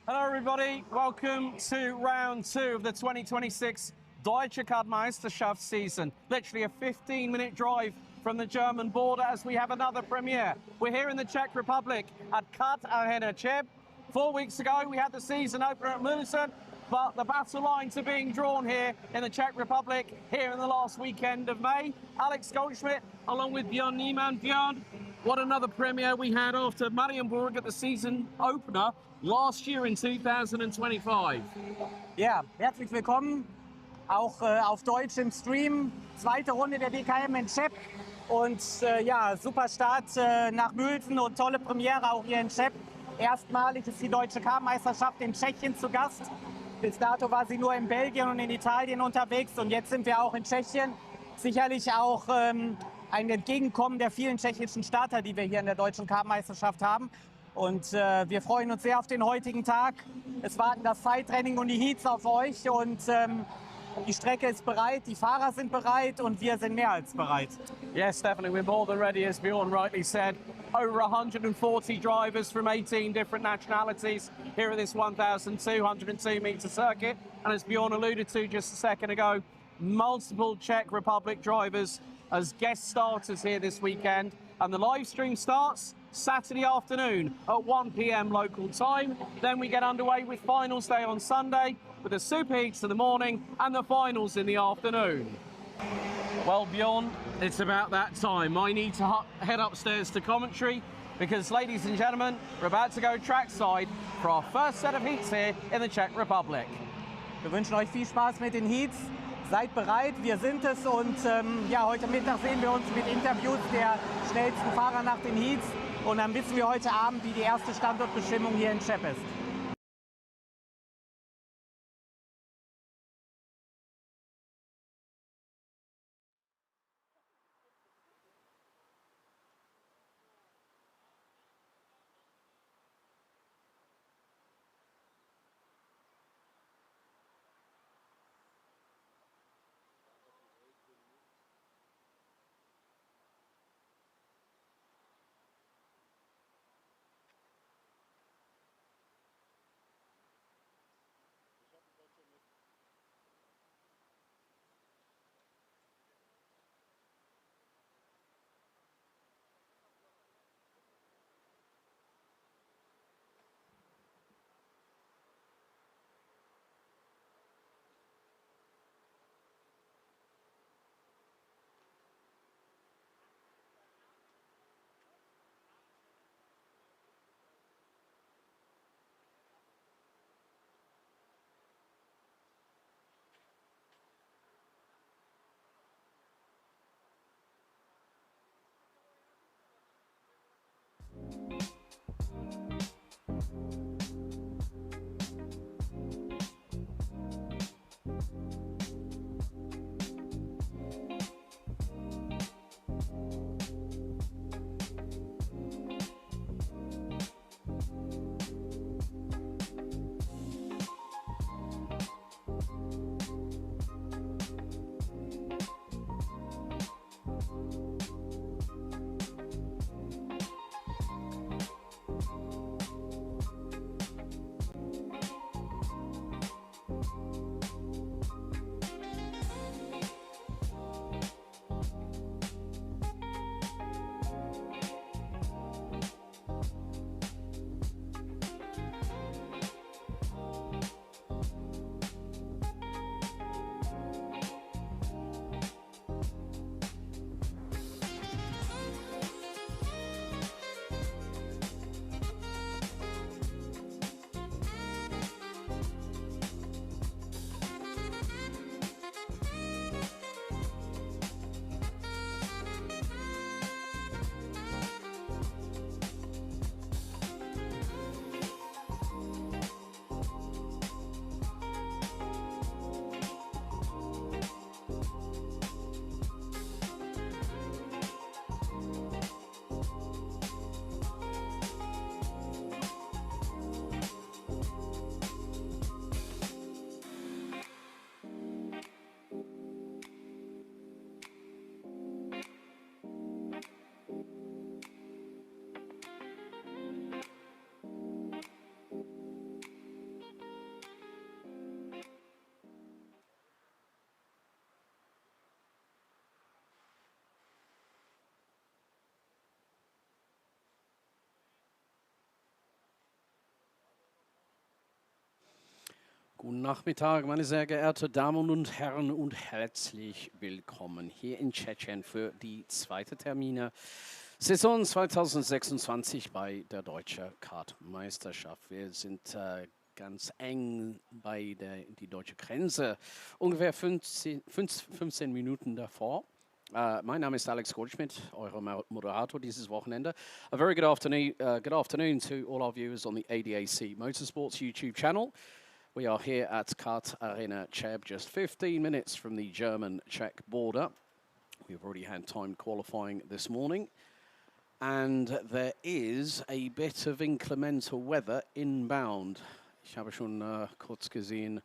Hello everybody, welcome to round 2 of the 2026 Deutsche Kart-Meisterschaft season. Literally a 15-minute drive from the German border as we have another premiere. We're here in the Czech Republic at Kart-Arena Cheb. 4 weeks ago we had the season opener at Mulesen, but the battle lines are being drawn here in the Czech Republic here in the last weekend of May. Alex Goldschmidt along with Björn Niemann. Björn, what another premiere we had after Marienburg at the season opener last year in 2025. Ja, herzlich willkommen, auch auf Deutsch im Stream. Zweite Runde der DKM in Cheb und ja, super Start nach Mulesen und tolle Premiere auch hier in Cheb. Erstmalig ist die Deutsche Kart-Meisterschaft in Tschechien zu Gast. Bis dato war sie nur in Belgien und in Italien unterwegs und jetzt sind wir auch in Tschechien. Sicherlich auch ein Entgegenkommen der vielen tschechischen Starter, die wir hier in der Deutschen Kart-Meisterschaft haben. Und wir freuen uns sehr auf den heutigen Tag. Es warten das Zeittraining und die Heats auf euch und die Strecke ist bereit, die Fahrer sind bereit und wir sind mehr als bereit. Yes, definitely. We're more than ready, as Bjorn rightly said. Over 140 drivers from 18 different nationalities here at this 1,202 metre circuit. And as Bjorn alluded to just a second ago, multiple Czech Republic drivers as guest starters here this weekend. And the live stream starts Saturday afternoon at 1 p.m. local time. Then we get underway with finals day on Sunday, with the super heats in the morning and the finals in the afternoon. Well, Bjorn, it's about that time. I need to head upstairs to commentary because, ladies and gentlemen, we're about to go trackside for our first set of heats here in the Czech Republic. Wir wünschen euch viel Spaß mit den Heats. Seid bereit, wir sind es und ja, heute Mittag sehen wir uns mit Interviews der schnellsten Fahrer nach den Heats und dann wissen wir heute Abend, wie die erste Standortbestimmung hier in Cheb ist. Guten Nachmittag, meine sehr geehrten Damen und Herren, und herzlich willkommen hier in Tschechien für die zweite Termine Saison 2026 bei der Deutsche Kart-Meisterschaft. Wir sind ganz eng bei die deutsche Grenze, ungefähr 15 Minuten davor. Mein Name ist Alex Goldschmidt, euer Moderator dieses Wochenende. A very good afternoon to all our viewers on the ADAC Motorsports YouTube channel. We are here at Kart Arena Cheb, just 15 minutes from the German-Czech border. We've already had time qualifying this morning. And there is a bit of inclemental weather inbound. Ich habe schon kurz gesehen,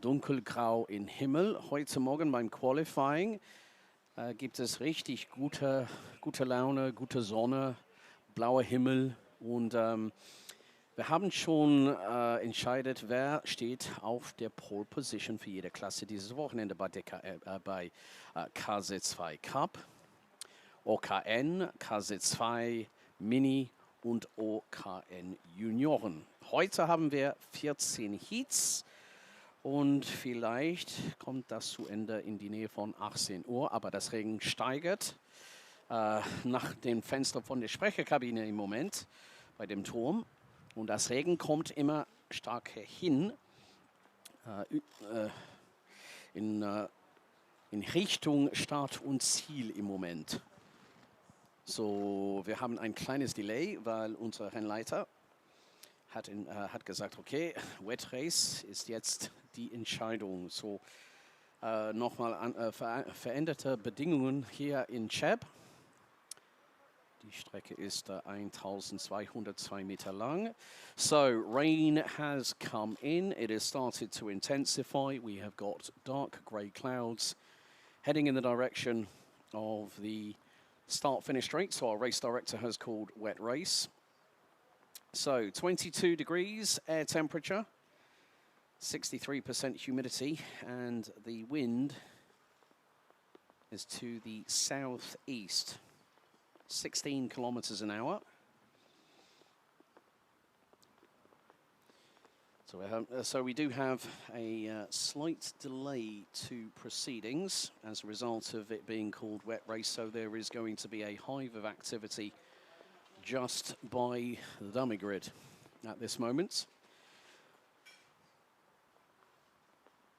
dunkelgrau im Himmel. Heute Morgen beim Qualifying gibt es richtig gute Laune, gute Sonne, blauer Himmel. Und wir haben schon entscheidet, wer steht auf der Pole Position für jede Klasse dieses Wochenende bei KZ2 Cup, OKN, KZ2 Mini und OKN Junioren. Heute haben wir 14 Heats und vielleicht kommt das zu Ende in die Nähe von 18 Uhr, aber das Regen steigert nach dem Fenster von der Sprecherkabine im Moment bei dem Turm. Und das Regen kommt immer stärker hin in Richtung Start und Ziel im Moment. So, wir haben ein kleines Delay, weil unser Rennleiter hat gesagt, okay, Wet Race ist jetzt die Entscheidung. So, nochmal veränderte Bedingungen hier in Cheb. Die Strecke ist 1202 Meter lang. So, rain has come in. It has started to intensify. We have got dark grey clouds heading in the direction of the start-finish straight. So our race director has called wet race. So, 22 degrees air temperature, 63% humidity, and the wind is to the southeast. 16 kilometers an hour. So we do have a slight delay to proceedings as a result of it being called wet race. So there is going to be a hive of activity just by the dummy grid at this moment.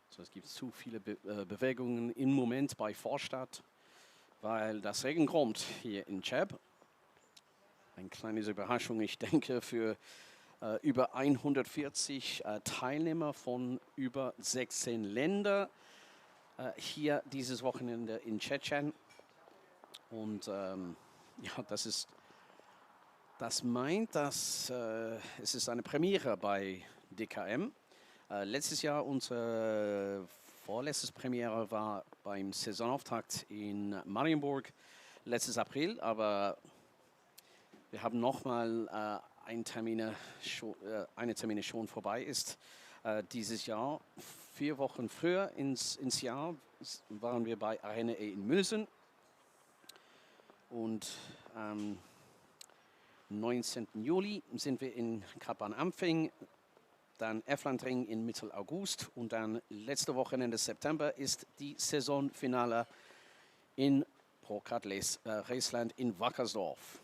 So es gibt zu viele Bewegungen im Moment bei Vorstadt, weil das Regen kommt hier in Cheb. Eine kleine Überraschung, ich denke, für über 140 Teilnehmer von über 16 Ländern hier dieses Wochenende in Tschechien. Und ja, das meint, dass es ist eine Premiere bei DKM. Letztes Jahr unsere vorletztes Premiere war beim Saisonauftakt in Marienburg letztes April, aber wir haben nochmal eine Termine schon vorbei ist. Dieses Jahr, 4 Wochen früher ins Jahr, waren wir bei Rennen in Mülsen und am 19. Juli sind wir in Kapan-Ampfing. Dann Eflandring in Mitte August und dann letzte Wochenende September ist die Saisonfinale in Prokart Raceland in Wackersdorf.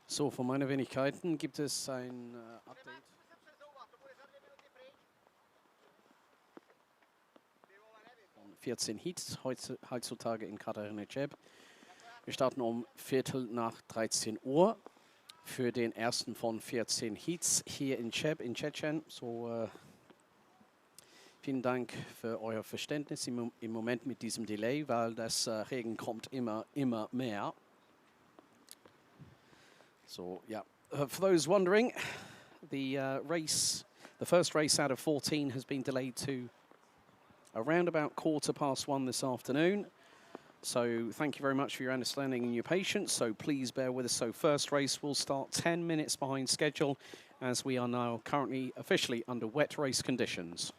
So, von meiner Wenigkeiten gibt es ein Update. 14 Heats heutzutage in Cheb. Wir starten um Viertel nach 13 Uhr für den ersten von 14 Heats hier in Cheb in Tschechien. So, vielen Dank für euer Verständnis im Moment mit diesem Delay, weil das Regen kommt immer mehr. So, yeah. For those wondering, the first race out of 14 has been delayed to around about 1:15 this afternoon. So thank you very much for your understanding and your patience. So please bear with us. So first race will start 10 minutes behind schedule as we are now currently officially under wet race conditions.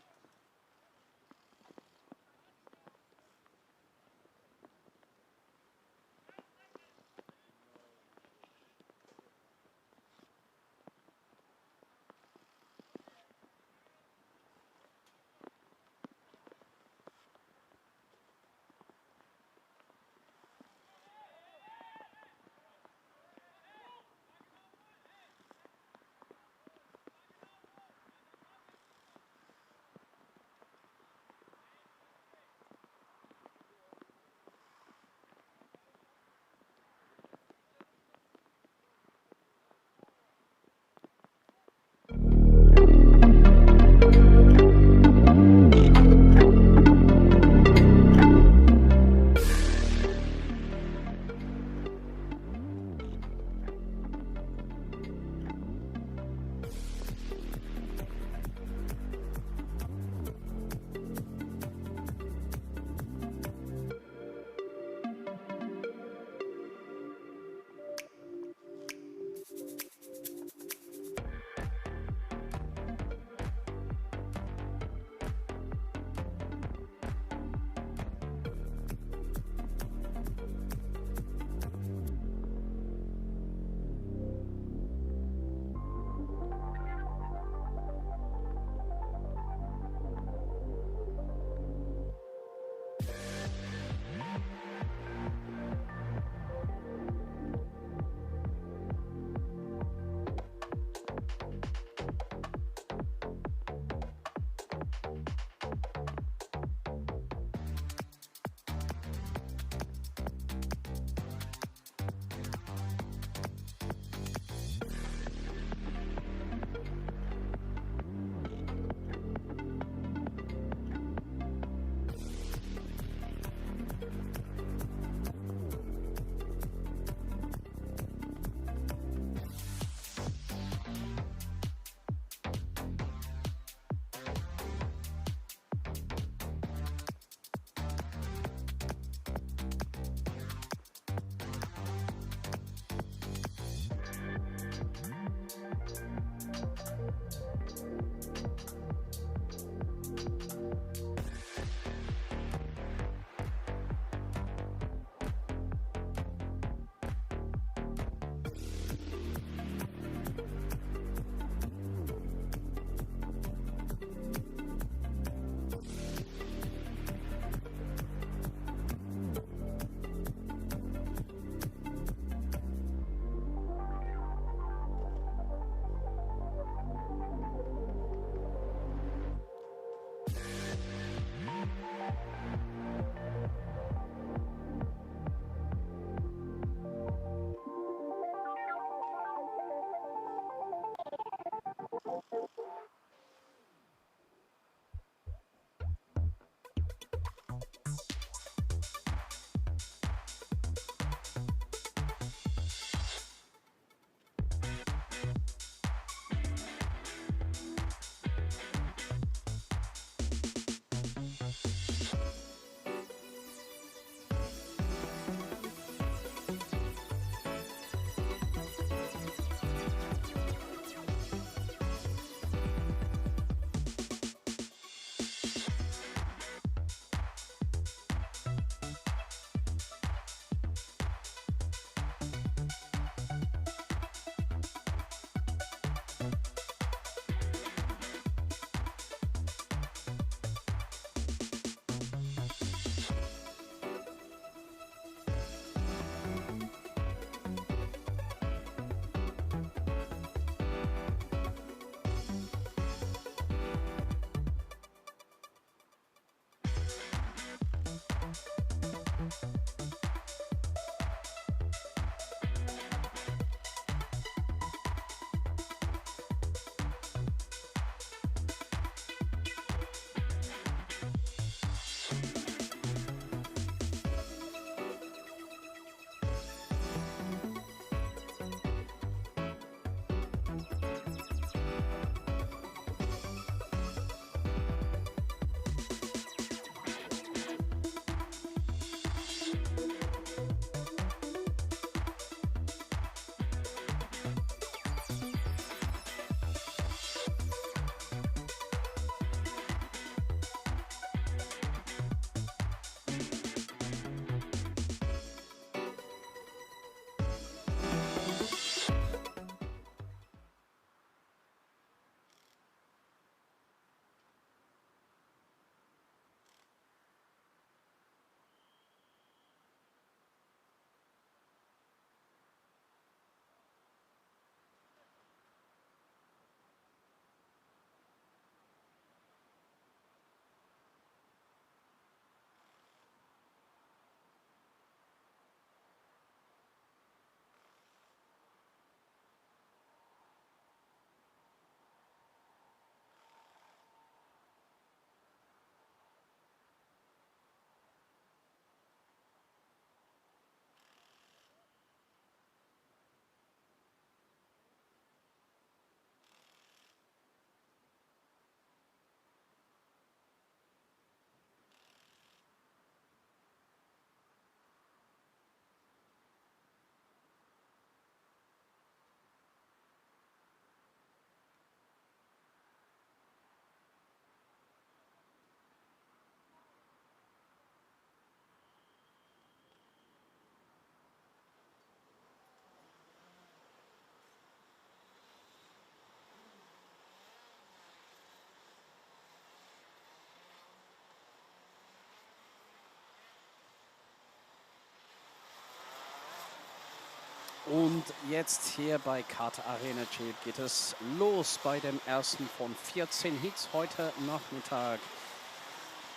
Und jetzt hier bei Kart Arena Cheb geht es los bei dem ersten von 14 Hits heute Nachmittag.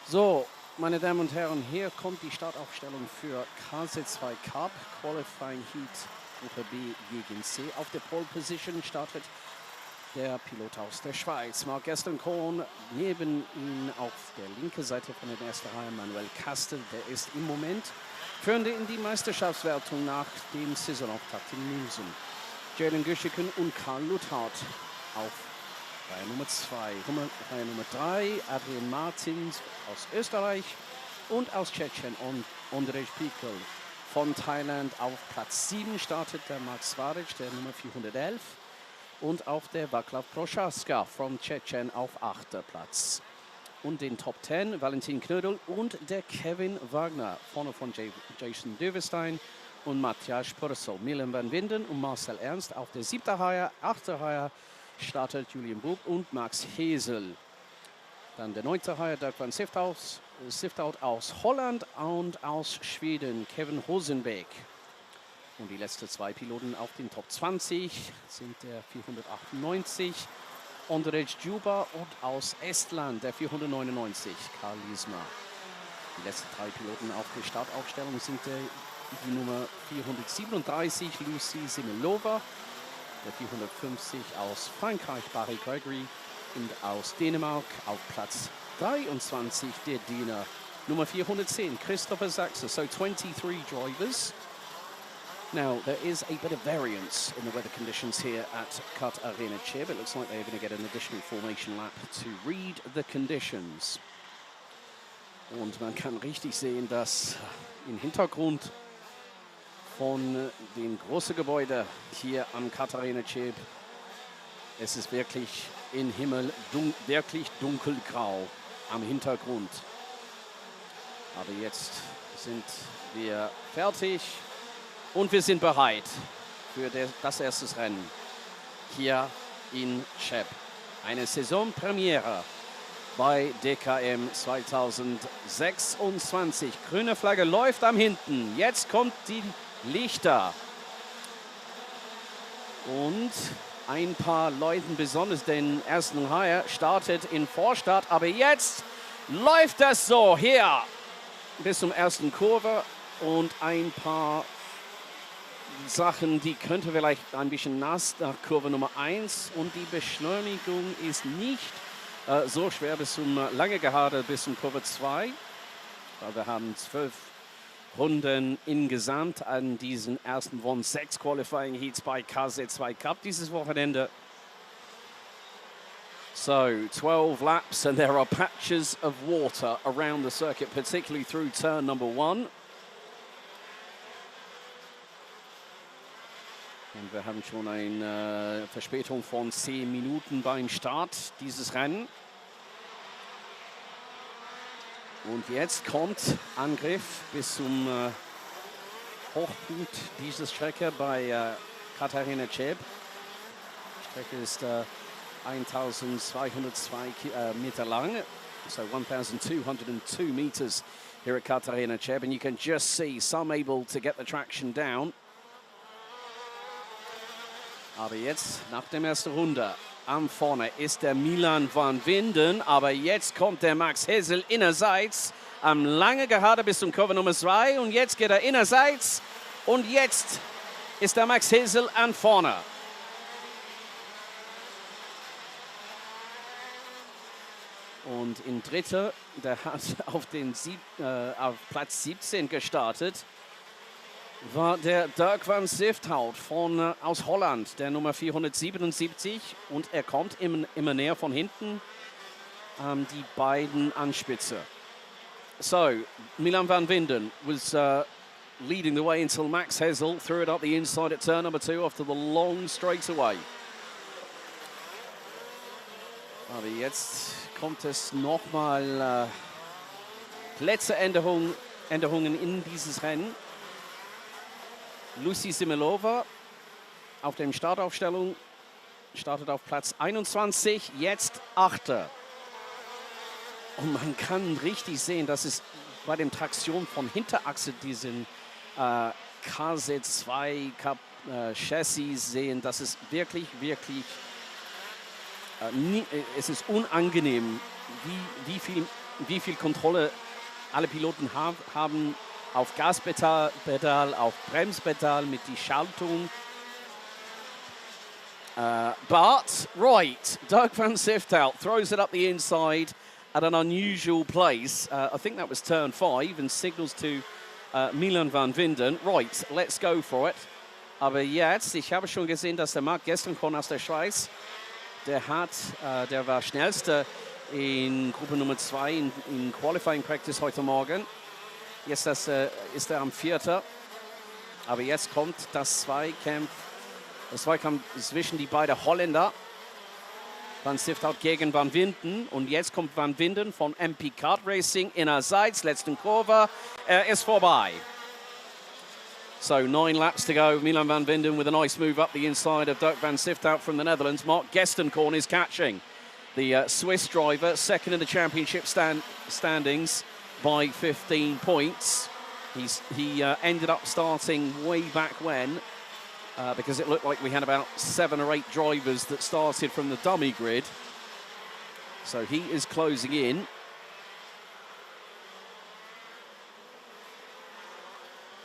So, meine Damen und Herren, hier kommt die Startaufstellung für KZ2 Cup Qualifying Heat Gruppe B gegen C. Auf der Pole Position startet der Pilot aus der Schweiz, Marc Gestenkorn. Neben ihm auf der linken Seite von der ersten Reihe Manuel Kastel. Der ist im Moment Führende in die Meisterschaftswertung nach dem Saisonauftakt in München. Jalen Güschiken und Karl Luthardt auf Reihe Nummer 2. Reihe Nummer 3, Adrian Martins aus Österreich und aus Tschechien und Ondrej Pikl von Thailand. Auf Platz 7 startet der Max Varic, der Nummer 411. Und auf der Václav Prochaska von Tschechien auf 8. Platz. Und den Top 10 Valentin Knödel und der Kevin Wagner, vorne von Jason Döverstein und Matthias Purcell. Milan van Winden und Marcel Ernst auf der 7. Reihe. 8. Reihe startet Julian Bub und Max Hesel. Dann der 9. Reihe Dirk van Siftout aus Holland und aus Schweden Kevin Rosenbeck. Und die letzten 2 Piloten auf den Top 20 sind der 498 Ondrej Djuba und aus Estland der 499 Karl Liesmer. Die letzten 3 Piloten auf der Startaufstellung sind die Nummer 437 Lucy Simelova, der 450 aus Frankreich Barry Gregory und aus Dänemark auf Platz 23 der Diener Nummer 410 Christopher Sachse. So 23 drivers. Now, there is a bit of variance in the weather conditions here at Kart Arena Cheb. It looks like they're going to get an additional formation lap to read the conditions. Und man kann richtig sehen, dass im Hintergrund von dem großen Gebäude hier am Kart Arena Cheb, es ist wirklich im Himmel wirklich dunkelgrau am Hintergrund. Aber jetzt sind wir fertig. Und wir sind bereit für das erste Rennen hier in Cheb. Eine Saisonpremiere bei DKM 2026. Grüne Flagge läuft am Hinten. Jetzt kommt die Lichter. Und ein paar Leuten, besonders den ersten Reihe, startet in Vorstart. Aber jetzt läuft das so hier bis zum ersten Kurve und ein paar Sachen, die könnte vielleicht ein bisschen nass nach Kurve Nummer 1 und die Beschleunigung ist nicht so schwer bis zum lange Gerade bis zum Kurve 2. Wir haben 12 Runden insgesamt an diesen ersten von 6 Qualifying Heats bei KZ2 Cup dieses Wochenende. So 12 laps and there are patches of water around the circuit, particularly through turn number 1. Und wir haben schon eine Verspätung von 10 Minuten beim Start dieses Rennen. Und jetzt kommt Angriff bis zum Hochpunkt dieser Strecke bei Kart Arena Cheb. Die Strecke ist 1202 Meter lang, so 1202 meters here at Kart Arena Cheb. And you can just see some able to get the traction down. Aber jetzt, nach der ersten Runde, am vorne ist der Milan van Winden. Aber jetzt kommt der Max Hesel innerseits am lange Gerade bis zum Kurve Nummer 2. Und jetzt geht er innerseits. Und jetzt ist der Max Hesel an vorne. Und in Dritter, der hat auf Platz 17 gestartet, war der Dirk van Siftout aus Holland, der Nummer 477. Und er kommt immer näher von hinten die beiden Anspitze. So, Milan van Winden was leading the way until Max Hesel threw it up the inside at turn number 2 after the long straightaway. Aber jetzt kommt es nochmal Plätzeänderungen in dieses Rennen. Lucy Simelova auf der Startaufstellung startet auf Platz 21, jetzt 8. Und man kann richtig sehen, dass es bei der Traktion von Hinterachse diesen KZ2 Cup Chassis sehen, dass es wirklich, wirklich, es ist unangenehm, wie viel Kontrolle alle Piloten haben auf Gaspedal, auf Bremspedal, mit die Schaltung. But, right, Dirk van Sifthout throws it up the inside at an unusual place. I think that was turn 5 and signals to Milan van Winden. Right, let's go for it. Aber jetzt, ich habe schon gesehen, dass der Marc Gestenkon aus der Schweiz, der war schnellster in Gruppe Nummer 2 in Qualifying Practice heute Morgen. Jetzt ist er am 4. Aber jetzt kommt das Zweikampf zwischen die beiden Holländer. Van Sifthout gegen Van Winden. Und jetzt kommt Van Winden von MP Kart Racing innerseits. Letzten Kurve. Er ist vorbei. So 9 laps to go. Milan van Winden with a nice move up the inside of Dirk van Sifthout from the Netherlands. Marc Gestenkon is catching the Swiss driver, second in the championship standings by 15 points. He ended up starting way back when because it looked like we had about 7 or 8 drivers that started from the dummy grid. So he is closing in.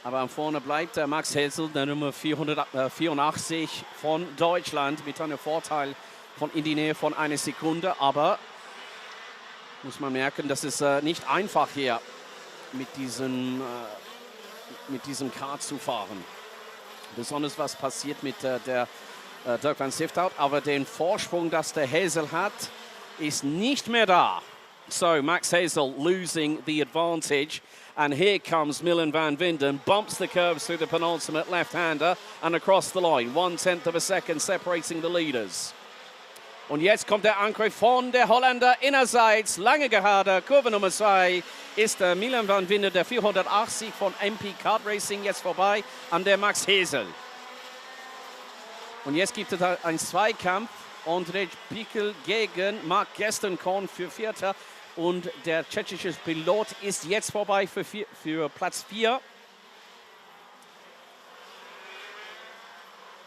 Aber vorne bleibt der Max Hesel, der Nummer 484 von Deutschland, mit einem Vorteil in die Nähe von 1 Sekunde. Aber muss man merken, das ist nicht einfach hier mit diesem Kart zu fahren. Besonders was passiert mit der Dirk van Sifthout. Aber den Vorsprung, das der Hesel hat, ist nicht mehr da. So Max Hesel losing the advantage. And here comes Milan van Winden, bumps the curves through the penultimate left-hander and across the line. 1/10 of a second separating the leaders. Und jetzt kommt der Angriff von der Holländer innerseits. Lange gerade, Kurve Nummer 2 ist der Milan van Winden, der 480 von MP Kart Racing, jetzt vorbei an der Max Hesel. Und jetzt gibt es einen Zweikampf. Ondřej Pikl gegen Marc Gestenkon für 4. Und der tschechische Pilot ist jetzt vorbei für Platz 4.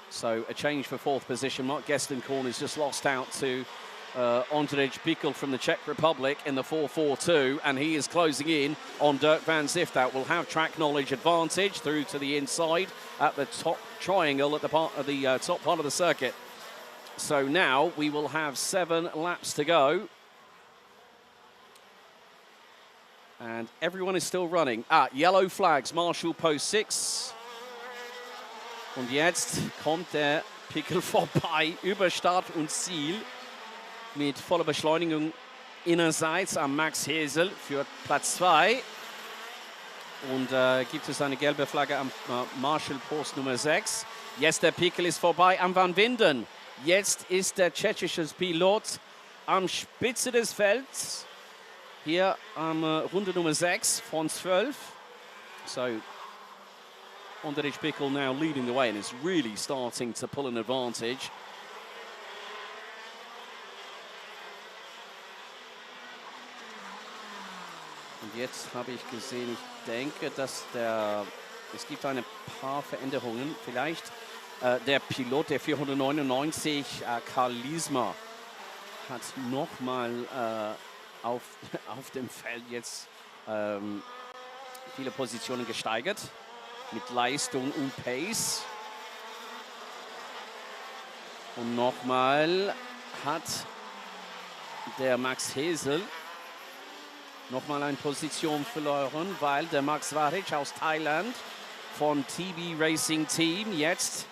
So a change for 4th position. Marc Gestenkon has just lost out to Ondřej Pikl from the Czech Republic in the 442, and he is closing in on Dirk van Sifthout. Will have track knowledge advantage through to the inside at the top triangle at the top part of the circuit. So now we will have 7 laps to go. And everyone is still running. Yellow flags, Marshall Post 6. Und jetzt kommt der Pikl vorbei über Start und Ziel mit voller Beschleunigung innerseits am Max Hesel für Platz 2. Und gibt es eine gelbe Flagge am Marshall Post Nummer 6. Jetzt der Pikl ist vorbei am Van Winden. Jetzt ist der tschechische Pilot am Spitze des Felds. Hier am Runde Nummer 6 von 12. So, Ondřej Pikl now leading the way and is really starting to pull an advantage. Und jetzt habe ich gesehen, ich denke, dass es gibt ein paar Veränderungen. Vielleicht der Pilot der 499, Karl Liesmer, hat nochmal auf dem Feld jetzt viele Positionen gesteigert mit Leistung und Pace. Und nochmal hat der Max Hesel nochmal eine Position verloren, weil der Max Varic aus Thailand von TB Racing Team jetzt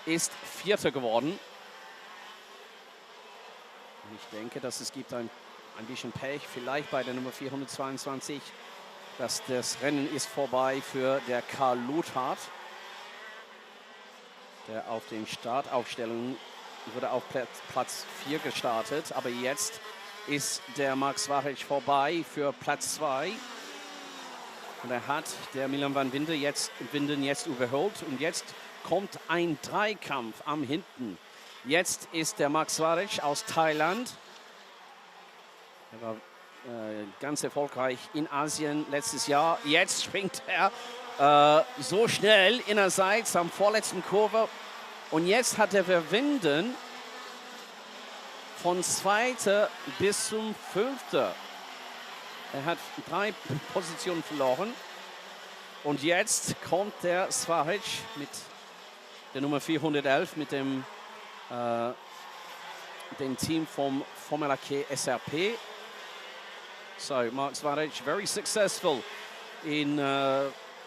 ist 4. geworden. Und ich denke, dass es gibt ein bisschen Pech, vielleicht bei der Nummer 422, dass das Rennen ist vorbei für der Karl Lothard, der auf den Startaufstellungen wurde auf Platz 4 gestartet, aber jetzt ist der Max Varic vorbei für Platz 2 und er hat der Milan van Winden jetzt überholt und jetzt kommt ein Dreikampf am Hinten. Jetzt ist der Max Varic aus Thailand. Er war ganz erfolgreich in Asien letztes Jahr. Jetzt springt er so schnell innerseits am vorletzten Kurve. Und jetzt hat er verwinden von 2. bis zum 5. Er hat 3 Positionen verloren. Und jetzt kommt der Svaric mit der Nummer 411 mit dem Team vom Formula K SRP. So Mark Svaric, very successful in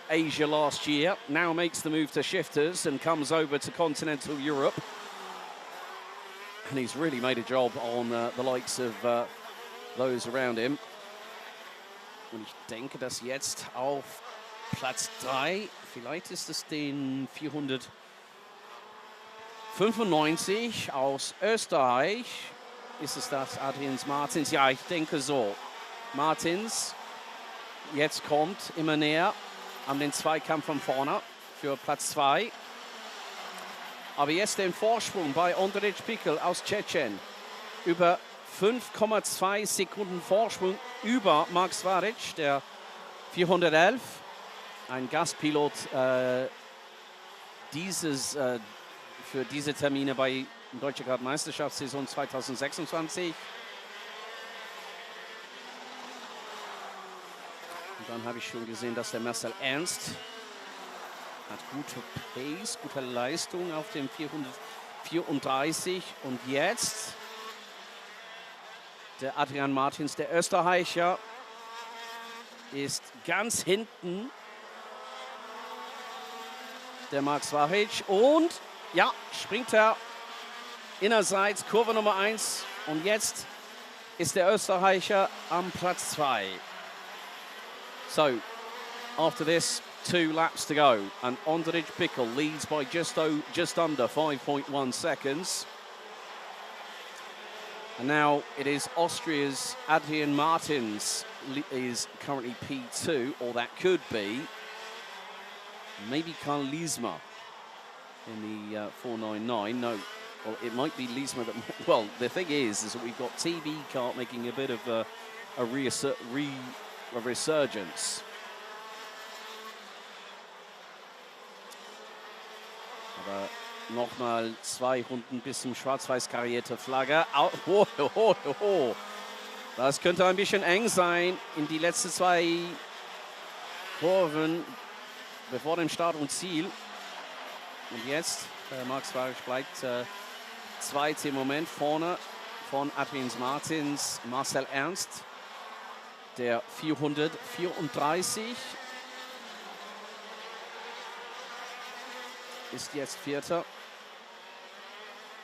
Asia last year, now makes the move to shifters and comes over to continental Europe. And he's really made a job on the likes of those around him. Und ich denke, dass jetzt auf Platz 3, vielleicht ist es den 495 aus Österreich. Ist es das Adrian Martins? Ja, ich denke so. Martins jetzt kommt immer näher an den Zweikampf von vorne für Platz 2. Aber jetzt den Vorsprung bei Ondrej Pikl aus Tschechien. Über 5,2 Sekunden Vorsprung über Mark Svaric, der 411. Ein Gastpilot für diese Termine bei Deutsche Kart-Meisterschaft Saison 2026. Und dann habe ich schon gesehen, dass der Marcel Ernst hat gute Pace, gute Leistung auf dem 434. Und jetzt der Adrian Martins, der Österreicher, ist ganz hinten. Der Mark Svaric. Und ja, springt er innerseits, Kurve Nummer 1. Und jetzt ist der Österreicher am Platz 2. So, after this, 2 laps to go, and Ondrej Pikl leads by just under 5.1 seconds. And now it is Austria's Adrian Martins is currently P2, or that could be maybe Karl Liesmer in the 499. No, well, it might be Liesmer. That, well, the thing is that we've got TV Kart making a bit of a resurgence. Aber nochmal 2 Runden bis zum schwarz-weiß karierte Flagge. Das könnte ein bisschen eng sein in die letzten 2 Kurven bevor dem Start und Ziel. Und jetzt, Mark Svaric bleibt zweit im Moment vorne von Adrian Martins, Marcel Ernst, der 434 ist jetzt Vierter.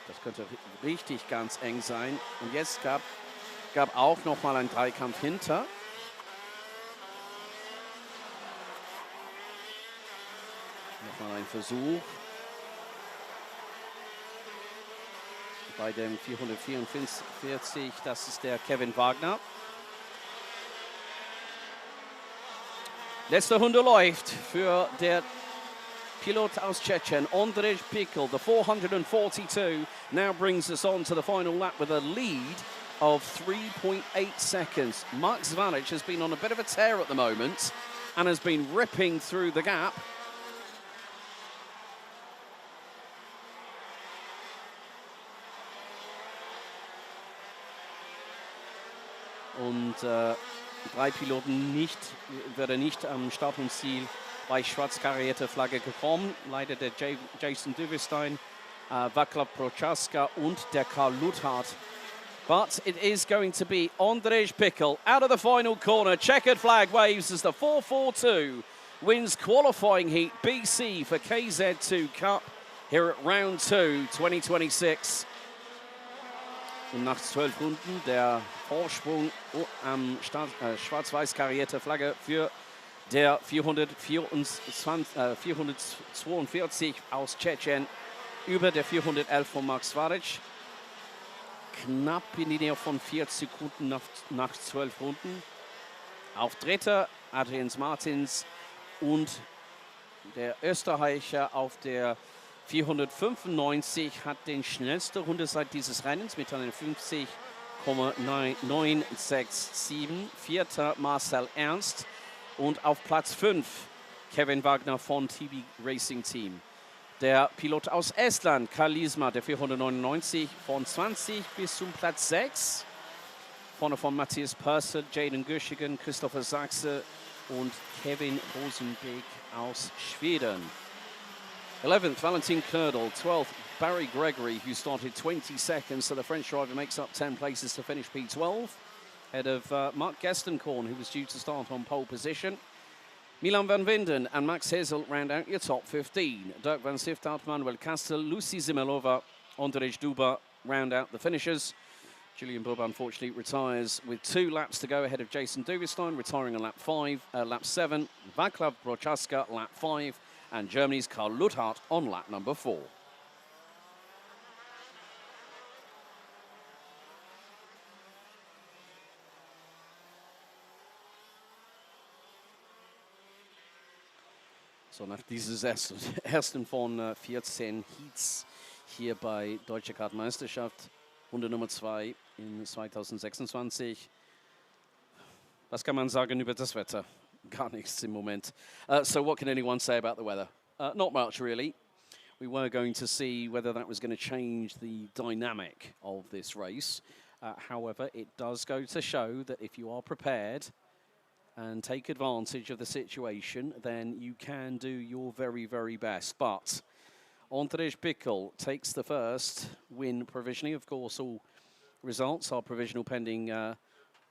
Das könnte richtig ganz eng sein. Und jetzt gab auch noch mal einen Dreikampf hinter. Nochmal ein Versuch. Bei dem 444, das ist der Kevin Wagner. Letzte Runde läuft für der Pilot aus Tschechien, Ondrej Pikl. The 442 now brings us on to the final lap with a lead of 3.8 seconds. Mark Svaric has been on a bit of a tear at the moment and has been ripping through the gap. Und 3 Piloten wäre nicht am Start und Ziel bei schwarz karierter Flagge gekommen. Leider der Jason Duvestein, Václav Prochaska und der Karl Luthard. But it is going to be Ondrej Pikl out of the final corner. Checkered flag waves as the 442 wins qualifying heat BC for KZ2 Cup here at round 2 2026. Und nach 12 Runden der Vorsprung am Start, schwarz-weiß karierte Flagge für der 442 aus Tschechien über der 411 von Mark Svaric. Knapp in die Nähe von 4 Sekunden nach 12 Runden. Auf Dritter Adrian Martins und der Österreicher auf der 495 hat den schnellste Runde seit dieses Rennens mit einer 50,967. Vierter Marcel Ernst und auf Platz 5 Kevin Wagner von TB Racing Team. Der Pilot aus Estland, Kalisma, der 499, von 20 bis zum Platz 6. Vorne von Matthias Purser, Jaden Göschigen, Christopher Sachse und Kevin Rosenbeck aus Schweden. 11th, Valentin Kördel. 12th, Barry Gregory, who started 22nd, so the French driver makes up 10 places to finish P12, ahead of Mark Gestenkorn, who was due to start on pole position. Milan van Winden and Max Hesel round out your top 15. Dirk van Siftout, Manuel Kastel, Lucy Zimelova, Ondrej Duba round out the finishers. Julian Bub unfortunately retires with 2 laps to go ahead of Jason Duvestein, retiring on lap 7. Václav Prochaska, lap 5. And Germany's Karl Luthart on lap number 4. So, nach dieses ersten von 14 Heats hier bei Deutsche Kart-Meisterschaft, Runde Nummer 2 in 2026. Was kann man sagen über das Wetter? Gar nichts im Moment. So what can anyone say about the weather? Not much, really. We were going to see whether that was going to change the dynamic of this race. However, it does go to show that if you are prepared and take advantage of the situation, then you can do your very, very best. But Ondrej Bickel takes the first win provisionally. Of course, all results are provisional pending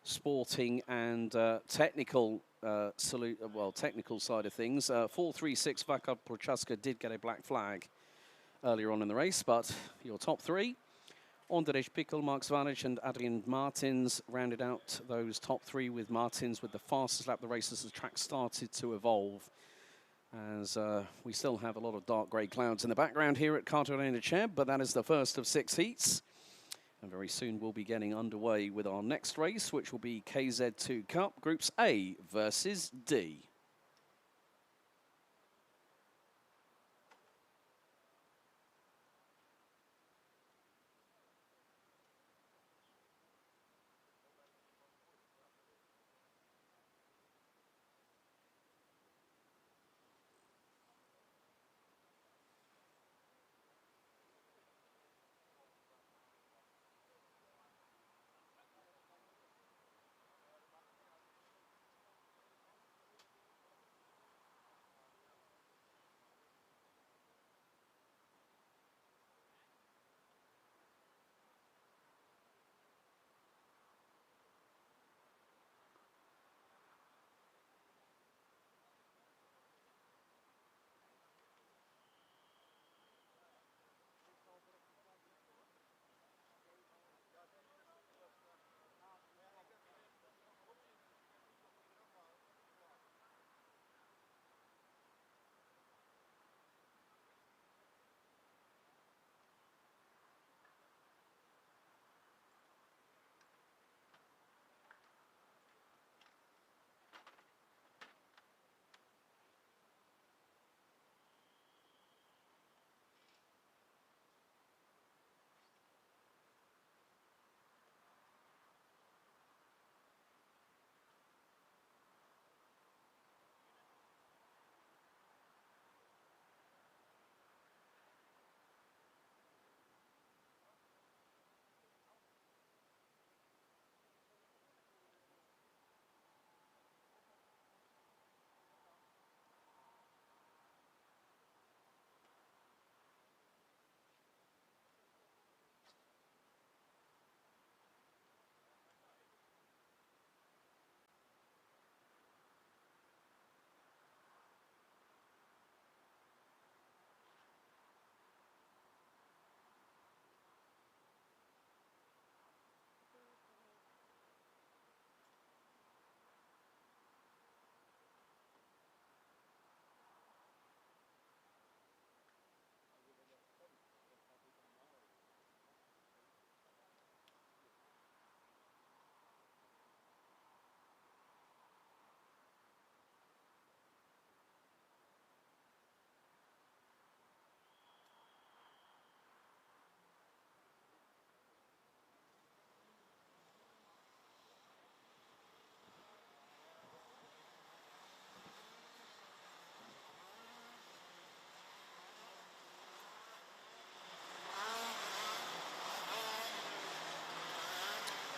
sporting and technical technical side of things. 436 Václav Prochaska did get a black flag earlier on in the race, but your top 3, Ondrej Bickel, Mark Zvanic and Adrian Martins rounded out those top 3, with Martins with the fastest lap of the race as the track started to evolve. As we still have a lot of dark grey clouds in the background here at Arena Cheb, but that is the first of 6 heats. And very soon we'll be getting underway with our next race, which will be KZ2 Cup, Groups A versus D.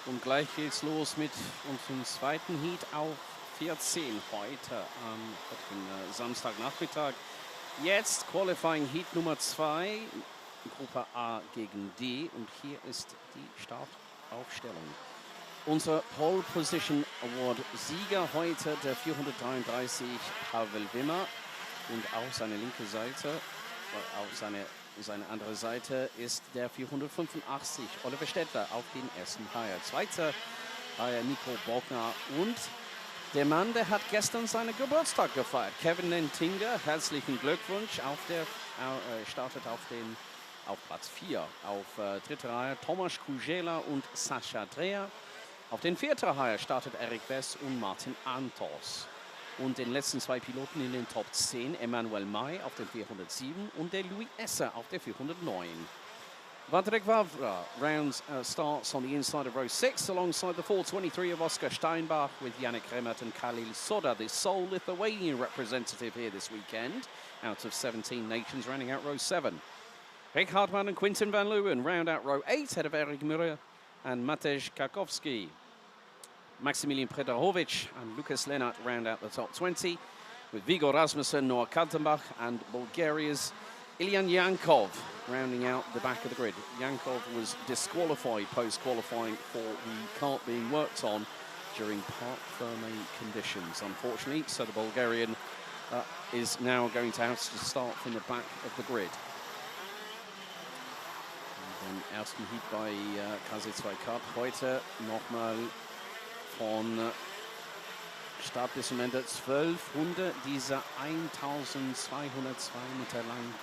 Und gleich geht's los mit unserem zweiten Heat auf 14 heute am Samstagnachmittag. Jetzt Qualifying Heat Nummer 2, Gruppe A gegen D. Und hier ist die Startaufstellung. Unser Pole Position Award Sieger heute der 433 Pavel Wimmer. Und auf seine linke Seite, auf seine andere Seite ist der 485 Oliver Stettler auf den ersten Reihe. Zweiter Reihe Nico Bogner und der Mann, der hat gestern seinen Geburtstag gefeiert. Kevin Lentinger, herzlichen Glückwunsch. Startet auf Platz 4. Auf dritter Reihe Tomasz Kugela und Sascha Dreher. Auf den vierten Reihe startet Erik Wess und Martin Antos. Und den letzten zwei Piloten in den Top 10, Emmanuel May auf den 407 und der Louis Esser auf der 409. Waldek Wawra rounds starts on the inside of row 6 alongside the 423 of Oscar Steinbach with Yannick Remmert and Khalil Soda, the sole Lithuanian representative here this weekend, out of 17 nations, rounding out row 7. Rick Hartmann and Quinten van Leeuwen round out row 8, head of Erik Müller and Matej Kakowski. Maximilian Predarovic and Lukas Lennart round out the top 20, with Viggo Rasmussen, Noah Kaltenbach and Bulgaria's Ilyan Yankov rounding out the back of the grid. Yankov was disqualified post-qualifying for the kart being worked on during parc fermé conditions, unfortunately, so the Bulgarian is now going to have to start from the back of the grid. And then ersten Heat bei KC2 Cup. Heute nochmal von Start bis zum Ende 12 Runde dieser 1202 Meter langen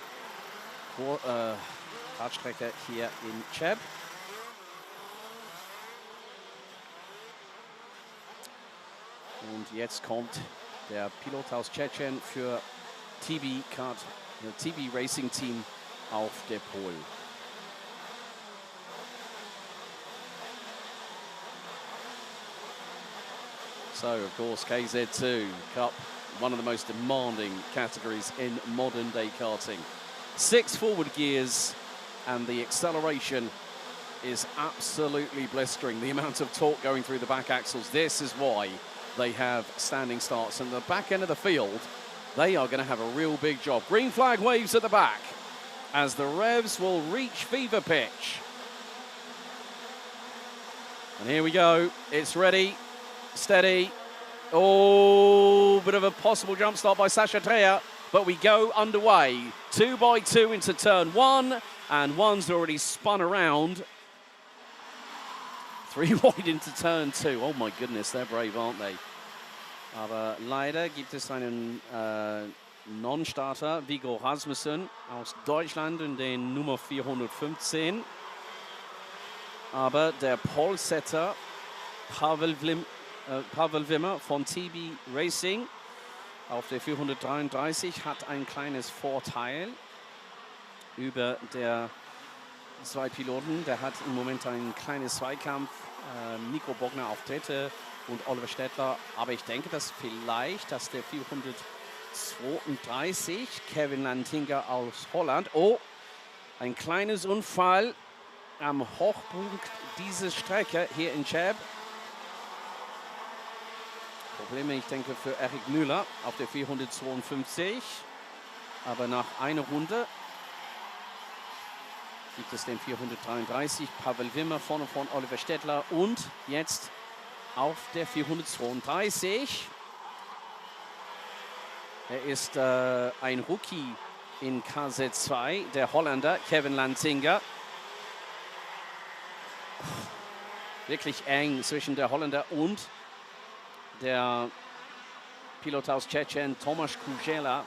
Radstrecke hier in Cheb. Und jetzt kommt der Pilot aus Tschechien für TB Racing Team auf der Pole. So, of course, KZ2 Cup, one of the most demanding categories in modern day karting. 6 forward gears, and the acceleration is absolutely blistering. The amount of torque going through the back axles. This is why they have standing starts. And the back end of the field, they are going to have a real big job. Green flag waves at the back as the revs will reach fever pitch. And here we go. It's ready. Steady. Oh, bit of a possible jump start by Sascha Dreher, but we go underway. 2 by 2 into turn 1, and one's already spun around. 3 wide into turn 2. Oh my goodness, they're brave, aren't they? Aber leider gibt es einen Non-Starter, Viggo Rasmussen aus Deutschland in den Nummer 415. Aber der Pole-Setter Pavel Wimmer von TB Racing auf der 433 hat ein kleines Vorteil über der zwei Piloten. Der hat im Moment ein kleines Zweikampf. Nico Bogner auf dritte und Oliver Stettler. Aber ich denke, dass vielleicht, dass der 432 Kevin Lantinger aus Holland. Oh, ein kleines Unfall am Hochpunkt dieser Strecke hier in Cheb. Probleme, ich denke, für Erik Müller auf der 452. Aber nach einer Runde gibt es den 433. Pavel Wimmer vorne von Oliver Stettler. Und jetzt auf der 432. Er ist ein Rookie in KZ2, der Holländer Kevin Lantinger. Wirklich eng zwischen der Holländer und der Pilot aus Tschechien, Tomasz Kugela,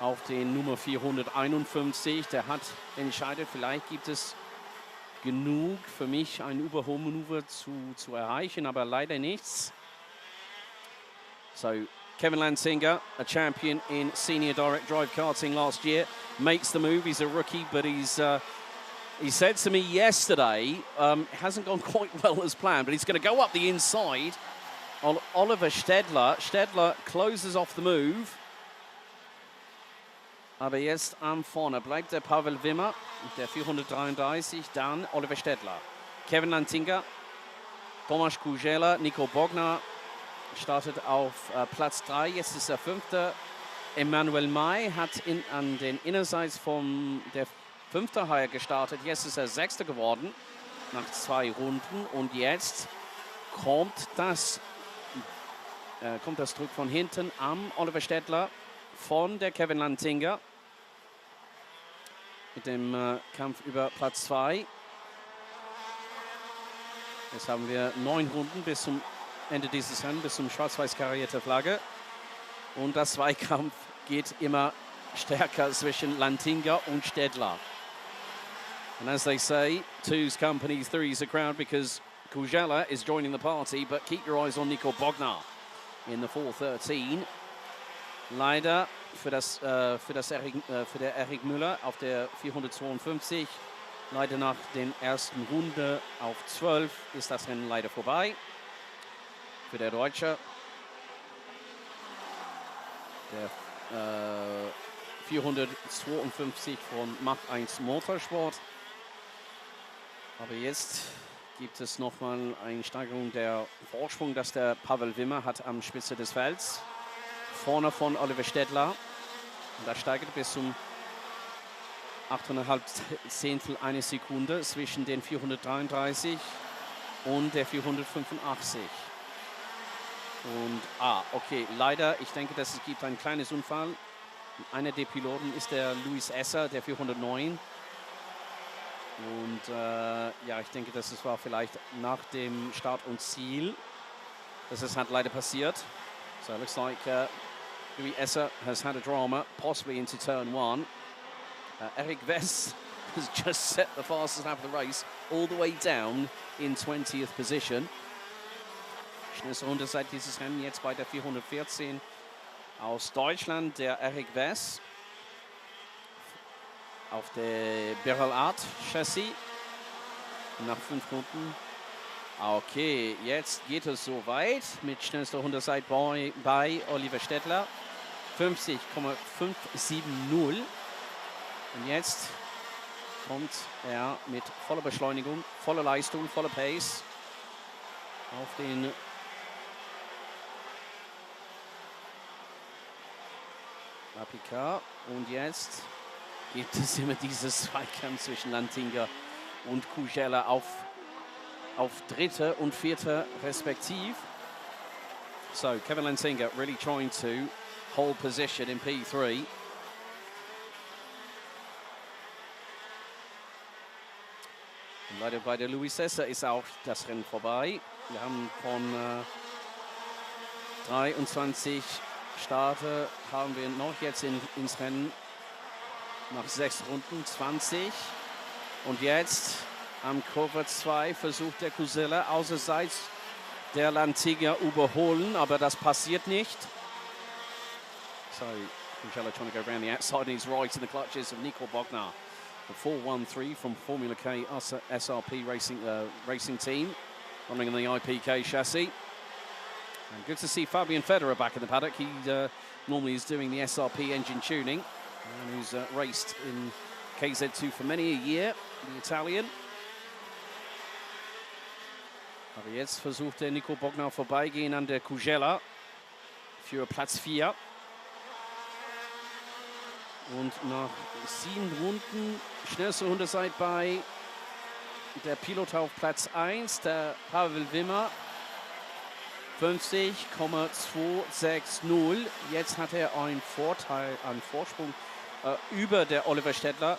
auf den Nummer 451. Der hat entscheidet, vielleicht gibt es genug für mich, ein Überholmanöver zu erreichen, aber leider nichts. So, Kevin Lantinger, a champion in senior direct drive karting last year, makes the move. He's a rookie, but he said to me yesterday, it hasn't gone quite well as planned, but he's going to go up the inside. Oliver Stettler. Stettler closes off the move. Aber jetzt am vorne bleibt der Pavel Wimmer, der 433, dann Oliver Stettler. Kevin Lantinger Tomasz Kužela, Nico Bogner startet auf Platz 3, jetzt ist er 5. Emanuel May hat an den Innerseits von der 5. Reihe gestartet, jetzt ist er 6. geworden nach 2 Runden und jetzt kommt das Druck von hinten am Oliver Stettler von der Kevin Lantinger mit dem Kampf über Platz 2. Jetzt haben wir 9 Runden bis zum Ende dieses Rennens, bis zum schwarz-weiß karierte Flagge. Und das Zweikampf geht immer stärker zwischen Lantinger und Stettler. And as they say, two's company, three's a crowd, because Kužela is joining the party, but keep your eyes on Nico Bogner in the 413. Leider für der Erik Müller auf der 452. Leider nach den ersten Runde auf 12 ist das Rennen leider vorbei. Für der Deutsche. Der 452 von Mach 1 Motorsport. Aber jetzt gibt es nochmal eine Steigerung der Vorsprung, dass der Pavel Wimmer hat am Spitze des Felds. Vorne von Oliver Stettler. Und das steigert bis zum 8,5 Zehntel eine Sekunde zwischen den 433 und der 485. Und, okay, leider, ich denke, dass es gibt ein kleines Unfall. Einer der Piloten ist der Luis Esser, der 409. Und ja, ich denke, dass es war vielleicht nach dem Start und Ziel. Das ist halt leider passiert. So it looks like Luis Esser has had a drama, possibly into turn 1. Eric Vess has just set the fastest lap of the race, all the way down in 20th position. Schnellste Runde seit dieses Rennen jetzt bei der 414 aus Deutschland, der Eric Vess auf der Beryl Art Chassis nach 5 Runden. Okay, jetzt geht es so weit mit schnellster Runde seit bei Oliver Stettler 50,570. Und jetzt kommt er mit voller Beschleunigung, voller Leistung, voller Pace auf den APK. Und jetzt gibt es immer dieses Zweikampf zwischen Lantinger und Kužela auf 3. und 4. respektiv. So Kevin Lantinger really trying to hold position in P3. Und leider bei der Luis Esser ist auch das Rennen vorbei. Wir haben von 23 Starter haben wir noch jetzt ins Rennen nach 6 Runden 20. Und jetzt am Kurve 2 versucht der Kužela außerseits der Lantinger überholen, aber das passiert nicht. So Kužela trying to go around the outside and he's right in the clutches of Nico Bogner. The 413 from Formula K SRP racing team, running on the IPK chassis. And good to see Fabian Federer back in the paddock. He normally is doing the SRP engine tuning, and who's raced in KZ2 for many a year, the Italian. Aber jetzt versucht der Nico Bogner vorbeigehen an der Kužela für Platz 4. Und nach 7 Runden, schnellste Runde seit bei der Pilot auf Platz 1, der Pavel Wimmer, 50,260. Jetzt hat er einen Vorteil, einen Vorsprung über der Oliver Stettler,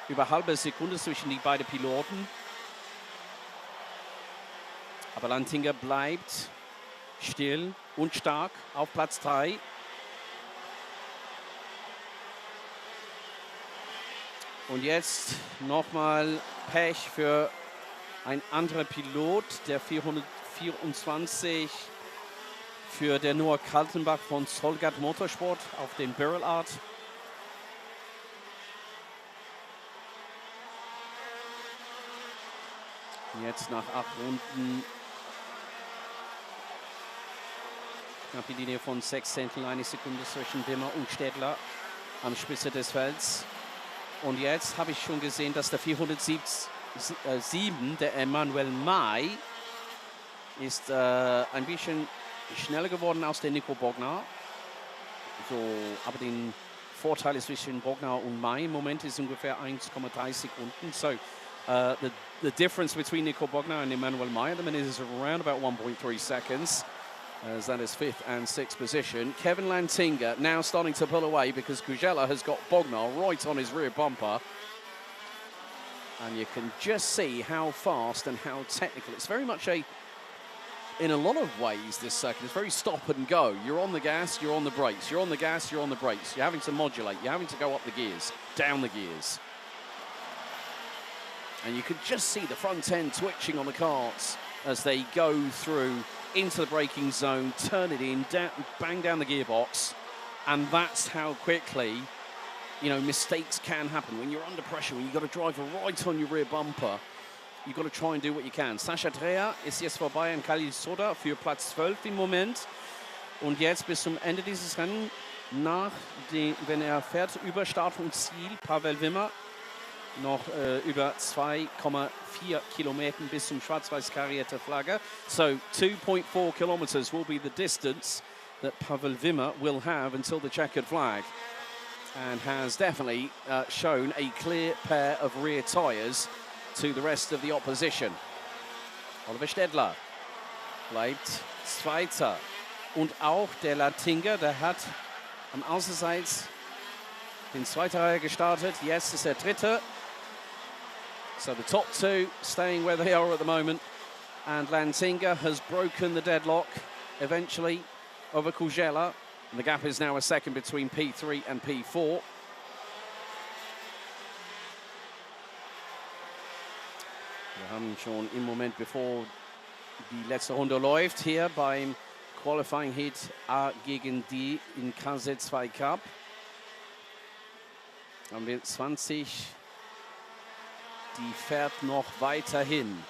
über halbe Sekunde zwischen die beiden Piloten. Aber Lantinger bleibt still und stark auf Platz 3. Und jetzt nochmal Pech für ein anderer Pilot, der 424 für der Noah Kaltenbach von ADAC Motorsport auf den Beryl Art. Jetzt nach 8 Runden knapp die Linie von 6 Zehntel, eine Sekunde zwischen Wimmer und Stettler am Spitze des Felds. Und jetzt habe ich schon gesehen, dass der 407, der Emanuel May, ist ein bisschen schneller geworden als der Nico Bognar. So, aber den Vorteil ist zwischen Bognar und Mai im Moment ist ungefähr 1,3 Sekunden. So the difference between Nico Bognar and Emmanuel Mai at the minute is around about 1.3 seconds. As that is 5th and 6th position. Kevin Lantinga now starting to pull away because Kujela has got Bognar right on his rear bumper. And you can just see how fast and how technical. It's very much in a lot of ways, this circuit is very stop and go. You're on the gas, you're on the brakes. You're on the gas, you're on the brakes. You're having to modulate. You're having to go up the gears, down the gears. And you can just see the front end twitching on the karts as they go through into the braking zone, turn it in, bang down the gearbox. And that's how quickly, you know, mistakes can happen. When you're under pressure, when you've got to drive right on your rear bumper, you've got to try and do what you can. Sascha Dreher ist jetzt vorbei an Khalil Soda für Platz 12 im Moment. Und jetzt bis zum Ende dieses Rennen, wenn er fährt über Start und Ziel, Pavel Wimmer, noch über 2,4 Kilometer bis zum schwarz-weiß karierte Flagge. So 2.4 kilometers will be the distance that Pavel Wimmer will have until the checkered flag. And has definitely shown a clear pair of rear tyres to the rest of the opposition. Oliver Stedler bleibt Zweiter. Und auch der Lantinga, der hat am Außenseits den zweiten Reihe gestartet. Jetzt ist der Dritte. So the top two staying where they are at the moment. And Lantinga has broken the deadlock eventually over Kujela. And the gap is now a second between P3 and P4. Wir haben schon im Moment, bevor die letzte Runde läuft, hier beim Qualifying Heat A gegen D in KZ2 Cup, haben wir 20, die fährt noch weiterhin.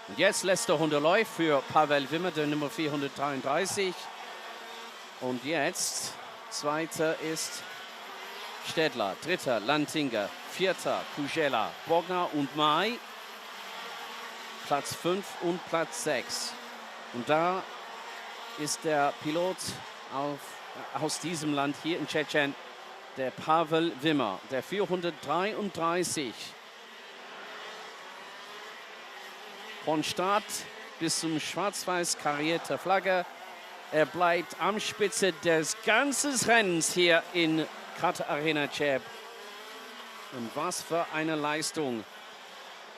Und jetzt letzte Runde läuft für Pavel Wimmer, der Nummer 433. Und jetzt, zweiter ist Stedler, dritter Lantinga, vierter Kujela, Bognar und Mai, Platz 5 und Platz 6. Und da ist der Pilot aus diesem Land hier in Tschechien, der Pavel Wimmer, der 433. Von Start bis zum schwarz-weiß karierte Flagge. Er bleibt am Spitze des ganzen Rennens hier in Kart Arena Cheb. Und was für eine Leistung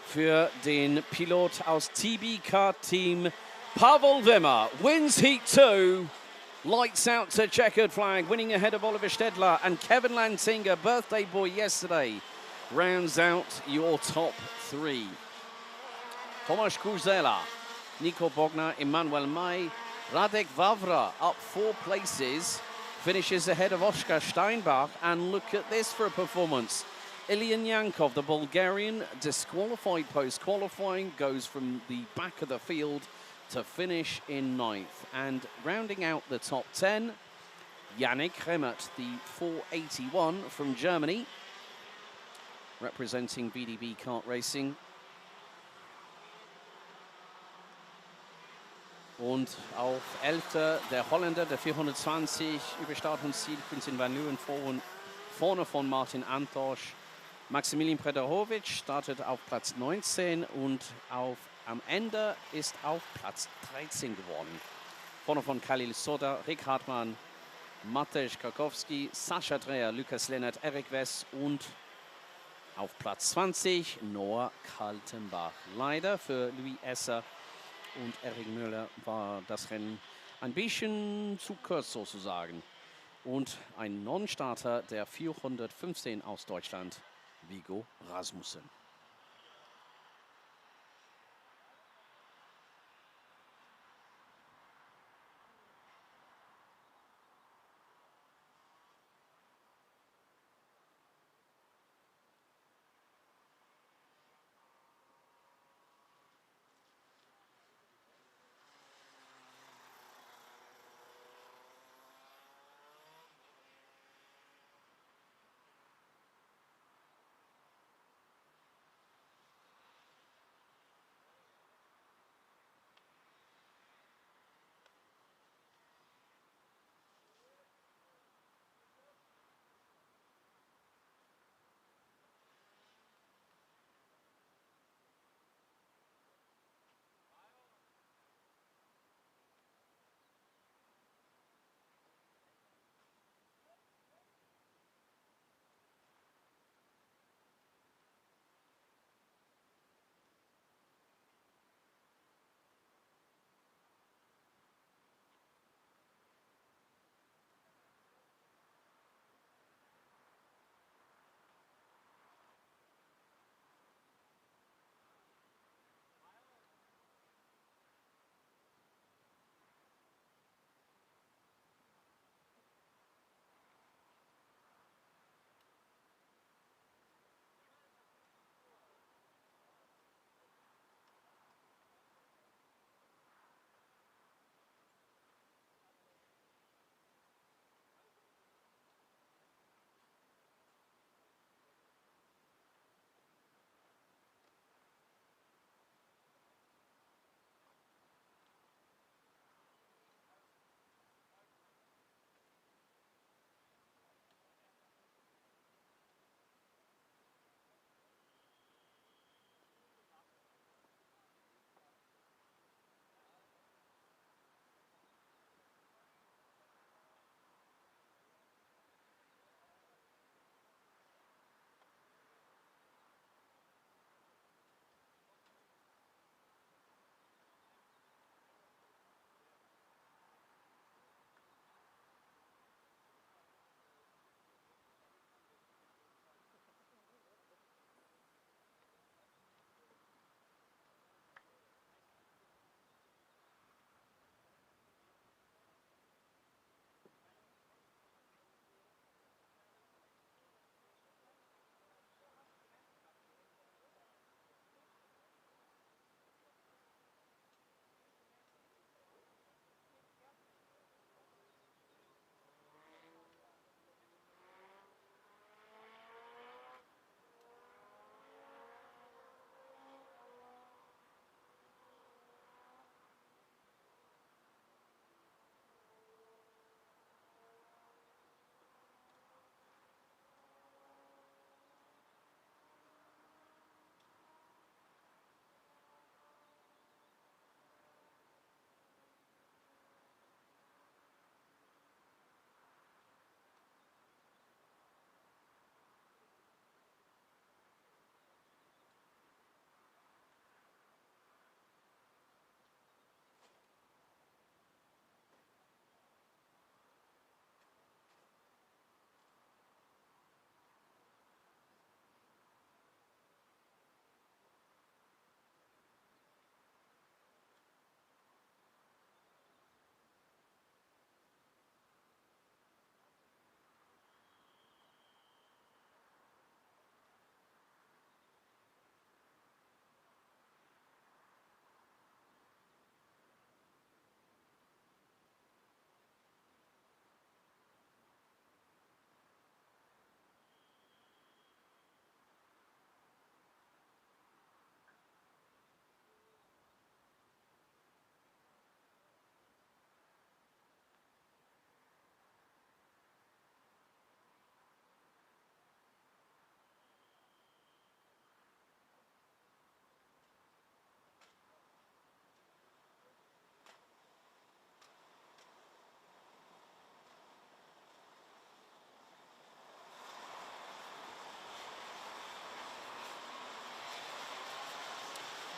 für den Pilot aus TB Kart Team. Pavel Wimmer wins Heat 2. Lights out to checkered flag, winning ahead of Oliver Stedler and Kevin Lantinga, birthday boy yesterday, rounds out your top three. Tomasz Kuzela, Nico Bognar, Emmanuel Mai, Radek Vavra up 4 places, finishes ahead of Oskar Steinbach, and look at this for a performance. Ilyan Yankov, the Bulgarian, disqualified post-qualifying, goes from the back of the field to finish in 9th. And rounding out the top 10, Yannick Remmert, the 481 from Germany, representing BDB Kart Racing. Und auf 11. der Holländer, der 420 über Start und Ziel, Quintin van Leeuwen vorne von Martin Antosch. Maximilian Prederovic startet auf Platz 19 und am Ende ist auf Platz 13 geworden. Vorne von Khalil Soda, Rick Hartmann, Matej Karkowski, Sascha Dreher, Lukas Lennart, Erik Wess und auf Platz 20 Noah Kaltenbach. Leider für Louis Esser und Erik Müller war das Rennen ein bisschen zu kurz sozusagen. Und ein Non-Starter, der 415 aus Deutschland, Viggo Rasmussen.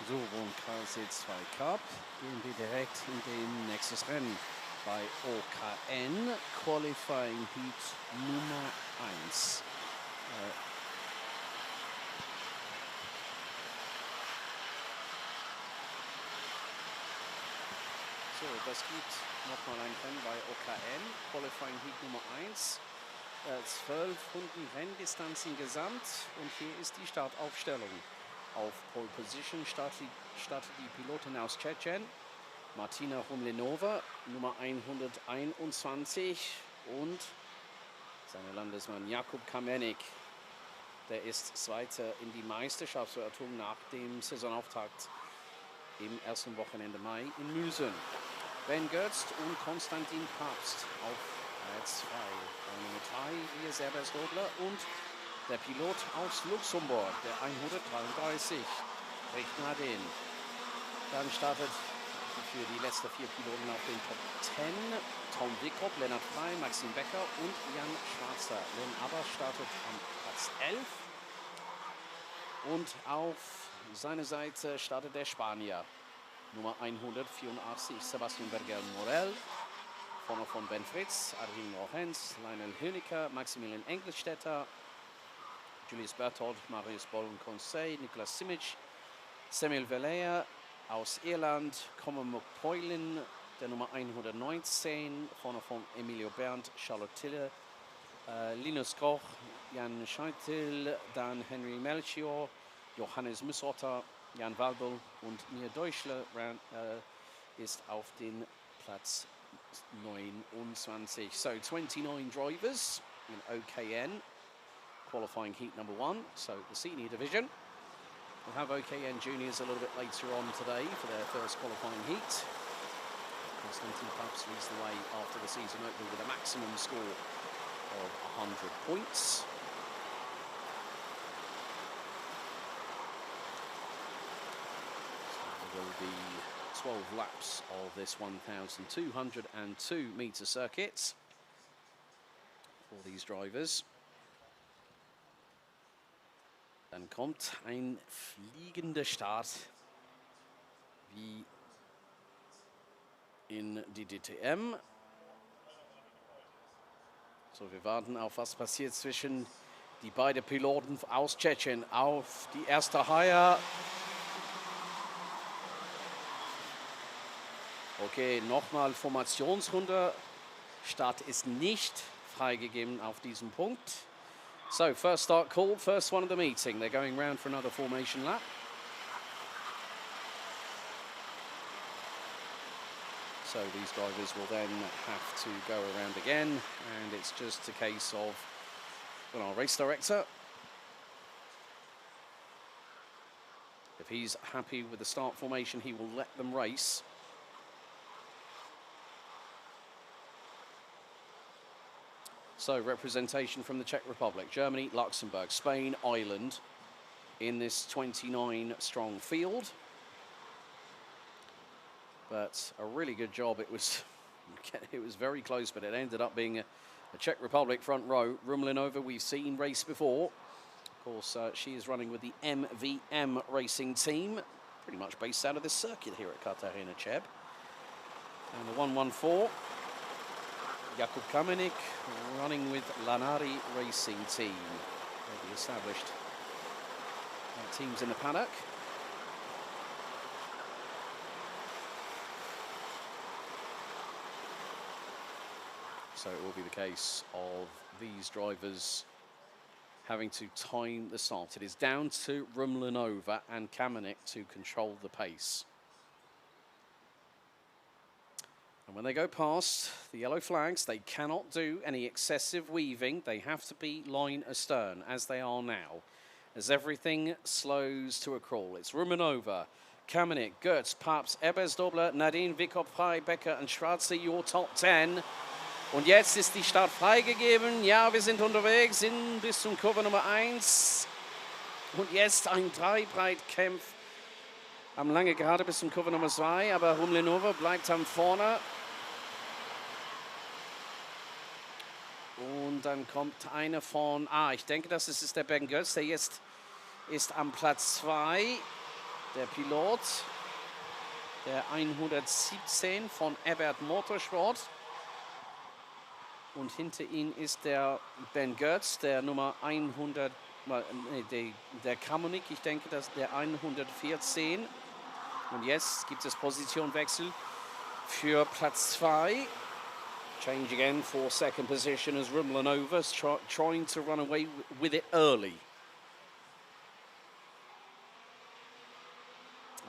So, und KC2 Cup gehen wir direkt in den nächstes Rennen bei OKN Qualifying Heat Nummer 1. So, das gibt nochmal ein Rennen bei OKN Qualifying Heat Nummer 1. 12 Runden Renndistanz insgesamt und hier ist die Startaufstellung. Auf Pole Position startet die Pilotin aus Tschechien, Martina Rumlinova, Nummer 121 und seine Landesmann Jakub Kamenik. Der ist Zweiter in die Meisterschaftswertung nach dem Saisonauftakt im ersten Wochenende Mai in Müsen. Ben Götzt und Konstantin Papst auf Platz 2. Nummer 3 hier Sebas Dobler und der Pilot aus Luxemburg, der 133, Nadin. Dann startet für die letzten 4 Piloten auf den Top 10 Tom Wickrop, Lennart Frey, Maxim Becker und Jan Schwarzer. Len Aber startet am Platz 11. Und auf seiner Seite startet der Spanier, Nummer 184, Sebastian Berger-Morel. Vorne von Ben Fritz, Adrien Lorenz, Lionel Hönecker, Maximilian Engelstetter, Julius Berthold, Marius Bollen-Conseil, Niklas Simic, Samuel Valea aus Irland, Common McPoylin, der Nummer 119, vorne von Emilio Berndt, Charlotte Tille, Linus Koch, Jan Scheitel, dann Henry Melchior, Johannes Mussotter, Jan Walbel und Mir Deutschler ist auf den Platz 29. So 29 drivers in OKN qualifying heat number 1, so the senior division. We'll have OKN juniors a little bit later on today for their first qualifying heat. Konstantin Papst leads the way after the season opener with a maximum score of 100 points. So there will be 12 laps of this 1,202 meter circuit for these drivers. Dann kommt ein fliegender Start wie in die DTM. So, wir warten auf, was passiert zwischen die beiden Piloten aus Tschechien auf die erste Reihe. Okay, nochmal Formationsrunde. Start ist nicht freigegeben auf diesem Punkt. So, first start call, first one of the meeting. They're going round for another formation lap. So these drivers will then have to go around again, and it's just a case of, well, our race director, if he's happy with the start formation, he will let them race. So representation from the Czech Republic, Germany, Luxembourg, Spain, Ireland in this 29 strong field. But a really good job. It was very close, but it ended up being a Czech Republic front row. Rumlinova, we've seen race before. Of course, she is running with the MVM racing team, pretty much based out of this circuit here at Katarina Cheb. And the 114. Jakub Kamenik running with Lanari Racing Team. The established teams in the paddock. So it will be the case of these drivers having to time the start. It is down to Rumlinova and Kamenik to control the pace. And when they go past the yellow flags, they cannot do any excessive weaving. They have to be line astern, as they are now, as everything slows to a crawl. It's Rumenova, Kamenik, Götz, Papst, Ebersdobler, Nadine, Wickhop, Frey, Becker und Schwarze, your top 10. Und jetzt ist die Start freigegeben. Ja, wir sind unterwegs bis zum Kurve Nummer 1. Und jetzt ein Dreibreitkampf am Lange gerade bis zum Kurve Nummer 2. Aber Rumlinova bleibt am vorne. Und dann kommt einer von, ich denke, das ist der Ben Götz, der jetzt ist am Platz 2. der Pilot, der 117 von ADAC Motorsport. Und hinter ihm ist der Ben Götz, der Nummer 100, der Kamonik, ich denke, das ist der 114. Und jetzt gibt es Positionwechsel für Platz 2. Change again for second position as Rumlanova is trying to run away with it early.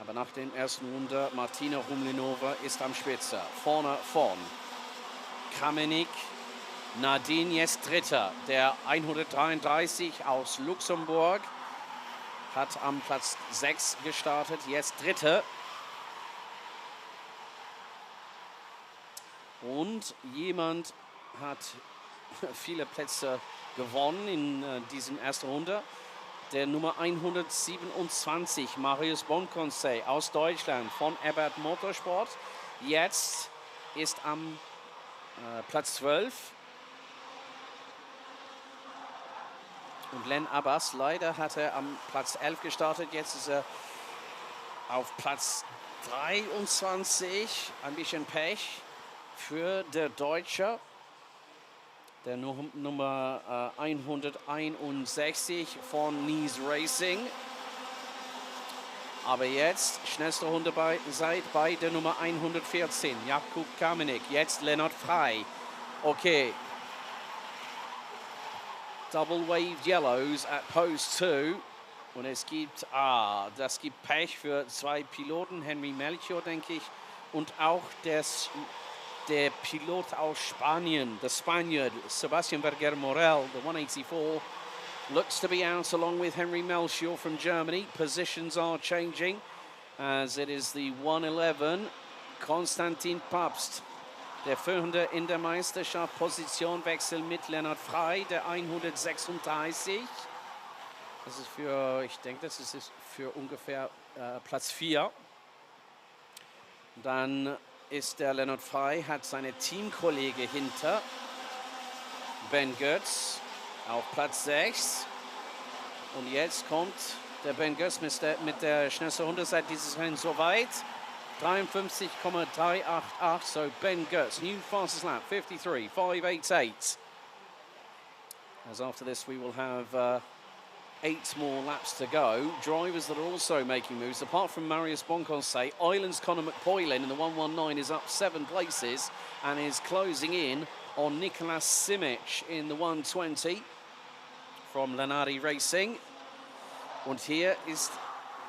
Aber nach dem ersten Runde, Martina Rumlanova ist am Spitze. Vorne von Kamenik, Nadine jetzt Dritter. Der 133 aus Luxemburg hat am Platz 6 gestartet, jetzt Dritte. Und jemand hat viele Plätze gewonnen in diesem ersten Runde. Der Nummer 127, Marius Bonconce aus Deutschland von ADAC Motorsport. Jetzt ist am Platz 12. Und Len Abbas, leider hat er am Platz 11 gestartet. Jetzt ist er auf Platz 23. Ein bisschen Pech für der Deutsche. Der Nummer 161 von Nice Racing. Aber jetzt schnellste Runde bei der Nummer 114, Jakub Kamenik. Jetzt Lennart Frey. Okay. Double Waved Yellows at Post 2. Und es gibt, das gibt Pech für zwei Piloten, Henry Melchior, denke ich, und auch der Pilot aus Spanien, the Spaniard, Sebastian Verger Morel, the 184, looks to be out along with Henry Melchior from Germany. Positions are changing as it is the 111, Konstantin Papst. Der Führende in der Meisterschaft, Positionwechsel mit Lennart Frey, der 136. Das ist für, ich denke, das ist für ungefähr Platz 4. Dann ist der Lennart Frey, hat seine Teamkollege hinter. Ben Götz auf Platz 6. Und jetzt kommt der Ben Götz mit der schnellsten Runde seit dieses Rennen soweit. 53,388. So Ben Götz, new fastest lap, 53,588. As after this we will have 8 more laps to go. Drivers that are also making moves, apart from Marius Bonconce, Ireland's Conor McPoylin in the 119 is up 7 places and is closing in on Nicolas Simic in the 120 from Lanari Racing. Und hier ist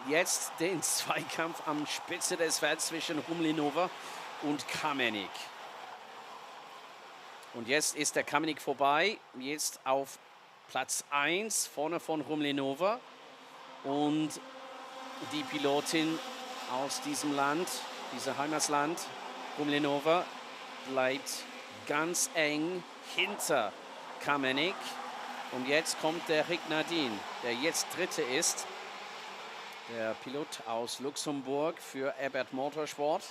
jetzt den Zweikampf am Spitze des Felds zwischen Rumlanova und Kamenik. Und jetzt ist der Kamenik vorbei, jetzt auf Platz 1 vorne von Rumlanova. Und die Pilotin aus diesem Land, diesem Heimatland, Rumlanova, bleibt ganz eng hinter Kamenik. Und jetzt kommt der Rick Nadine, der jetzt Dritte ist. Der Pilot aus Luxemburg für ADAC Motorsport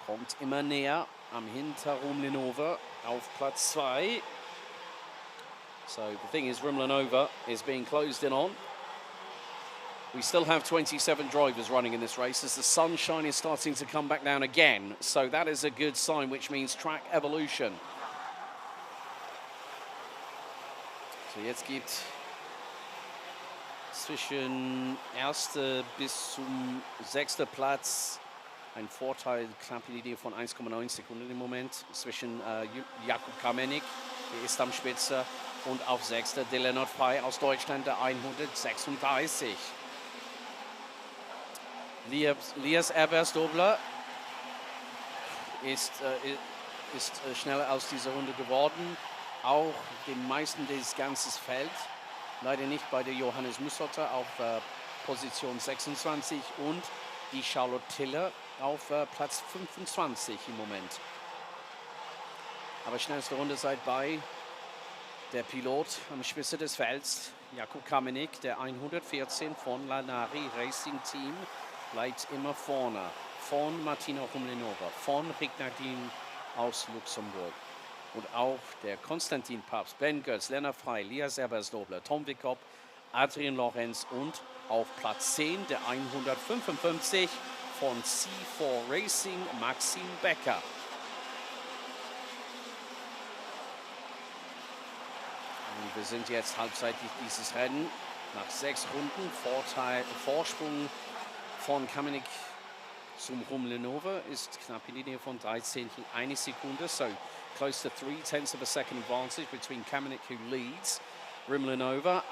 kommt immer näher am hinter Rumlanova auf Platz 2. So the thing is, Rumlanova is being closed in on. We still have 27 drivers running in this race as the sunshine is starting to come back down again. So that is a good sign, which means track evolution. So jetzt gibt zwischen erste bis zum 6. Platz ein Vorteil, knappe Linie von 1,9 Sekunden im Moment zwischen Jakub Kamenik, der ist am Spitze, und auf 6. der Lennart Frey aus Deutschland, der 136. Lias Ebersdobler ist schneller aus dieser Runde geworden, auch den meisten des ganzen Feld. Leider nicht bei der Johannes Mussotter auf Position 26 und die Charlotte Tiller auf Platz 25 im Moment. Aber schnellste Runde seid bei der Pilot am Spitze des Felds, Jakub Kamenik, der 114 von Lanari Racing Team, bleibt immer vorne. Von Martina Rumlanova, von Rick Nadine aus Luxemburg. Und auch der Konstantin Papst, Ben Götz, Lennart Frey, Lias Ebersdobler, Tom Wickop, Adrian Lorenz und Auf Platz 10 der 155 von C4 Racing, Maxim Becker. Und wir sind jetzt halbseitig dieses Rennen. Nach 6 Runden Vorsprung von Kamenik zum Rumlenova ist knapp in die Nähe von 13 eine Sekunde. So close to 0.3 of a second advantage between Kamenik, who leads. Rumlenova.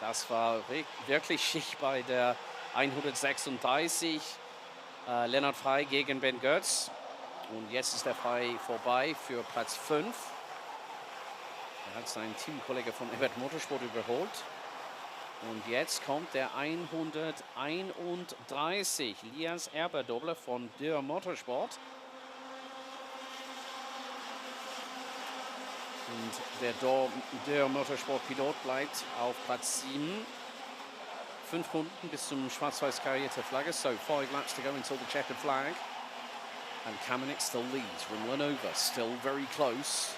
Das war wirklich schick bei der 136. Lennart Frey gegen Ben Götz. Und jetzt ist der Frey vorbei für Platz 5. Er hat seinen Teamkollege von ADAC Motorsport überholt. Und jetzt kommt der 131. Lias Erber-Doppler von der Motorsport. Und der Motorsport-Pilot bleibt auf Platz 7. 5 Runden bis zum schwarz-weiß karierte Flagge. So 5 laps to go until the checkered flag. And Kamenik still leads. Rumlenova still very close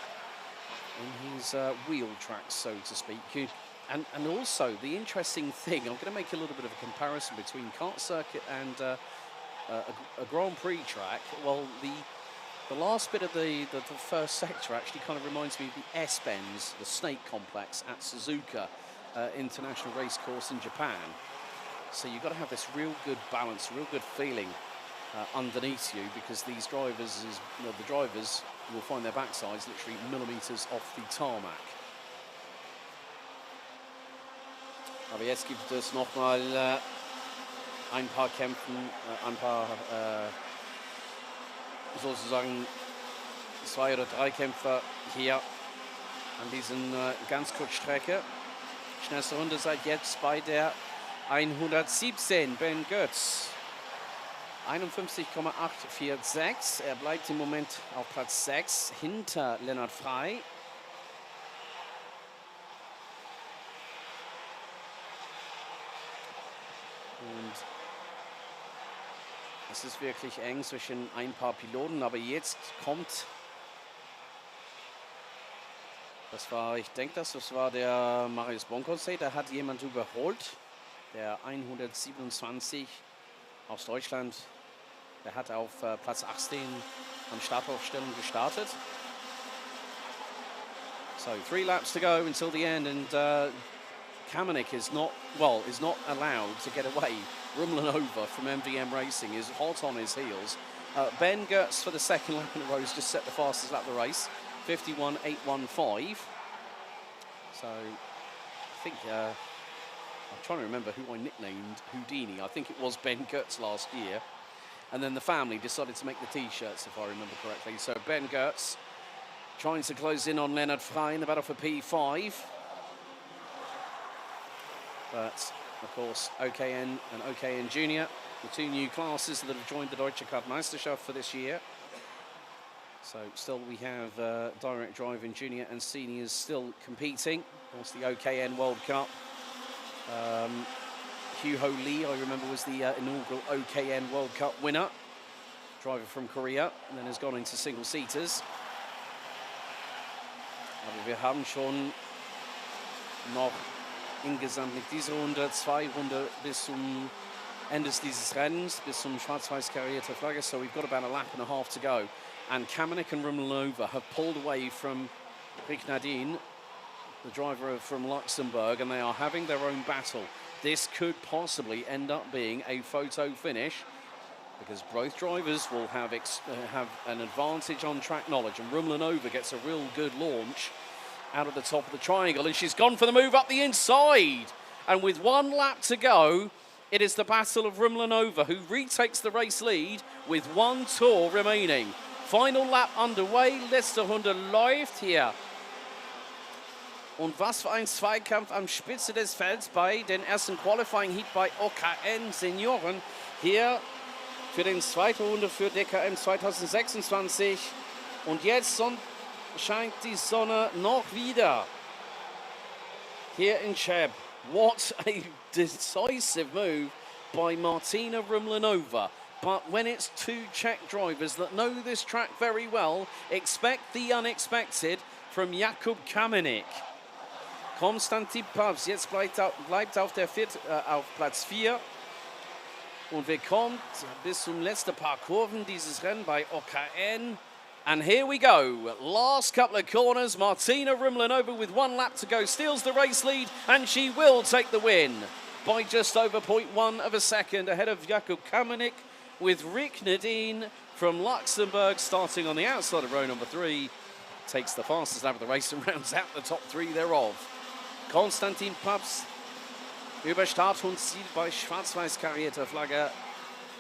in his wheel tracks, so to speak. And also the interesting thing, I'm going to make a little bit of a comparison between kart circuit and a Grand Prix track. Well, the last bit of the first sector actually kind of reminds me of the S-Bends, the Snake Complex at Suzuka International Race Course in Japan. So you've got to have this real good balance, real good feeling underneath you, because these drivers, the drivers will find their backsides literally millimeters off the tarmac. Aber jetzt gibt es noch mal ein paar Kämpfen, ein paar sozusagen 2 oder 3 Kämpfer hier an diesen ganz Kurzstrecke. Schnellste Runde seit jetzt bei der 117, Ben Götz. 51,846. Er bleibt im Moment auf Platz 6 hinter Lennart Frey. Und es ist wirklich eng zwischen ein paar Piloten, aber jetzt kommt, ich denke, das war der Marius Bonkonsee, der hat jemand überholt, der 127 aus Deutschland, der hat auf Platz 18 am Startaufstellung gestartet. So 3 laps to go until the end, and Kamenik is not allowed to get away. Rumlenova from MVM Racing is hot on his heels. Ben Götz for the second lap in a row has just set the fastest lap of the race, 51.815. So I think I'm trying to remember who I nicknamed Houdini. I think it was Ben Götz last year. And then the family decided to make the T-shirts, if I remember correctly. So Ben Götz trying to close in on Lennart Frey in the battle for P5. But, of course, OKN and OKN Junior, the 2 new classes that have joined the Deutsche Kart-Meisterschaft for this year. So still we have direct drive in junior and seniors still competing. Of course, the OKN World Cup. Hugh-Ho Lee, I remember, was the inaugural OKN World Cup winner. Driver from Korea, and then has gone into single-seaters. Aber wir haben schon noch insgesamt mit dieser Runde 2 Runden bis zum Ende dieses Rennens, bis zum schwarz-weiß karierte Flagge. So we've got about a lap and a half to go. And Kamenik and Rumlenova have pulled away from Rick Nadine, the driver from Luxembourg, and they are having their own battle. This could possibly end up being a photo finish, because both drivers will have an advantage on track knowledge, and Rumlenova gets a real good launch out of the top of the triangle, and she's gone for the move up the inside. And with 1 lap to go, it is the battle of Rumlenova, who retakes the race lead with 1 tour remaining. Final lap underway, letzte Runde läuft hier. Und was für ein Zweikampf am Spitze des Felds bei den ersten Qualifying Heat bei OKN Senioren. Hier für den zweiten Runde für DKM 2026. Und jetzt scheint die Sonne noch wieder here in Cheb. What a decisive move by Martina Rumlenova. But when it's 2 Czech drivers that know this track very well, expect the unexpected from Jakub Kamenik. Konstantin Papst jetzt bleibt auf Platz 4 und wir kommen bis zum letzten paar Kurven dieses Rennen bei OKN. And here we go, last couple of corners, Martina Rumlinova with 1 lap to go, steals the race lead, and she will take the win by just over 0.1 of a second, ahead of Jakub Kamenik, with Rick Nadine from Luxembourg starting on the outside of row number 3, takes the fastest lap of the race and rounds out the top 3 thereof. Konstantin Papst über Start und Ziel bei schwarz-weiß karierter Flagge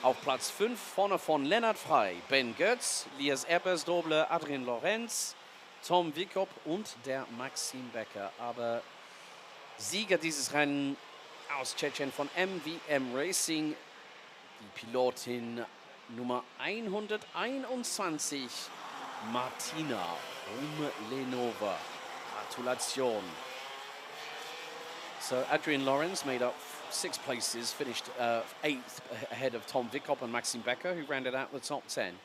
auf Platz 5, vorne von Lennart Frey, Ben Götz, Lias Ebersdoble, Adrien Lorenz, Tom Wickhop und der Maxim Becker. Aber Sieger dieses Rennen aus Tschechien von MVM Racing, die Pilotin Nummer 121, Martina Rumlenova. Gratulation. So Adrian Lorenz made up 6 places, finished 8th ahead of Tom Wickhop and Maxim Becker, who rounded out the top 10.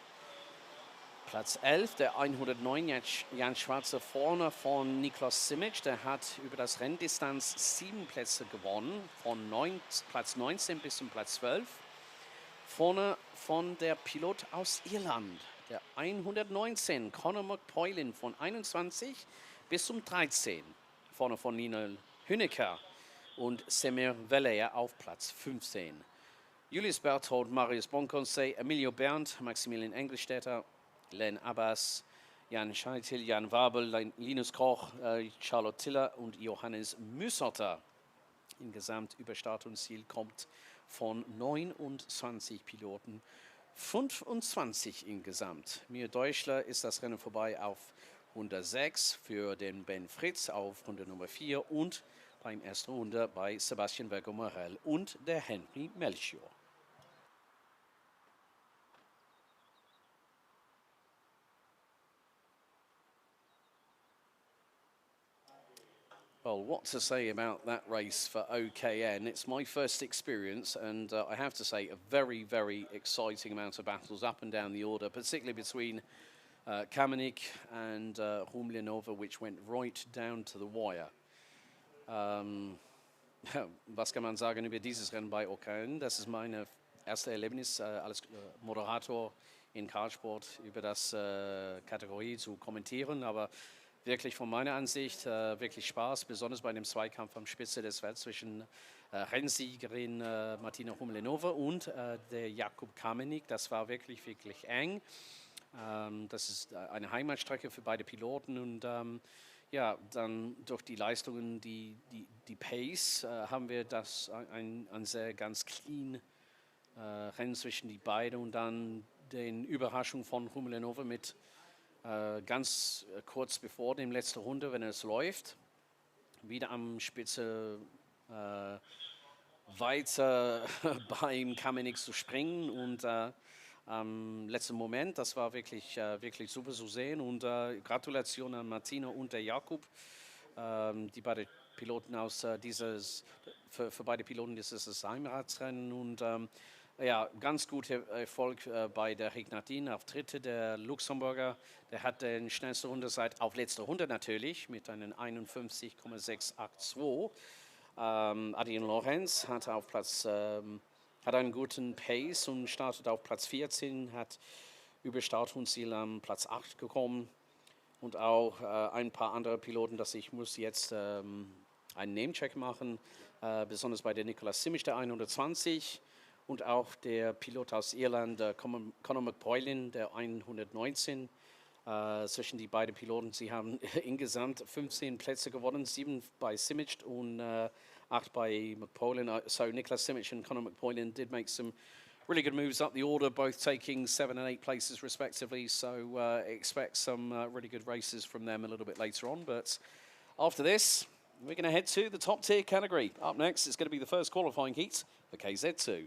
Platz 11, der 109, Jan Schwarzer, vorne von Niklas Simic, der hat über das Renndistanz 7 Plätze gewonnen, von Platz 19 bis zum Platz 12. Vorne von der Pilot aus Irland, der 119, Conor McPoylin, von 21 bis zum 13. Vorne von Nina Hünecker und Semir Velea auf Platz 15. Julius Berthold, Marius Bonconce, Emilio Berndt, Maximilian Engelstädter, Len Abbas, Jan Scheitel, Jan Wabel, Linus Koch, Charlotte Tiller und Johannes Müssotter. Insgesamt über Start und Ziel kommt von 29 Piloten 25 insgesamt. Mir Deutschler ist das Rennen vorbei auf 106 für den Ben Fritz auf Runde Nummer 4 und beim ersten Runde bei Sebastian Vergomorel und der Henry Melchior. Well, what to say about that race for OKN? It's my first experience, and I have to say a very, very exciting amount of battles up and down the order, particularly between Kamenik and Rumlinova, which went right down to the wire. Was kann man sagen über dieses Rennen bei OKN? Das ist meine erste Erlebnis als Moderator in Kartsport über das Kategorie zu kommentieren, aber wirklich von meiner Ansicht wirklich Spaß, besonders bei dem Zweikampf am Spitze des Felds zwischen Rennsiegerin Martina Rumlinova und der Jakub Kamenik. Das war wirklich, wirklich eng. Das ist eine Heimatstrecke für beide Piloten und ja, dann durch die Leistungen, die Pace, haben wir das ein sehr ganz clean Rennen zwischen die beiden und dann den Überraschung von Rumlinova mit ganz kurz bevor dem letzten Runde, wenn es läuft, wieder am Spitze weiter beim Kamenik zu springen und am letzten Moment, das war wirklich, wirklich super zu sehen und Gratulation an Martina und der Jakub, die beiden Piloten aus für beide Piloten dieses Heimratsrennen und ja, ganz guter Erfolg bei der Rignatin auf Dritte, der Luxemburger, der hat den schnellste Rundezeit auf letzte Runde natürlich mit einem 51,682. Adrien Lorenz hat auf Platz hat einen guten Pace und startet auf Platz 14, hat über Start und Ziel am Platz 8 gekommen und auch ein paar andere Piloten, dass ich muss jetzt einen Namecheck machen, besonders bei der Nicolas Simic, der 120 und auch der Pilot aus Irland, Conor McPoylin, der 119. Zwischen die beiden Piloten, sie haben insgesamt 15 Plätze gewonnen, 7 bei Simic und 8 by McPoylin. So Nicolas Simic and Conor McPoylin did make some really good moves up the order, both taking 7 and 8 places respectively. So expect some really good races from them a little bit later on. But after this, we're going to head to the top tier category. Up next, it's going to be the first qualifying heat for KZ2.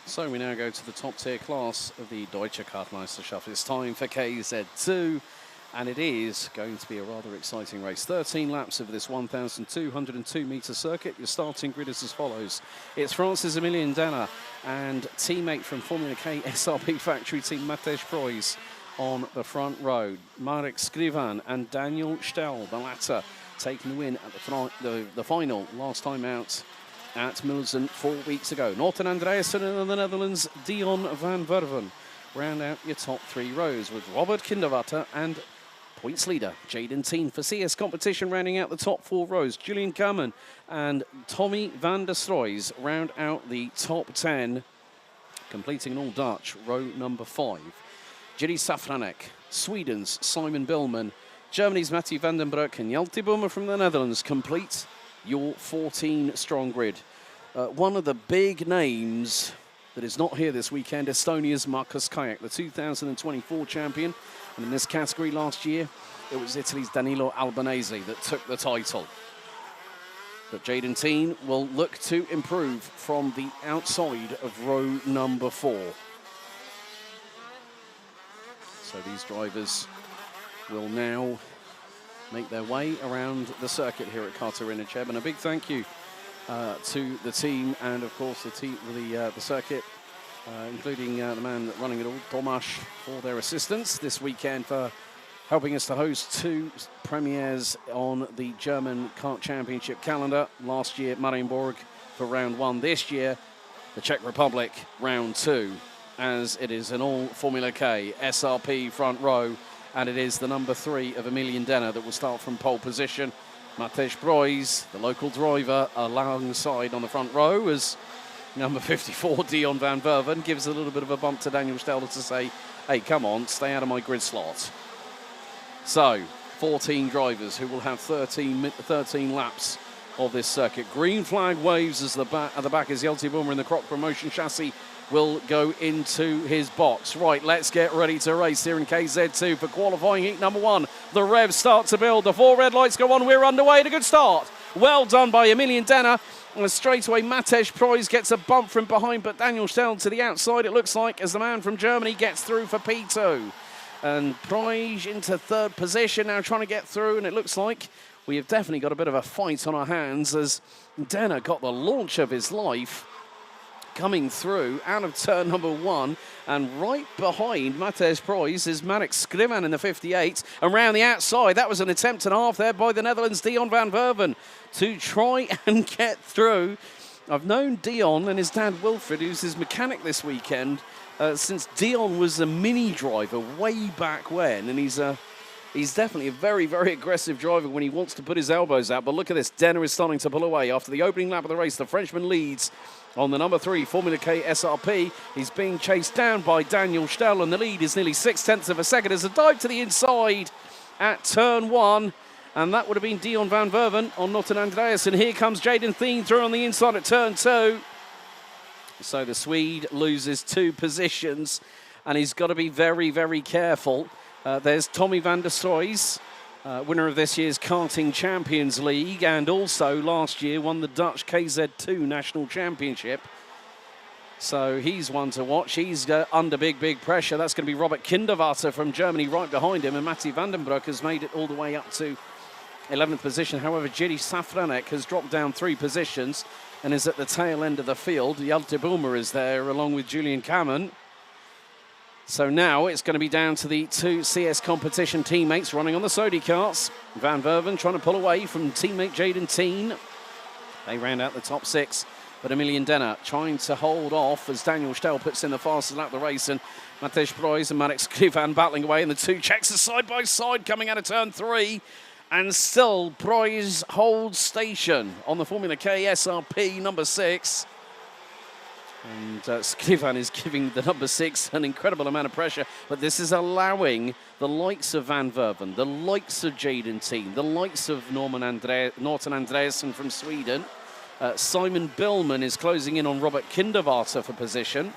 So we now go to the top tier class of the Deutsche Kart-Meisterschaft. It's time for KZ2, and it is going to be a rather exciting race. 13 laps of this 1,202-metre circuit. Your starting grid is as follows. It's Francis-Emilian Danner and teammate from Formula K SRP factory team Matej Preuss on the front row. Marek Skrivan and Daniel Stel, the latter, taking the win at the final last time out at Milsen 4 weeks ago. Norton Andreasen in the Netherlands, Dion van Verven round out your top 3 rows with Robert Kinderwater and points leader Jaden Teen. For CS competition, rounding out the top 4 rows, Julian Kamen and Tommy van der Stroys round out the top 10, completing an all-Dutch row number 5. Jiri Safranek, Sweden's Simon Billman, Germany's Matty van den Broek and Hjalte Boemer from the Netherlands complete your 14-strong grid. One of the big names that is not here this weekend, Estonia's Markus Kajak, the 2024 champion. And in this category last year, it was Italy's Danilo Albanese that took the title. But Jaden Teen will look to improve from the outside of row number 4. So these drivers will now make their way around the circuit here at Arena Cheb, and a big thank you to the team and of course the circuit, including the man running it all, Tomasz, for their assistance this weekend, for helping us to host 2 premieres on the German Kart Championship calendar. Last year, Marienborg for round 1. This year, the Czech Republic round 2, as it is an all Formula K SRP front row. And it is the number 3 of Emilian Danner that will start from pole position. Matej Preuss, the local driver, alongside on the front row as number 54, Dion van Verven, gives a little bit of a bump to Daniel Stelter to say, hey, come on, stay out of my grid slot. So, 14 drivers who will have 13 laps of this circuit. Green flag waves as at the back as Hjalte Boemer in the Croc Promotion chassis will go into his box. Right, let's get ready to race here in KZ2 for qualifying heat number 1. The revs start to build. The 4 red lights go on. We're underway. A good start. Well done by Emilian Danner. And straight away, Matej Preuss gets a bump from behind, but Daniel Stell to the outside, it looks like, as the man from Germany gets through for P2. And Preuss into 3rd position, now trying to get through, and it looks like we have definitely got a bit of a fight on our hands as Danner got the launch of his life, coming through out of turn number 1, and right behind Matej Preuss is Marek Skrivan in the 58. Around the outside, that was an attempt and a half there by the Netherlands' Dion van Verven to try and get through. I've known Dion and his dad Wilfred, who's his mechanic this weekend, since Dion was a mini driver way back when, and he's definitely a very, very aggressive driver when he wants to put his elbows out. But look at this, Danner is starting to pull away after the opening lap of the race. The Frenchman leads on the number 3 Formula K SRP. He's being chased down by Daniel Stell, and the lead is nearly 0.6 of a second as a dive to the inside at turn 1. And that would have been Dion van Verven on Norton Andreas. And here comes Jaden Teen through on the inside at turn 2. So the Swede loses 2 positions, and he's got to be very, very careful. There's Tommy van der Stroys, winner of this year's Karting Champions League, and also last year won the Dutch KZ2 National Championship. So he's one to watch. He's under big, big pressure. That's going to be Robert Kinderwater from Germany right behind him, and Matty van den Broek has made it all the way up to 11th position. However, Jiri Safranek has dropped down 3 positions and is at the tail end of the field. Hjalte Boemer is there along with Julian Kamen. So now it's going to be down to the 2 CS competition teammates running on the Sodi karts. Van Verven trying to pull away from teammate Jaden Teen. They round out the top 6, but Emilian Danner trying to hold off as Daniel Stell puts in the fastest lap of the race, and Matej Preuss and Marek Skrivan battling away, and the 2 Czechs are side by side coming out of turn 3. And still Preuss holds station on the Formula K SRP number 6. And Skrivan is giving the number 6 an incredible amount of pressure, but this is allowing the likes of Van Verven, the likes of Jaden Teen, the likes of Norton Andreasen from Sweden. Simon Billman is closing in on Robert Kinderwater for position.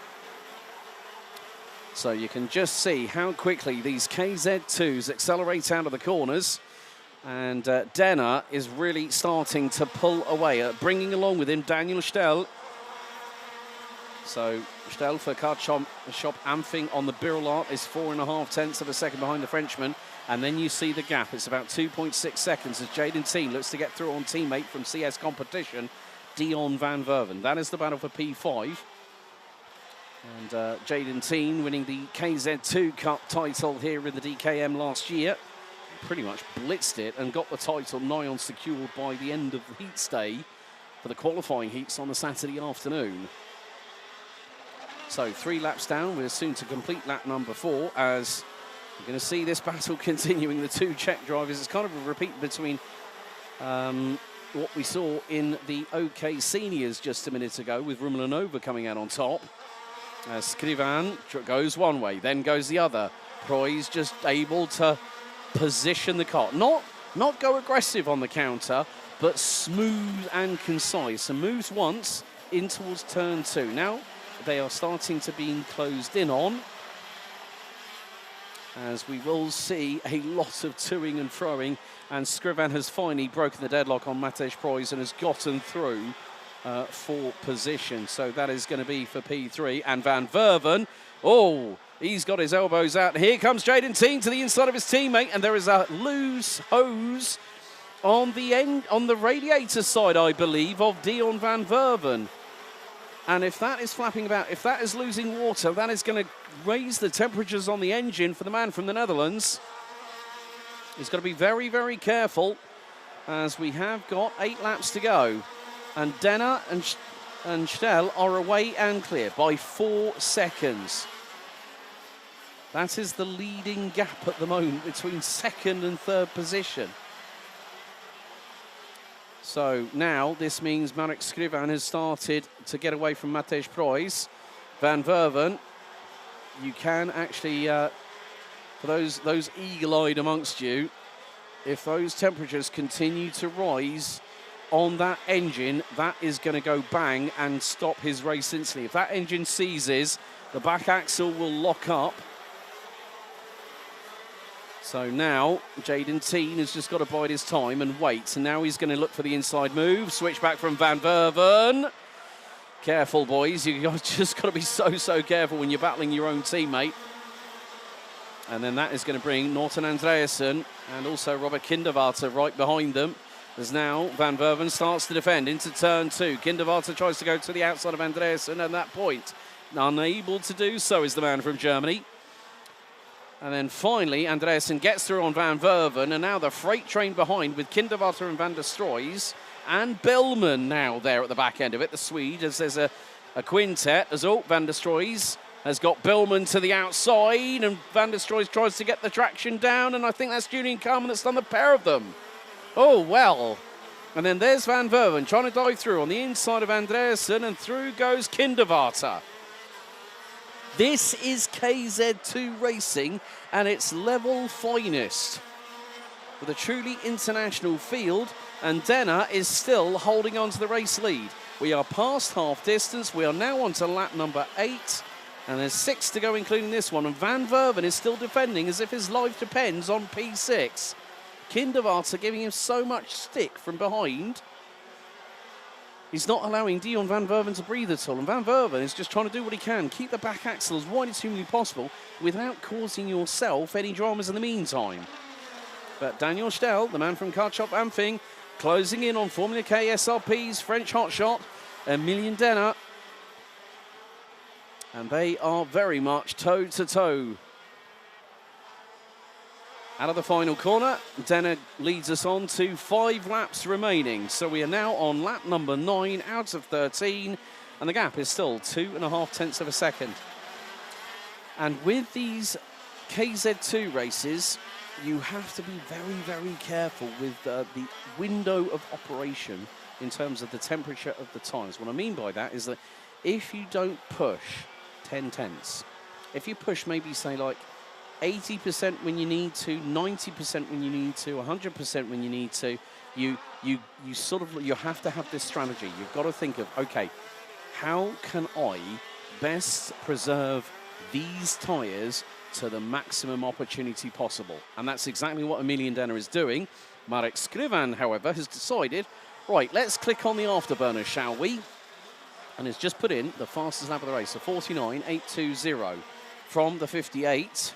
So you can just see how quickly these KZ2s accelerate out of the corners. And Danner is really starting to pull away, bringing along with him Daniel Stell. So Stell for Kart-Shop Amfing on the Birlart is 4.5 tenths of a second behind the Frenchman. And then you see the gap. It's about 2.6 seconds as Jaden Teen looks to get through on teammate from CS competition, Dion van Verven. That is the battle for P5. And Jaden Teen winning the KZ2 Cup title here in the DKM last year. Pretty much blitzed it and got the title nigh on secured by the end of the heat stay for the qualifying heats on the Saturday afternoon. So 3 laps down, we're soon to complete lap number 4 as we're going to see this battle continuing. The 2 Czech drivers. It's kind of a repeat between what we saw in the OK Seniors just a minute ago with Rumlanova coming out on top. Skrivan goes one way, then goes the other. Proy's just able to position the car. Not go aggressive on the counter, but smooth and concise. And moves once in towards turn 2. Now they are starting to be closed in on, as we will see a lot of toing and throwing, and Skrivan has finally broken the deadlock on Matej Proys and has gotten through for position. So that is going to be for P3. And Van Verven, oh, he's got his elbows out. Here comes Jaden Teen to the inside of his teammate, and there is a loose hose on the end, on the radiator side, I believe, of Dion van Verven. And if that is flapping about, if that is losing water, that is going to raise the temperatures on the engine for the man from the Netherlands. He's got to be very, very careful, as we have got 8 laps to go. And Denner and Stell are away and clear by 4 seconds. That is the leading gap at the moment between 2nd and 3rd position. So now this means Marek Skrivan has started to get away from Matej Proys. Van Verven, you can actually, for those eagle-eyed amongst you, if those temperatures continue to rise on that engine, that is going to go bang and stop his race instantly. If that engine seizes, the back axle will lock up. So now Jaden Teen has just got to bide his time and wait. And now he's going to look for the inside move. Switch back from Van Verven. Careful, boys. You've just got to be so careful when you're battling your own teammate. And then that is going to bring Norton Andreasen and also Robert Kindervaarter right behind them. As now Van Verven starts to defend into turn 2. Kindervaarter tries to go to the outside of Andreasen at that point. Unable to do so is the man from Germany. And then finally, Andreasen gets through on Van Verven, and now the freight train behind with Kindervaarter and Van der Stroys, and Billman now there at the back end of it, the Swede, as there's a quintet. As Van der Stroys has got Billman to the outside, and Van der Stroys tries to get the traction down, and I think that's Julian Carmen that's done the pair of them. Oh, well. And then there's Van Verven trying to dive through on the inside of Andreasen, and through goes Kindervaarter. This is KZ2 racing at its level finest, with a truly international field, and Denner is still holding on to the race lead. We are past half distance. We are now on to lap number 8, and there's 6 to go, including this one. And Van Verven is still defending as if his life depends on P6. Kindervaarter giving him so much stick from behind. He's not allowing Dion van Verven to breathe at all. And Van Verven is just trying to do what he can. Keep the back axle as wide as humanly possible without causing yourself any dramas in the meantime. But Daniel Stell, the man from Kart-Shop Amfing, closing in on Formula K SRP's French hotshot, Emilien Denner. And they are very much toe-to-toe. Out of the final corner, Denner leads us on to 5 laps remaining. So we are now on lap number 9 out of 13, and the gap is still 2.5 tenths of a second. And with these KZ2 races, you have to be very careful with the window of operation in terms of the temperature of the tyres. What I mean by that is that if you don't push 10 tenths, if you push maybe say like 80% when you need to, 90% when you need to, 100% when you need to, you have to have this strategy. You've got to think of, okay, how can I best preserve these tyres to the maximum opportunity possible? And that's exactly what Emilien Denner is doing. Marek Skrivan, however, has decided, right, let's click on the afterburner, shall we? and has just put in the fastest lap of the race, a 49.820 from the 58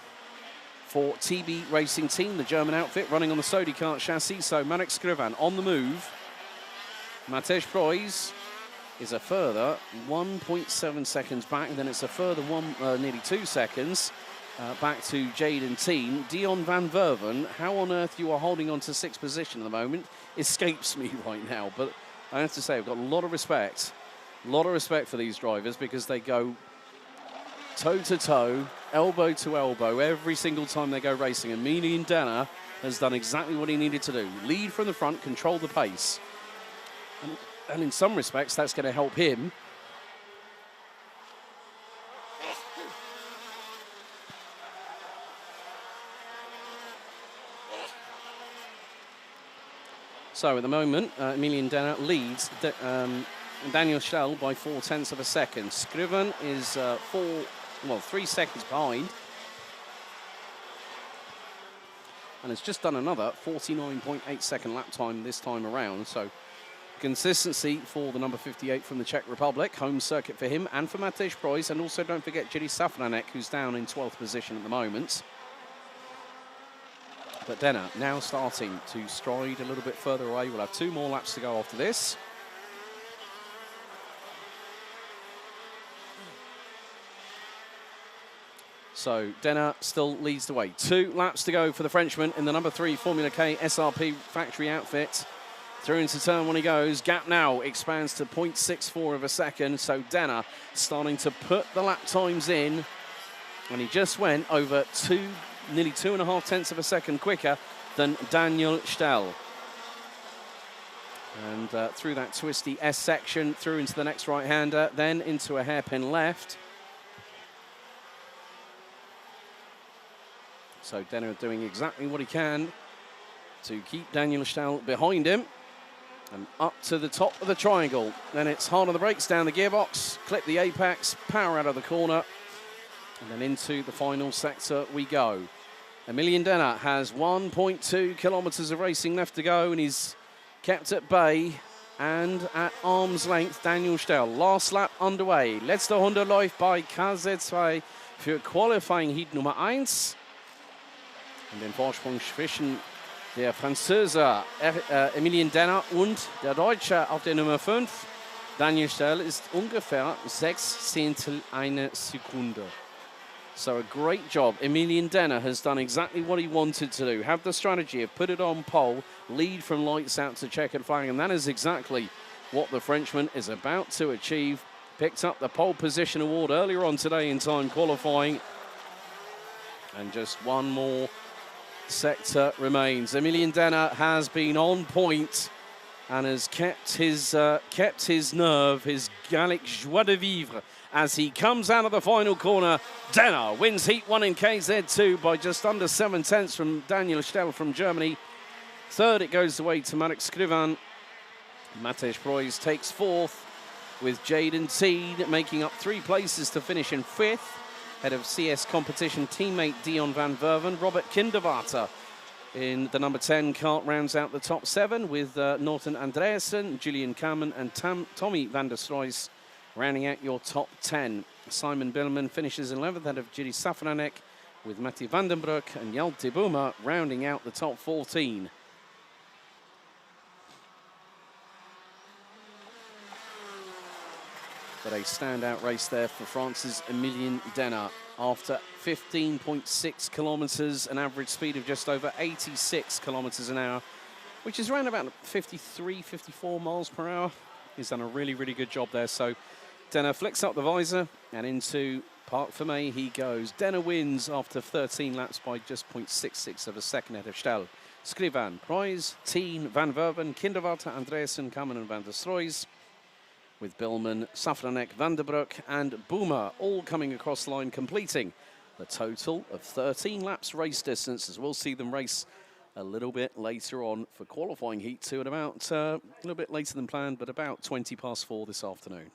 for TB Racing Team, the German outfit, running on the Deutsche Kart chassis. So Marek Skrivan on the move. Matej Preuss is a further 1.7 seconds back, and then it's a further nearly 2 seconds back to Jaden Teen. Dion van Verven, how on earth you are holding on to 6th position at the moment escapes me right now, but I have to say I've got a lot of respect for these drivers, because they go toe to toe, elbow to elbow every single time they go racing. And Emilian Denner has done exactly what he needed to do. Lead from the front, control the pace. And in some respects, that's going to help him. So at the moment, Emilian Denner leads Daniel Stell by 0.4 of a second. Skriven is 3 seconds behind. And has just done another 49.8 second lap time this time around. So consistency for the number 58 from the Czech Republic. Home circuit for him and for Matej Preuss. And also don't forget Jiri Safranek, who's down in 12th position at the moment. But Denner now starting to stride a little bit further away. We'll have 2 more laps to go after this. So Denner still leads the way. 2 laps to go for the Frenchman in the number 3 Formula K SRP factory outfit. Through into turn 1 he goes. Gap now expands to 0.64 of a second. So Denner starting to put the lap times in. And he just went over nearly 2.5 of a second quicker than Daniel Stell. And through that twisty S section, through into the next right-hander, then into a hairpin left. So Denner doing exactly what he can to keep Daniel Stell behind him. And up to the top of the triangle. Then it's hard on the brakes, down the gearbox, clip the apex, power out of the corner. And then into the final sector we go. Emilian Denner has 1.2 kilometers of racing left to go, and he's kept at bay and at arm's length Daniel Stell. Last lap underway. Letzte Runde läuft bei KZ2 für Qualifying Heat Nummer 1. Und den Vorsprung zwischen der Franzose Emilian Denner und der Deutsche auf der Nummer 5, Daniel Stell, ist ungefähr 0,6 eine Sekunde. So a great job. Emilian Denner has done exactly what he wanted to do. Have the strategy of put it on pole, lead from lights out to checkered flag, and that is exactly what the Frenchman is about to achieve. Picked up the pole position award earlier on today in time qualifying. And just one more sector remains. Emilian Denner has been on point and has kept his nerve, his Gallic joie de vivre, as he comes out of the final corner. Denner wins Heat 1 in KZ2 by just under 7/10 from Daniel Stell from Germany. Third, it goes the way to Marek Skrivan. Matej Preuss takes 4th, with Jaden Teen making up 3 places to finish in 5th. Head of CS competition teammate Dion van Verven. Robert Kinderwater in the number 10 kart rounds out the top 7, with Norton Andreasen, Julian Kamen and Tommy van der Stroys rounding out your top 10. Simon Billman finishes in 11th, head of Jiri Safranek, with Matti Vandenbroek and Hjalte Buma rounding out the top 14. But a standout race there for France's Emilian Denner. After 15.6 kilometers, an average speed of just over 86 kilometers an hour, which is around about 53, 54 miles per hour. He's done a really, really good job there. So Denner flicks up the visor and into Parc Fermé he goes. Denner wins after 13 laps by just 0.66 of a second ahead of Stell. Skrivan, Preuss, Teen, Van Verven, Kinderwater, Andreasen, Kamen and Van der Stroys, with Billman, Safranek, Vanderbroek and Boomer all coming across the line, completing the total of 13 laps race distance, as we'll see them race a little bit later on for qualifying Heat 2 at about, a little bit later than planned, but about 4:20 this afternoon.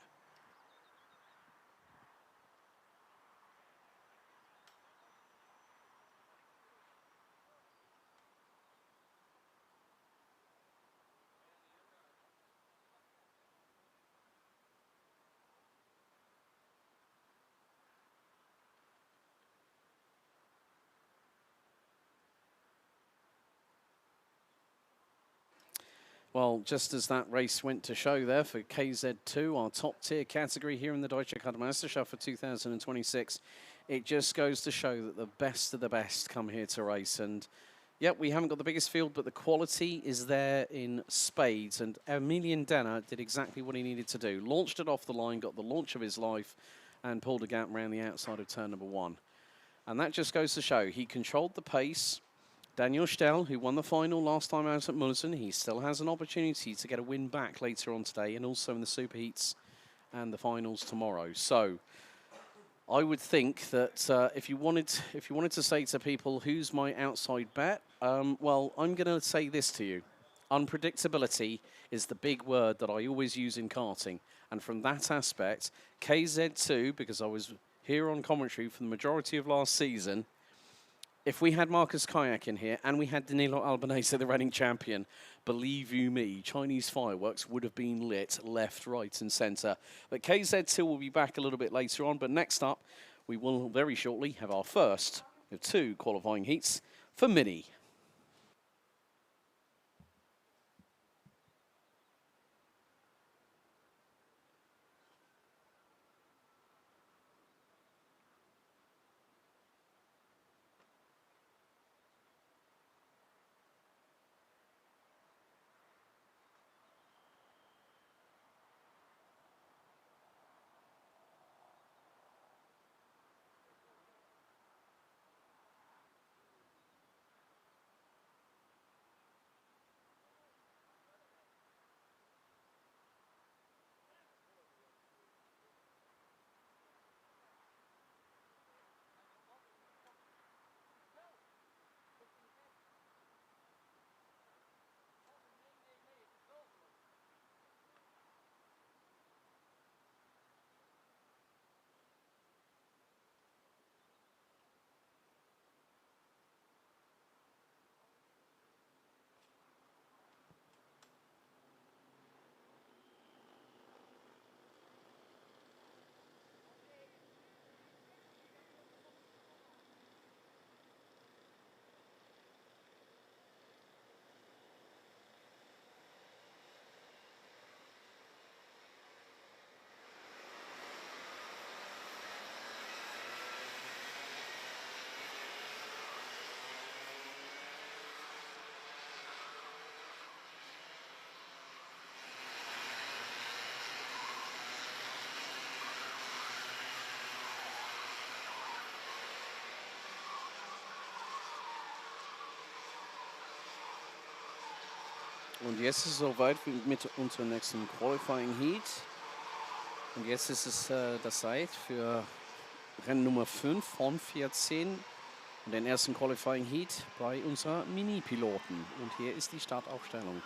Well, just as that race went to show there for KZ2, our top tier category here in the Deutsche Kart-Meisterschaft for 2026, it just goes to show that the best of the best come here to race. And yep, we haven't got the biggest field, but the quality is there in spades. And Emilian Denner did exactly what he needed to do. Launched it off the line, got the launch of his life, and pulled a gap around the outside of turn number 1. And that just goes to show he controlled the pace. Daniel Stell, who won the final last time out at Mullerton, he still has an opportunity to get a win back later on today, and also in the superheats and the finals tomorrow. So I would think that if you wanted to say to people, who's my outside bet? Well, I'm going to say this to you. Unpredictability is the big word that I always use in karting. And from that aspect, KZ2, because I was here on commentary for the majority of last season, if we had Marcus Kayak in here and we had Danilo Albanese, the reigning champion, believe you me, Chinese fireworks would have been lit left, right and centre. But KZ2 will be back a little bit later on. But next up, we will very shortly have our first of 2 qualifying heats for Mini. Und jetzt ist es soweit mit unserem nächsten Qualifying Heat. Und jetzt ist es das Zeit für Rennen Nummer 5 von 14 und den ersten Qualifying Heat bei unserer Mini-Piloten. Und hier ist die Startaufstellung.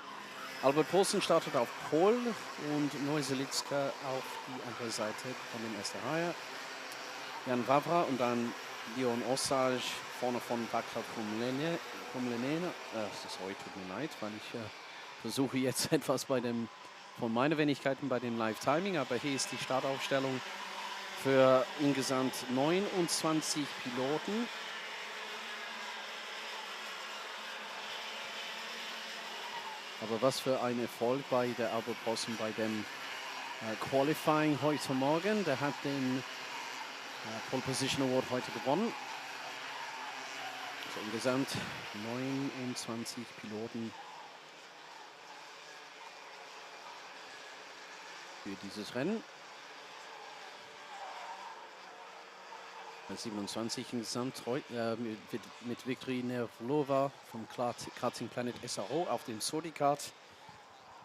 Albert Poulsen startet auf Pole und Neuselitska auf die andere Seite von dem ersten Reihe. Jan Wawra und dann Leon Osage vorne von Václav Komlene. Sorry, tut mir leid, weil ich versuche jetzt etwas von meiner Wenigkeiten bei dem Live-Timing, aber hier ist die Startaufstellung für insgesamt 29 Piloten. Aber was für ein Erfolg bei der Albert Poulsen bei dem Qualifying heute Morgen. Der hat den Pole Position Award heute gewonnen. Also insgesamt 29 Piloten für dieses Rennen. 27 insgesamt mit Viktoria Nervlova vom Karting Planet SRO auf dem Sodikart.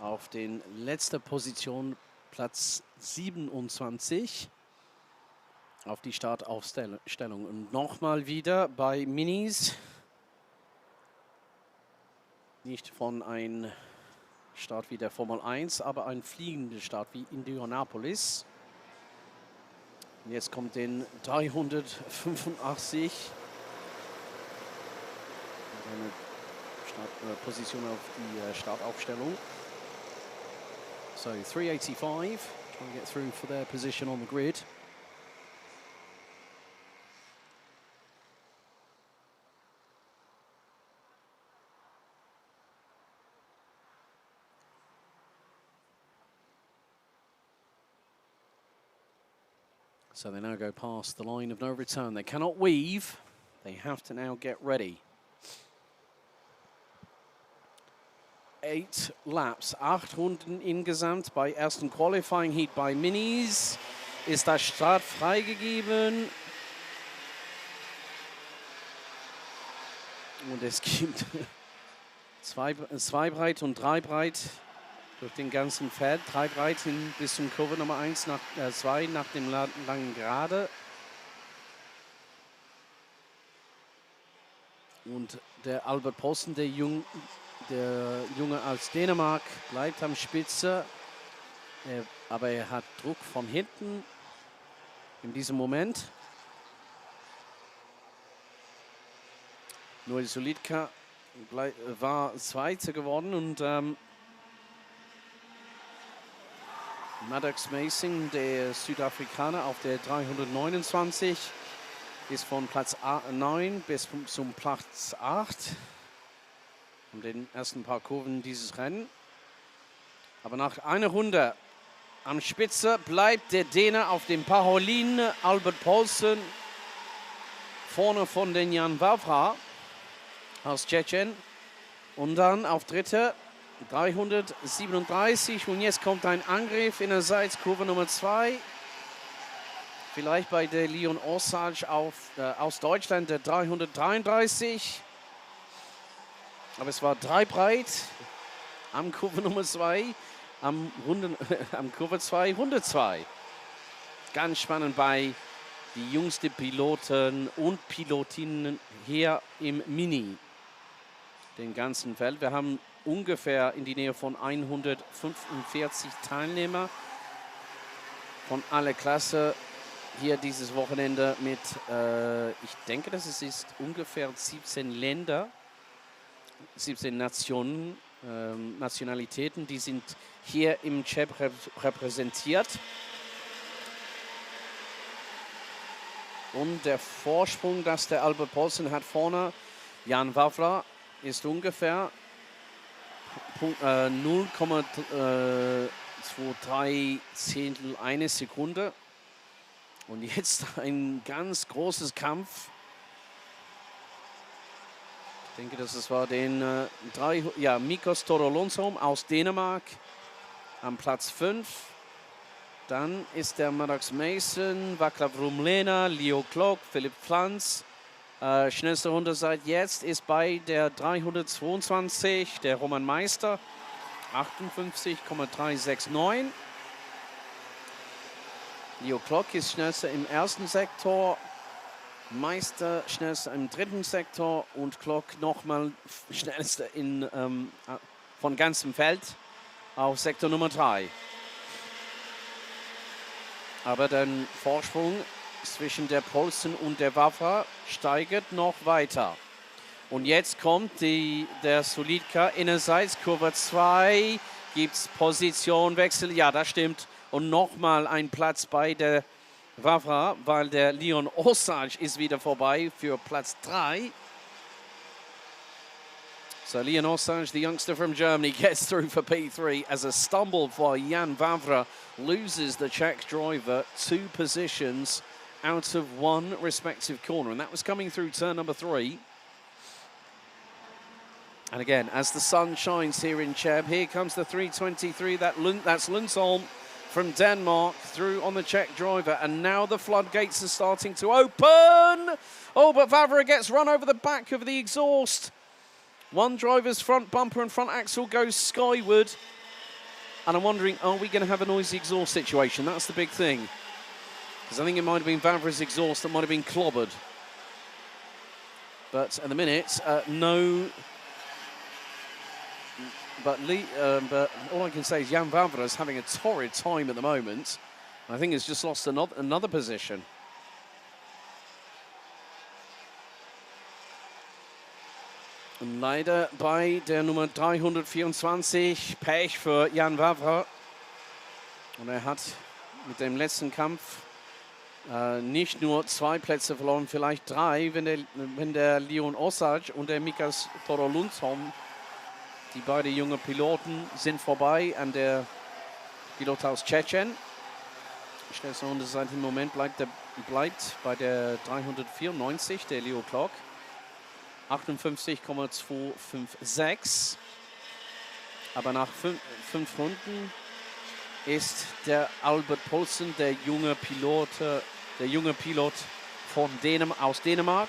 Auf den letzter Position Platz 27 auf die Startaufstellung. Und nochmal wieder bei Minis. Nicht von einem Start wie der Formel 1, aber ein fliegender Start wie Indianapolis. Und jetzt kommt den 385. Eine Position auf die Startaufstellung. So 385, trying to get through for their position on the grid. So they now go past the line of no return. They cannot weave. They have to now get ready. 8 laps, 8 Runden insgesamt bei ersten Qualifying Heat bei Minis. Ist der Start freigegeben. Und es gibt 2 breit und 3 breit durch den ganzen Feld. 3 breit bis zum Kurve Nummer 1 nach 2 nach dem langen Gerade. Und der Albert Posten, der Junge aus Dänemark, bleibt am Spitze. Aber er hat Druck von hinten in diesem Moment. Noel Solidka war Zweiter geworden und Maddox Mason, der Südafrikaner, auf der 329 ist von Platz 9 bis zum Platz 8 um den ersten paar Kurven dieses Rennen. Aber nach einer Runde am Spitze bleibt der Däne auf dem Parolin Albert Poulsen vorne von den Jan Wawra aus Tschechien. Und dann auf dritte 337 und jetzt kommt ein Angriff in der Seitskurve Nummer 2. Vielleicht bei der Leon Osage aus Deutschland, der 333. Aber es war 3 breit am Kurve Nummer 2, am Kurve 2, Runde 2. Ganz spannend bei die jüngsten Piloten und Pilotinnen hier im Mini. Den ganzen Feld. Wir haben ungefähr in die Nähe von 145 Teilnehmer von alle Klasse hier dieses Wochenende mit, ich denke, das ist ungefähr 17 Länder, 17 Nationen, Nationalitäten, die sind hier im Cheb repräsentiert. Und der Vorsprung, das der Albert Poulsen hat vorne, Jan Wawra, ist ungefähr 0,23 Zehntel eine Sekunde. Und jetzt ein ganz großes Kampf. Ich denke, das war den Mikos Torolonsholm aus Dänemark am Platz 5. Dann ist der Maddox Mason, Václav Rumlena, Leo Klok, Philipp Pflanz. Schnellste Runde seit jetzt ist bei der 322 der Roman Meister, 58,369. Leo Klok ist schnellster im ersten Sektor, Meister schnellster im dritten Sektor und Klok nochmal schnellster von ganzem Feld auf Sektor Nummer 3. Aber der Vorsprung zwischen der Poulsen und der Wawra steigert noch weiter. Und jetzt kommt der Solidka innerseits, Kurve 2, gibt es Positionwechsel, ja, das stimmt. Und nochmal ein Platz bei der Wawra, weil der Leon Osage ist wieder vorbei für Platz 3. So Leon Osage, the youngster from Germany, gets through for P3 as a stumble for Jan Wawra loses the Czech driver 2 positions out of 1 respective corner. And that was coming through turn number 3. And again, as the sun shines here in Cheb, here comes the 323. That's Lundsholm from Denmark through on the Czech driver. And now the floodgates are starting to open. Oh, but Wawra gets run over the back of the exhaust. One driver's front bumper and front axle goes skyward. And I'm wondering, are we going to have a noisy exhaust situation? That's the big thing. Because I think it might have been Wawra's exhaust that might have been clobbered. But at the minute, no. But all I can say is Jan Wawra is having a torrid time at the moment. I think he's just lost another position. Und leider bei der Nummer 324 Pech für Jan Wawra. Und er hat mit dem letzten Kampf nicht nur 2 Plätze verloren, vielleicht 3, wenn der Leon Osage und der Mikos Torolonsholm, die beiden jungen Piloten, sind vorbei an der Pilot aus Tschechien. Schnellste Runde seit dem Moment bleibt bei der 394, der Leo Klock. 58,256. Aber nach fünf Runden ist der Albert Poulsen, der junge Pilot aus Dänemark,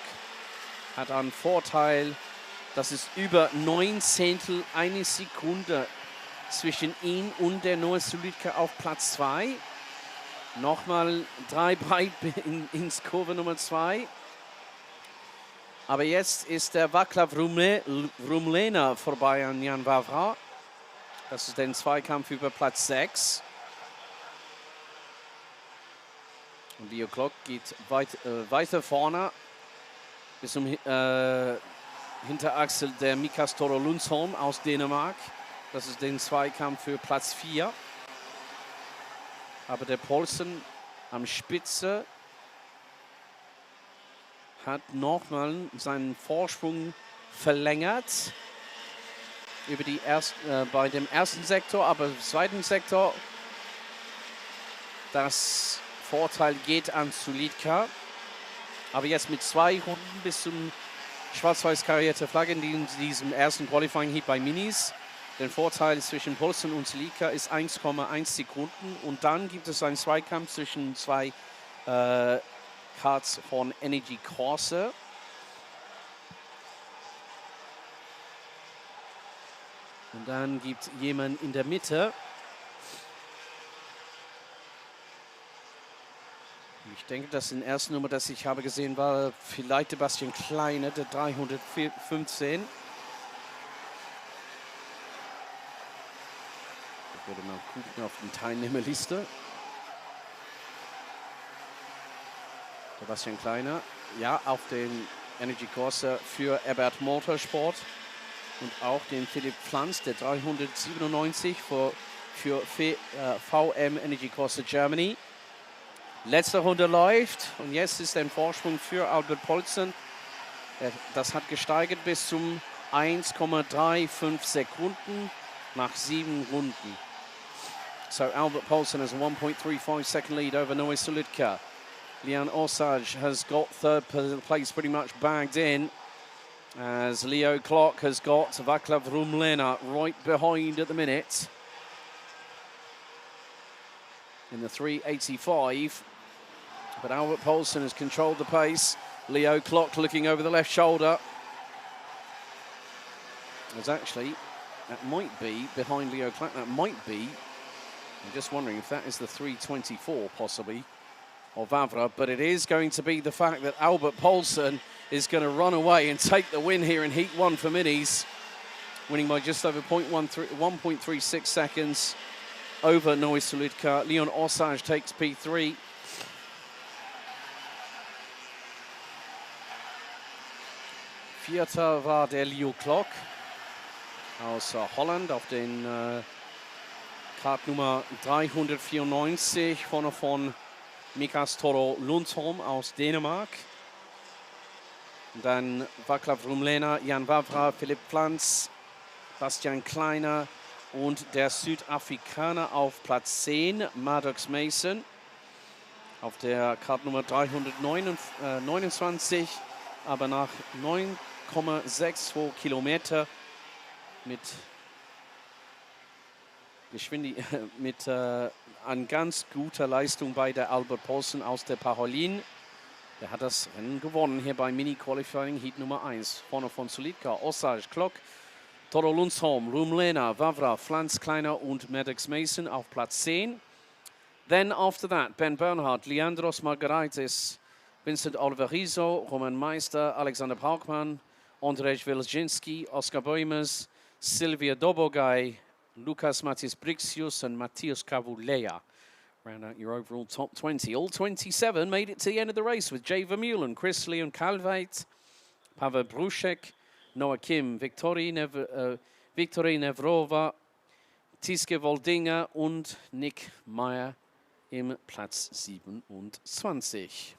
hat einen Vorteil. Das ist über 9 Zehntel eine Sekunde zwischen ihm und der Noah Sulika auf Platz 2. Nochmal 3 breit ins Kurve Nummer 2. Aber jetzt ist der Václav Rumlena vorbei an Jan Vavra. Das ist der Zweikampf über Platz 6. Und Leo Klock geht weiter vorne bis zum Hinterachsel der Mikas Toro Lundsholm aus Dänemark. Das ist der Zweikampf für Platz 4. Aber der Poulsen am Spitze hat nochmal seinen Vorsprung verlängert über die bei dem ersten Sektor, aber im zweiten Sektor das Vorteil geht an Sulika. Aber jetzt mit 2 Runden bis zum schwarz-weiß karierte Flagge in diesem ersten Qualifying Heat bei Minis. Der Vorteil zwischen Poulsen und Sulika ist 1,1 Sekunden. Und dann gibt es einen Zweikampf zwischen 2 Karts von Energy Corsa. Und dann gibt es jemanden in der Mitte. Ich denke, dass in der ersten Nummer, das ich habe gesehen, war vielleicht Sebastian Kleine, der 315. Ich würde mal gucken auf die Teilnehmerliste. Sebastian Kleiner, ja, auf den Energy Corsa für ADAC Motorsport. Und auch den Philipp Pflanz, der 397 für VM Energy Corsa Germany. Letzte Runde läuft und jetzt ist ein Vorsprung für Albert Poulsen. Das hat gesteigert bis zum 1,35 Sekunden nach 7 Runden. So Albert Poulsen has a 1.35 second lead over Noé Sulika. Leon Osage has got third place pretty much bagged in, as Leo Klock has got Václav Rumlena right behind at the minute in the 385. But Albert Poulsen has controlled the pace. Leo Klock looking over the left shoulder. There's actually, that might be behind Leo Klock, that might be, I'm just wondering if that is the 324 possibly, or Vavra, but it is going to be the fact that Albert Poulsen is going to run away and take the win here in Heat 1 for Minis, winning by just over 1.36 seconds over Noé Sulika. Leon Osage takes P3. Vierter war der Leo Klock aus Holland auf den Kart Nummer 394, vorne von Mikas Toro Lundsholm aus Dänemark. Und dann Václav Rumlena, Jan Vavra, Philipp Pflanz, Bastian Kleiner und der Südafrikaner auf Platz 10, Maddox Mason. Auf der Kart Nummer 329, aber nach 9,62 Kilometer mit an ganz guter Leistung bei der Albert Poulsen aus der Parolin. Der hat das Rennen gewonnen hier bei Mini Qualifying Heat Nummer 1. Vorne von Sulika, Osage, Klock, Toro Lundsholm, Rumlena, Vavra, Pflanz, Kleiner und Maddox Mason auf Platz 10. Then after that, Ben Bernhard, Leandros Margaritis, Vincent Oliverizo, Roman Meister, Alexander Paukmann, Andrzej Wilczynski, Oskar Boimers, Silvia Dobogay, Lukas Matis Brixius and Matthias Cavulea. Round out your overall top 20. All 27 made it to the end of the race with Jay Vermeulen, Chris Leon Calveit, Pavel Brušek, Noah Kim, Viktorie Nevrova, Tiske Woldinger und Nick Meyer im Platz 27.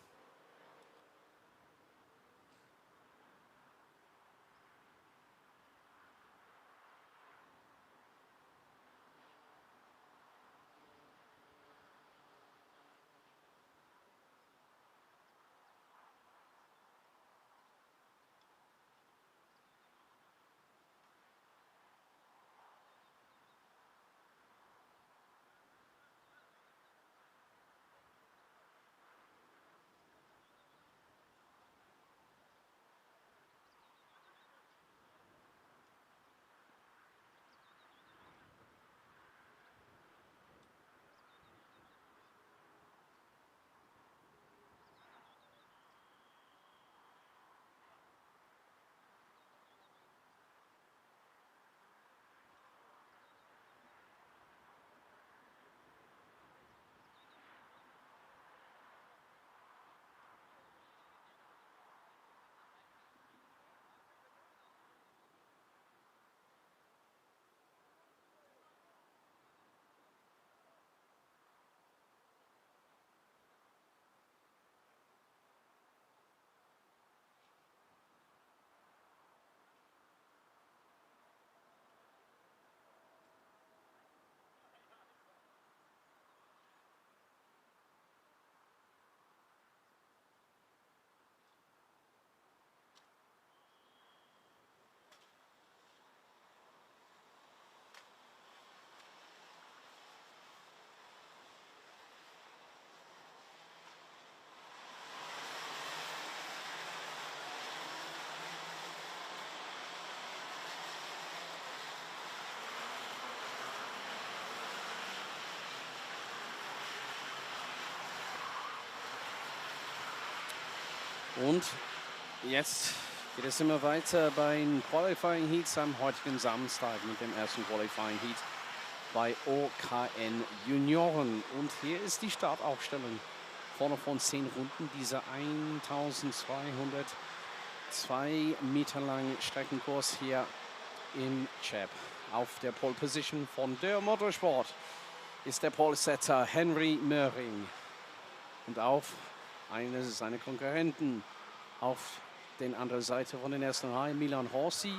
Und jetzt geht es immer weiter bei den Qualifying Heats am heutigen Samstag mit dem ersten Qualifying Heat bei OKN Junioren. Und hier ist die Startaufstellung. Vorne von 10 Runden dieser 1202 Meter langen Streckenkurs hier in Cheb. Auf der Pole Position von der Motorsport ist der Polesetter Henry Möhring. Und auf eine seiner Konkurrenten auf der anderen Seite von der ersten Reihe Milan Rossi.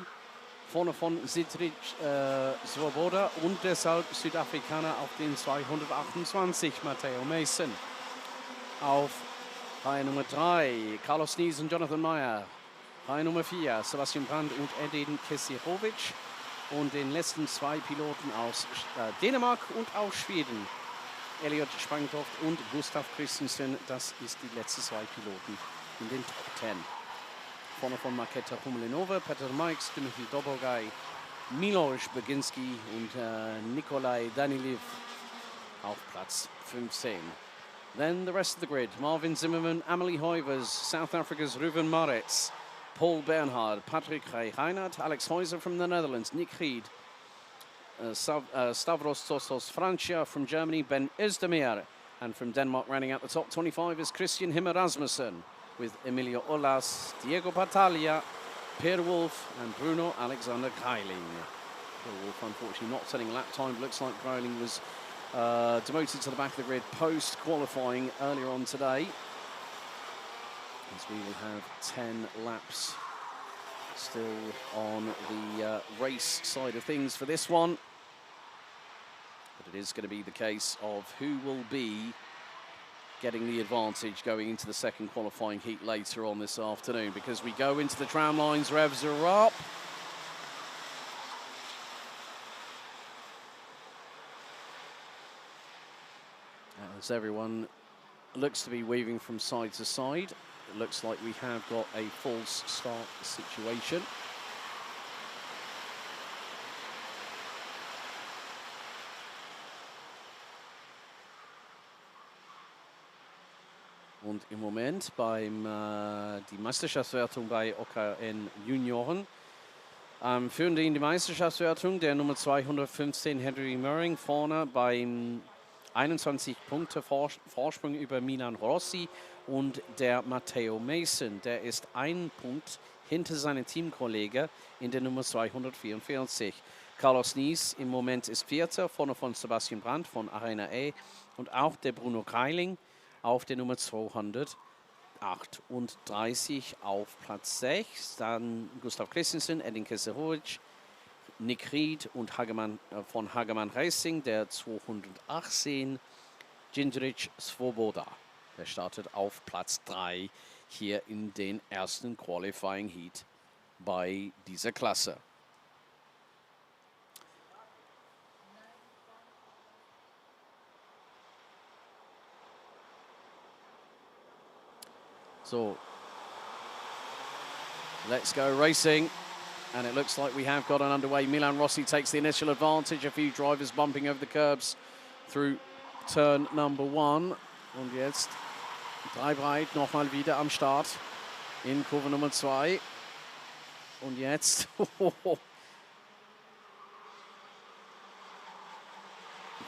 Vorne von Sidric Svoboda und deshalb Südafrikaner auf den 228 Matteo Mason. Auf Reihe Nummer 3 Carlos Nies und Jonathan Meyer. Reihe Nummer 4 Sebastian Brandt und Edin Kesirovic. Und den letzten 2 Piloten aus Dänemark und aus Schweden. Elliot Spangtoft und Gustav Christensen, das ist die letzten 2 Piloten in den Top 10. Vorne von Marketa Humlenova, Petr Majks, Timothy Dobogaj, Miloš Beginski und Nikolai Danilev auf Platz 15. Then the rest of the grid, Marvin Zimmerman, Amelie Hoivers, South Africa's Ruben Maritz, Paul Bernhard, Patrick Reinhardt, Alex Heuser from the Netherlands, Nick Ried, Stavros Tosos Francia from Germany, Ben Özdemir, and from Denmark rounding out the top 25 is Christian Himmer Rasmussen with Emilio Olas, Diego Battaglia, Per Wolf and Bruno Alexander Greiling. Per Wolf unfortunately not setting lap time, looks like Greiling was demoted to the back of the grid post-qualifying earlier on today. As we will have 10 laps still on the race side of things for this one. But it is going to be the case of who will be getting the advantage going into the second qualifying heat later on this afternoon, because we go into the tram lines, revs are up. As everyone looks to be weaving from side to side, it looks like we have got a false start situation. Und im Moment die Meisterschaftswertung bei OKN Junioren. Führende in die Meisterschaftswertung der Nummer 215 Henry Möhring vorne beim 21 Punkte Vorsprung über Milan Rossi und der Matteo Mason. Der ist 1 Punkt hinter seinem Teamkollege in der Nummer 244. Carlos Nies im Moment ist Vierter, vorne von Sebastian Brandt von Arena E und auch der Bruno Greiling auf der Nummer 238 auf Platz 6. Dann Gustav Christensen, Edin Keserovic, Nick Ried und von Hagemann Racing, der 218, Jindřich Svoboda. Der startet auf Platz 3 hier in den ersten Qualifying Heat bei dieser Klasse. So, let's go racing. And it looks like we have got an underway. Milan Rossi takes the initial advantage. A few drivers bumping over the curbs through turn number 1. Und jetzt Dreibreit nochmal wieder am Start in Kurve Nummer 2. Und jetzt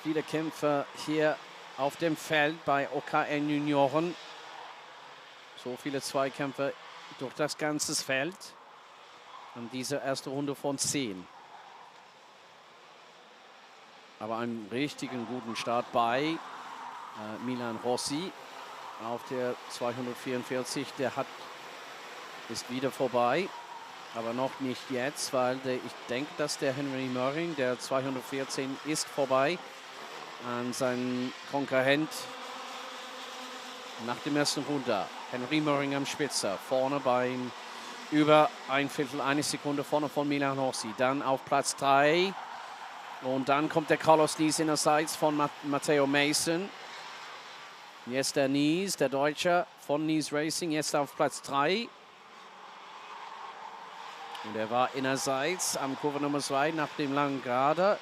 viele Kämpfer hier auf dem Feld bei OKN Junioren. So viele Zweikämpfer durch das ganze Feld. Und diese erste Runde von 10. Aber einen richtigen guten Start bei Milan Rossi auf der 244. Der ist wieder vorbei, aber noch nicht jetzt, weil ich denke, dass der Henry Möhring, der 214, ist vorbei an seinen Konkurrent nach dem ersten Runde. Henry Möhring am Spitzer, vorne beim über ein Viertel, eine Sekunde vorne von Milan Rossi. Dann auf Platz 3. Und dann kommt der Carlos Nies innerseits von Matteo Mason. Jetzt der Nies, der Deutsche von Nies Racing, jetzt auf Platz 3. Und er war innerseits am Kurve Nummer 2 nach dem langen Gerade.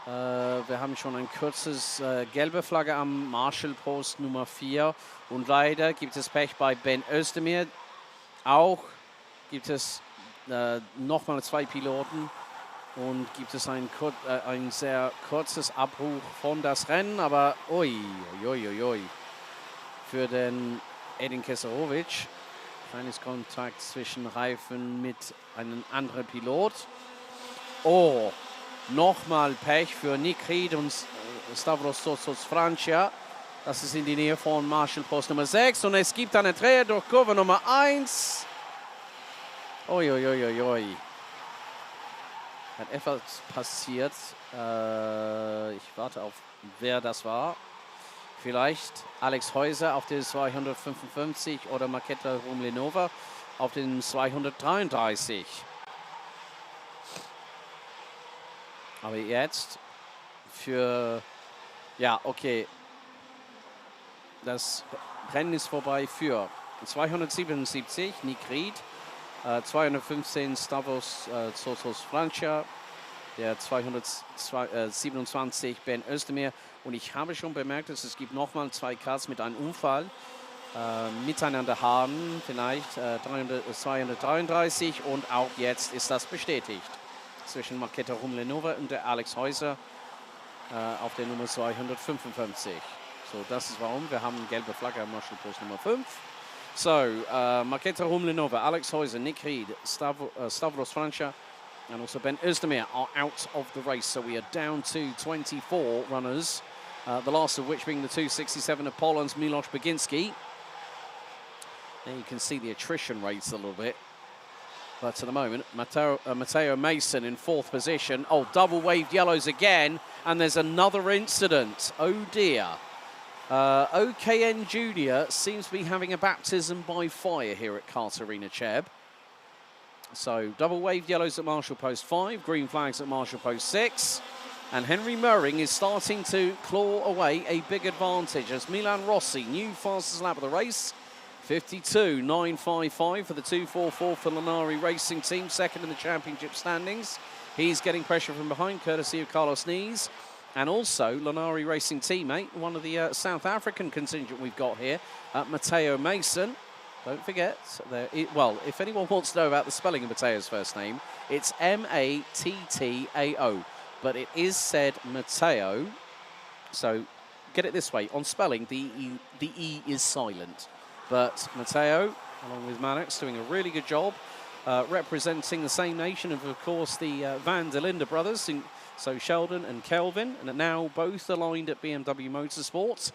Wir haben schon ein kurzes gelbe Flagge am Marshall-Post Nummer 4. Und leider gibt es Pech bei Ben Özdemir. auch gibt es nochmal 2 Piloten und gibt es ein sehr kurzes Abbruch von das Rennen, aber ui. Für den Edin Keserovic. Kleines Kontakt zwischen Reifen mit einem anderen Pilot. Oh, nochmal Pech für Nick Ried und Stavros Francia. Das ist in die Nähe von Marshall-Post Nummer 6. Und es gibt eine Dreher durch Kurve Nummer 1. Uiuiuiui. Hat etwas passiert. Ich warte auf, wer das war. Vielleicht Alex Häuser auf den 255 oder Marketa Rumlenova auf den 233. Aber jetzt für, ja, okay, das Rennen ist vorbei für 277 Nick Ried, 215 Stavros Francia, der 227 Ben Özdemir. Und ich habe schon bemerkt, dass es gibt nochmal 2 Karts mit einem Unfall miteinander haben, vielleicht 233 und auch jetzt ist das bestätigt. Zwischen Marketa Rumlenova und der Alex Häuser auf der Nummer 255. So, das ist warum. Wir haben gelbe Flagge am Marshall-Post Nummer 5. So, Marketa Rumlenova, Alex Häuser, Nick Ried, Stavros Francia, and also Ben Özdemir are out of the race. So we are down to 24 runners, the last of which being the 267 of Poland's Miloš Baginski. There you can see the attrition rates a little bit. But at the moment, Matteo Mason in 4th position. Oh, double waved yellows again. And there's another incident. Oh, dear. OKN Junior seems to be having a baptism by fire here at Kart Arena Cheb. So, double waved yellows at Marshall Post 5, green flags at Marshall Post 6. And Henry Murring is starting to claw away a big advantage as Milan Rossi, new fastest lap of the race. 52.955 for the 244 for Lanari Racing Team, second in the championship standings. He's getting pressure from behind, courtesy of Carlos Nees. And also, Lanari Racing teammate, one of the South African contingent we've got here, Matteo Mason. Don't forget, well, if anyone wants to know about the spelling of Matteo's first name, it's M-A-T-T-A-O. But it is said Matteo. So, get it this way. On spelling, the E is silent. But Matteo, along with Mannix, doing a really good job, representing the same nation of course, the Van der Linde brothers. So Sheldon and Kelvin, and are now both aligned at BMW Motorsports.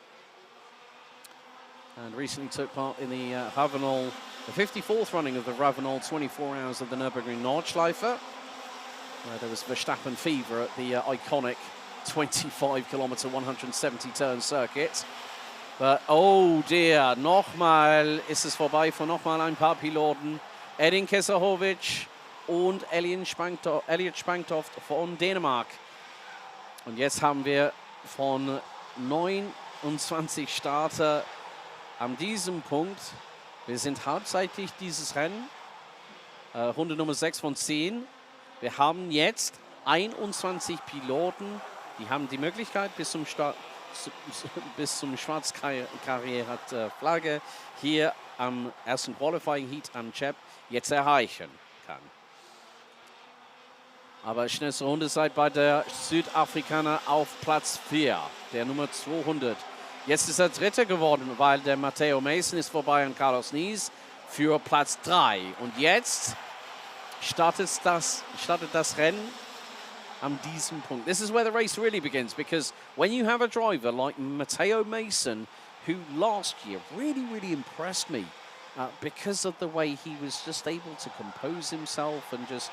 And recently took part in the Ravenol, the 54th running of the Ravenol 24 Hours of the Nürburgring Nordschleife, where there was Verstappen fever at the iconic 25-kilometer, 170-turn circuit. But, oh dear, nochmal ist es vorbei von nochmal ein paar Piloten. Edin Keserovic und Elliot Spangtoft von Dänemark. Und jetzt haben wir von 29 Starter an diesem Punkt, wir sind halbseitig dieses Rennen, Runde Nummer 6 von 10. Wir haben jetzt 21 Piloten, die haben die Möglichkeit bis zum schwarz karierte Flagge hier am ersten Qualifying Heat am Cheb jetzt erreichen kann. Aber schnellste Runde seid bei der Südafrikaner auf Platz 4, der Nummer 200. Jetzt ist er Dritter geworden, weil der Matteo Mason ist vorbei an Carlos Nees für Platz 3. Und jetzt startet das Rennen an diesem Punkt. This is where the race really begins, because when you have a driver like Matteo Mason, who last year really impressed me because of the way he was just able to compose himself and just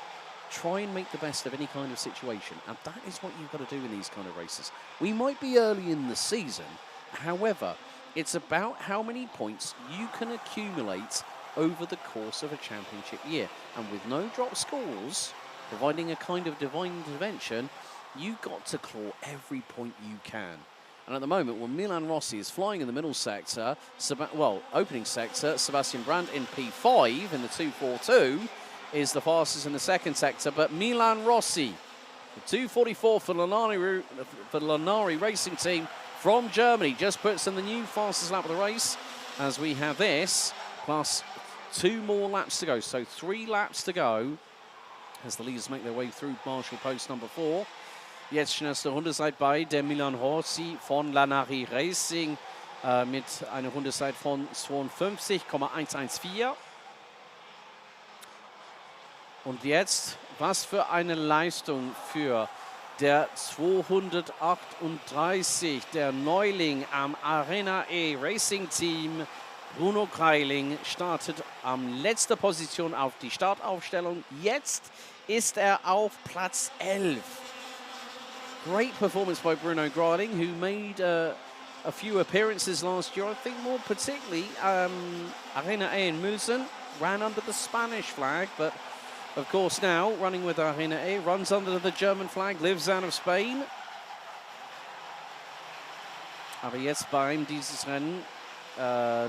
try and make the best of any kind of situation. And that is what you've got to do in these kind of races. We might be early in the season, however, it's about how many points you can accumulate over the course of a championship year. And with no drop scores, providing a kind of divine intervention, you've got to claw every point you can. And at the moment, when Milan Rossi is flying in the middle sector, opening sector, Sebastian Brandt in P5 in the 242 is the fastest in the second sector, but Milan Rossi, the 244 for Lanari Racing Team from Germany, just puts in the new fastest lap of the race, as we have this, plus 2 more laps to go. So 3 laps to go as the leaders make their way through Marshall Post number 4. Jetzt schnellste Rundezeit bei der Milan Rossi von Lanari Racing mit einer Rundezeit von 52,114. Und jetzt, was für eine Leistung für der 238, der Neuling am Arena E Racing Team. Bruno Greiling startet am letzter Position auf die Startaufstellung. Jetzt ist er auf Platz 11. Great performance by Bruno Greiling, who made a few appearances last year. I think more particularly Arena A in Mulsen ran under the Spanish flag, but of course now running with Arena A, runs under the German flag, lives out of Spain. Aber jetzt bei ihm dieses Rennen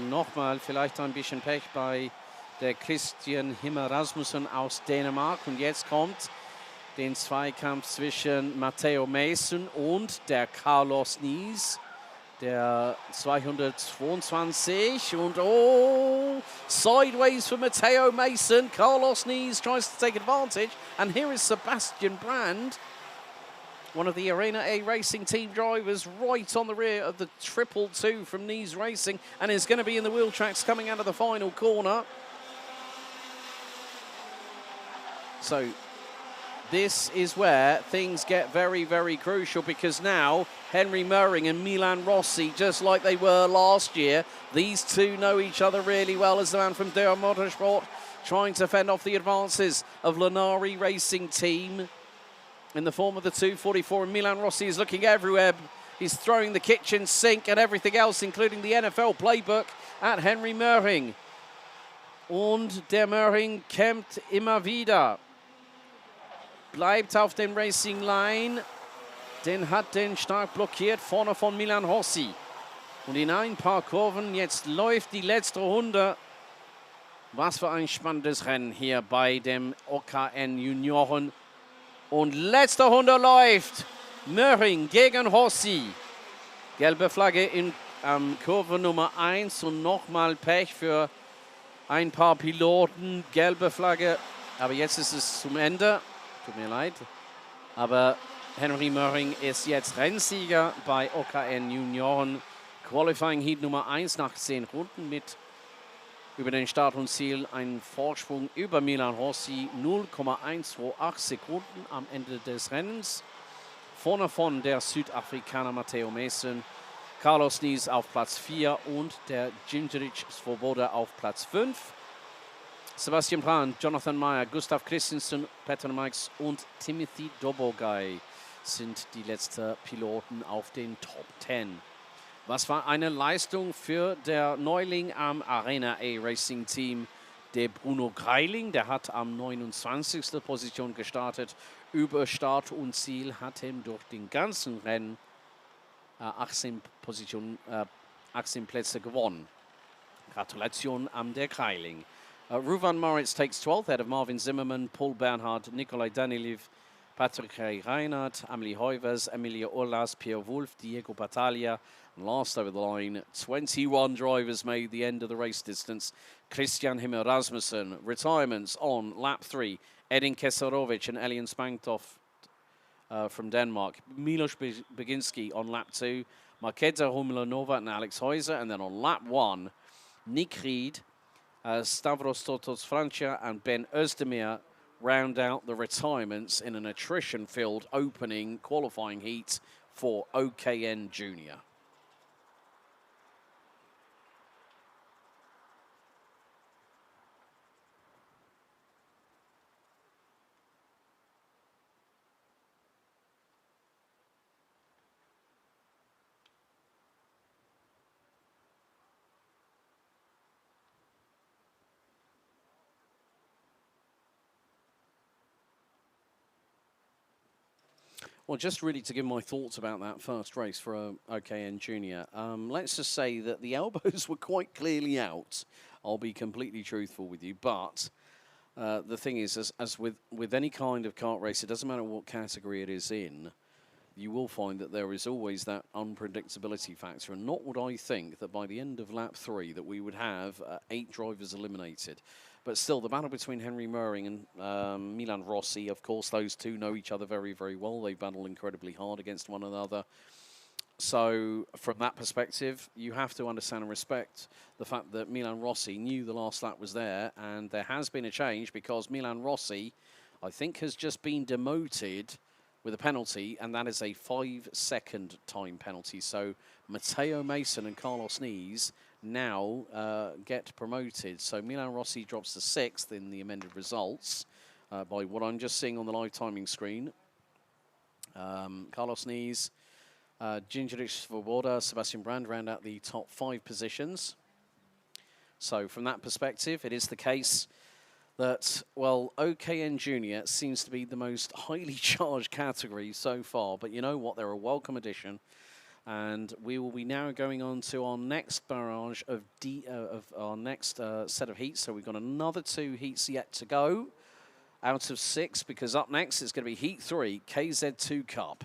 nochmal vielleicht ein bisschen Pech bei der Christian Himmer Rasmussen aus Dänemark. Und jetzt kommt den Zweikampf zwischen Matteo Mason und der Carlos Nies, der 222. Und oh, sideways for Matteo Mason. Carlos Nies tries to take advantage. And here is Sebastian Brand, one of the Arena A Racing team drivers, right on the rear of the 222 from Nies Racing, and is going to be in the wheel tracks coming out of the final corner. So this is where things get very, very crucial, because now Henry Möhring and Milan Rossi, just like they were last year, these two know each other really well as the man from ADAC Motorsport trying to fend off the advances of Lanari Racing team in the form of the 244. And Milan Rossi is looking everywhere. He's throwing the kitchen sink and everything else, including the NFL playbook, at Henry Möhring. Und der Möhring kämpft immer wieder. Bleibt auf dem Racing Line. Den hat den stark blockiert vorne von Milan Rossi. Und in ein paar Kurven, jetzt läuft die letzte Runde. Was für ein spannendes Rennen hier bei dem OKN Junioren. Und letzte Runde läuft Möhring gegen Rossi. Gelbe Flagge in Kurve Nummer 1 und nochmal Pech für ein paar Piloten. Gelbe Flagge, aber jetzt ist es zum Ende. Tut mir leid. Aber Henry Möhring ist jetzt Rennsieger bei OKN Junioren. Qualifying Heat Nummer 1 nach 10 Runden mit über den Start und Ziel ein Vorsprung über Milan Rossi, 0,128 Sekunden am Ende des Rennens. Vorne von der Südafrikaner Matteo Mason, Carlos Nies auf Platz 4 und der Gingerich Svoboda auf Platz 5. Sebastian Brand, Jonathan Meyer, Gustav Christensen, Peter Mikes und Timothy Dobogay sind die letzten Piloten auf den Top 10. Was war eine Leistung für der Neuling am Arena A Racing Team, der Bruno Greiling. Der hat am 29. Position gestartet. Über Start und Ziel hat ihm durch den ganzen Rennen 18 Plätze gewonnen. Gratulation an der Greiling. Ruvan Moritz takes 12th ahead of Marvin Zimmerman, Paul Bernhard, Nikolai Daniliv, Patrick Reinhardt, Amelie Hoivers, Emilia Urlas, Pierre Wolf, Diego Battaglia. And last over the line, 21 drivers made the end of the race distance. Christian Himmer Rasmussen, retirements on lap 3. Edin Kesarovic and Elian Spanktoff from Denmark. Milos Beginski on lap 2. Marketa Humilanova and Alex Heuser. And then on lap 1, Nick Reed, Stavros Totos Francia and Ben Özdemir round out the retirements in an attrition-filled opening qualifying heat for OKN Junior. Well, just really to give my thoughts about that first race for OKN Junior, let's just say that the elbows were quite clearly out. I'll be completely truthful with you, but the thing is, as with any kind of kart race, it doesn't matter what category it is in, you will find that there is always that unpredictability factor. And not would I think that by the end of lap 3 that we would have 8 drivers eliminated. But still, the battle between Henry Möhring and Milan Rossi, of course, those two know each other very, very well. They battle incredibly hard against one another. So from that perspective, you have to understand and respect the fact that Milan Rossi knew the last lap was there, and there has been a change because Milan Rossi, I think, has just been demoted with a penalty, and that is a 5-second time penalty. So Matteo Mason and Carlos Nees now get promoted. So Milan Rossi drops to 6th in the amended results by what I'm just seeing on the live timing screen. Carlos Nees, Gingerich Svoboda, Sebastian Brand round out the top 5 positions. So from that perspective, it is the case that, well, OKN Junior seems to be the most highly charged category so far. But you know what? They're a welcome addition. And we will be now going on to our next barrage of our next set of heats. So we've got another 2 heats yet to go out of 6, because up next it's going to be Heat 3, KZ2 Cup.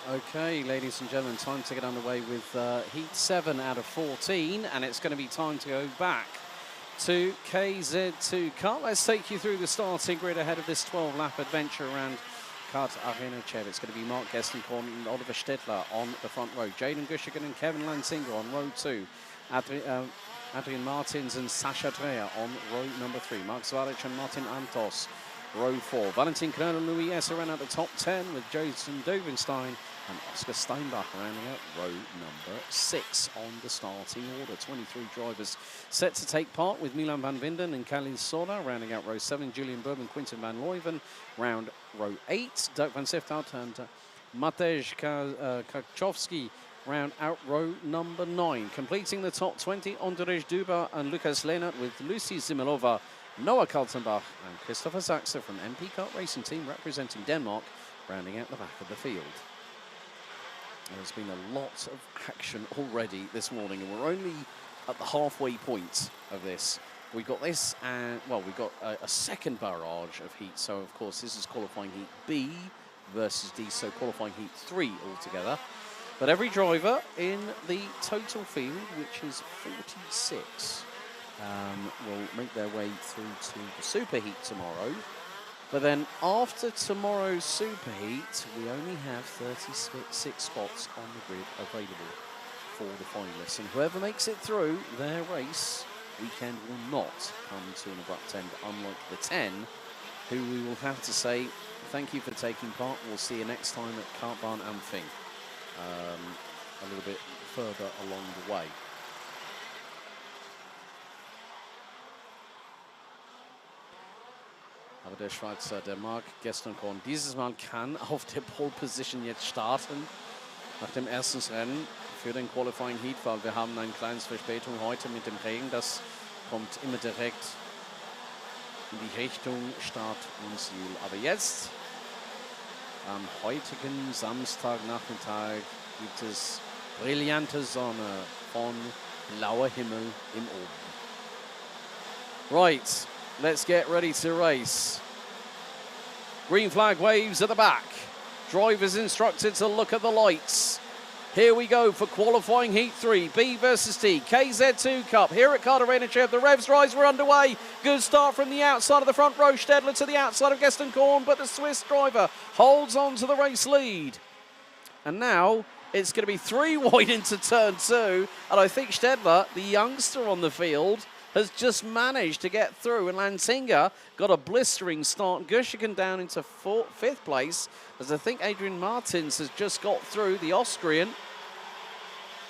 Okay, ladies and gentlemen, time to get underway with Heat 7 out of 14, and it's going to be time to go back to KZ2 Kart. Let's take you through the starting grid ahead of this 12-lap adventure around Kart Arena Cheb. It's going to be Mark Gestenkorn and Oliver Stettler on the front row. Jaden Guschigen and Kevin Lansinger on row 2. Adrian Martins and Sascha Dreher on row number 3. Mark Zwaric and Martin Antos, row 4. Valentin Knöll and Louis Esser ran out the top 10 with Jason Dovenstein and Oscar Steinbach rounding out row number 6 on the starting order. 23 drivers set to take part, with Milan van Winden and Kali Sola rounding out row 7. Julian Berman, Quinten van Leuven round row 8. Dirk van Siftout and Matej Kakchowski round out row number 9. Completing the top 20, Andrzej Duba and Lukas Lehnert, with Lucy Zimilova, Noah Kaltenbach and Christopher Saxer from MP Kart Racing Team representing Denmark rounding out the back of the field. There's been a lot of action already this morning, and we're only at the halfway point of this. We've got this, and well, we've got a second barrage of heat. So, of course, this is qualifying heat B versus D, so qualifying heat 3 altogether. But every driver in the total field, which is 46, will make their way through to the superheat tomorrow. But then after tomorrow's superheat, we only have 36 spots on the grid available for the finalists. And whoever makes it through their race weekend will not come to an abrupt end, unlike the 10, who we will have to say thank you for taking part. We'll see you next time at Kartbahn Ampfing, a little bit further along the way. Aber der Schweizer, der Mark Gestenkorn, dieses Mal kann auf der Pole Position jetzt starten nach dem ersten Rennen für den Qualifying Heat, weil wir haben eine kleine Verspätung heute mit dem Regen. Das kommt immer direkt in die Richtung Start und Ziel. Aber jetzt, am heutigen Samstagnachmittag, gibt es brillante Sonne von blauer Himmel im Oben. Right. Let's get ready to race. Green flag waves at the back. Drivers instructed to look at the lights. Here we go for qualifying heat 3, B versus D, KZ2 Cup. Here at Kart Arena Cheb, the revs rise, we're underway. Good start from the outside of the front row. Stettler to the outside of Gestenkorn, but the Swiss driver holds on to the race lead. And now it's going to be 3 wide into turn 2. And I think Stettler, the youngster on the field, has just managed to get through, and Lansinger got a blistering start. Guschigen down into 5th place, as I think Adrian Martins has just got through, the Austrian.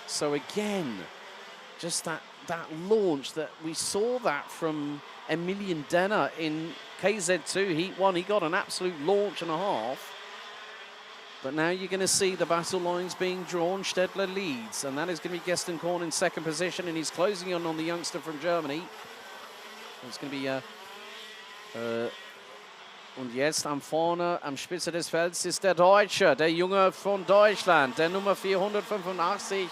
So again, just that launch that we saw that from Emilian Denner in KZ2 Heat 1. He got an absolute launch and a half. But now you're going to see the battle lines being drawn. Stettler leads, and that is going to be Gestenkorn in 2nd position, and he's closing in on the youngster from Germany. It's going to be und jetzt am vorne, am Spitze des Felds ist der Deutsche, der Junge von Deutschland, der Nummer 485,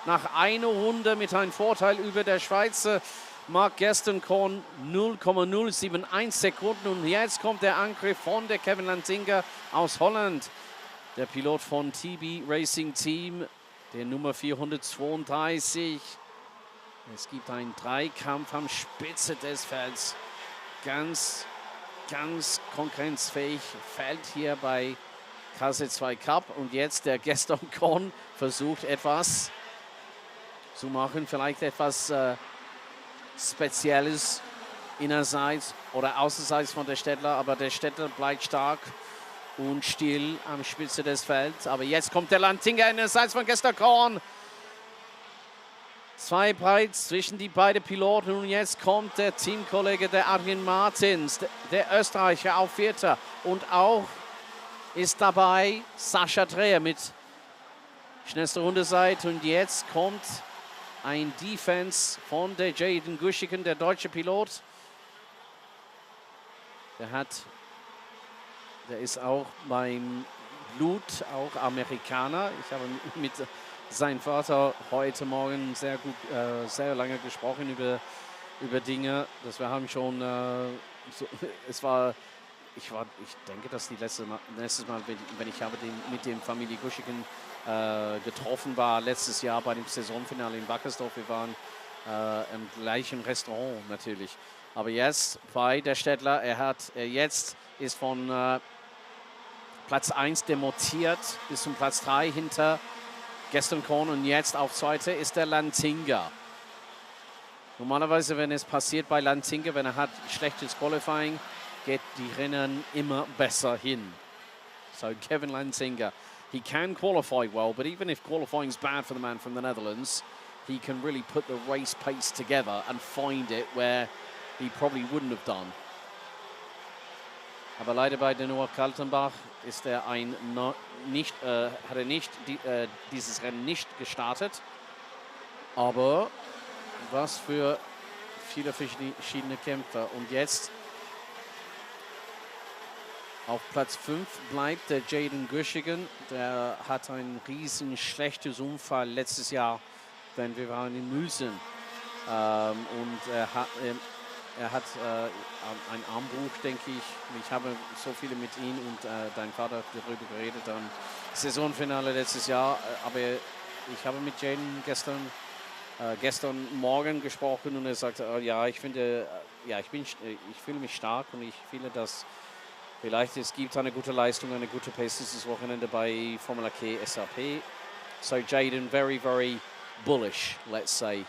nach einer Runde mit einem Vorteil über der Schweizer Mark Gestenkorn 0,071 Sekunden. Und jetzt kommt der Angriff von der Kevin Lansinger aus Holland. Der Pilot von TB Racing Team, der Nummer 432. Es gibt einen Dreikampf am Spitze des Felds. Ganz konkurrenzfähig Feld hier bei KZ2 Cup. Und jetzt der Gestenkorn versucht etwas zu machen, vielleicht etwas Spezielles innerseits oder außerseits von der Stettler. Aber der Stettler bleibt stark und still am Spitze des Felds. Aber jetzt kommt der Lansinger innerseits von Gestenkorn. 2 breit zwischen die beiden Piloten. Und jetzt kommt der Teamkollege, der Adrian Martins, der Österreicher auf 4. Und auch ist dabei Sascha Dreher mit schnellster Rundezeit. Und jetzt kommt ein Defense von der Jaden Guschigen, der deutsche Pilot. Der ist auch beim Blut, auch Amerikaner. Ich habe mit seinem Vater heute Morgen sehr lange gesprochen über Dinge. Wir haben schon, es war ich denke, dass die letztes Mal, wenn ich habe mit dem Familie Guschigen getroffen war, letztes Jahr bei dem Saisonfinale in Wackersdorf. Wir waren im gleichen Restaurant natürlich. Aber jetzt bei der Städtler, jetzt ist von Platz 1 demontiert bis zum Platz 3 hinter Gaston Korn und jetzt auf zweite ist der Lanzinger. Normalerweise, wenn es passiert bei Lanzinger, wenn er hat schlechtes Qualifying, geht die Rennen immer besser hin. So Kevin Lanzinger, he can qualify well, but even if qualifying is bad for the man from the Netherlands, he can really put the race pace together and find it where he probably wouldn't have done. Aber leider bei den Noah Kaltenbach ist er hat er nicht dieses Rennen nicht gestartet. Aber was für viele verschiedene Kämpfer. Und jetzt auf Platz 5 bleibt der Jaden Guschigen. Der hat ein riesen schlechtes Unfall letztes Jahr, wenn wir waren in Mülsen. Und er hat einen Armbruch, denke ich. Ich habe so viele mit ihm und dein Vater darüber geredet am Saisonfinale letztes Jahr. Aber ich habe mit Jaden gestern Morgen gesprochen und er sagte, ja, ich fühle mich stark und ich fühle, dass vielleicht es gibt eine gute Leistung, eine gute Pace dieses Wochenende bei Formula K SAP. So Jaden very, very bullish, let's say,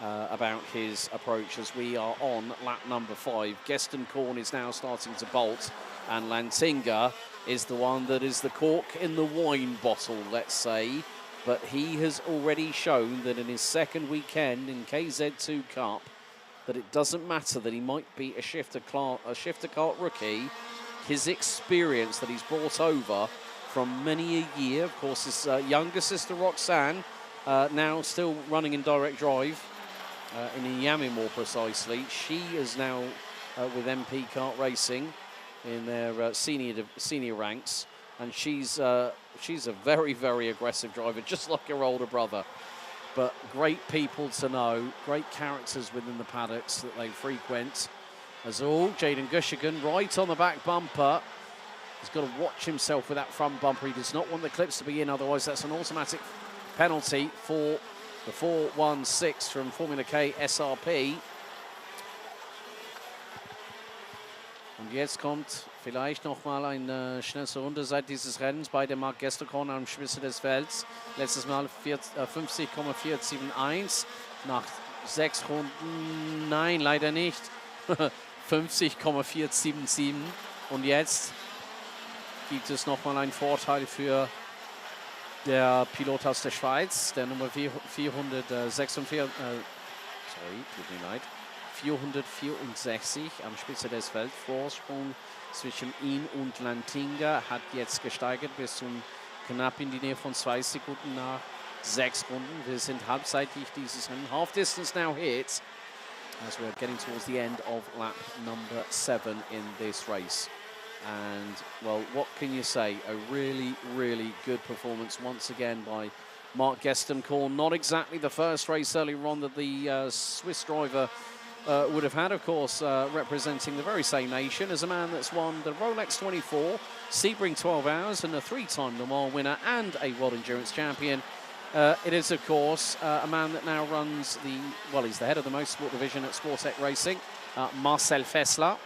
about his approach as we are on lap number 5. Gaston Korn is now starting to bolt and Lanzinger is the one that is the cork in the wine bottle, let's say. But he has already shown that in his second weekend in KZ2 Cup that it doesn't matter that he might be a shifter kart rookie. His experience that he's brought over from many a year. Of course, his younger sister Roxanne now still running in direct drive in Miami more precisely. She is now with MP Kart Racing in their senior ranks. And she's a very, very aggressive driver, just like her older brother. But great people to know, great characters within the paddocks that they frequent. As all, Jaden Guschigen right on the back bumper. He's got to watch himself with that front bumper. He does not want the clips to be in, otherwise that's an automatic penalty for the 416 from Formula K SRP. Und jetzt kommt vielleicht noch mal eine schnellste Runde seit dieses Rennens bei der Marc Gesterkorn am Spitze des Felds. Letztes Mal 50,471 nach 6 Runden. Nein, leider nicht. 50,477. Und jetzt gibt es noch mal einen Vorteil für der Pilot aus der Schweiz, der Nummer 464 am Spitze des Felds. Vorsprung zwischen ihm und Lanzinger hat jetzt gesteigert bis zum knapp in die Nähe von 2 Sekunden nach 6 Runden. Wir sind halbseitig dieses Rennen. Half distance now hit as we're getting towards the end of lap number 7 in this race. And, well, what can you say? A really, really good performance once again by Marc Gestenkorn. Not exactly the first race earlier on that the Swiss driver would have had, of course, representing the very same nation as a man that's won the Rolex 24, Sebring 12 Hours, and a 3-time Le Mans winner and a World Endurance Champion. It is, of course, a man that now runs he's the head of the motorsport division at Sportec Racing, Marcel Fessler.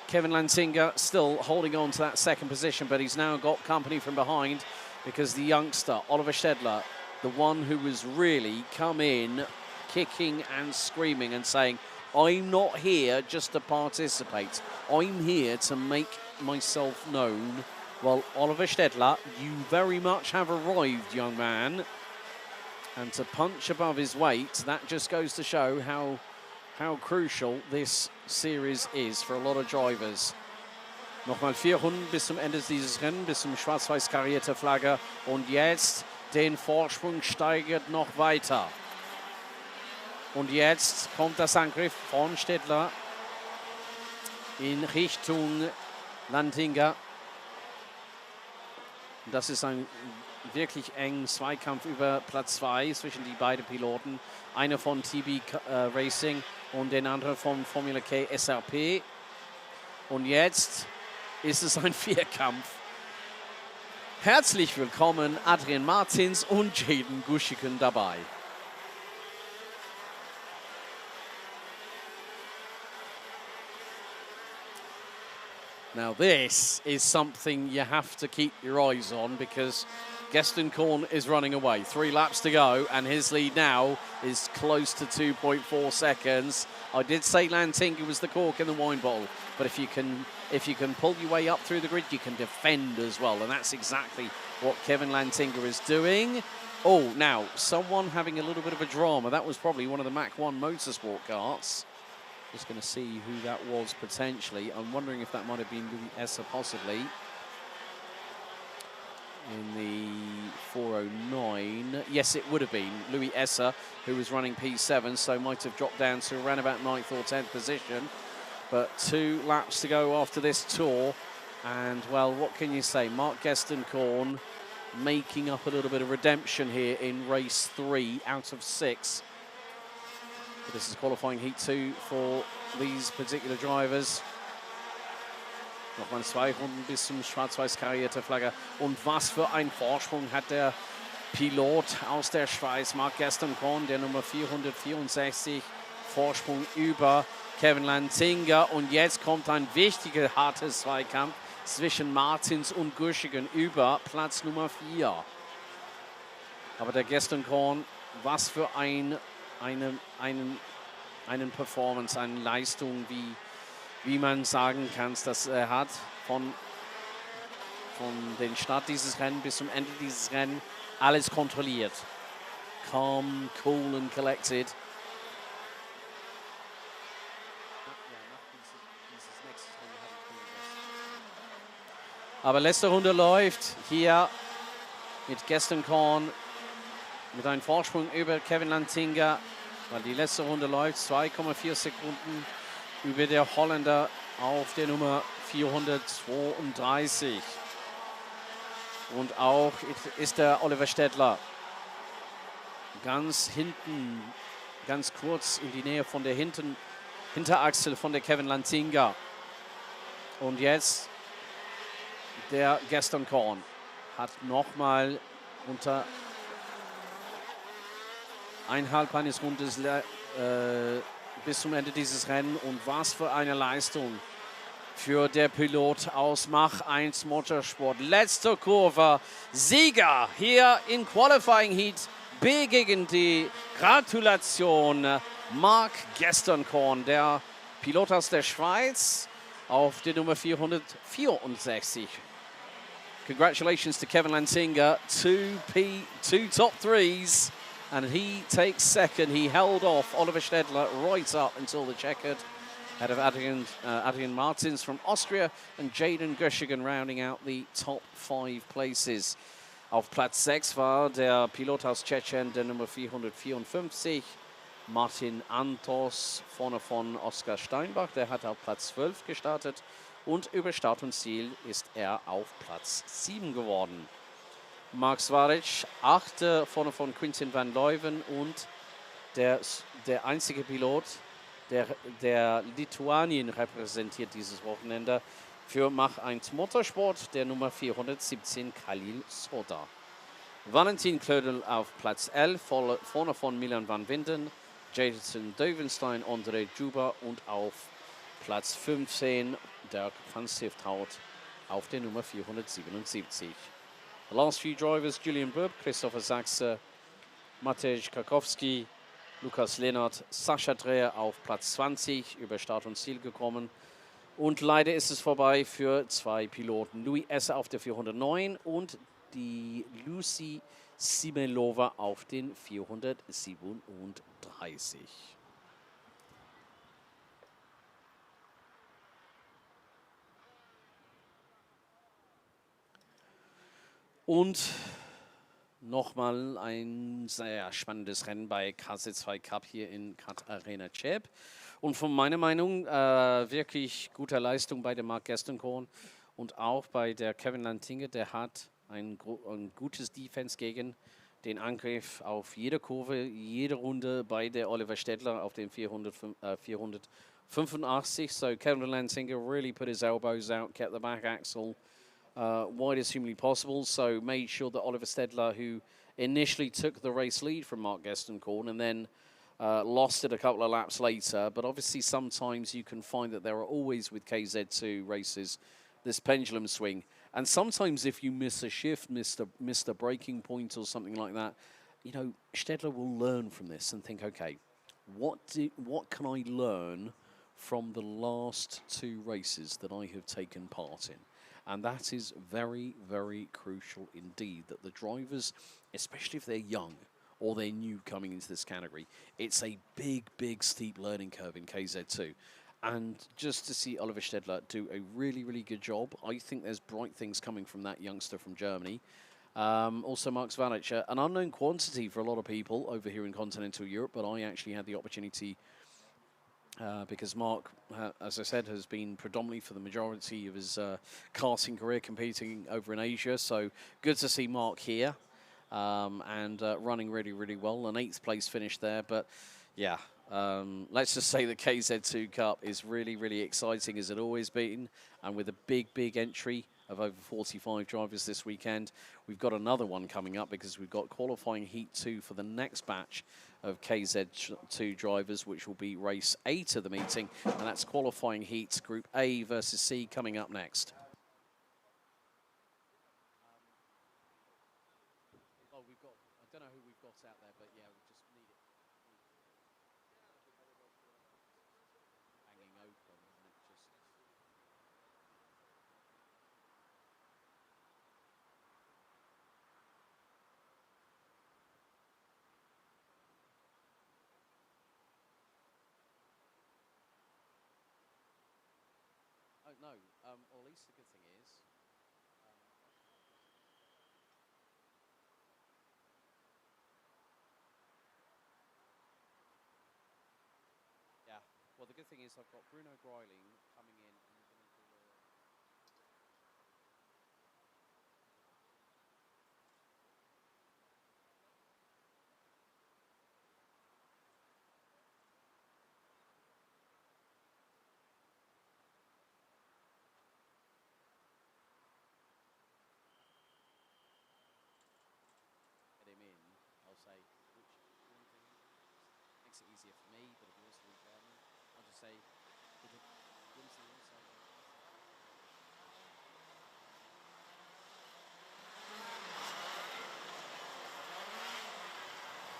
Kevin Lanzinger still holding on to that second position, but he's now got company from behind because the youngster, Oliver Stedler, the one who has really come in kicking and screaming and saying, I'm not here just to participate. I'm here to make myself known. Well, Oliver Stedler, you very much have arrived, young man. And to punch above his weight, that just goes to show how crucial this series is for a lot of drivers. Nochmal 4 Runden bis zum Ende dieses Rennen, bis zum schwarz-weiß karierte Flagge. Und jetzt den Vorsprung steigert noch weiter. Und jetzt kommt das Angriff von Stedler in Richtung Lanzinger. Das ist ein wirklich engen Zweikampf über Platz 2 zwischen die beiden Piloten. Einer von TB Racing und den anderen von Formula K SRP. Und jetzt ist es ein Vierkampf. Herzlich willkommen Adrian Martins und Jaden Guschiken dabei. Now this is something you have to keep your eyes on because Gaston Korn is running away. 3 laps to go and his lead now is close to 2.4 seconds. I did say Lantinga was the cork in the wine bottle, but if you can pull your way up through the grid, you can defend as well, and that's exactly what Kevin Lantinga is doing. Oh, now someone having a little bit of a drama. That was probably one of the Mach 1 Motorsport karts. Just going to see who that was potentially. I'm wondering if that might have been Louis Esser possibly in the 409. Yes, it would have been Louis Esser, who was running P7, so might have dropped down to around about 9th or 10th position. But 2 laps to go after this tour. And, well, what can you say? Mark Gaston-Korn making up a little bit of redemption here in race 3 out of 6. This is qualifying heat 2 for these particular drivers. Nochmal 2 Runden bis zum schwarz-weiß karierte Flagge. Und was für ein Vorsprung hat der Pilot aus der Schweiz, Mark Gaston-Korn, der Nummer 464, Vorsprung über Kevin Lantinga. Und jetzt kommt ein wichtiger, harter Zweikampf zwischen Martins und Guschiken über Platz Nummer 4. Aber der Gaston-Korn, was für einen Performance, eine Leistung, wie man sagen kann, dass er hat von den Start dieses Rennen bis zum Ende dieses Rennen alles kontrolliert. Calm, cool and collected. Aber letzte Runde läuft hier mit Gaston-Korn mit einem Vorsprung über Kevin Lantinga, weil die letzte Runde läuft 2,4 Sekunden über der Holländer auf der Nummer 432. Und auch ist der Oliver Städtler ganz hinten, ganz kurz in die Nähe von der Hinterachsel von der Kevin Lantinga. Und jetzt der Gaston-Korn hat nochmal unter 1,5 eines Rundes bis zum Ende dieses Rennens. Und was für eine Leistung für der Pilot aus Mach 1 Motorsport. Letzte Kurve, Sieger hier in Qualifying Heat B gegen D. Gratulation, Mark Gaston-Korn, der Pilot aus der Schweiz, auf die Nummer 464. Congratulations to Kevin Lantinga, two top threes, and he takes second. He held off Oliver Städtler right up until the checkered, ahead of Adrian Martins from Austria and Jaden Guschiken rounding out the top 5 places. Auf Platz 6 war der Pilot aus Tschechien, der Nummer 454, Martin Antos, vorne von Oskar Steinbach. Der hat auf Platz 12 gestartet und über Start und Ziel ist er auf Platz 7 geworden. Mark Svaric, 8. vorne von Quintin van Leuven und der einzige Pilot, der Lituanien repräsentiert dieses Wochenende für Mach 1 Motorsport, der Nummer 417 Khalil Soda. Valentin Klödel auf Platz 11, vorne von Milan van Winden, Jason Dövenstein, André Juba und auf Platz 15 Dirk van Stifthout auf der Nummer 477. The last few drivers, Julian Bubb, Christopher Sachse, Matej Krakowski, Lukas Lennart, Sascha Dreher auf Platz 20 über Start und Ziel gekommen. Und leider ist es vorbei für 2 Piloten. Louis Esser auf der 409 und die Lucy Simelova auf den 437. Und nochmal ein sehr spannendes Rennen bei KC2 Cup hier in Kart Arena Cheb. Und von meiner Meinung wirklich guter Leistung bei der Mark Gaston-Korn und auch bei der Kevin Lantinga. Der hat ein gutes Defense gegen den Angriff auf jede Kurve, jede Runde bei der Oliver Städtler auf den 485. So Kevin Lansinger really put his elbows out, kept the back axle wide as humanly possible, so made sure that Oliver Städtler, who initially took the race lead from Mark Gestenkorn and then lost it a couple of laps later, but obviously sometimes you can find that there are always with KZ2 races this pendulum swing. And sometimes if you miss a shift, miss a braking point or something like that, you know, Städtler will learn from this and think, okay, what can I learn from the last 2 races that I have taken part in? And that is very, very crucial indeed, that the drivers, especially if they're young or they're new coming into this category, it's a big, big steep learning curve in KZ2. And just to see Oliver Städtler do a really, really good job, I think there's bright things coming from that youngster from Germany. Also, Mark Zvanic, an unknown quantity for a lot of people over here in continental Europe, but I actually had the opportunity, because Mark, as I said, has been predominantly for the majority of his karting career competing over in Asia. So good to see Mark here and running really, really well. An 8th place finish there, but yeah. Let's just say the KZ2 Cup is really, really exciting, as it always been, and with a big, big entry of over 45 drivers this weekend. We've got another one coming up because we've got qualifying Heat 2 for the next batch of KZ2 drivers, which will be race 8 of the meeting, and that's qualifying Heat Group A versus C coming up next. Oh, I don't know who we've got out there, but yeah, we just need it. Hanging open, and it just... Oh, no, or at least the good thing is... yeah, well, the good thing is I've got Bruno Greiling coming in and we're going to do a... get him in. I'll say, which makes it easier for me, but if you also read German, I'll just say,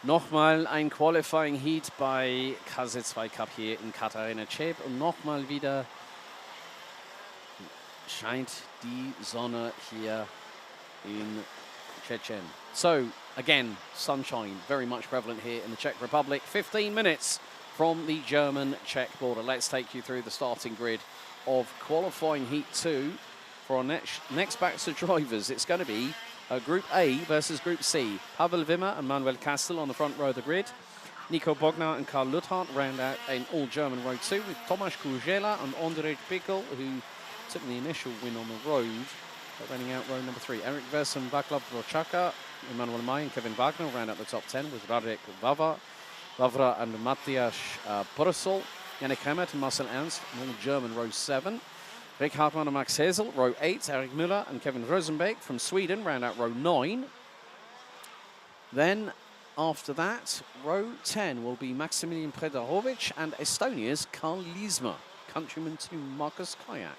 nochmal ein Qualifying Heat bei KZ2 Cup hier in Katharina Cheb und nochmal wieder scheint die Sonne hier in Tschechien. So again, sunshine very much prevalent here in the Czech Republic. 15 minutes from the German-Czech border. Let's take you through the starting grid of qualifying Heat 2 for our next batch of drivers. It's going to be Group A versus Group C. Pavel Wimmer and Manuel Kastel on the front row of the grid. Nico Bognar and Karl Luthart round out an all-German row 2 with Tomasz Kurziela and Ondrej Pikl, who took the initial win on the road, but running out row number 3. Eric Vers and Vaclav Rochaka, Emmanuel May and Kevin Wagner round out the top 10 with Radek Vavra and Matthias Porosol. Yannick Hemmert and Marcel Ernst, all German row 7. Rick Hartmann and Max Hazel, row 8. Eric Müller and Kevin Rosenbeck from Sweden round out row 9. Then, after that, row 10 will be Maximilian Predarovic and Estonia's Karl Liesmer, countryman to Marcus Kayak.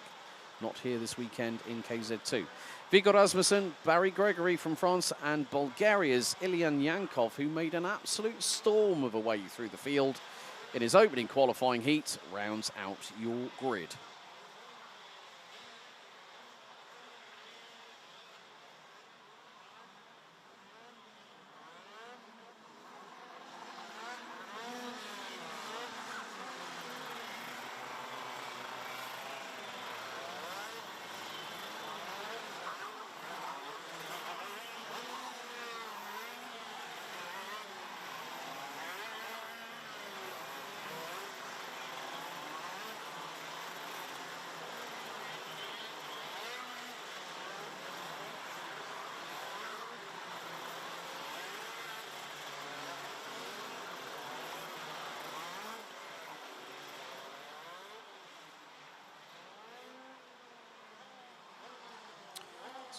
Not here this weekend in KZ2. Viggo Rasmussen, Barry Gregory from France, and Bulgaria's Ilyan Yankov, who made an absolute storm of a way through the field in his opening qualifying heat, rounds out your grid.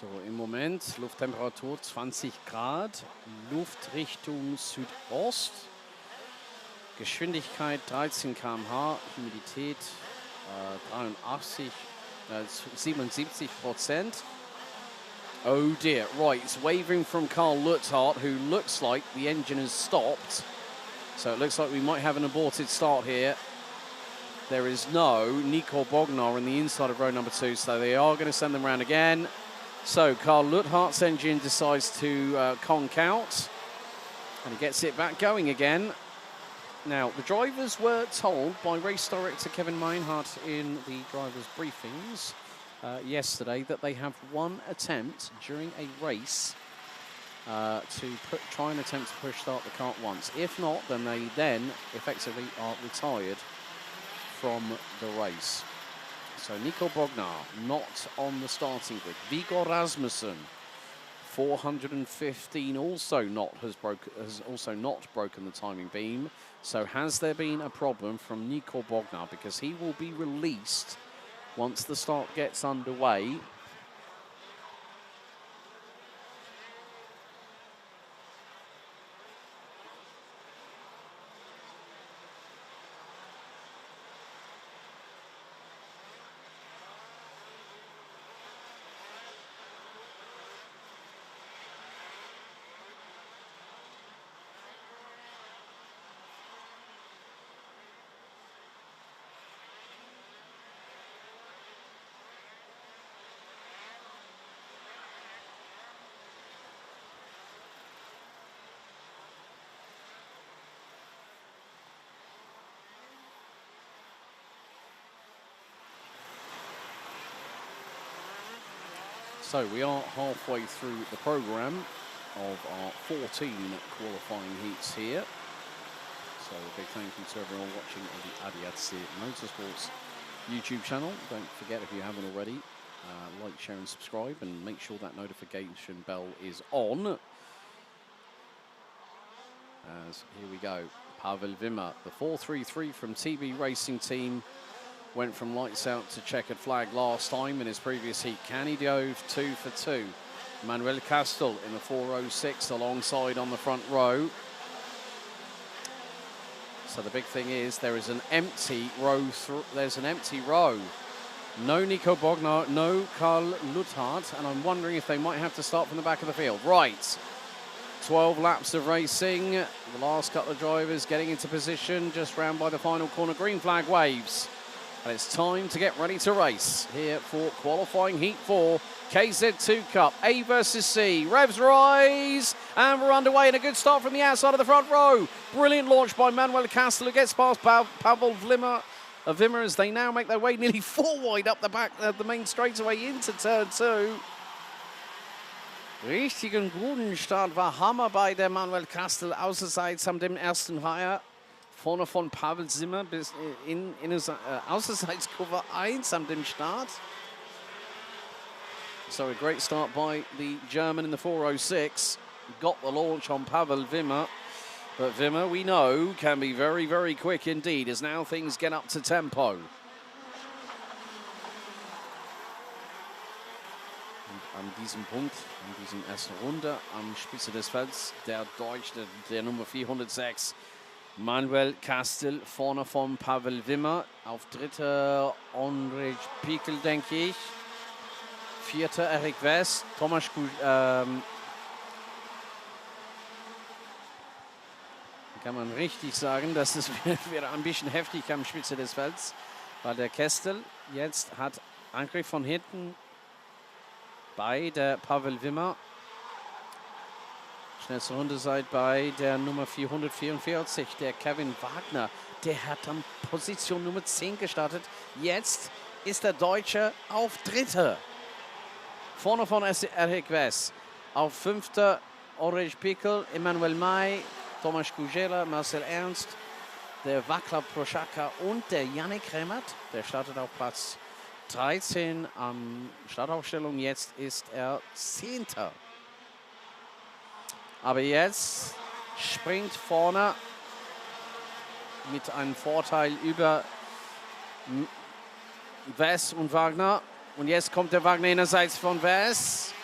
So, im Moment Lufttemperatur 20 Grad, Luftrichtung Südost, Geschwindigkeit 13 km/h, Humidität 77%. Oh dear, right, it's waving from Karl Luthart, who looks like the engine has stopped. So it looks like we might have an aborted start here. There is no Nico Bognar in the inside of row number 2, so they are going to send them around again. So Karl Luthart's engine decides to conk out, and he gets it back going again. Now, the drivers were told by race director Kevin Meinhardt in the drivers' briefings yesterday that they have one attempt during a race to try and attempt to push start the kart once. If not, then they effectively are retired from the race. So Nico Bognar not on the starting grid. Viggo Rasmussen, 415, has also not broken the timing beam. So has there been a problem from Nico Bognar, because he will be released once the start gets underway. So we are halfway through the program of our 14 qualifying heats here. So a big thank you to everyone watching on the ADAC Motorsports YouTube channel. Don't forget, if you haven't already, like, share and subscribe, and make sure that notification bell is on. As here we go, Pavel Wimmer, the 433 from TB Racing Team, went from lights out to checkered flag last time in his previous heat. Can he dove 2 for 2? Manuel Castel in the 406 alongside on the front row. So the big thing is there is an empty row. There's an empty row. No Nico Bognar, no Karl Luthart, and I'm wondering if they might have to start from the back of the field. Right. 12 laps of racing. The last couple of drivers getting into position just round by the final corner. Green flag waves. And it's time to get ready to race here for qualifying heat 4, KZ2 Cup, A versus C. Revs rise, and we're underway, and a good start from the outside of the front row. Brilliant launch by Manuel Castel, who gets past Pavel Wimmer as they now make their way nearly 4 wide up the back of the main straightaway into turn 2. Richtigen guten Start war Hammer bei der Manuel Castel, außerseits am dem ersten Reihe. Vorne von Pavel Wimmer bis in Außerseitskurve 1 am dem Start. So a great start by the German in the 406. Got the launch on Pavel Wimmer. But Wimmer, we know, can be very, very quick indeed as now things get up to tempo. An diesem Punkt, an diesem ersten Runde, am Spitze des Felds, der Deutsche, der Nummer 406. Manuel Castel, vorne von Pavel Wimmer. Auf dritter Ulrich Pickel, denke ich. Vierter Eric West. Thomas kann man richtig sagen, dass es wäre ein bisschen heftig am Spitze des Felds, weil der Castel jetzt hat Angriff von hinten bei der Pavel Wimmer. Schnellste Runde seid bei der Nummer 444, der Kevin Wagner. Der hat an Position Nummer 10 gestartet. Jetzt ist der Deutsche auf Dritter. Vorne von Eric West. Auf Fünfter Ulrich Pickel, Emanuel May, Thomas Kugela, Marcel Ernst, der Václav Procházka und der Yannick Remmert. Der startet auf Platz 13 am Startaufstellung. Jetzt ist er 10. Aber jetzt springt vorne mit einem Vorteil über Wes und Wagner. Und jetzt kommt der Wagner innerseits von Wes.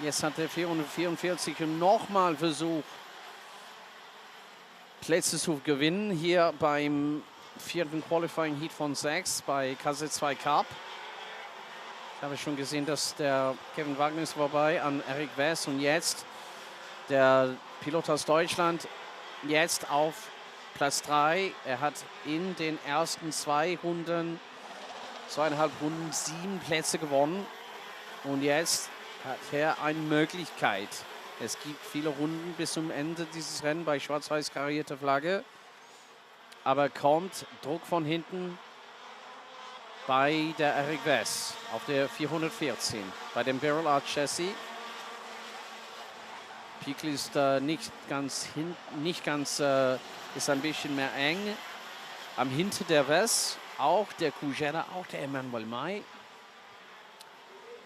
Jetzt hat der 444 nochmal versucht, Plätze zu gewinnen. Hier beim vierten Qualifying Heat von 6 bei KZ2 Cup. Ich habe schon gesehen, dass der Kevin Wagner ist vorbei an Eric West und jetzt der Pilot aus Deutschland jetzt auf Platz 3. Er hat in den ersten 2 Runden, 2,5 Runden 7 Plätze gewonnen und jetzt hat er eine Möglichkeit. Es gibt viele Runden bis zum Ende dieses Rennen bei schwarz-weiß karierter Flagge, aber kommt Druck von hinten bei der Eric West auf der 414, bei dem Barrel Art Chassis. Pikel ist nicht ganz, ist ein bisschen mehr eng. Am Hinter der West auch der Kujera, auch der Emmanuel May.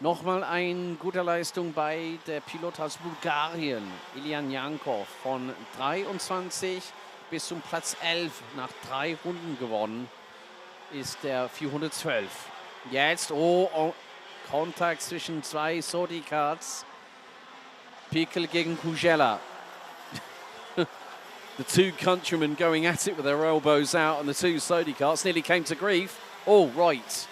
Nochmal eine gute Leistung bei der Pilot aus Bulgarien, Ilian Jankov, von 23 bis zum Platz 11 nach 3 Runden gewonnen, ist der 412. Jetzt, Kontakt zwischen 2 Sodi-Karts. Pikel gegen Kujela. The 2 countrymen going at it with their elbows out and the 2 Sodi-Karts nearly came to grief. Oh, right.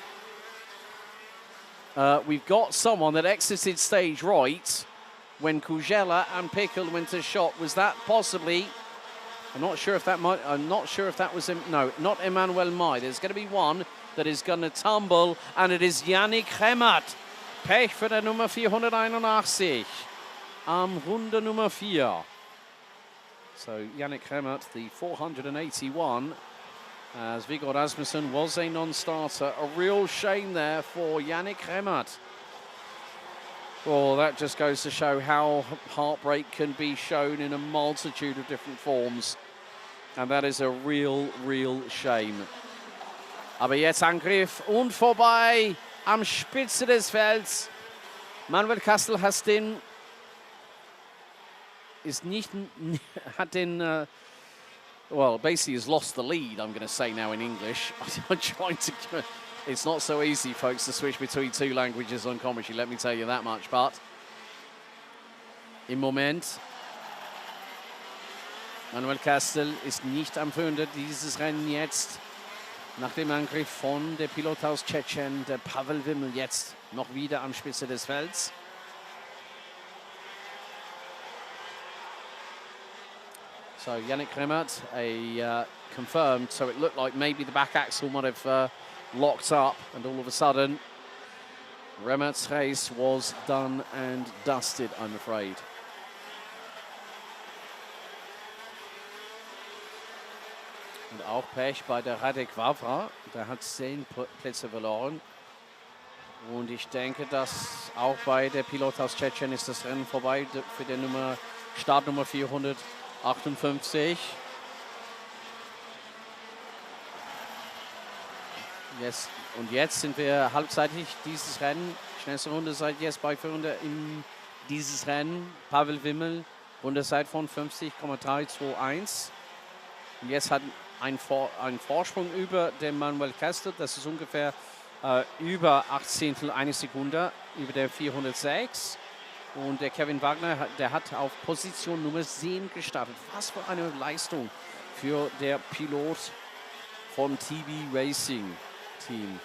We've got someone that exited stage right when Kujela and Pikel went to shot. Was that possibly? I'm not sure if that was him. No, not Emmanuel May. There's going to be one that is going to tumble, and it is Yannick Remmert. Pech für der Nummer 481 am Runde Nummer 4. So Yannick Remmert, the 481. As Viggo Rasmussen was a non-starter. A real shame there for Yannick Remmert. Well, that just goes to show how heartbreak can be shown in a multitude of different forms. And that is a real shame. Aber jetzt Angriff und vorbei am Spitze des Felds. Manuel Kastel well, basically has lost the lead, I'm going to say now in English. I'm trying to... It's not so easy, folks, to switch between 2 languages on commentary, let me tell you that much. But im Moment, Manuel Kastel ist nicht am Führen dieses Rennen jetzt. Nach dem Angriff von der Pilot aus Tschechien, der Pavel Wimmel, jetzt noch wieder am Spitze des Felds. So Yannick Remmert, confirmed, so it looked like maybe the back axle might have locked up, and all of a sudden Remmert's race was done and dusted, I'm afraid. Und auch Pech bei der Radek Wawra, der hat 10 Plätze verloren. Und ich denke, dass auch bei der Pilot aus Tschechien ist das Rennen vorbei für die Startnummer 458. Yes. Und jetzt sind wir halbzeitig dieses Rennen. Schnellste Runde seit jetzt bei Führender in dieses Rennen. Pavel Wimmel, Rundezeit von 50,321. Und jetzt hat ein Vorsprung über den Manuel Kastel. Das ist ungefähr über 8/10 eine Sekunde über der 406. Und der Kevin Wagner, der hat auf Position Nummer 7 gestartet. Was für eine Leistung für der Pilot vom TB Racing Team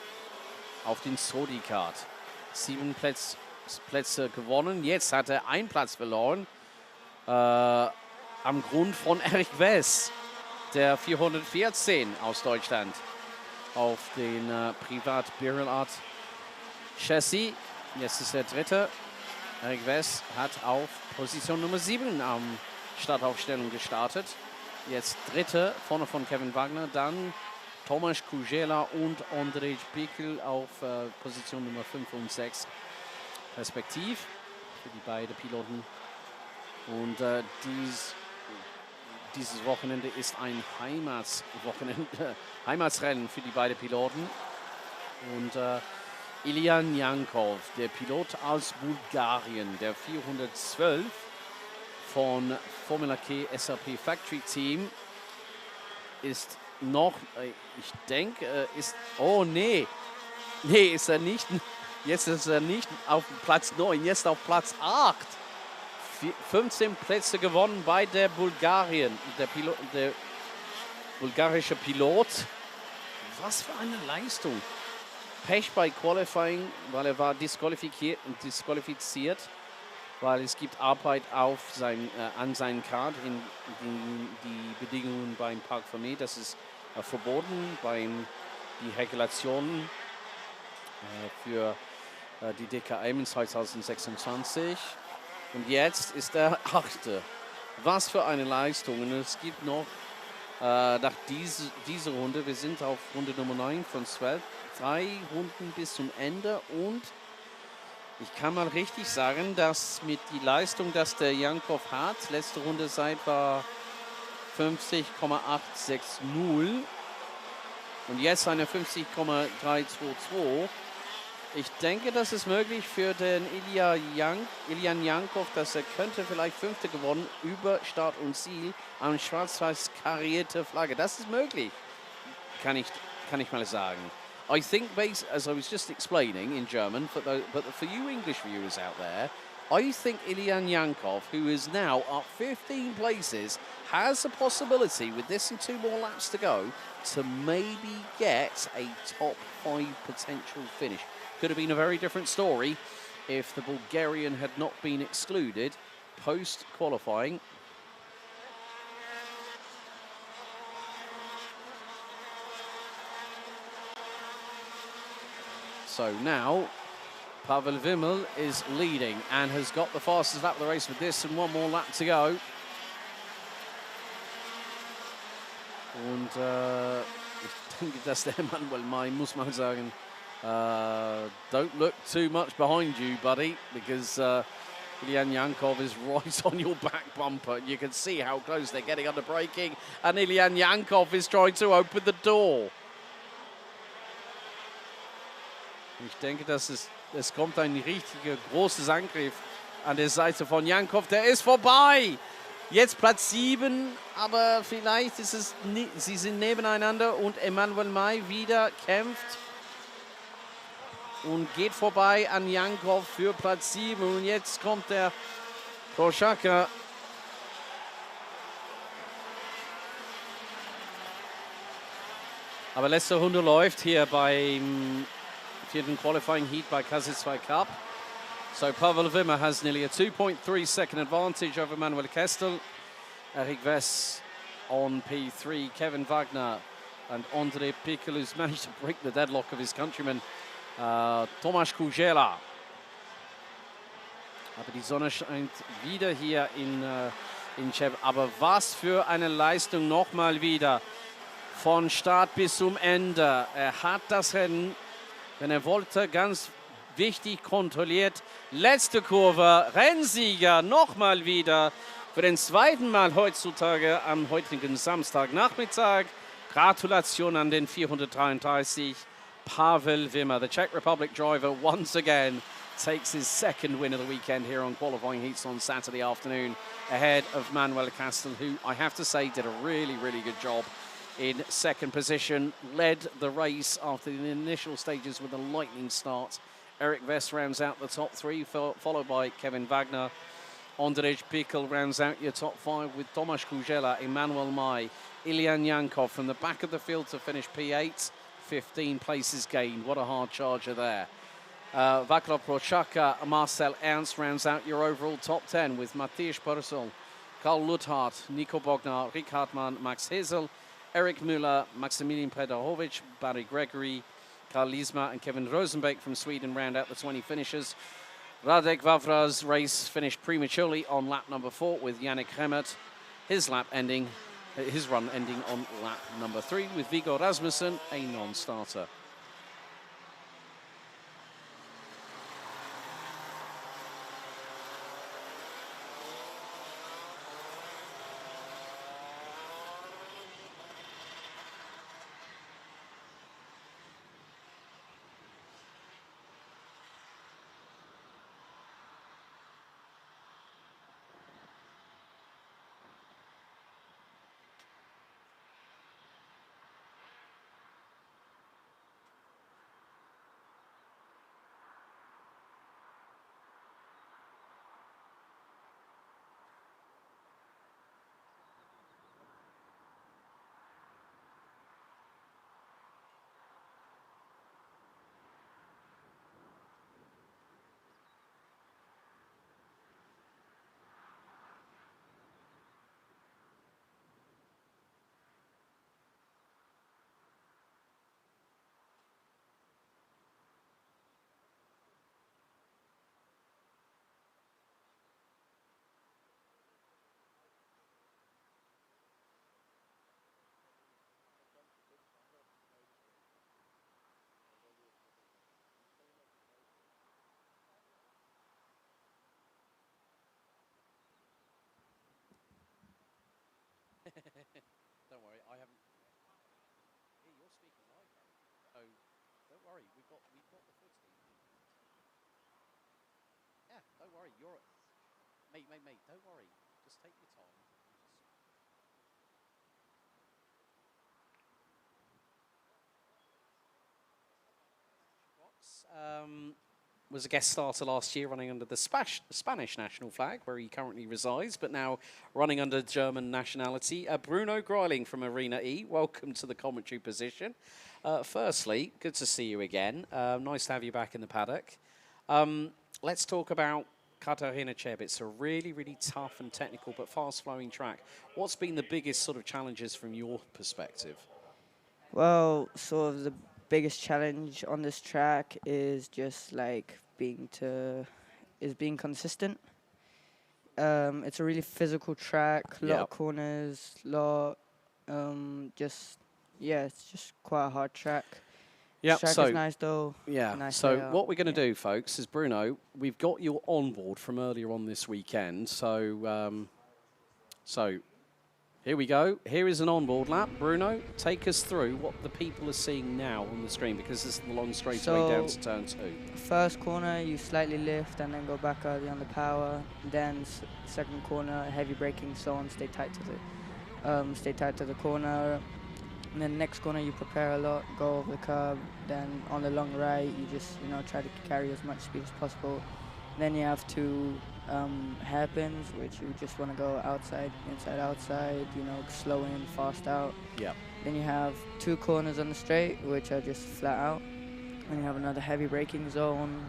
auf den Sodi Kart. 7 Plätze gewonnen. Jetzt hat er einen Platz verloren. Am Grund von Eric West, der 414 aus Deutschland, auf den Privat Barrel Art Chassis. Jetzt ist der dritte. Eric West hat auf Position Nummer 7 am Startaufstellung gestartet. Jetzt dritte, vorne von Kevin Wagner, dann Tomasz Kujela und Andrzej Pikel auf Position Nummer 5 und 6 respektiv für die beiden Piloten. Und dieses Wochenende ist ein Heimatsrennen für die beiden Piloten. Und Ilian Jankov, der Pilot aus Bulgarien, der 412 von Formula K SRP Factory Team, ist noch, ich denke, ist, oh nee, ist er nicht. Jetzt ist er nicht auf Platz 9, jetzt auf Platz 8. 15 Plätze gewonnen bei der Bulgarien, der bulgarische Pilot. Was für eine Leistung. Pech bei Qualifying, weil er war disqualifiziert, weil es gibt Arbeit auf an seinem Kart in die Bedingungen beim Parc Fermé. Das ist verboten beim die Regulationen für die DKM 2026. Und jetzt ist er 8. Was für eine Leistung. Und es gibt noch nach dieser Runde, wir sind auf Runde Nummer 9 von 12, 3 Runden bis zum Ende. Und ich kann mal richtig sagen, dass mit die Leistung, dass der Jankov hat, letzte Runde Zeit war 50,860 und jetzt eine 50,322. Ich denke, das ist möglich für den Ilian Jankov, dass er könnte vielleicht 5. gewonnen über Start und Ziel an schwarz-weiß karierte Flagge. Das ist möglich, kann ich mal sagen. I think, as I was just explaining in German, but for you English viewers out there, I think Ilian Jankov, who is now up 15 places, has a possibility with this and 2 more laps to go to maybe get a top 5 potential finish. Could have been a very different story if the Bulgarian had not been excluded post-qualifying. So now, Pavel Vimmel is leading and has got the fastest lap of the race with this and 1 more lap to go. Und ich denke, dass der Manuel May, muss man sagen, don't look too much behind you, buddy, because Ilian Jankov is right on your back bumper. You can see how close they're getting under braking, and Ilian Jankov is trying to open the door. Ich denke, dass es kommt ein richtiger großes Angriff an der Seite von Jankov. Der ist vorbei. Jetzt Platz 7, aber vielleicht ist es sie sind nebeneinander und Emmanuel May wieder kämpft und geht vorbei an Jankov für Platz 7. Und jetzt kommt der Prochaka. Aber letzte Runde läuft hier beim 4. Qualifying Heat by KZ2 Cup. So Pavel Wimmer has nearly a 2.3 second advantage over Manuel Kestel. Eric Vess on P3, Kevin Wagner and André Pikel, who's managed to break the deadlock of his countryman Tomasz Kuźela. Aber die Sonne scheint wieder hier in Cheb. Aber was für eine Leistung nochmal wieder. Von Start bis zum Ende. Er hat das Rennen, wenn er wollte, ganz wichtig kontrolliert. Letzte Kurve, Rennsieger nochmal wieder für den 2. Mal heutzutage am heutigen Samstagnachmittag. Gratulation an den 433 Pavel Wimmer. The Czech Republic driver once again takes his 2nd win of the weekend here on qualifying heats on Saturday afternoon ahead of Manuel Kestel, who I have to say did a really, really good job in 2nd position, led the race after the initial stages with a lightning start. Eric Vess rounds out the top 3, followed by Kevin Wagner. Andrej Pikel rounds out your top 5 with Tomasz Kuźela, Emmanuel May, Ilian Jankov from the back of the field to finish P8. 15 places gained. What a hard charger there. Vaclav Prochaka, Marcel Ernst rounds out your overall top 10 with Matthias Purcell, Karl Luthart, Nico Bognar, Rick Hartmann, Max Hesel, Eric Müller, Maximilian Predahovic, Barry Gregory, Karl Liesma and Kevin Rosenbeck from Sweden round out the 20 finishers. Radek Vavra's race finished prematurely on lap number 4 with Yannick Remmert. His run ending on lap number 3 with Viggo Rasmussen, a non-starter. Don't worry, I haven't. Yeah, you're speaking live, though. So don't worry, we've got the footage. Yeah, don't worry, you're mate. Don't worry, just take your time. Was a guest starter last year, running under the Spanish national flag, where he currently resides, but now running under German nationality. Bruno Greiling from Arena E, welcome to the commentary position. Firstly, good to see you again. Nice to have you back in the paddock. Let's talk about Cheb. It's a really, really tough and technical but fast-flowing track. What's been the biggest sort of challenges from your perspective? Well, sort of the biggest challenge on this track is just like being consistent. It's a really physical track, a lot of corners, it's just quite a hard track. Yeah, track is nice though. Yeah, nice so layout. what we're going to do, folks, is Bruno, we've got your onboard from earlier on this weekend. So here we go. Here is an onboard lap. Bruno, take us through what the people are seeing now on the screen, because this is the long straightaway down to turn 2. First corner, you slightly lift and then go back early on the power. Then second corner, heavy braking, so on. Stay tight to the corner. And then next corner, you prepare a lot, go over the curb. Then on the long right, you just try to carry as much speed as possible. Then you have 2 hairpins, which you just want to go outside, inside, outside, slow in, fast out. Yeah. Then you have 2 corners on the straight, which are just flat out. And you have another heavy braking zone.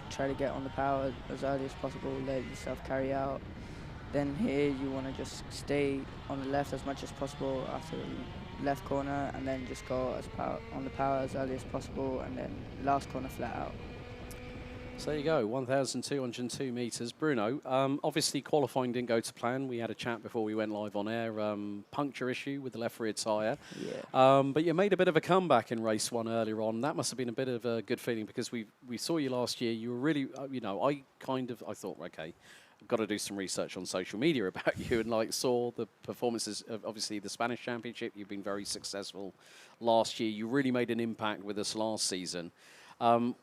Try to get on the power as early as possible, let yourself carry out. Then here you want to just stay on the left as much as possible after the left corner, and then just go on the power as early as possible, and then last corner flat out. So there you go, 1,202 metres. Bruno, obviously qualifying didn't go to plan. We had a chat before we went live on air. Puncture issue with the left rear tyre. Yeah. But you made a bit of a comeback in race 1 earlier on. That must have been a bit of a good feeling, because we saw you last year. You were really, I thought, okay, I've got to do some research on social media about you, and saw the performances of obviously the Spanish Championship. You've been very successful last year. You really made an impact with us last season.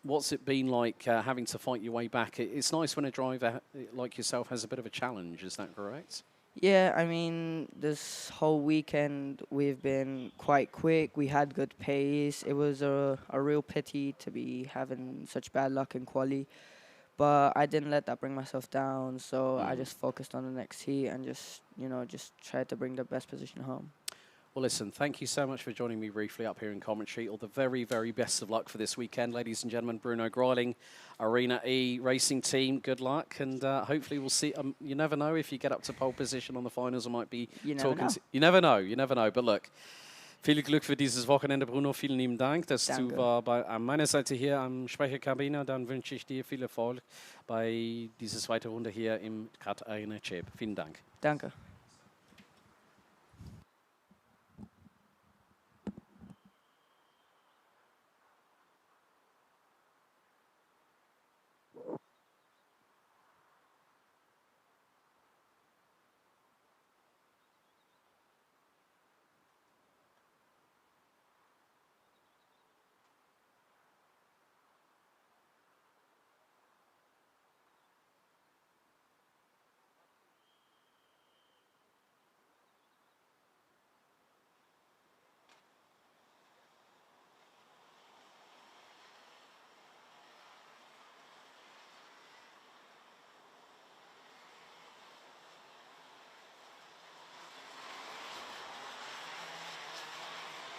What's it been like having to fight your way back? It's nice when a driver like yourself has a bit of a challenge, is that correct? Yeah, I mean, this whole weekend we've been quite quick. We had good pace. It was a real pity to be having such bad luck in quali. But I didn't let that bring myself down, so I just focused on the next heat and just tried to bring the best position home. Well, listen, thank you so much for joining me briefly up here in commentary. All the very, very best of luck for this weekend, ladies and gentlemen. Bruno Greiling, Arena E Racing Team, good luck. And hopefully we'll see. You never know, if you get up to pole position on the finals, I might be talking. You never know. But look, viel Glück für dieses Wochenende, Bruno. Vielen lieben Dank, dass du an meiner Seite hier am Sprecherkabine. Dann wünsche ich dir viel Erfolg bei dieser zweiten Runde hier im Kart Arena Cheb. Vielen Dank. Danke.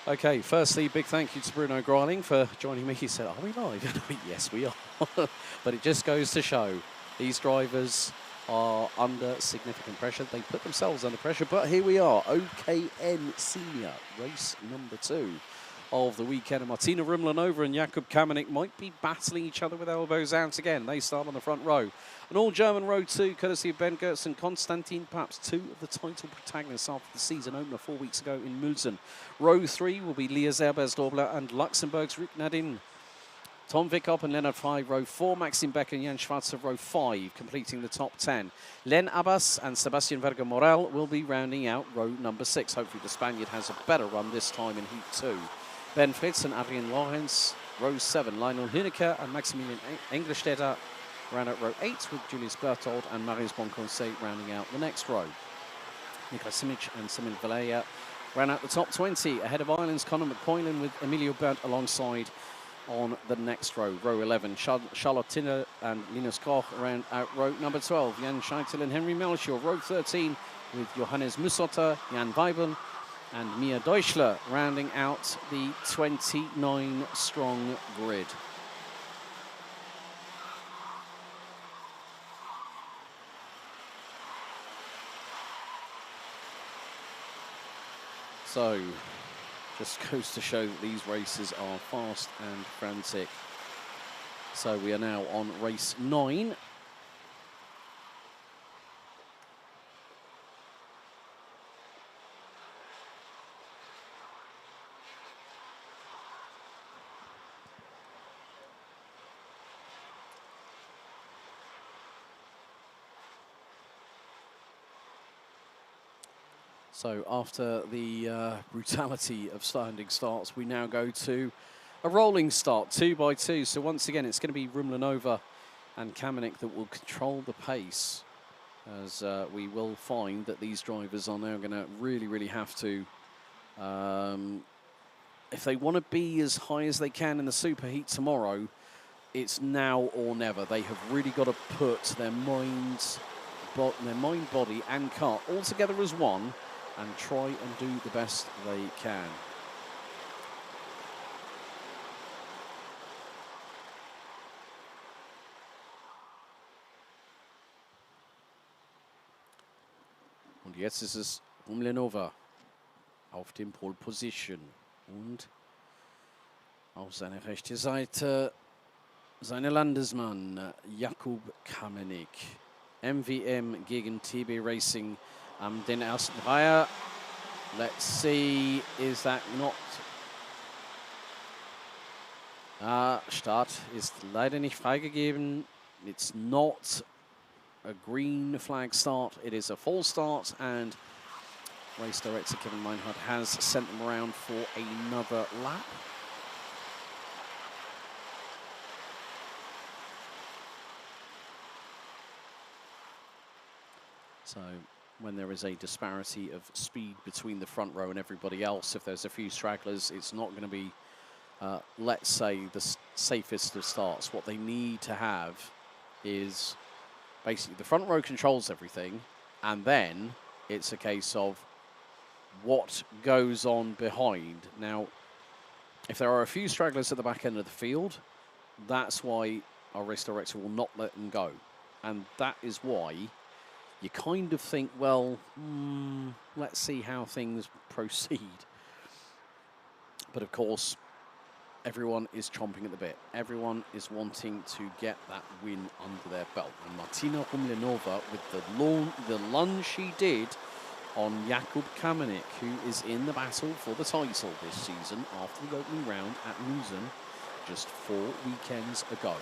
Okay, firstly, big thank you to Bruno Greiling for joining me. He said, are we live? Yes, we are. But it just goes to show these drivers are under significant pressure. They put themselves under pressure, but here we are, OKN Senior, race number 2 of the weekend. And Martina Rumlanova and Jakub Kamenik might be battling each other with elbows out again. They start on the front row. An all-German row 2, courtesy of Ben Gertz and Konstantin, perhaps 2 of the title protagonists after the season opener 4 weeks ago in Mulzen. Row 3 will be Leah Zerbers-Dobler and Luxembourg's Rick Nadin. Tom Wickop and Lennart Frey, row 4. Maxim Beck and Jan Schwarzer, row 5, completing the top 10. Len Abbas and Sebastian Verga Morel will be rounding out row number 6. Hopefully the Spaniard has a better run this time in Heat 2. Ben Fritz and Adrian Lorenz, row 7. Lionel Hineker and Maximilian Engelstetter round out row 8, with Julius Berthold and Marius Bonconce rounding out the next row. Niklas Simic and Simon Valleja round out the top 20. Ahead of Ireland's Conor McCoylan, with Emilio Bert alongside on the next row. Row 11, Charlotte Tinner and Linus Koch round out row number 12. Jan Scheitel and Henry Melchior. Row 13, with Johannes Mussotter, Jan Weibel and Mia Deutschler rounding out the 29-strong grid. So, just goes to show that these races are fast and frantic. So we are now on race 9. So after the brutality of standing starts, we now go to a rolling start, 2 by 2. So once again, it's going to be Rumlanova and Kamenik that will control the pace, as we will find that these drivers are now going to really have to, if they want to be as high as they can in the superheat tomorrow, it's now or never. They have really got to put their mind, body and car all together as one, and try and do the best they can. Und jetzt ist es Rumlanova auf dem Pole Position. Und auf seiner rechten Seite sein Landesmann Jakub Kamenik. MVM gegen TB Racing. Den ersten Dreier. Let's see, is that not... Start ist leider nicht freigegeben. It's not a green flag start. It is a full start, and race director Kevin Meinhardt has sent them around for another lap. So when there is a disparity of speed between the front row and everybody else, if there's a few stragglers, it's not going to be, let's say, the safest of starts. What they need to have is basically the front row controls everything, and then it's a case of what goes on behind. Now, if there are a few stragglers at the back end of the field, that's why our race director will not let them go. And that is why you kind of think, well, let's see how things proceed. But of course, everyone is chomping at the bit. Everyone is wanting to get that win under their belt. And Martina Rumlanova, with the lunge she did on Jakub Kamenik, who is in the battle for the title this season after the opening round at Musen just 4 weekends ago.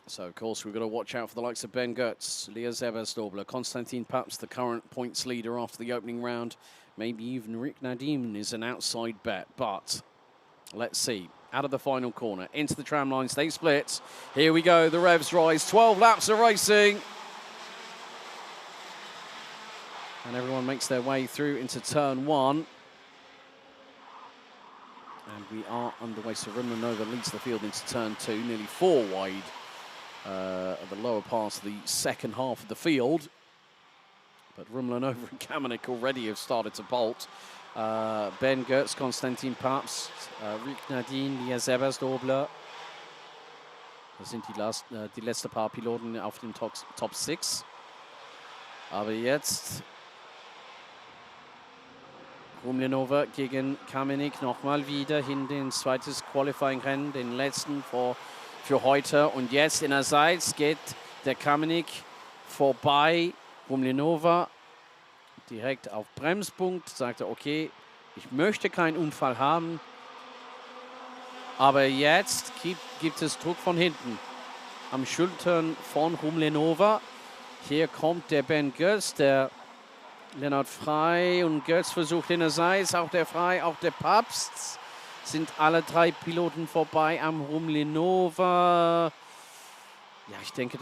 So, of course, we've got to watch out for the likes of Ben Goetz, Leah Zebersdobler, Konstantin Paps, the current points leader after the opening round. Maybe even Rick Nadim is an outside bet, but let's see. Out of the final corner, into the tram lines, they split. Here we go, the revs rise, 12 laps of racing. And everyone makes their way through into turn 1. And we are underway, so Rumlanova leads the field into turn 2, nearly 4 wide. At the lower part of the second half of the field. But Rumlanova and Kamenik already have started to bolt. Ben Goetz, Konstantin Paps, Rick Nadine, Lia Zebersdobler. Das sind die letzten paar Piloten auf dem Top 6. Aber jetzt Rumlanova gegen Kamenik nochmal wieder in den zweites Qualifying-Rennen, den letzten vor für heute. Und jetzt innerseits geht der Kamenik vorbei. Rumlinova direkt auf Bremspunkt, sagte, okay, ich möchte keinen Unfall haben. Aber jetzt gibt es Druck von hinten. Am Schultern von Rumlinova. Hier kommt der Ben Götz, der Lennart Frey und Götz versucht innerseits, auch der Frey, auch der Papst. Sind alle 3 Piloten vorbei am Rumlinova. Ja, ich denke,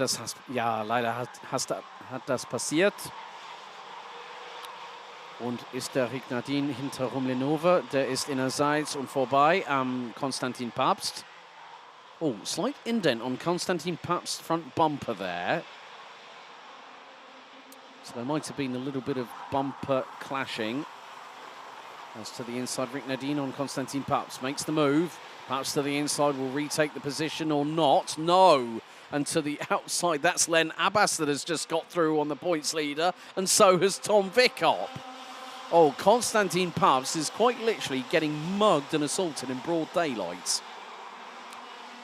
leider hat das passiert. Und ist der Rignadin hinter Rumlinova, der ist innerseits und vorbei am Konstantin Papst. Oh, slight indent on Konstantin Papst's front bumper there. So there might have been a little bit of bumper clashing. As to the inside, Rignadin on Konstantin Papst makes the move. Papst to the inside will retake the position or not. No. And to the outside, that's Len Abbas that has just got through on the points leader. And so has Tom Vikop. Oh, Konstantin Papst is quite literally getting mugged and assaulted in broad daylight.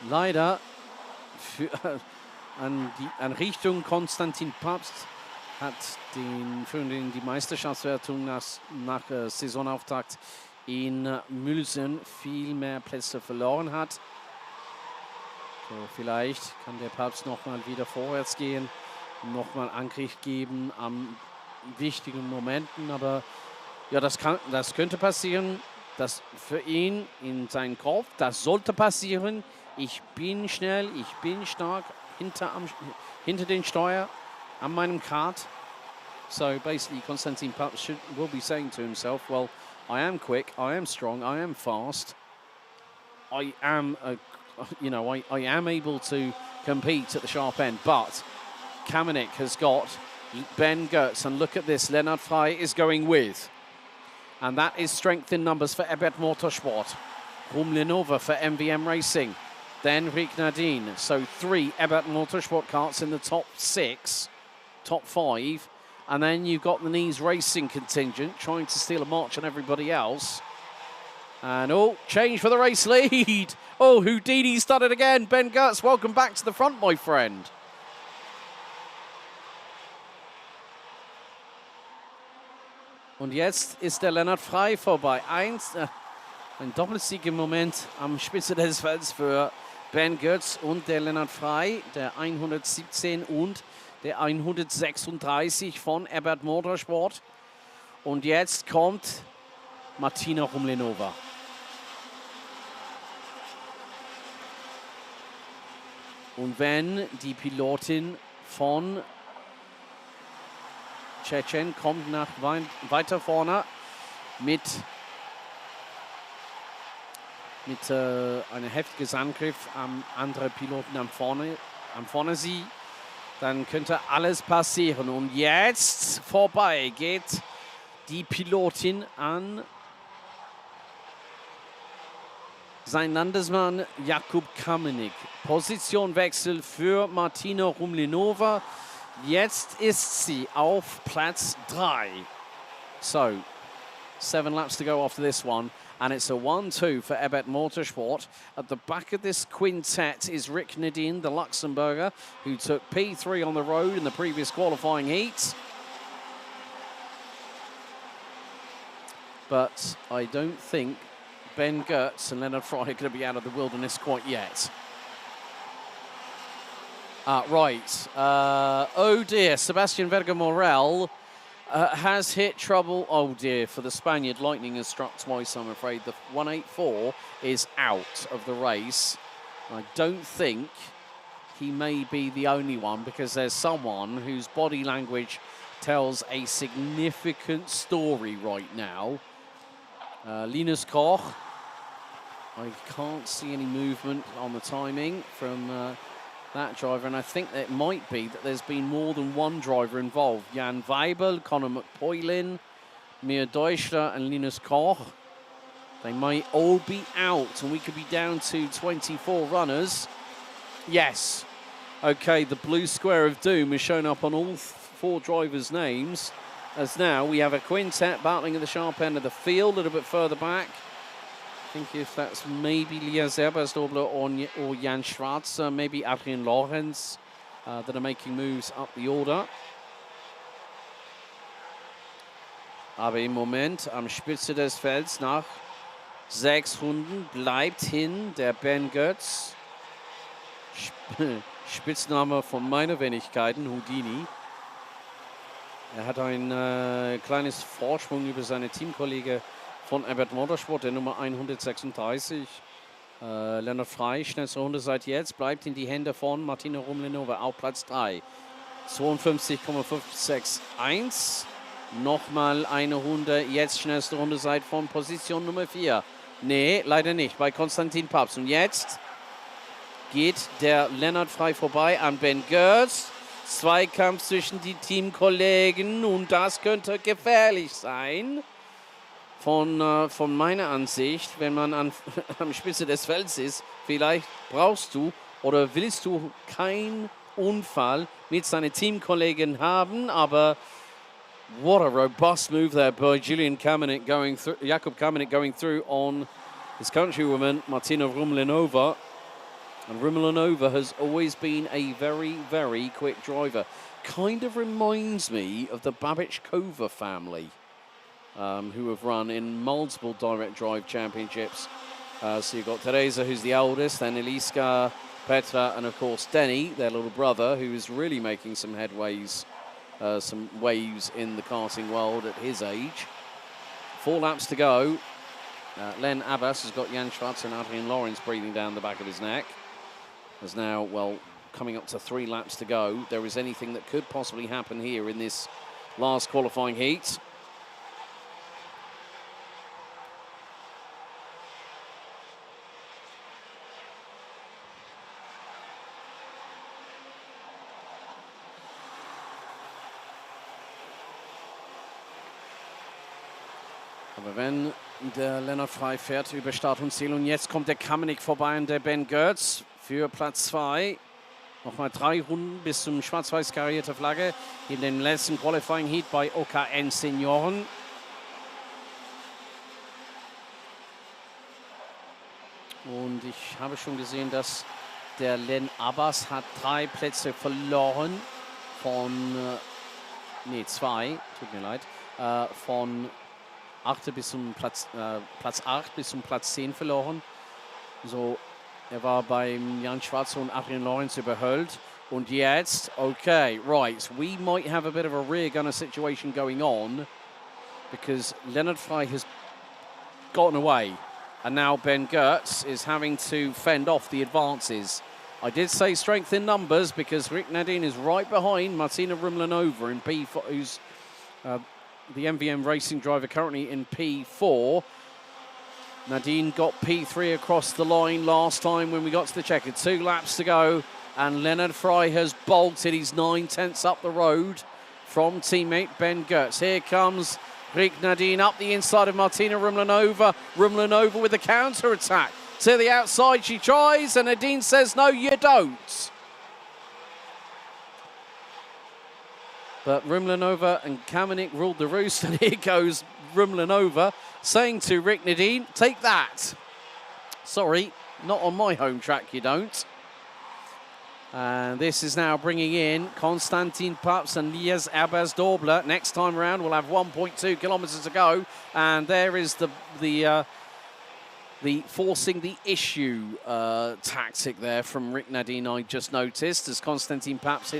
Leider an Richtung Konstantin Papst hat den Führenden in die Meisterschaftswertung nach Saisonauftakt in Mülsen viel mehr Plätze verloren hat. So, vielleicht kann der Papst nochmal wieder vorwärts gehen, nochmal Angriff geben an wichtigen Momenten. Aber ja, das könnte passieren. Das für ihn in seinem Kopf, das sollte passieren. Ich bin schnell, ich bin stark hinter den Steuer an meinem Kart. So basically, Konstantin Papst will be saying to himself, well, I am quick, I am strong, I am fast. I am, I am able to compete at the sharp end. But Kamenik has got Ben Götz, and look at this, Lennart Frey is going with. And that is strength in numbers for ADAC Motorsport. Rumlinova for MVM Racing. Then Rignadin. So 3 ADAC Motorsport karts in the top 6, top 5. And then you've got the Nice Racing contingent trying to steal a march on everybody else. And oh, change for the race lead. Oh, Houdini started again. Ben Götz, welcome back to the front, my friend. Und jetzt ist der Lennart Frey vorbei. Ein Doppelsieg im Moment am Spitze des Felds für Ben Götz und der Lennart Frey, der 117 und der 136 von ADAC Motorsport. Und jetzt kommt Martina Rumlinova. Und wenn die Pilotin von Tschechien kommt nach weiter vorne mit einem heftigen Angriff am anderen Piloten am vorne sie, dann könnte alles passieren. Und jetzt vorbei geht die Pilotin an sein Landesmann Jakub Kamenik. Positionwechsel für Martina Rumlinova. Jetzt ist sie auf Platz 3. So, 7 laps to go after this one. And it's a 1-2 for ADAC Motorsport. At the back of this quintet is Rick Nadine, the Luxembourger, who took P3 on the road in the previous qualifying heats. But I don't think Ben Götz and Lennart Frey are going to be out of the wilderness quite yet. Right. Oh dear, Sebastian Verga-Morel has hit trouble. Oh dear, for the Spaniard, lightning has struck twice, I'm afraid. The 184 is out of the race. I don't think he may be the only one, because there's someone whose body language tells a significant story right now. Linus Koch. I can't see any movement on the timing from that driver, and I think it might be that there's been more than one driver involved. Jan Weibel, Conor McPoylin, Mir Deutschler and Linus Koch. They might all be out, and we could be down to 24 runners. Yes. Okay, the blue square of doom is shown up on all 4 drivers' names, as now we have a quintet battling at the sharp end of the field, a little bit further back. think if that's maybe Lias Ebersdobler or Jan Schwarzer, maybe Adrian Lorenz that are making moves up the order. Aber im Moment am Spitze des Felds nach 6 Runden bleibt hin der Ben Götz. Spitzname von meiner Wenigkeiten, Houdini. Er hat ein kleines Vorsprung über seine Teamkollege von ADAC Motorsport, der Nummer 136. Lennart Frey, schnellste Runde seit jetzt, bleibt in die Hände von Martina Rummenigge auf Platz 3. 52,561. Nochmal eine Runde, jetzt schnellste Runde seit von Position Nummer 4. Nee, leider nicht, bei Konstantin Paps. Und jetzt geht der Lennart Frey vorbei an Ben Götz. Zweikampf zwischen die Teamkollegen und das könnte gefährlich sein. Von meiner Ansicht, wenn man am Spitze des Felds ist, vielleicht brauchst du oder willst du keinen Unfall mit seinen Teamkollegen haben, aber what a robust move there by Jakub Kamenik going through on his countrywoman Martina Rummenigge. And Rummenigge has always been a very, very quick driver. Kind of reminds me of the Babic-Kova family, who have run in multiple direct drive championships. So you've got Teresa, who's the eldest, then Eliska, Petra, and of course Denny, their little brother, who is really making some headways, some waves in the karting world at his age. 4 laps to go. Len Abbas has got Jan Schwarzer and Adrian Lorenz breathing down the back of his neck. There's now, well, coming up to 3 laps to go. There is anything that could possibly happen here in this last qualifying heat. Aber wenn der Lennart Frey fährt über Start und Ziel und jetzt kommt der Kamenik vorbei und der Ben Götz für Platz 2. Nochmal 3 Runden bis zum schwarz-weiß karierte Flagge in dem letzten Qualifying Heat bei OKN Senioren. Und ich habe schon gesehen, dass der Len Abbas hat 3 Plätze verloren von, nee 2, tut mir leid, von 8 bis zum Platz 8 bis zum Platz 10 verloren. So, er war beim Jan Schwarzer und Adrian Lorenz überholt. Und jetzt, okay, right, we might have a bit of a rear gunner situation going on because Lennart Frey has gotten away. And now Ben Götz is having to fend off the advances. I did say strength in numbers because Rick Nadine is right behind Martina Rummenigge in P4, who's the MVM racing driver currently in P4. Nadine got P3 across the line last time when we got to the checkered. 2 laps to go, and Lennart Frey has bolted. He's 9/10 up the road from teammate Ben Götz. Here comes Rick Nadine up the inside of Martina Rummenigge. Rummenigge with the counter-attack. To the outside she tries, and Nadine says, no, you don't. But Rummenigge and Kamenik ruled the roost, and here goes Rummenigge saying to Rick Nadine, take that. Sorry, not on my home track, you don't. And this is now bringing in Konstantin Paps and Lias Ebersdobler. Next time around, we'll have 1.2 kilometers to go. And there is the forcing the issue tactic there from Rick Nadine, I just noticed, as Konstantin Paps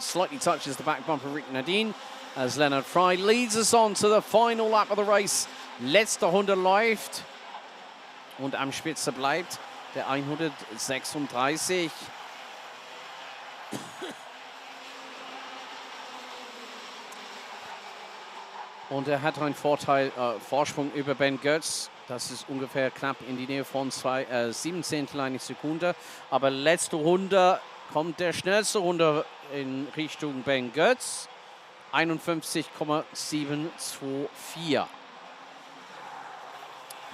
slightly touches the back bumper of Rick Nadine, as Lennart Frey leads us on to the final lap of the race. Letzte Runde läuft und am Spitze bleibt der 136. Und er hat einen Vorsprung über Ben Götz. Das ist ungefähr knapp in die Nähe von 17 Sekunde. Aber letzte Runde kommt der schnellste Runde in Richtung Ben Götz. 51,724.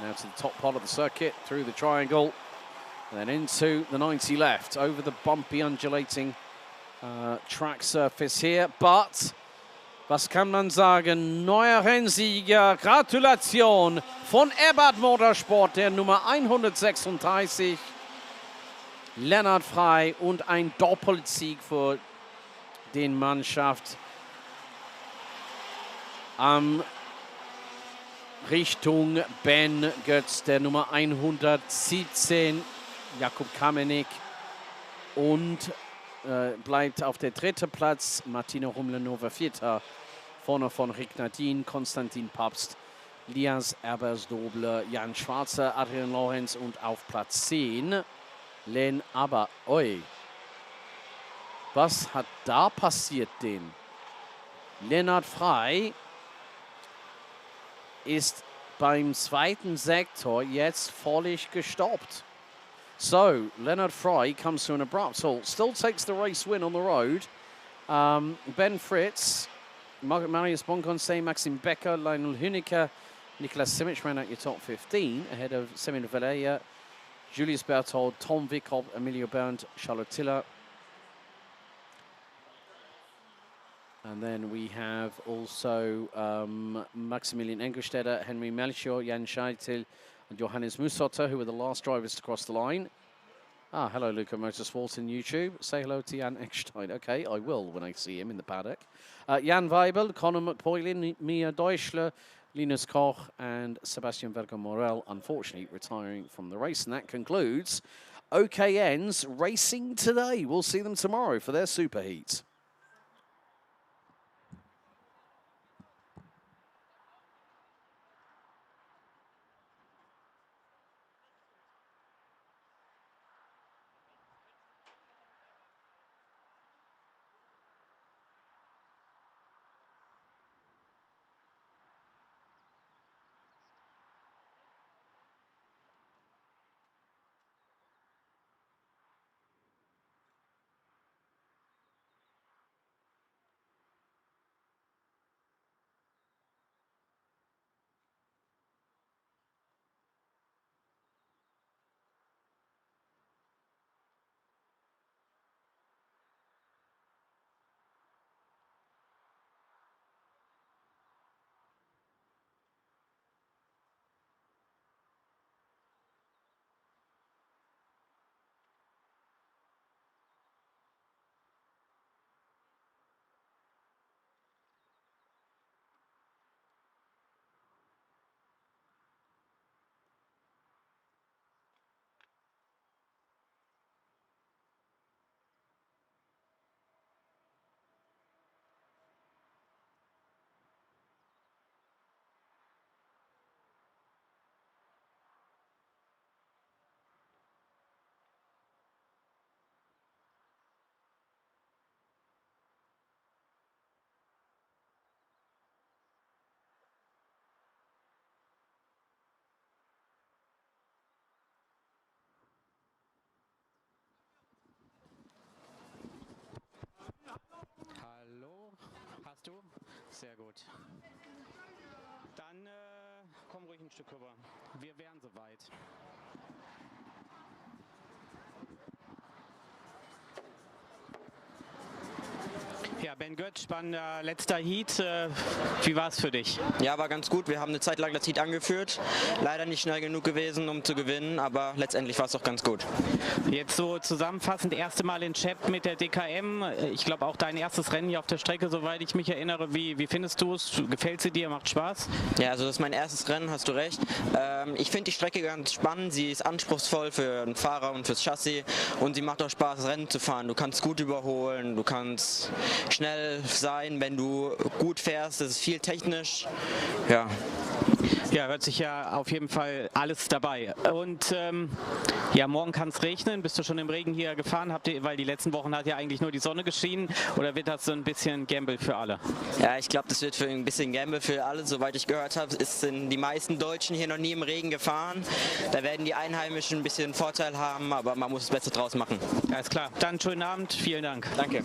Now to the top part of the circuit, through the triangle, and then into the 90 left, over the bumpy, undulating track surface here. But Was kann man sagen? Neuer Rennsieger. Gratulation von ADAC Motorsport, der Nummer 136. Lennart Frey und ein Doppelsieg für den Mannschaft Richtung Ben Götz, der Nummer 117, Jakub Kamenik, und bleibt auf der dritten Platz Martina Rumlenova, vierter, vorne von Rick Nadin, Konstantin Papst, Lias Erbers-Doble, Jan Schwarzer, Adrian Lorenz und auf Platz 10 Len Aber. Oi, was hat da passiert denn? Lennart Frey ist beim zweiten Sektor jetzt völlig gestoppt. So, Lennart Frey comes to an abrupt halt, still takes the race win on the road. Ben Fritz, Marius Bonconce, Maxim Becker, Lionel Hünecker, Niklas Simic ran out your top 15 ahead of Semyon Valleja, Julius Berthold, Tom Wickhoff, Emilio Berndt, Charlotte Tiller. And then we have also Maximilian Engelstetter, Henry Melchior, Jan Scheitel, and Johannes Musotta, who were the last drivers to cross the line. Ah, hello, Luca Motorsports on YouTube. Say hello to Jan Eckstein. Okay, I will when I see him in the paddock. Jan Weibel, Conor McPoylin, Mia Deuschler, Linus Koch, and Sebastian Verga-Morel, unfortunately retiring from the race. And that concludes OKN's racing today. We'll see them tomorrow for their super heats. Hallo, hast du? Sehr gut. Dann komm ruhig ein Stück rüber. Wir wären soweit. Ja, Ben Götz, spannender letzter Heat. Wie war es für dich? Ja, war ganz gut. Wir haben eine Zeit lang das Heat angeführt. Leider nicht schnell genug gewesen, um zu gewinnen, aber letztendlich war es doch ganz gut. Jetzt so zusammenfassend, erste Mal in Cheb mit der DKM. Ich glaube auch dein erstes Rennen hier auf der Strecke, soweit ich mich erinnere. Wie findest du es? Gefällt sie dir? Macht Spaß? Ja, also das ist mein erstes Rennen, hast du recht. Ich finde die Strecke ganz spannend. Sie ist anspruchsvoll für den Fahrer und fürs Chassis und sie macht auch Spaß, Rennen zu fahren. Du kannst gut überholen, du kannst schnell sein, wenn du gut fährst. Das ist viel technisch. Ja. Ja, hört sich ja auf jeden Fall alles dabei. Und ja, morgen kann es regnen. Bist du schon im Regen hier gefahren? Weil die letzten Wochen hat ja eigentlich nur die Sonne geschienen. Oder wird das so ein bisschen Gamble für alle? Ja, ich glaube, das wird für ein bisschen Gamble für alle. Soweit ich gehört habe, sind die meisten Deutschen hier noch nie im Regen gefahren. Da werden die Einheimischen ein bisschen Vorteil haben, aber man muss das Beste draus machen. Alles klar. Dann schönen Abend. Vielen Dank. Danke.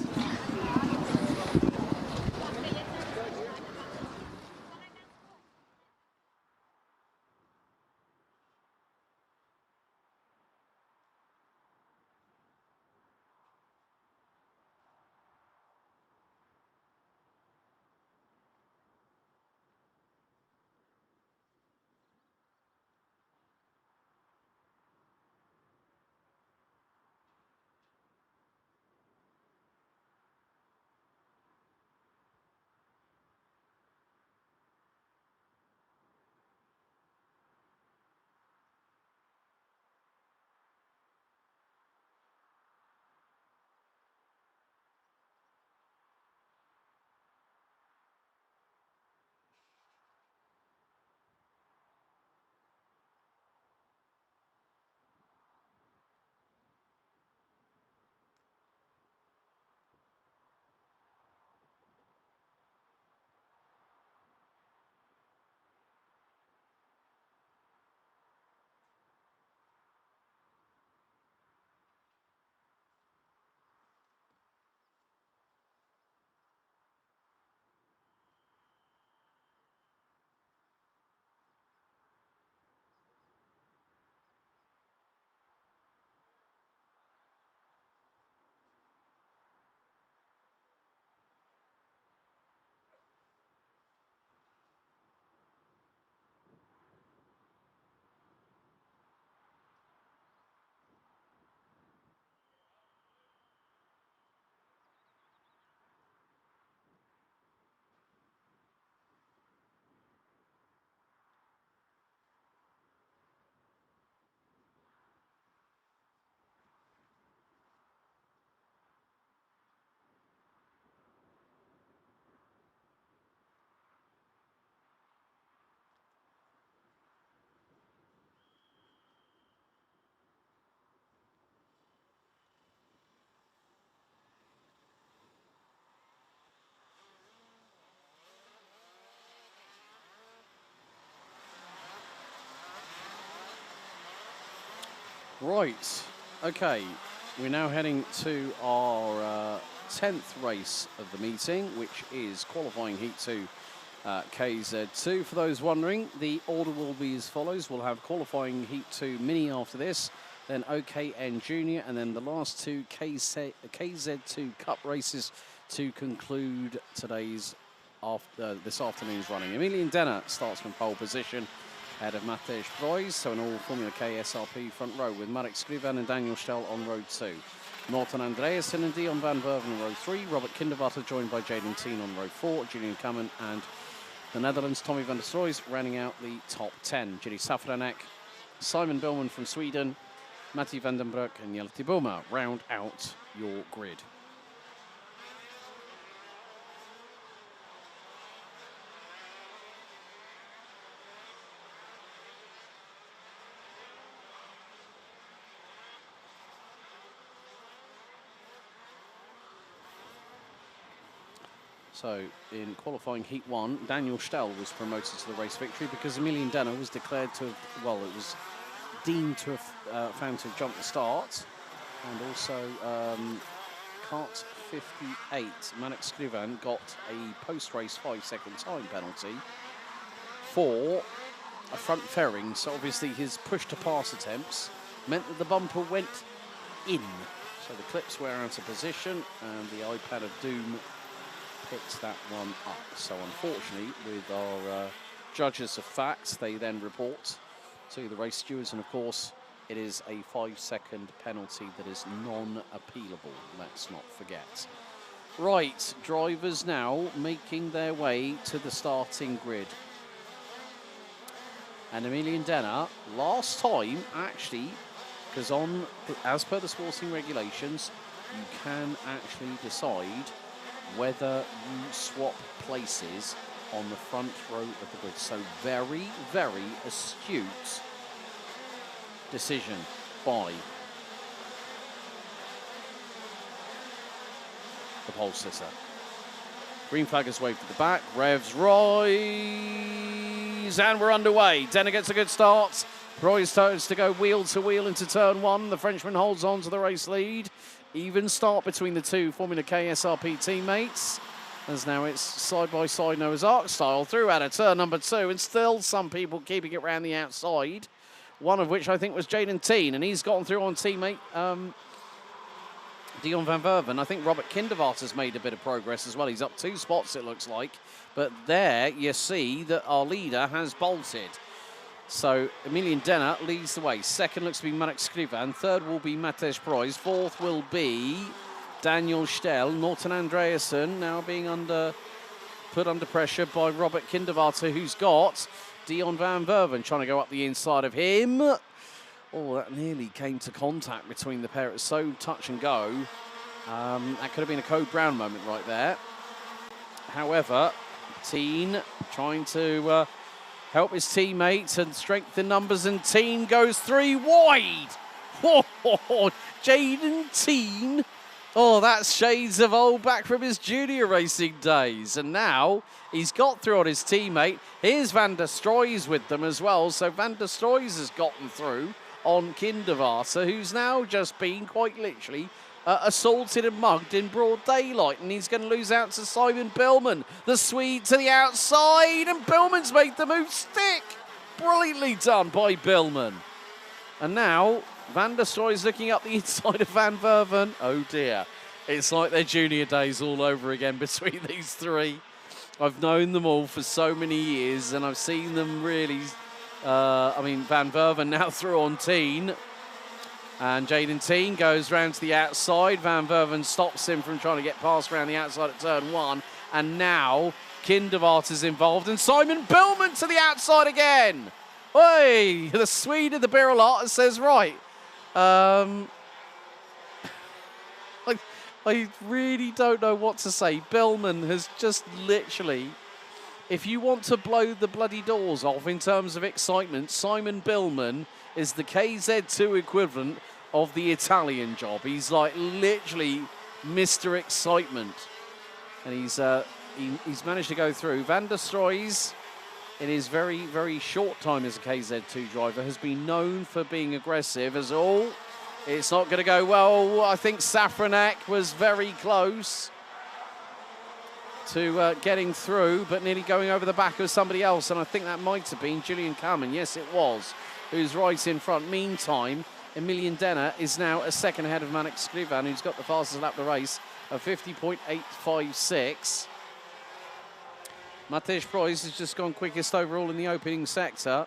Right, okay, we're now heading to our 10th race of the meeting, which is qualifying Heat 2, KZ2. For those wondering, the order will be as follows. We'll have qualifying Heat 2 Mini after this, then OKN Junior, and then the last two KZ2 Cup races to conclude today's this afternoon's running. Emilian Denner starts from pole position, ahead of Matej Brois, so an all Formula K SRP front row with Marek Skrivan and Daniel Stell on row 2. Norton Andreasen and Dion van Verven on row 3. Robert Kindervater joined by Jaden Teen on row 4. Julian Kamen and the Netherlands, Tommy van der Stroys, rounding out the top 10. Jiri Safranek, Simon Billman from Sweden, Matti Vandenbroek and Jelti Boma round out your grid. So, in qualifying Heat 1, Daniel Stell was promoted to the race victory because Emilian Denner was declared to have, well, it was deemed to have found to have jumped the start. And also, Kart 58, Marek Skrivan got a post-race 5-second time penalty for a front fairing. So, obviously, his push-to-pass attempts meant that the bumper went in. So, the clips were out of position, and the iPad of Doom picks that one up. So unfortunately, with our judges of facts, they then report to the race stewards, and of course it is a 5-second penalty that is non-appealable, let's not forget. Right, drivers now making their way to the starting grid. And Emilian Denner, last time actually, because as per the sporting regulations, you can actually decide whether you swap places on the front row of the grid. So very, very astute decision by the pole sitter. Green flag is waved at the back, revs rise, and we're underway. Denner gets a good start. Roy starts to go wheel to wheel into turn 1. The Frenchman holds on to the race lead. Even start between the two Formula K SRP teammates, as now it's side-by-side Noah's Ark style through out of turn number 2, and still some people keeping it around the outside, one of which I think was Jaden Teen, and he's gotten through on teammate Dion van Verven. I think Robert Kindervater's made a bit of progress as well. He's up 2 spots, it looks like, but there you see that our leader has bolted. So Emilian Denner leads the way. Second looks to be Marek Skrivan. Third will be Matej Brois. Fourth will be Daniel Stell. Norton Andreasen now being put under pressure by Robert Kindervater, who's got Dion van Verven trying to go up the inside of him. Oh, that nearly came to contact between the pair. It was so touch and go. That could have been a Code Brown moment right there. However, Teen trying to help his teammates and strengthen numbers, and Teen goes 3 wide. Oh, Jaden Teen. Oh, that's shades of old back from his junior racing days. And now he's got through on his teammate. Here's Van der Stroys with them as well. So Van der Stroys has gotten through on Kindervater, who's now just been quite literally assaulted and mugged in broad daylight, and he's going to lose out to Simon Billman, the Swede, to the outside, and Billman's made the move stick. Brilliantly done by Billman. And now Van der Stroy is looking up the inside of Van Verven. Oh dear, it's like their junior days all over again between these three. I've known them all for so many years, and I've seen them really, Van Verven now through on Teen. And Jaden Teen goes round to the outside. Van Verven stops him from trying to get past around the outside at turn 1. And now Kindervater's involved. And Simon Billman to the outside again. Hey, the Swede of the beer a lot says, right. I really don't know what to say. Billman has just literally, if you want to blow the bloody doors off in terms of excitement, Simon Billman is the KZ2 equivalent of the Italian job. He's like literally Mr. Excitement. And he's managed to go through. Van der Stroys in his very, very short time as a KZ2 driver, has been known for being aggressive as all. It's not going to go well. I think Safranek was very close to getting through, but nearly going over the back of somebody else, and I think that might have been Julian Kamen. Yes, it was, who's right in front. Meantime, Emilian Denner is now a second ahead of Manek Skrivan, who's got the fastest lap of the race of 50.856. Matej Preuss has just gone quickest overall in the opening sector.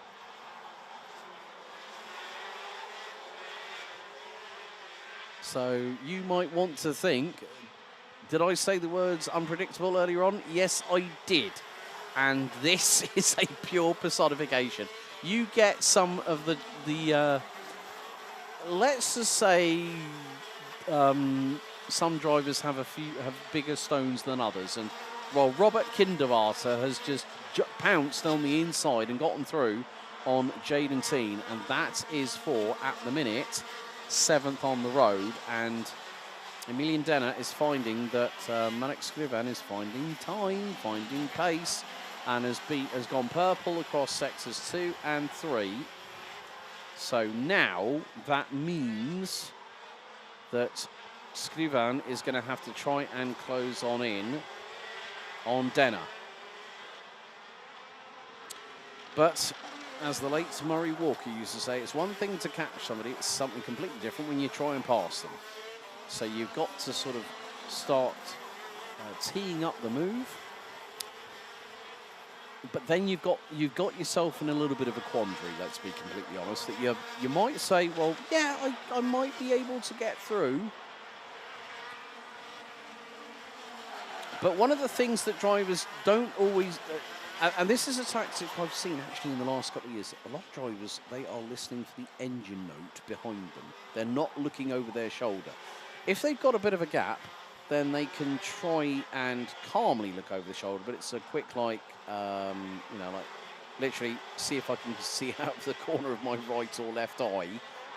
So you might want to think, did I say the words unpredictable earlier on? Yes, I did. And this is a pure personification. You get some of the let's just say some drivers have bigger stones than others, and well, Robert Kinderwater has just pounced on the inside and gotten through on Jaden Teen, and that is for, at the minute, 7th on the road. And Emilian Denner is finding that Manek Skrivan is finding time, finding pace, and has gone purple across sectors 2 and 3. So now that means that Skrivan is going to have to try and close on in on Denner. But as the late Murray Walker used to say, it's one thing to catch somebody, it's something completely different when you try and pass them. So you've got to sort of start teeing up the move. But then you've got yourself in a little bit of a quandary, let's be completely honest, that you might say, well, yeah, I might be able to get through. But one of the things that drivers don't always, and this is a tactic I've seen actually in the last couple of years, a lot of drivers, they are listening for the engine note behind them. They're not looking over their shoulder. If they've got a bit of a gap, then they can try and calmly look over the shoulder, but it's a quick, like, you know, like literally see if I can see out of the corner of my right or left eye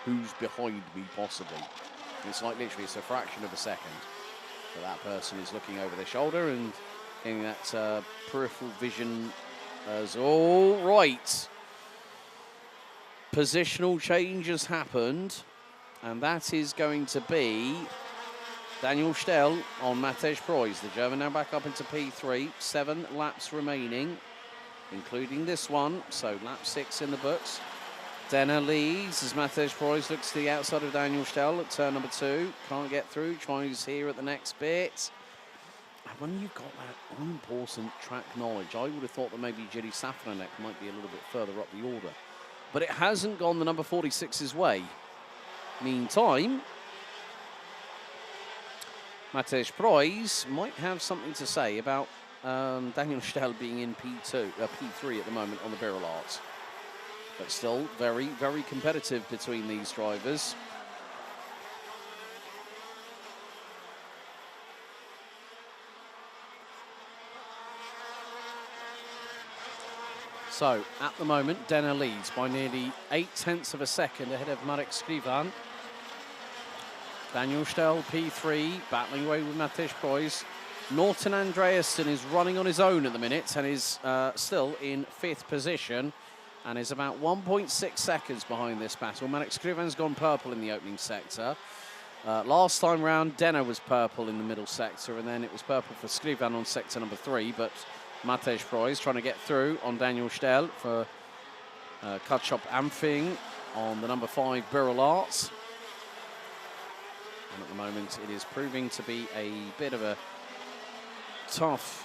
who's behind me possibly. It's like literally it's a fraction of a second. So that person is looking over their shoulder and getting that peripheral vision as all right. Positional change has happened, and that is going to be Daniel Stell on Matej Preuss. The German now back up into P3. 7 laps remaining, including this one. So lap 6 in the books. Denner leads as Matej Preuss looks to the outside of Daniel Stell at turn number 2. Can't get through, tries here at the next bit. And when you've got that all-important track knowledge, I would have thought that maybe Jiri Safranek might be a little bit further up the order. But it hasn't gone the number 46's way. Meantime, Matej Preuss might have something to say about Daniel Stell being in P3 at the moment on the barrel arts. But still very, very competitive between these drivers. So at the moment, Denner leads by nearly 0.8 of a second ahead of Marek Skrivan. Daniel Stell, P3, battling away with Matej Preuss. Norton Andreasen is running on his own at the minute and is still in 5th position and is about 1.6 seconds behind this battle. Marek Skrivan's gone purple in the opening sector. Last time round, Denner was purple in the middle sector, and then it was purple for Skrivan on sector number 3, but Matej Preuss trying to get through on Daniel Stell for Kutschop Amfing on the number 5 Birrell Arts. And at the moment, it is proving to be a bit of a tough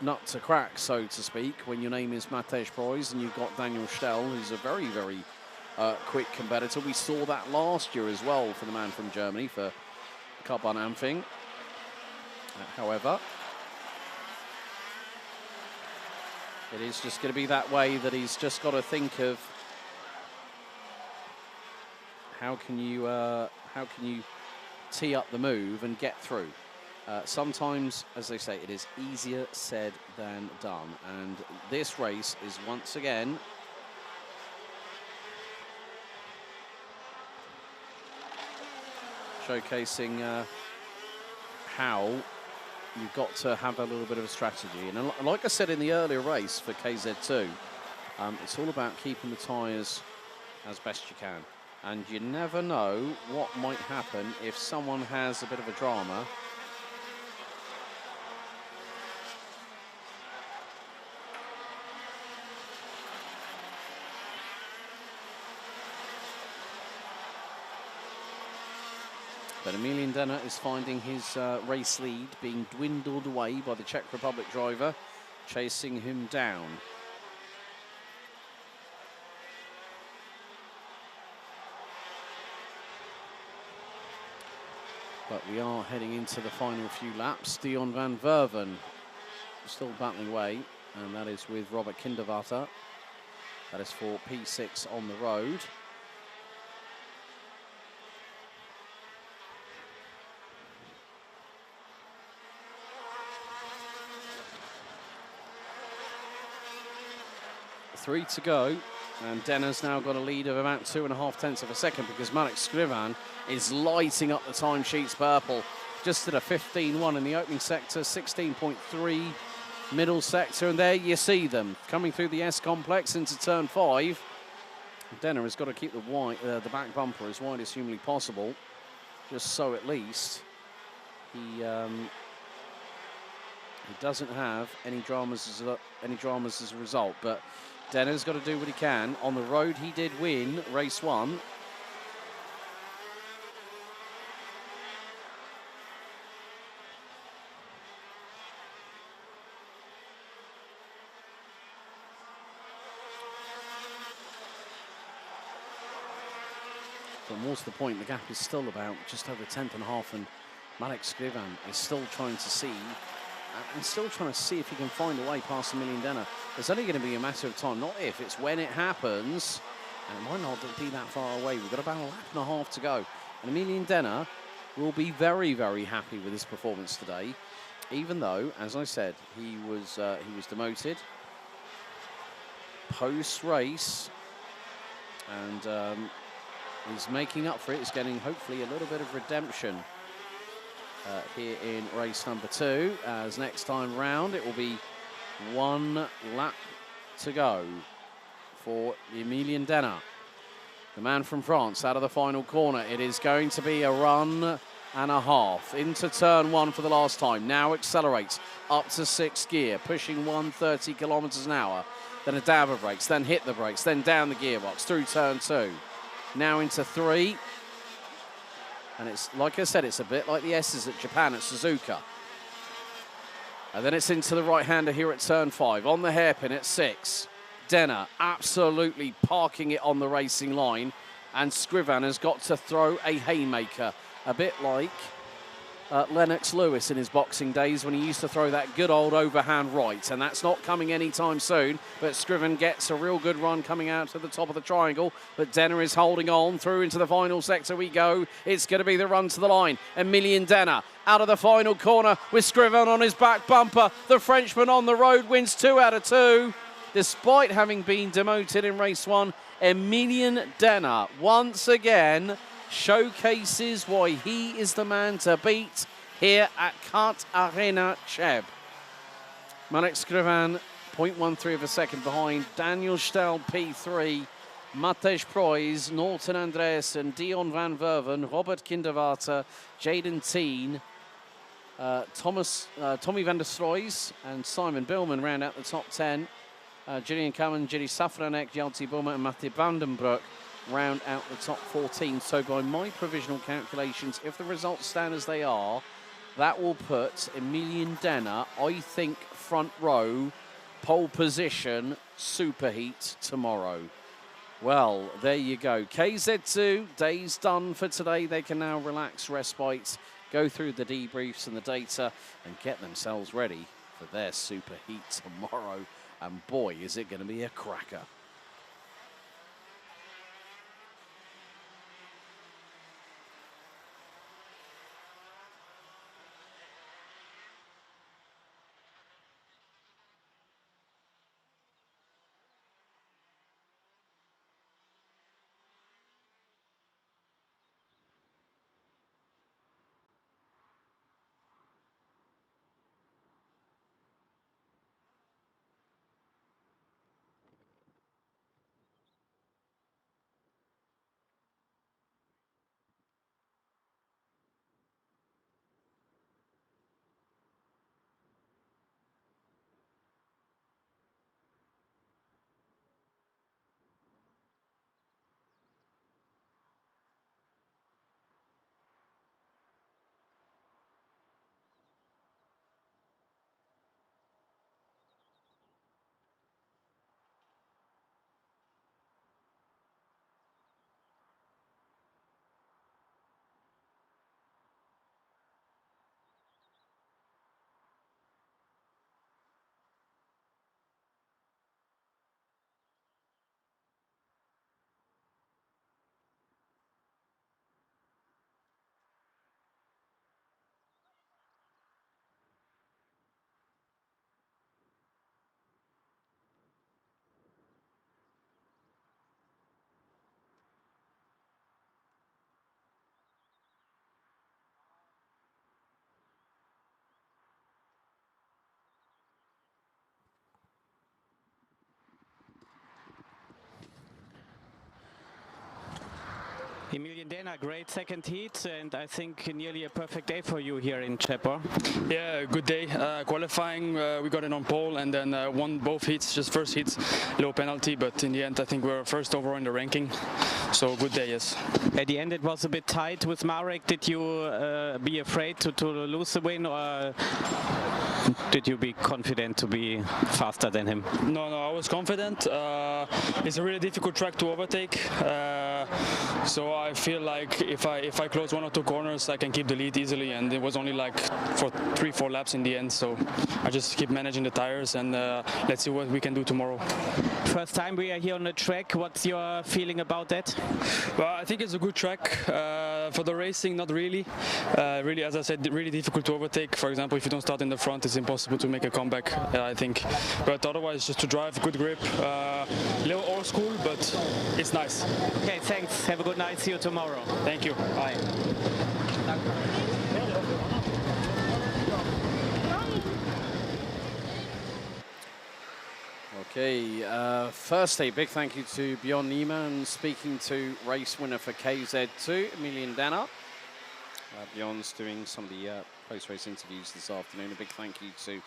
nut to crack, so to speak, when your name is Matej Preuss and you've got Daniel Stell, who's a very, very quick competitor. We saw that last year as well for the man from Germany, for Kutschop Amfing. However, it is just going to be that way, that he's just got to think of how can you tee up the move and get through. Sometimes, as they say, it is easier said than done. And this race is once again showcasing how you've got to have a little bit of a strategy. And like I said in the earlier race for KZ2, it's all about keeping the tyres as best you can. And you never know what might happen if someone has a bit of a drama. But Emilian Denner is finding his race lead being dwindled away by the Czech Republic driver, chasing him down. But we are heading into the final few laps. Dion van Verven still battling away, and that is with Robert Kinderwater. That is for P6 on the road. Three to go, and Denner's now got a lead of about 2.5 tenths of a second because Marek Skrivan is lighting up the timesheets purple. Just at a 15.1 in the opening sector, 16.3 middle sector, and there you see them coming through the S complex into turn 5. Denner has got to keep the back bumper as wide as humanly possible, just so at least he doesn't have any dramas as a result. But Denner's got to do what he can. On the road, he did win race 1. But more to the point, the gap is still about just over 10.5, and Marek Skrivan is still trying to see if he can find a way past Emilian Denner. It's only going to be a matter of time, not if, it's when it happens. And it might not be that far away. We've got about a lap and a half to go. And Emilian Denner will be very, very happy with his performance today, even though, as I said, he was demoted post-race, and he's making up for it. He's getting, hopefully, a little bit of redemption here in race number 2, as next time round it will be 1 lap to go for Emilian Denner, the man from France, out of the final corner. It is going to be a run and a half into turn 1 for the last time. Now accelerates up to 6th gear, pushing 130 kilometers an hour. Then a dab of brakes, then hit the brakes, then down the gearbox through turn 2. Now into 3. And it's, like I said, it's a bit like the S's at Japan at Suzuka. And then it's into the right-hander here at turn 5. On the hairpin at 6. Denner absolutely parking it on the racing line. And Skrivan has got to throw a haymaker. A bit like Lennox Lewis in his boxing days when he used to throw that good old overhand right. And that's not coming anytime soon. But Skrivan gets a real good run coming out to the top of the triangle. But Denner is holding on through into the final sector we go. It's going to be the run to the line. Emilian Denner out of the final corner with Skrivan on his back bumper. The Frenchman on the road wins 2 out of 2. Despite having been demoted in race 1, Emilian Denner once again showcases why he is the man to beat here at Kart Arena Cheb. Marek Skrivan, 0.13 of a second behind. Daniel Stahl, P3. Matej Proys, Norton Andreasen, Dion van Verven, Robert Kinderwater, Jaden Teen, Tommy van der Stroys and Simon Billman round out the top 10. Julian Kamen, Jiri Safranek, Hjalti Buma and Matti Vandenbroek round out the top 14. So by my provisional calculations, if the results stand as they are, that will put Emilian Denner, I think, front row, pole position, superheat tomorrow. Well, there you go. KZ2, day's done for today. They can now relax, respite, go through the debriefs and the data and get themselves ready for their superheat tomorrow. And boy, is it going to be a cracker. Emilian Dana, great second heat, and I think nearly a perfect day for you here in Cheb. Yeah, good day. Qualifying, we got it on pole and then won both heats, just first heats, low penalty, but in the end I think we're first overall in the ranking, so good day, yes. At the end it was a bit tight with Marek. Did you be afraid to lose the win, or did you be confident to be faster than him? No, I was confident. It's a really difficult track to overtake, so I feel like if I close 1 or 2 corners I can keep the lead easily, and it was only like for 3-4 laps in the end, so I just keep managing the tires and let's see what we can do tomorrow. First time we are here on the track, what's your feeling about that? Well, I think it's a good track. For the racing, not really. Really, as I said, really difficult to overtake. For example, if you don't start in the front, it's impossible to make a comeback, I think. But otherwise, just to drive, good grip. Little old school, but it's nice. Okay, thanks. Have a good night. See you tomorrow. Thank you. Bye. Okay, firstly, big thank you to Bjorn Niemann, speaking to race winner for KZ2, Emilian Dana. Bjorn's doing some of the post-race interviews this afternoon. A big thank you to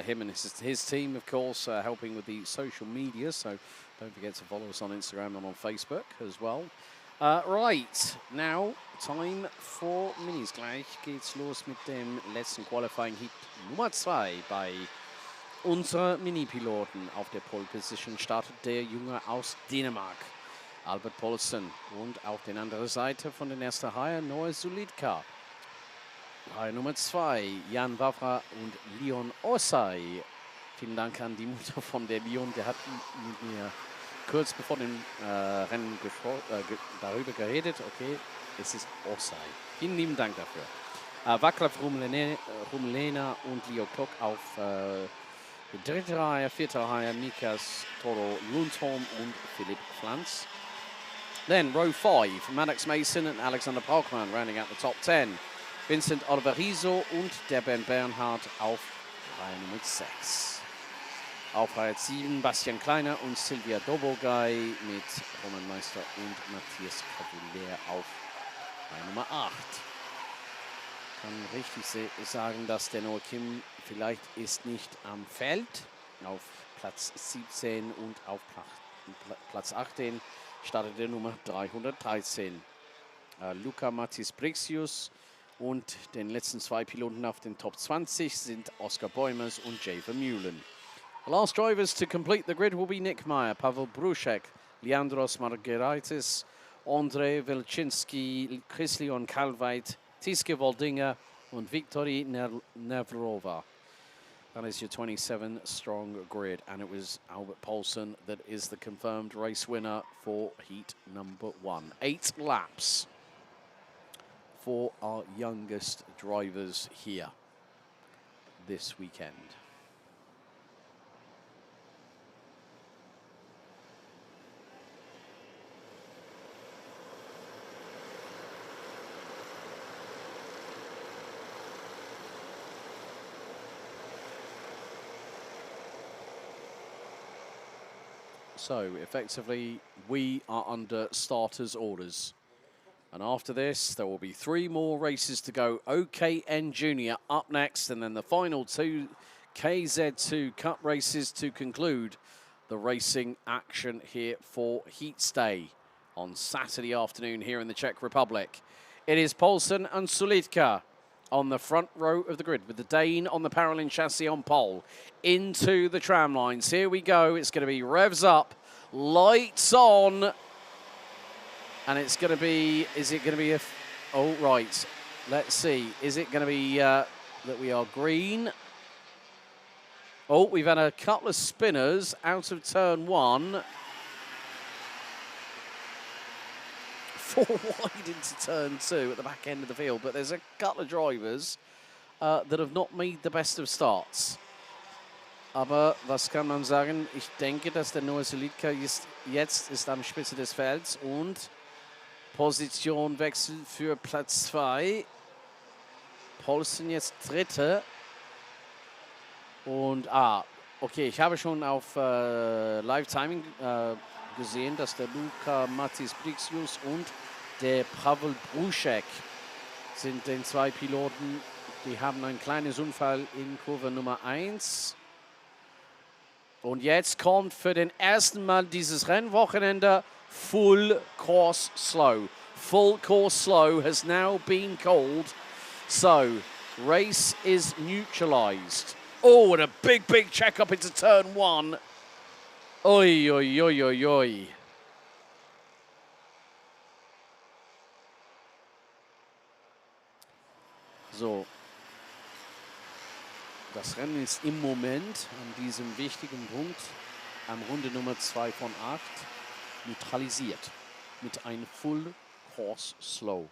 him and his team, of course, helping with the social media. So don't forget to follow us on Instagram and on Facebook as well. Right, now time for Minis. Gleich geht's los mit dem letzten Qualifying Heat Nummer 2 bei unsere Mini-Piloten. Auf der Pole Position startet der Junge aus Dänemark, Albert Poulsen. Und auf der anderen Seite von den ersten Reihe Noah Sulidka. Reihe Nummer 2, Jan Wawra und Leon Osei. Vielen Dank an die Mutter von der Leon, der hat mit mir kurz bevor dem Rennen darüber geredet. Okay, es ist Osei. Vielen lieben Dank dafür. Vaclav Rumlena und Leo Klok auf dritte Reihe, vierte Reihe, Mikas Toro Lundholm und Philipp Pflanz. Then row 5, Maddox Mason and Alexander Palkman rounding out the top 10. Vincent Oliverizo und der Ben Bernhard auf Reihe Nummer 6. Auf Reihe 7 Bastian Kleiner und Silvia Dobogay mit Roman Meister und Matthias Cavalier auf Reihe Nummer 8. Kann richtig sagen, dass der Noah Kim vielleicht ist nicht am Feld. Auf Platz 17 und auf Platz 18 startet der Nummer 313. Luca Matis Brixius und den letzten 2 Piloten auf den Top 20 sind Oscar Boimers und Jay Vermeulen. The last drivers to complete the grid will be Nick Meyer, Pavel Bruschek, Leandros Margaritis, Andrei Velchinski, Chris Leon Kalveit, Tiske Voldinger und Viktori Nevrova. That is your 27-strong grid, and it was Albert Poulsen that is the confirmed race winner for heat number 1. 8 laps for our youngest drivers here this weekend. So, effectively, we are under starters' orders. And after this, there will be 3 more races to go. OKN Junior up next, and then the final 2 KZ2 Cup races to conclude the racing action here for Heats Day on Saturday afternoon here in the Czech Republic. It is Poulsen and Sulidka on the front row of the grid with the Dane on the Parolin chassis on pole into the tram lines. Here we go. It's going to be revs up, lights on, and it's going to be, is it going to be a, oh, right. Let's see. Is it going to be that we are green? Oh, we've had a couple of spinners out of turn 1. 4 wide into turn 2 at the back end of the field, but there's a couple of drivers that have not made the best of starts. Aber was kann man sagen? Ich denke, dass der Noah Sulidka jetzt ist am Spitze des Felds und Positionwechsel für Platz 2. Poulsen jetzt Dritte. Und, okay, ich habe schon auf Live-Timing gesehen, dass der Luca Matis Brixius und der Pavel Bruschek sind den zwei Piloten, die haben ein kleines Unfall in Kurve Nummer 1. Und jetzt kommt für den ersten Mal dieses Rennwochenende Full Course Slow. Full Course Slow has now been called. So, race is neutralized. Oh, and a big check up into turn 1. Oi, oi, oi, oi, oi. So. Das Rennen ist im Moment an diesem wichtigen Punkt, am Runde Nummer 2 von 8, neutralisiert mit einem Full Course Slow.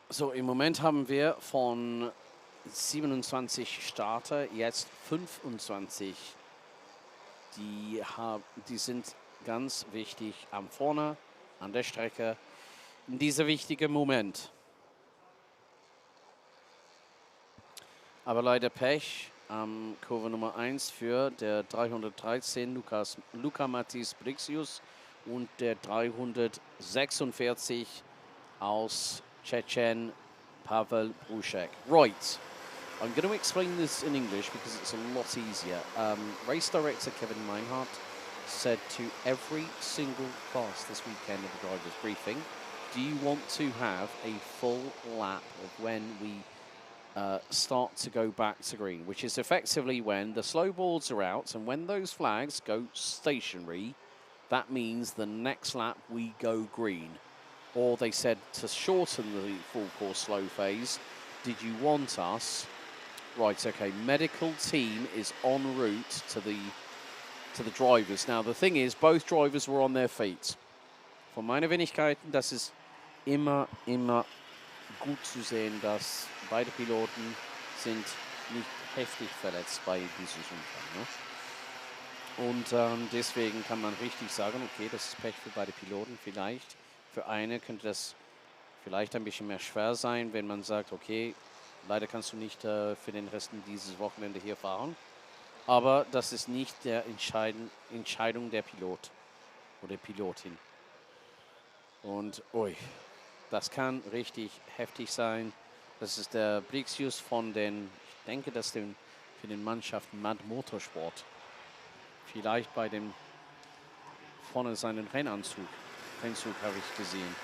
So, im Moment haben wir von 27 Starter jetzt 25. Die sind ganz wichtig am vorne, an der Strecke, in diesem wichtigen Moment. Aber leider Pech am Kurve Nummer 1 für der 313 Luca Matis Brixius und der 346 aus Tschechien Pavel Bruschek. Right, I'm going to explain this in English because it's a lot easier. Race director Kevin Meinhardt said to every single class this weekend of the drivers' briefing, do you want to have a full lap of when we start to go back to green, which is effectively when the slow boards are out, and when those flags go stationary, that means the next lap we go green. Or they said to shorten the full course slow phase, did you want us? Right, okay, medical team is en route to the drivers. Now the thing is, both drivers were on their feet. Von meiner Wenigkeiten, das ist immer gut zu sehen, dass beide Piloten sind nicht heftig verletzt bei diesem Unfall. Ne? Und deswegen kann man richtig sagen, okay, das ist Pech für beide Piloten. Vielleicht für eine könnte das vielleicht ein bisschen mehr schwer sein, wenn man sagt, okay, leider kannst du nicht für den Rest dieses Wochenende hier fahren. Aber das ist nicht der Entscheidung der Pilot oder Pilotin. Und ui, das kann richtig heftig sein. Das ist der Brixius von den, ich denke, das für den Mannschaften ADAC Motorsport. Vielleicht bei dem vorne seinen Rennzug habe ich gesehen.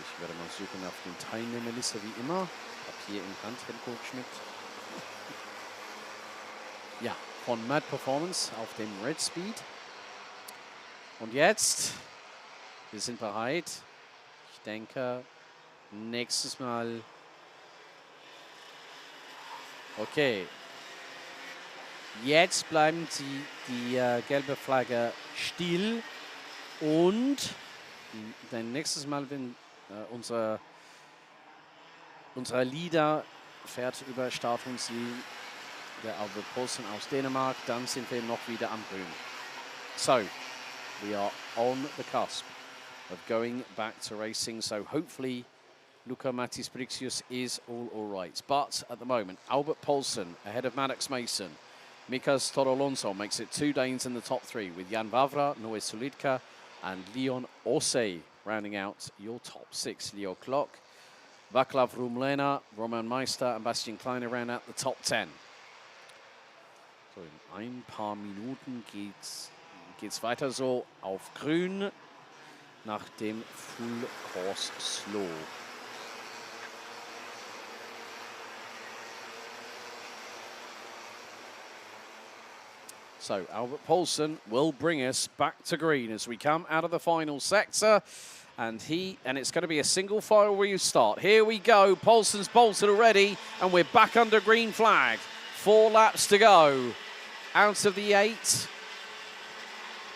Ich werde mal suchen auf den Teilnehmerliste wie immer. Papier in Hand, Helko Schmidt. Ja, von Mad Performance auf dem Red Speed. Und jetzt, wir sind bereit. Ich denke, nächstes Mal. Okay. Jetzt bleiben die gelbe Flagge still. Und dann nächstes Mal, wenn unser Leader fährt über Start und Ziel, der Albert Poulsen aus Dänemark, dann sind wir noch wieder am Grün. So, we are on the cusp of going back to racing. So hopefully Luca Matis Brixius is all right. But at the moment, Albert Poulsen ahead of Maddox Mason. Mikas Torolonso makes it 2 Danes in the top 3 with Jan Vavra, Noé Sulidka and Leon Orsay rounding out your top 6. Leo Klock, Vaclav Rumlena, Roman Meister and Bastian Kleiner round out the top 10. So in ein paar Minuten geht's weiter so auf Grün nach dem Full Course Slow. So Albert Poulsen will bring us back to green as we come out of the final sector. And it's going to be a single file restart. Here we go. Poulsen's bolted already, and we're back under green flag. 4 laps to go out of the 8.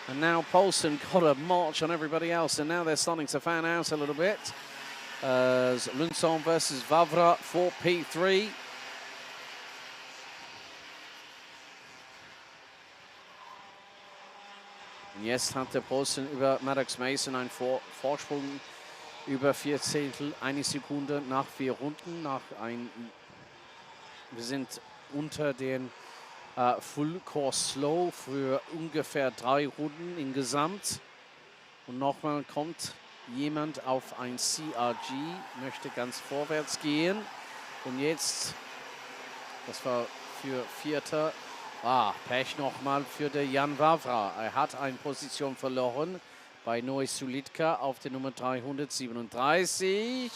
And now Poulsen got a march on everybody else, and now they're starting to fan out a little bit. As Lunson versus Vavra for P3. Jetzt hat der Poulsen über Maddox Mason einen Vorsprung über 4 Zehntel, 1 Sekunde nach 4 Runden. Wir sind unter den Full Course Slow für ungefähr 3 Runden insgesamt. Und nochmal kommt jemand auf ein CRG, möchte ganz vorwärts gehen. Und jetzt, das war für Vierter, Pech nochmal für den Jan Wawra. Er hat eine Position verloren bei Noe Sulítka auf der Nummer 337.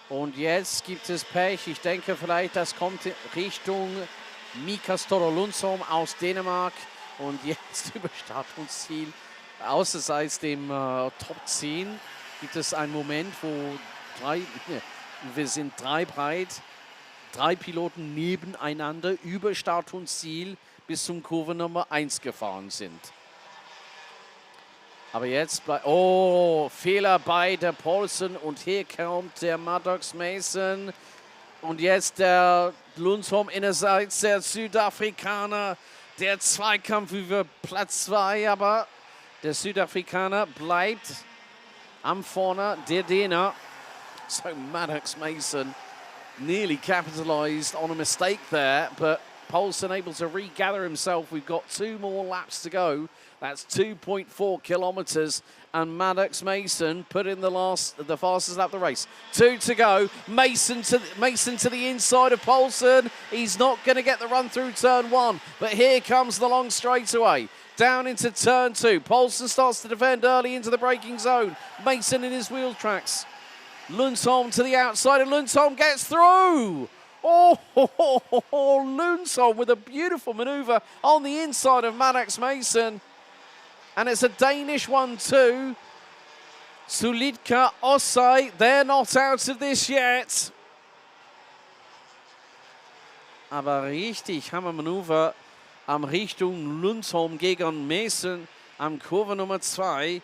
Und jetzt gibt es Pech. Ich denke vielleicht, das kommt Richtung Mika Storolundsholm aus Dänemark. Und jetzt über Start und Ziel, außerseits dem Top 10, gibt es einen Moment, wo wir sind 3 breit, 3 Piloten nebeneinander über Start und Ziel bis zum Kurve Nummer 1 gefahren sind. Aber jetzt Fehler bei der Paulsen und hier kommt der Maddox Mason. Und jetzt der Lundsholm innerseits, der Südafrikaner, der Zweikampf über Platz 2, aber der Südafrikaner bleibt am Vorne, der Däner. So Maddox Mason nearly capitalized on a mistake there, but Paulsen able to regather himself. We've got 2 more laps to go. That's 2.4 kilometers, and Maddox Mason put in the fastest lap of the race. 2 to go. Mason to the inside of Paulsen. He's not going to get the run through turn 1, but here comes the long straightaway. Down into turn 2. Paulsen starts to defend early into the braking zone. Mason in his wheel tracks. Lundsholm to the outside, and Lundsholm gets through. Lundsholm with a beautiful maneuver on the inside of Maddox Mason. And it's a Danish 1-2. Sulítka, Osai, they're not out of this yet. Aber richtig Hammermanöver am Richtung Lundsholm gegen Mason am Kurve Nummer 2.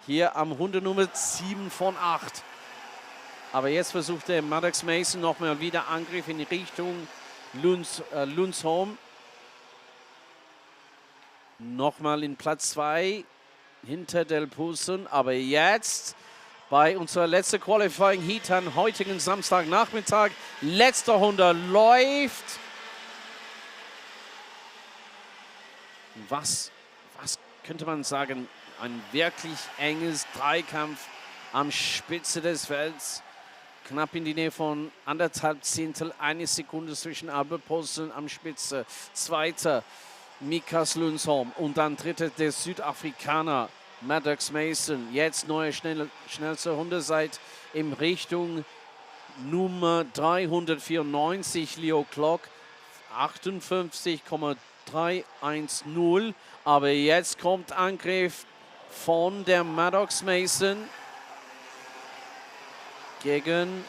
Hier am Runde Nummer 7 von 8. Aber jetzt versucht der Maddox Mason nochmal wieder Angriff in Richtung Lundsholm. Nochmal in Platz 2 hinter Del Pusen. Aber jetzt bei unserer letzten Qualifying Heat am heutigen Samstagnachmittag. Letzter Runde läuft. Was könnte man sagen? Ein wirklich enges Dreikampf am Spitze des Felds. Knapp in die Nähe von 1,5 Zehntel, 1 Sekunde zwischen Albert Paulsen am Spitze. Zweiter Mikas Lundsholm und dann dritter der Südafrikaner Maddox Mason. Jetzt neue schnellste Runde seit in Richtung Nummer 394 Leo Clock. 58,310. Aber jetzt kommt Angriff von der Maddox Mason gegen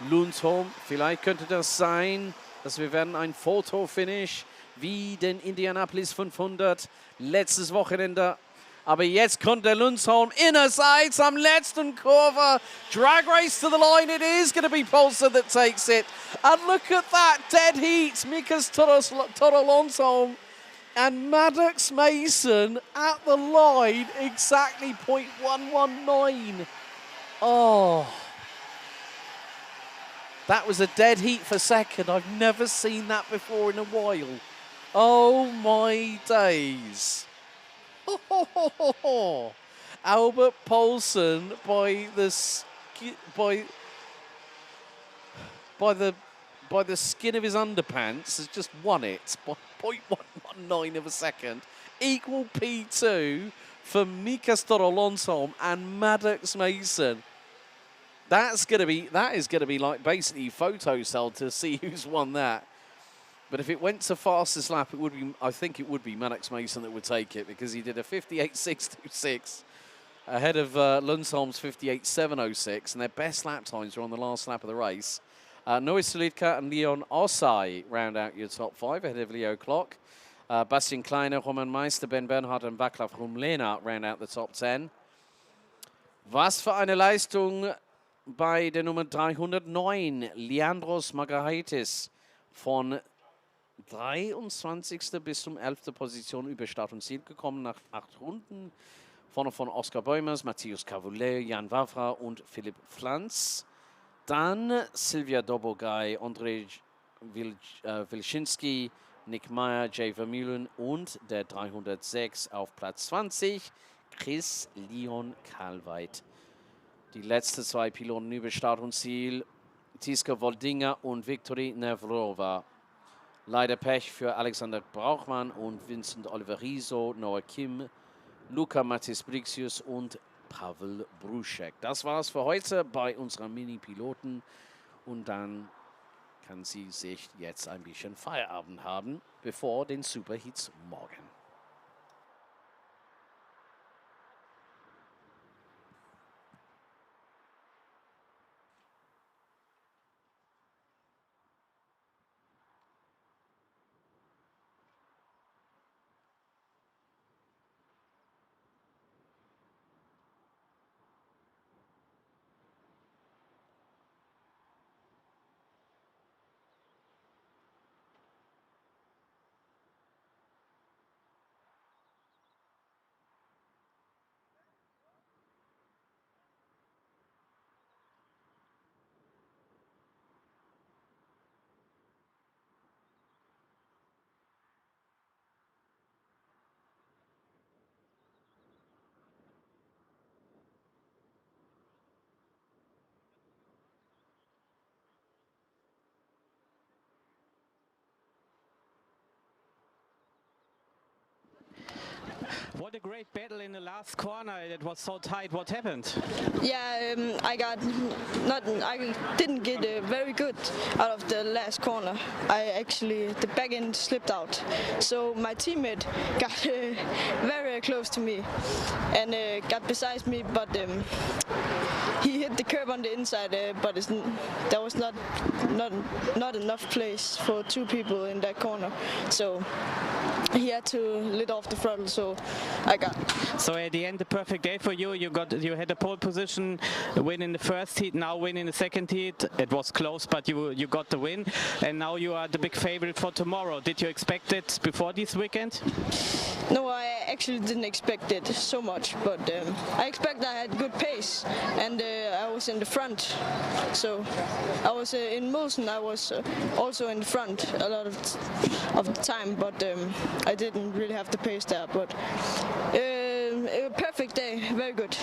Lundsholm. Vielleicht könnte das sein, dass wir werden ein Fotofinish wie den Indianapolis 500 letztes Wochenende. Aber jetzt kommt der Lundsholm innerseits am letzten Kurve. Drag race to the line. It is going to be Paulsen that takes it. And look at that dead heat. Mikas Lundsholm and Maddox Mason at the line. Exactly 0.119. Oh. That was a dead heat for second. I've never seen that before in a while. Oh my days. Albert Paulsen by the skin of his underpants has just won it by 0.119 of a second. Equal P2 for Mikas Lundsholm and Maddox Mason. That is going to be like basically photo cell to see who's won that. But if it went to fastest lap, it would be. I think it would be Maddox Mason that would take it because he did a 58.626 ahead of Lundsholm's 58.706, and their best lap times were on the last lap of the race. Noe Sulítka and Leon Osai round out your top 5 ahead of Leo Clock. Bastian Kleiner, Roman Meister, Ben Bernhard and Václav Rumlena round out the top 10. Was für eine Leistung bei der Nummer 309, Leandros Margaritis von 23. bis zum 11. Position über Start und Ziel gekommen nach 8 Runden. Vorne von Oskar Beumers, Matthias Cavoulet, Jan Wawra und Philipp Pflanz. Dann Silvia Dobogay, Andrzej Wilczynski, Nick Meyer, Jay Vermeulen und der 306 auf Platz 20, Chris Leon Kalweit. Die letzten zwei Piloten über Start und Ziel, Tiska Woldinger und Viktory Nevrova. Leider Pech für Alexander Brauchmann und Vincent Oliver Riso, Noah Kim, Luca Matis Brixius und Pavel Bruschek. Das war's für heute bei unserer Mini-Piloten. Und dann kann sie sich jetzt ein bisschen Feierabend haben, bevor den Superhits morgen. What a great battle in the last corner. It was so tight. What happened? Yeah, I didn't get very good out of the last corner. The back end slipped out. So my teammate got very close to me and got beside me, but he hit the curb on the inside, but there was not enough place for two people in that corner. So he had to let off the throttle, so I got. So at the end, the perfect day for you. You had a pole position, a win in the first heat, now win in the second heat. It was close, but you got the win, and now you are the big favorite for tomorrow. Did you expect it before this weekend? No, I actually didn't expect it so much, but I expect I had good pace, and I was in the front. So I was in Mulsen. I was also in the front a lot of the time, but I didn't really have the pace there. But a perfect day, very good.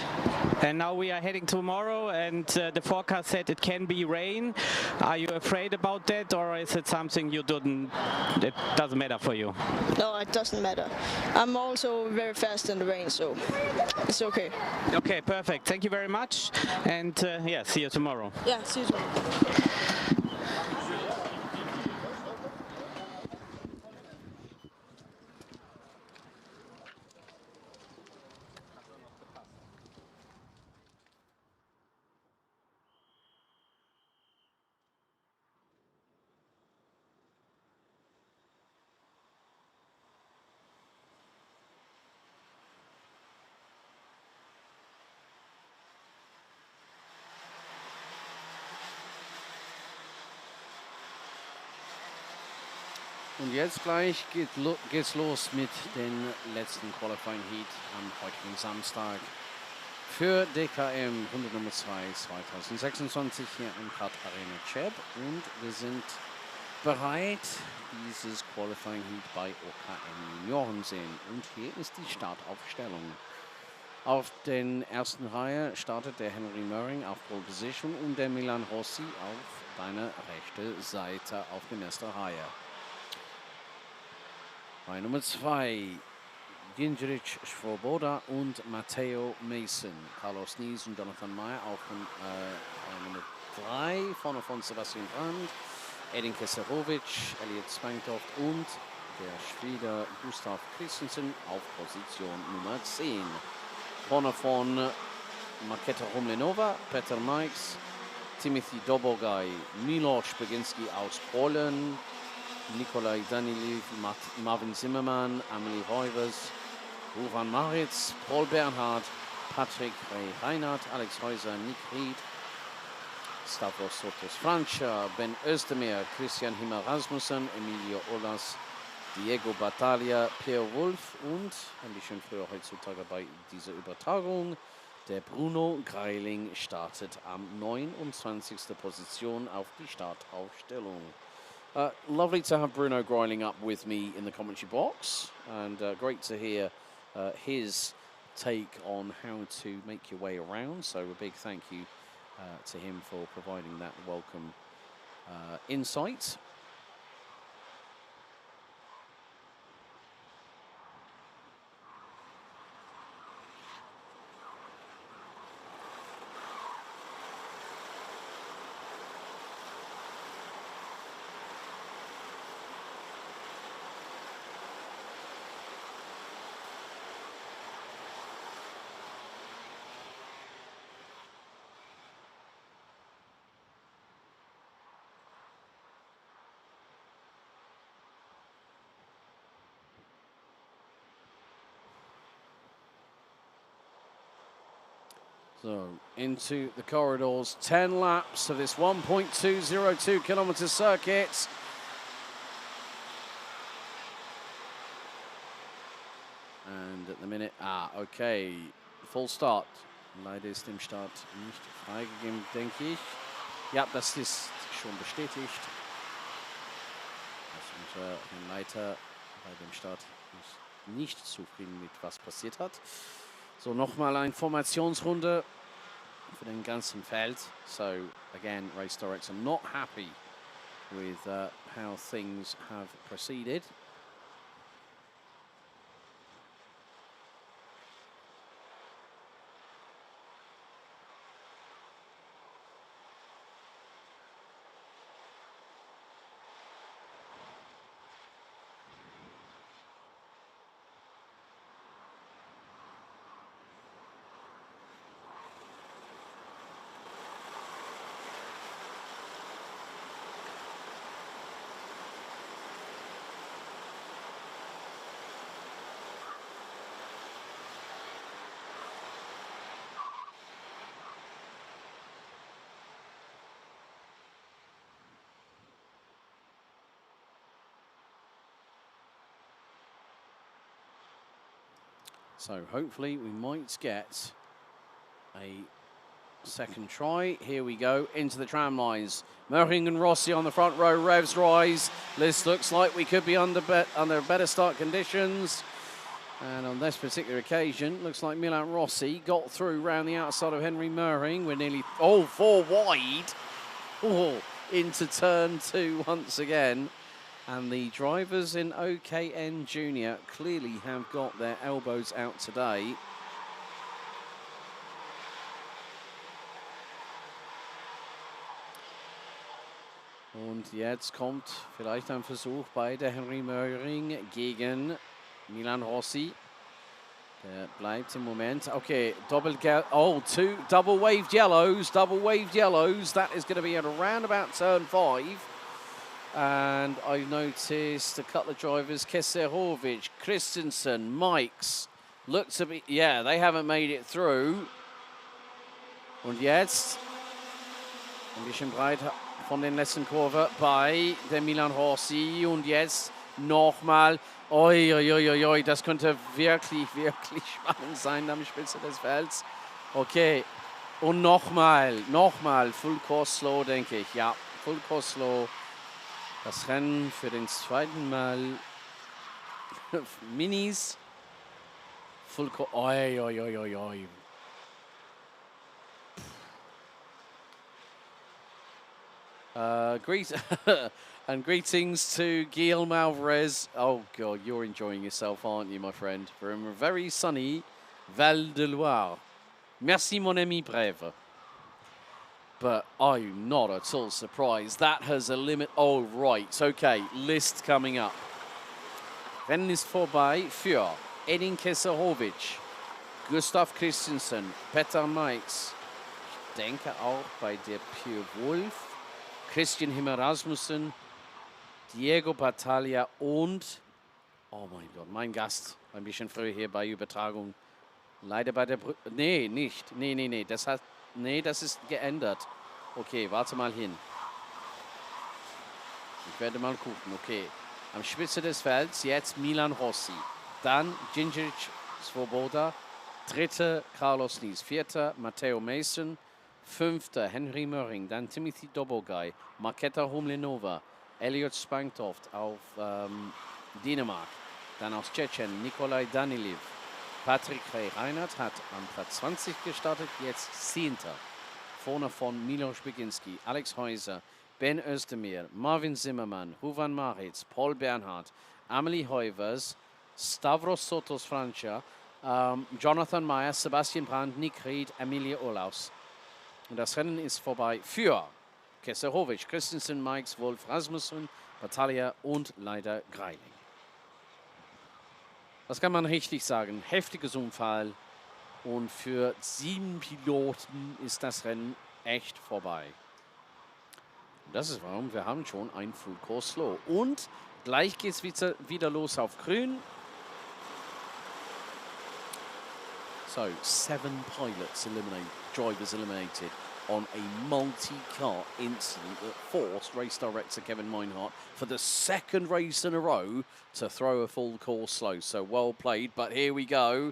And now we are heading tomorrow, and the forecast said it can be rain. Are you afraid about that, or is it something it doesn't matter for you? No, it doesn't matter. I'm also very fast in the rain, so it's okay. Okay, perfect. Thank you very much, and yeah, see you tomorrow. Yeah, see you tomorrow. Und jetzt gleich geht's los mit dem letzten Qualifying Heat am heutigen Samstag für DKM Runde Nummer 2 2026 hier im Kart Arena Cheb. Und wir sind bereit, dieses Qualifying Heat bei OKM Junioren sehen. Und hier ist die Startaufstellung. Auf den ersten Reihe startet der Henry Möring auf Pole Position und der Milan Rossi auf deiner rechten Seite auf der ersten Reihe. Bei Nummer 2, Gingerich Svoboda und Matteo Mason. Carlos Nies und Jonathan Meyer auf Nummer 3, vorne von Sebastian Brandt, Edin Keserovic, Elliot Spangtoft und der Schwede Gustav Christensen auf Position Nummer 10. Vorne von Marketa Rumlenova, Peter Mikes, Timothy Dobogaj, Miloš Beginski aus Polen, Nikolai Daniliv, Marvin Zimmermann, Amelie Reuvers, Ruvan Maritz, Paul Bernhard, Patrick Reinhardt, Alex Häuser, Nick Ried, Stavros Sotos Francia, Ben Özdemir, Christian Himmer Rasmussen, Emilio Olas, Diego Battaglia, Pierre Wolf und ein bisschen früher heutzutage bei dieser Übertragung, der Bruno Greiling startet am 29. Position auf die Startaufstellung. Lovely to have Bruno Groening up with me in the commentary box, and great to hear his take on how to make your way around. So a big thank you to him for providing that welcome insight. So into the corridors, 10 laps of this 1.202 kilometer circuit. And at the minute, okay, full start. Leider ist im Start nicht freigegeben, denke ich. Ja, das ist schon bestätigt. Also unser Herr Leiter bei dem Start ist nicht zufrieden mit was passiert hat. So, nochmal eine Formationsrunde für den ganzen Feld. So, again, race director not happy with how things have proceeded. So hopefully we might get a second try. Here we go into the tram lines. Möhring and Rossi on the front row. Revs rise. This looks like we could be under better start conditions. And on this particular occasion, looks like Milan Rossi got through round the outside of Henry Möhring. We're nearly, four wide. Oh, into turn 2 once again. And the drivers in OKN Junior clearly have got their elbows out today. Und jetzt kommt vielleicht ein Versuch bei der Henry Möhring gegen Milan Rossi. Der bleibt im Moment. Okay, two double waved yellows. That is going to be at around about turn 5. And I've noticed a couple of drivers, Keserovic, Christensen, Mikes, look to be, yeah, they haven't made it through. Und jetzt ein bisschen breit von den letzten Kurve bei der Milan Rossi. Und jetzt nochmal, oi, das könnte wirklich spannend sein am Spitze des Felds. Okay, und nochmal, Full Course Slow, denke ich. Ja, Full Course Slow. Das Rennen für den zweiten Mal. Minis. Full Course. Oi. And greetings to Guillaume Alvarez. Oh God, you're enjoying yourself, aren't you, my friend? From a very sunny Val de Loire. Merci, mon ami brave. But I'm not at all surprised. That has a limit. Oh, right. Okay, list coming up. Rennen ist vorbei für Edin Keserovic, Gustav Christensen, Peter Mikes. Ich denke auch bei der Pure Wolf, Christian Himmer Rasmussen, Diego Battaglia und, oh mein Gott, mein Gast, ein bisschen früher hier bei Übertragung. Leider bei der Brücke. Nee, nicht. Nee. Das ist geändert. Okay, warte mal hin. Ich werde mal gucken. Okay. Am Spitze des Felds jetzt Milan Rossi. Dann Gingerich Svoboda. Dritter Carlos Nies. Vierter Matteo Mason. Fünfter Henry Möhring. Dann Timothy Dobogay. Marketa Humlenova. Elliot Spangtoft auf Dänemark. Dann aus Tschechien Nikolai Danilev. Patrick Reinhardt hat am Platz 20 gestartet, jetzt 10. Vorne von Milos Beginski, Alex Häuser, Ben Özdemir, Marvin Zimmermann, Huvan Maritz, Paul Bernhardt, Amelie Heuvers, Stavros Sotos Francia, Jonathan Meyer, Sebastian Brandt, Nick Ried, Emilia Olaus. Und das Rennen ist vorbei für Keserovic, Christensen, Mikes, Wolf, Rasmussen, Batalha und leider Greiling. Das kann man richtig sagen. Heftiges Unfall. Und für 7 Piloten ist das Rennen echt vorbei. Das ist warum wir haben schon ein Full Course Slow. Und gleich geht es wieder los auf Grün. So, 7 drivers eliminated on a multi-car incident that forced race director Kevin Meinhardt for the second race in a row to throw a full course slow. So well played, but here we go.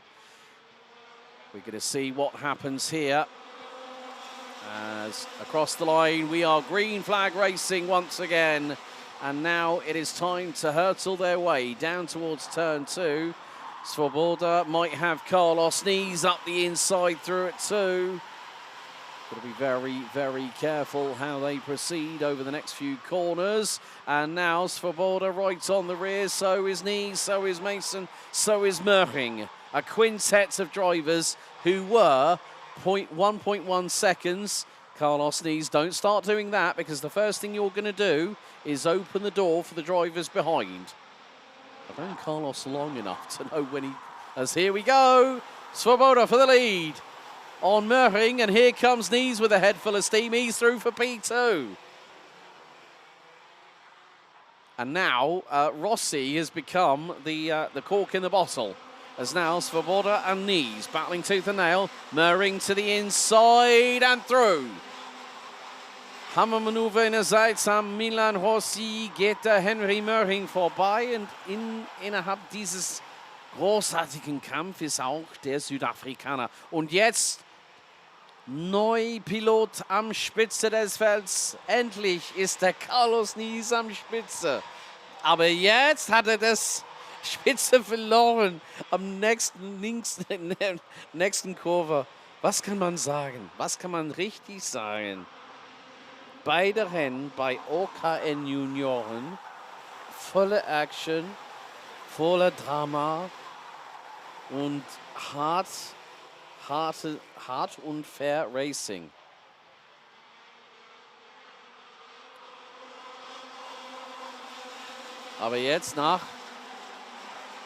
We're going to see what happens here. As across the line, we are green flag racing once again. And now it is time to hurtle their way down towards turn 2. Svoboda might have Carlos Knees up the inside through it too. Got to be very, very careful how they proceed over the next few corners. And now Svoboda right on the rear. So is Knees, so is Mason, so is Möhring. A quintet of drivers who were 1.1 seconds. Carlos Knees, don't start doing that because the first thing you're going to do is open the door for the drivers behind. I've known Carlos long enough to know when he... As here we go. Svoboda for the lead on Möhring, and here comes Knees with a head full of steam. He's through for P2. And now Rossi has become the cork in the bottle. As now Svoboda and Knees battling tooth and nail. Möhring to the inside and through. Hammermanöver innerseits am Milan Rossi geht der Henry Möhring vorbei, und innerhalb dieses großartigen Kampfes auch der Südafrikaner. Und jetzt Neupilot am Spitze des Felds. Endlich ist der Carlos Knees am Spitze. Aber jetzt hat er das Spitze verloren am nächsten Kurve. Was kann man sagen? Was kann man richtig sagen? Beide Rennen bei OKN Junioren, volle Action, voller Drama und hart und fair Racing. Aber jetzt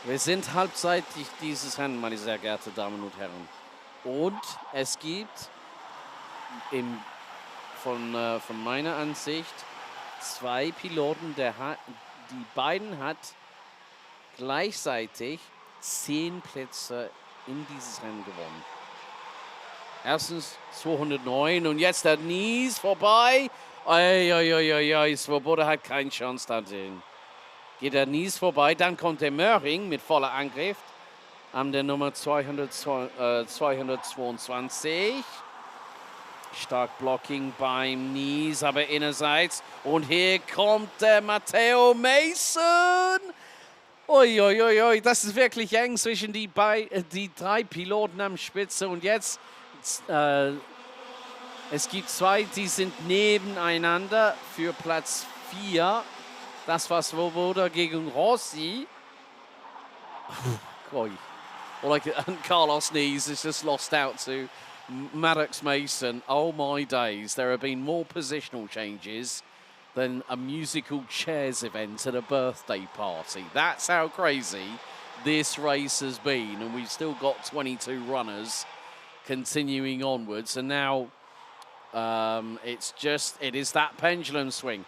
wir sind halbzeitig dieses Rennen, meine sehr geehrten Damen und Herren. Und es gibt von meiner Ansicht 2 Piloten, die beiden hat gleichzeitig 10 Plätze in dieses Rennen gewonnen. Erstens 209 und jetzt der Knees vorbei. Svoboda hat keine Chance da drin. Geht der Knees vorbei, dann kommt der Möhring mit voller Angriff an der Nummer 222. Stark Blocking beim Knees, aber innerseits. Und hier kommt der Matteo Mason. Uiuiui, das ist wirklich eng zwischen die 3 Piloten am Spitze. Und jetzt, es gibt 2, die sind nebeneinander für Platz 4. Das war Svoboda gegen Rossi. And Carlos Knees has just lost out to Maddox Mason. Oh my days, there have been more positional changes than a musical chairs event at a birthday party. That's how crazy this race has been, and we've still got 22 runners continuing onwards, and now it is that pendulum swing.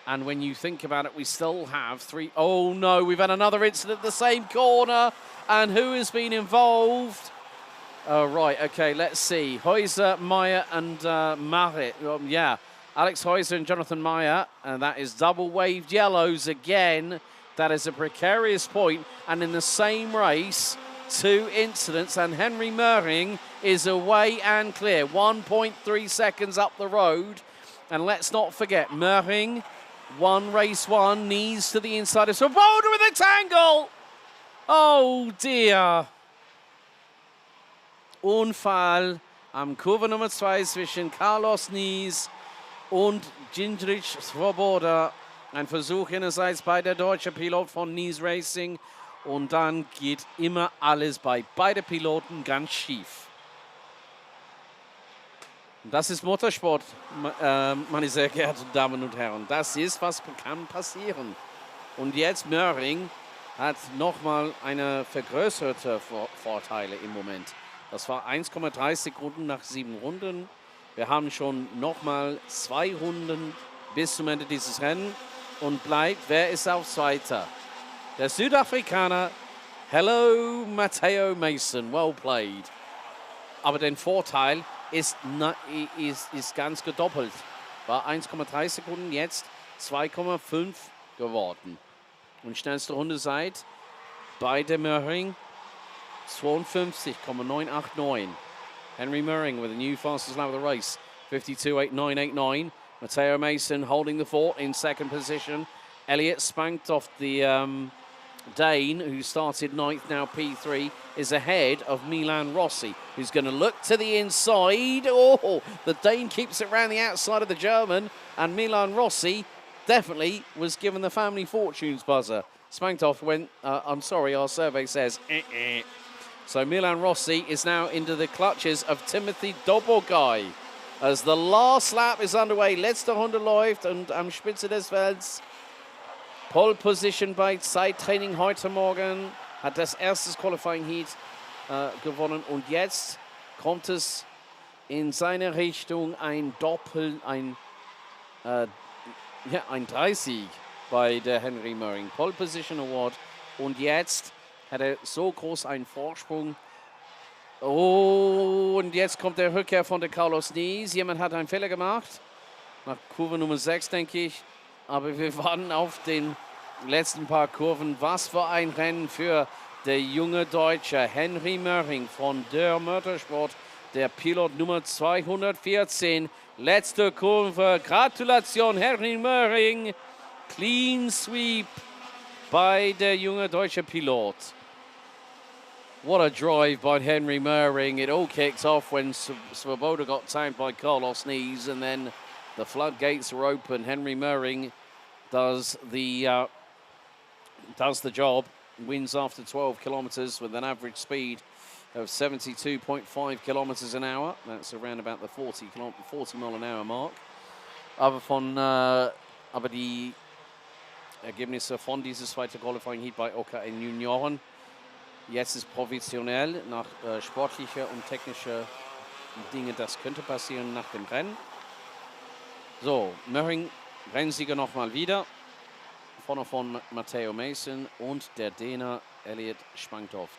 And when you think about it, we still have 3. Oh no, we've had another incident at the same corner. And who has been involved? Oh, right, okay, let's see. Häuser, Meyer, and Marit. Alex Häuser and Jonathan Meyer. And that is double waved yellows again. That is a precarious point. And in the same race, 2 incidents. And Henry Möhring is away and clear. 1.3 seconds up the road. And let's not forget, Möhring Race one, knees to the inside of Swoboda with a tangle. Oh dear. Unfall am Kurve Nummer 2 zwischen Carlos Nies und Jindřich Swoboda. Ein Versuch ihrerseits bei der deutsche Pilot von Nies Racing. Und dann geht immer alles bei beiden Piloten ganz schief. Das ist Motorsport, meine sehr geehrten Damen und Herren. Das ist, was kann passieren. Und jetzt Möhring hat nochmal eine vergrößerte Vorteile im Moment. Das war 1,3 Sekunden nach 7 Runden. Wir haben schon nochmal 2 Runden bis zum Ende dieses Rennen. Und bleibt, wer ist auf Zweiter? Der Südafrikaner, hello Matteo Mason, well played. Aber der Vorteil ist ganz gedoppelt. War 1,3 Sekunden, jetzt 2,5 geworden. Und schnellste Runde seit bei der Möhring 52,989. Henry Möhring with a new fastest lap of the race, 52.8989. Matteo Mason holding the fort in second position. Elliott spanked off the Dane, who started 9th, now P3, is ahead of Milan Rossi, who's going to look to the inside. Oh, the Dane keeps it around the outside of the German, and Milan Rossi definitely was given the family fortunes buzzer. Spanked off when, I'm sorry, our survey says, So Milan Rossi is now into the clutches of Timothy Dobogai. As the last lap is underway, letzte Runde läuft und am Spitze des Felds. Pole Position bei Zeittraining heute Morgen, hat das erste Qualifying Heat gewonnen und jetzt kommt es in seine Richtung ein ein Dreisieg bei der Henry Möhring Pole Position Award und jetzt hat er so groß einen Vorsprung. Oh, und jetzt kommt der Rückkehr von der Carlos Nies. Jemand hat einen Fehler gemacht, nach Kurve Nummer 6, denke ich. Aber wir warten auf den letzten paar Kurven. Was für ein Rennen für der junge Deutsche Henry Möhring von der Motorsport, der Pilot Nummer 214. Letzte Kurve. Gratulation, Henry Möhring. Clean Sweep bei der junge Deutsche Pilot. What a drive by Henry Möhring. It all kicked off when Swoboda got tanked by Carlos Nies, and then the floodgates were open. Henry Möhring does the job, wins after 12 kilometers with an average speed of 72.5 kilometers an hour. That's around about the 40 mile an hour mark. Aber die Ergebnisse von dieses zweite Qualifying Heat bei OKN Junioren. Jetzt ist professionell nach sportlicher und technischer Dinge, das könnte passieren nach dem Rennen. So, Möhring, Rennsieger nochmal wieder. Vorne von Matteo Mason und der Däner Elliott Spanktoft.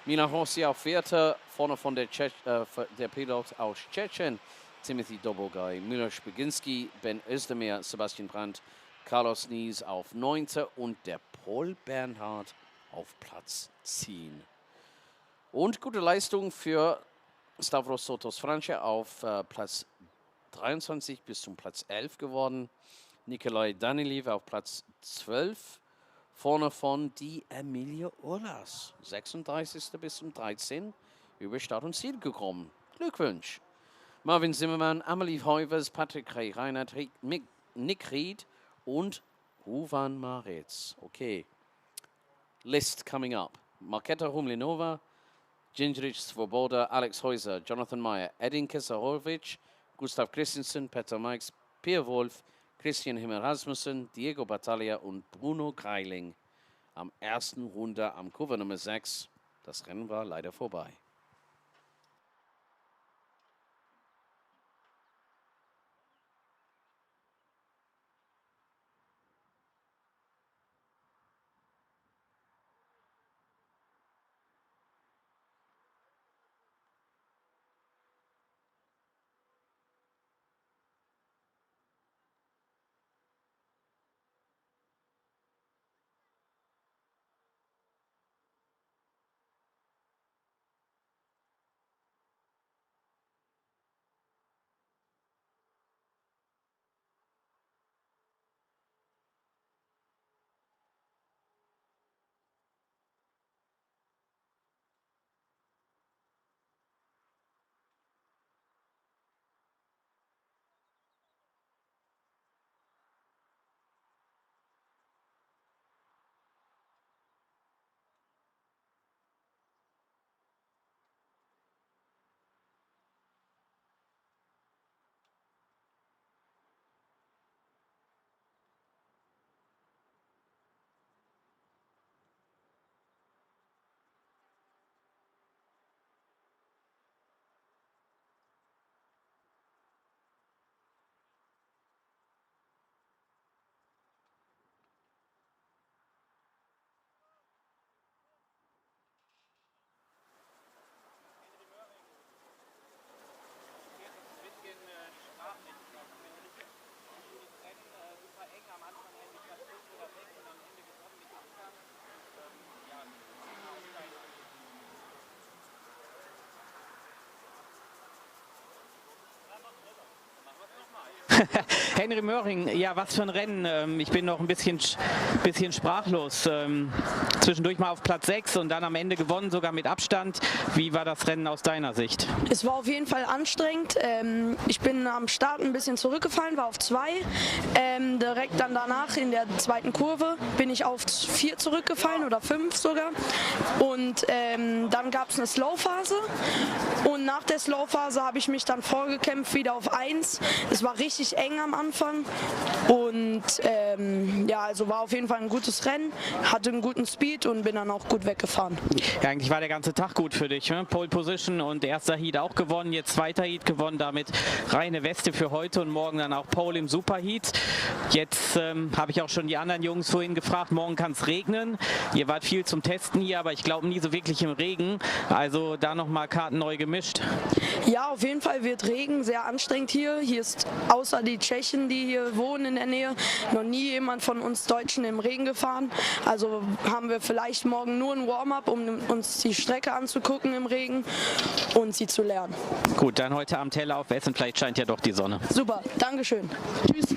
Milan Rossi auf Vierter, vorne von der Pilot aus Tschechien, Timothy Dobogai, Miloš Beginski, Ben Özdemir, Sebastian Brandt, Carlos Nies auf 9. und der Paul Bernhard auf Platz 10. Und gute Leistung für Stavros Sotos Franche auf Platz 23 bis zum Platz 11 geworden. Nikolai Daniliv auf Platz 12. Vorne von die Emilia Urlas, 36. bis zum 13. über Start und Ziel gekommen. Glückwunsch. Marvin Zimmermann, Amelie Heuvers, Patrick Rey, Reinhard Nick Ried und Ruvan Maritz. Okay. List coming up. Marketa Humlinova, Jindřich Swoboda, Alex Häuser, Jonathan Meyer, Edin Kesarovic, Gustav Christensen, Peter Meix, Pierre Wolf, Christian Himmel Rasmussen, Diego Battaglia und Bruno Greiling am ersten Runde am Kurve Nummer 6. Das Rennen war leider vorbei. Henry Möhring, ja, was für ein Rennen. Ich bin noch ein bisschen sprachlos. Zwischendurch mal auf Platz 6 und dann am Ende gewonnen, sogar mit Abstand. Wie war das Rennen aus deiner Sicht? Es war auf jeden Fall anstrengend. Ich bin am Start ein bisschen zurückgefallen, war auf 2. Direkt dann danach in der zweiten Kurve bin ich auf 4 zurückgefallen oder 5 sogar. Und dann gab es eine Slowphase. Und nach der Slowphase habe ich mich dann vorgekämpft wieder auf 1. Es war richtig eng am Anfang. Und ja, also war auf jeden Fall ein gutes Rennen, hatte einen guten Speed und bin dann auch gut weggefahren. Ja, eigentlich war der ganze Tag gut für dich. Ne? Pole Position und erster Heat auch gewonnen, jetzt zweiter Heat gewonnen, damit reine Weste für heute und morgen dann auch Pole im Superheat. Jetzt habe ich auch schon die anderen Jungs vorhin gefragt, morgen kann es regnen. Ihr wart viel zum Testen hier, aber ich glaube nie so wirklich im Regen. Also da nochmal Karten neu gemischt. Ja, auf jeden Fall wird Regen, sehr anstrengend hier. Hier ist außer die Tschechen, die hier wohnen in der Nähe, noch nie jemand von uns Deutschen im Regen gefahren. Also haben wir vielleicht morgen nur ein Warm-up, um uns die Strecke anzugucken im Regen und sie zu lernen. Gut, dann heute Abend heller aufessen, vielleicht scheint ja doch die Sonne. Super, Dankeschön. Tschüss.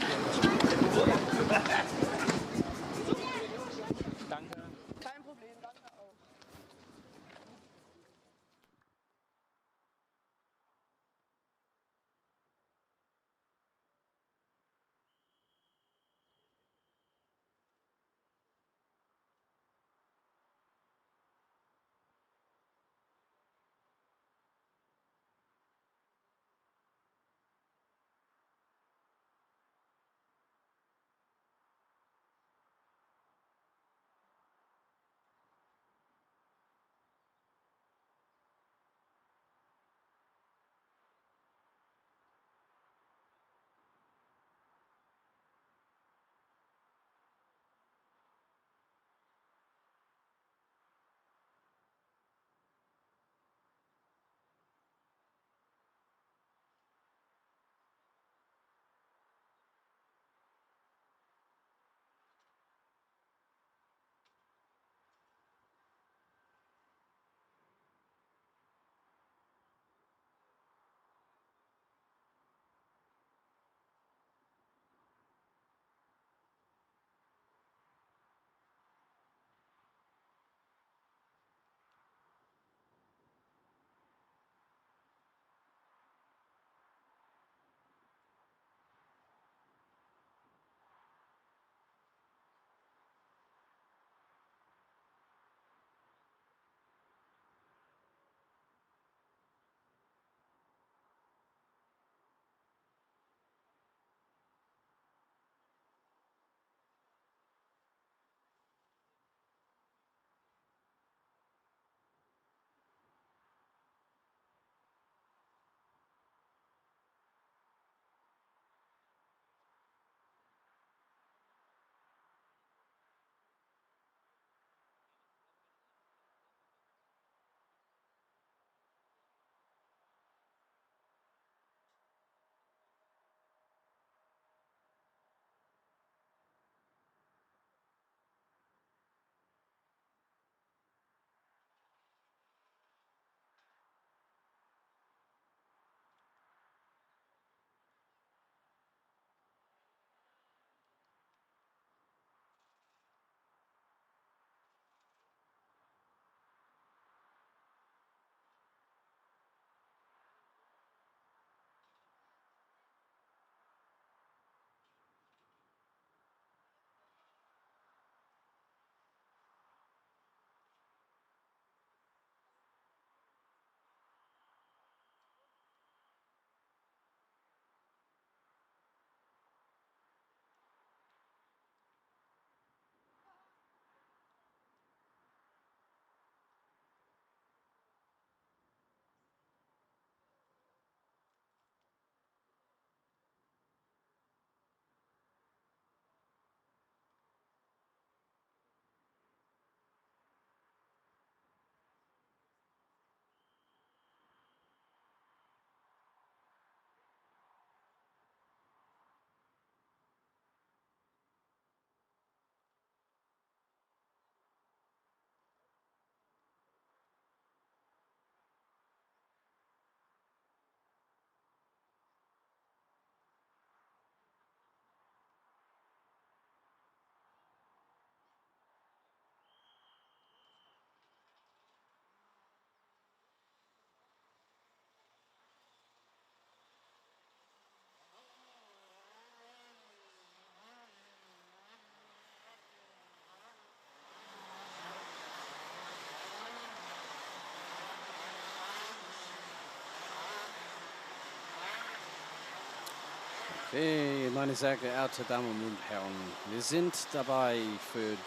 Hey, meine sehr geehrten Damen und Herren, wir sind dabei für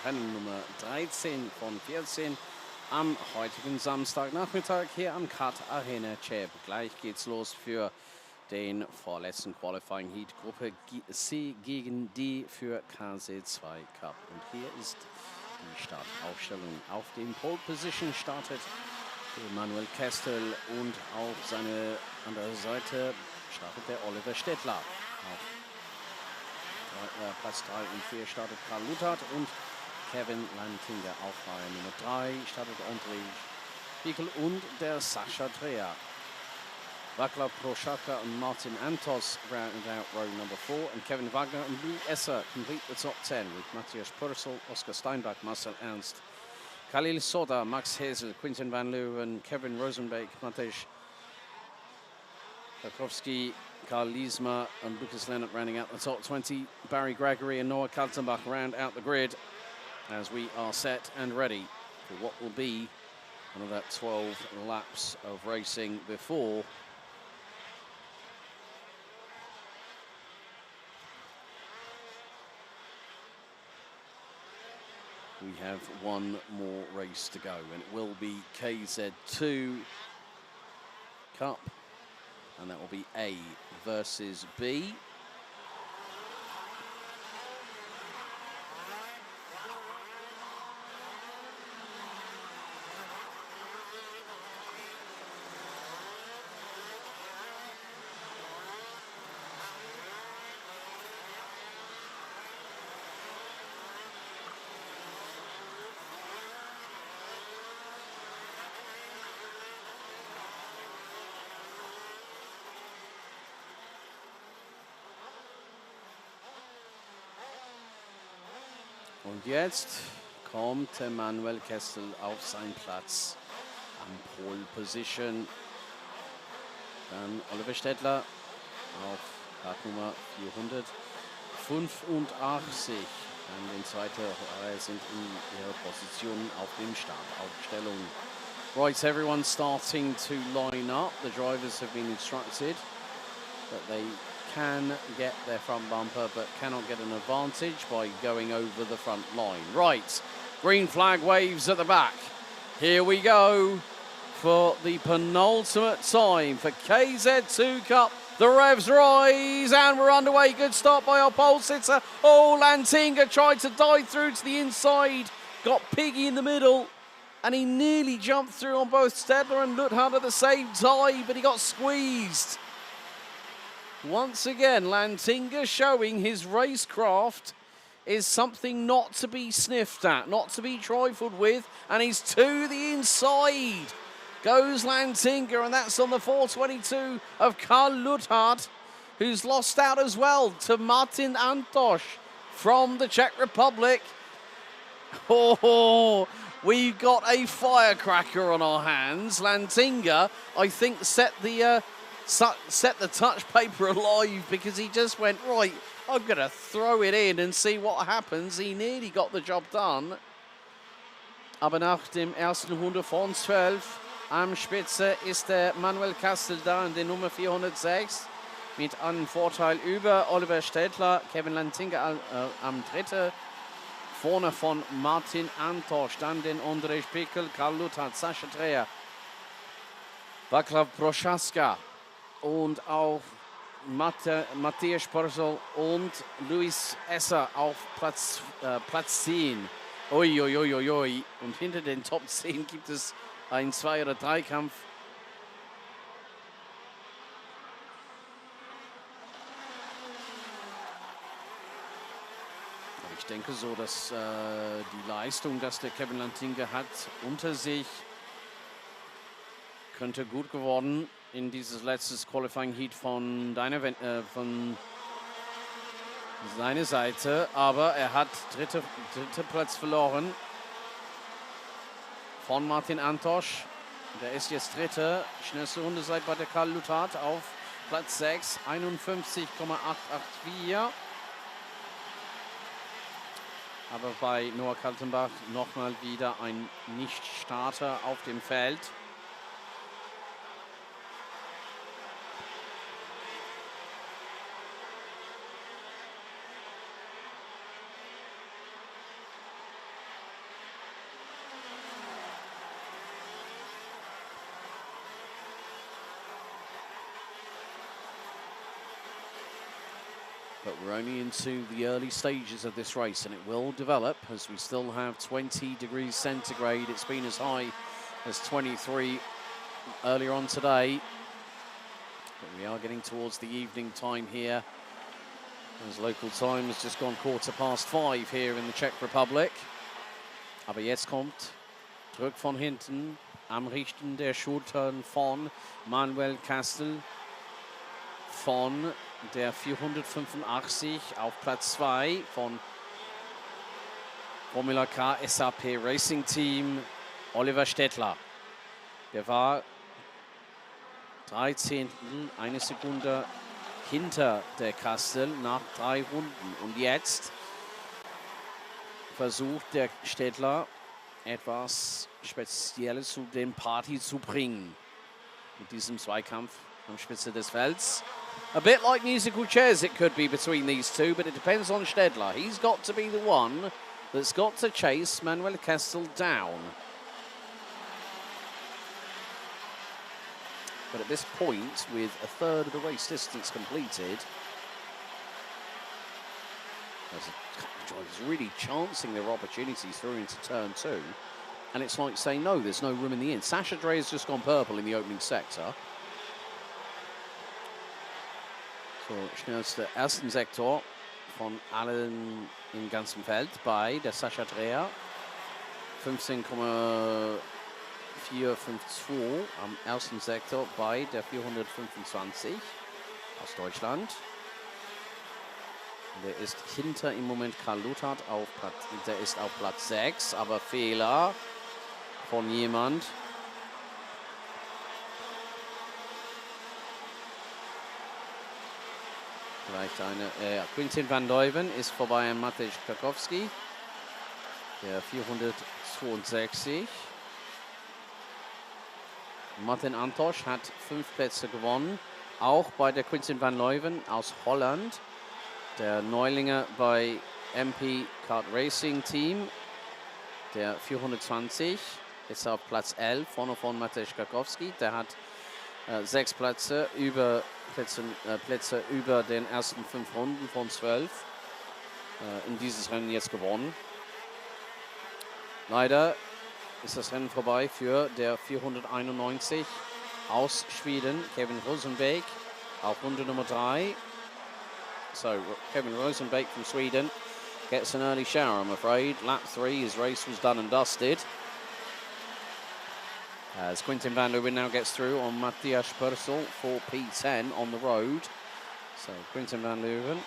Rennen Nummer 13 von 14 am heutigen Samstagnachmittag hier am Kart Arena Cheb. Gleich geht's los für den vorletzten Qualifying Heat Gruppe C gegen D für KC2 Cup. Und hier ist die Startaufstellung. Auf dem Pole Position startet Manuel Kestel und auf seine andere Seite startet der Oliver Stettler. Auf Platz 3 und 4 startet Karl Luthard und Kevin Lantinger. Auf Reihe Nummer 3 startet André Pickel und der Sascha Dreher. Václav Procházka and Martin Antos rounded out row number 4, and Kevin Wagner and Lou Esser complete the top 10 with Matthias Purcell, Oscar Steinbach, Marcel Ernst, Khalil Soda, Max Hesel, Quinten van Leeuwen, Kevin Rosenbeek, Matej Tarkowski, Karl Liesmer and Lucas Leonard rounding out the top 20. Barry Gregory and Noah Kaltenbach round out the grid as we are set and ready for what will be another 12 laps of racing before we have one more race to go, and it will be KZ2 Cup, and that will be A versus B. Und jetzt kommt Manuel Kestel auf seinen Platz am Pole Position. Dann Oliver Stettler auf Startnummer 485. Dann in zweiter Reihe sind in ihrer Position auf dem Startaufstellung. Right, everyone's starting to line up. The drivers have been instructed that they can get their front bumper but cannot get an advantage by going over the front line. Right, green flag waves at the back. Here we go for the penultimate time for KZ2 Cup. The revs rise and we're underway. Good start by our pole sitter. Oh, Lantinga tried to dive through to the inside. Got Piggy in the middle and he nearly jumped through on both Stedler and Luthard at the same time, but he got squeezed. Once again, Lantinga showing his racecraft is something not to be sniffed at, not to be trifled with, and he's to the inside. Goes Lantinga, and that's on the 422 of Karl Luthard, who's lost out as well to Martin Antos from the Czech Republic. Oh, we've got a firecracker on our hands. Lantinga, I think, set the touch paper alive because he just went, right, I'm going to throw it in and see what happens. He nearly got the job done. Aber nach dem ersten 100 von 12 am Spitze ist der Manuel Kestel da in der Nummer 406 mit einem Vorteil über Oliver Stettler, Kevin Lantinga am dritten. Vorne von Martin Antos, dann den André Pickel, Karl Luthard, Sascha Dreher, Václav Procházka und auch Matthias Purcell und Luis Esser auf Platz 10. Uiuiuiui. Und hinter den Top 10 gibt es einen 2- oder 3-Kampf. Ich denke so, dass die Leistung, dass der Kevin Lantinga hat unter sich, könnte gut geworden in dieses letztes Qualifying Heat von seiner Seite, aber er hat dritte Platz verloren von Martin Antos. Der ist jetzt dritter, schnellste Runde seit bei der Karl Luthard auf Platz 6, 51,884. Aber bei Noah Kaltenbach nochmal wieder ein Nicht-Starter auf dem Feld. But we're only into the early stages of this race, and it will develop as we still have 20 degrees centigrade. It's been as high as 23 earlier on today. But we are getting towards the evening time here, as local time has just gone 5:15 here in the Czech Republic. Aber jetzt kommt Druck von hinten am Richten der Schultern von Manuel Kastel von der 485 auf Platz 2 von Formula K SAP Racing Team Oliver Stettler. Der war 13. eine Sekunde hinter der Kastel nach 3 Runden. Und jetzt versucht der Stettler etwas Spezielles zu den Party zu bringen. Mit diesem Zweikampf am Spitze des Felds. A bit like musical chairs it could be between these two, but it depends on Stettler. He's got to be the one that's got to chase Manuel Kastel down. But at this point, with a third of the race distance completed, there's a couple of drivers really chancing their opportunities through into turn 2. And it's like saying, no, there's no room in the end. Sascha Drey has just gone purple in the opening sector. So, schnellster ersten Sektor von allen im ganzen Feld bei der Sascha Dreher. 15,452 am ersten Sektor bei der 425 aus Deutschland. Der ist hinter im Moment Karl Luthard auf Platz 6, aber Fehler von jemand. Vielleicht eine, Quintin van Leuven ist vorbei an Matej Kakowski, der 462. Martin Antosch hat 5 Plätze gewonnen, auch bei der Quintin van Leuven aus Holland. Der Neulinge bei MP Kart Racing Team, der 420, ist auf Platz 11, vorne von Matej Kakowski. Der hat 6 Plätze über den ersten 5 Runden von 12 in dieses Rennen jetzt gewonnen. Leider ist das Rennen vorbei für der 491 aus Schweden, Kevin Rosenbeek, auf Runde Nummer 3. So Kevin Rosenbeek from Sweden gets an early shower, I'm afraid. Lap 3, his race was done and dusted. As Quintin van Leeuwen now gets through on Matthias Purcell for P10 on the road. So Quintin van Leeuwen,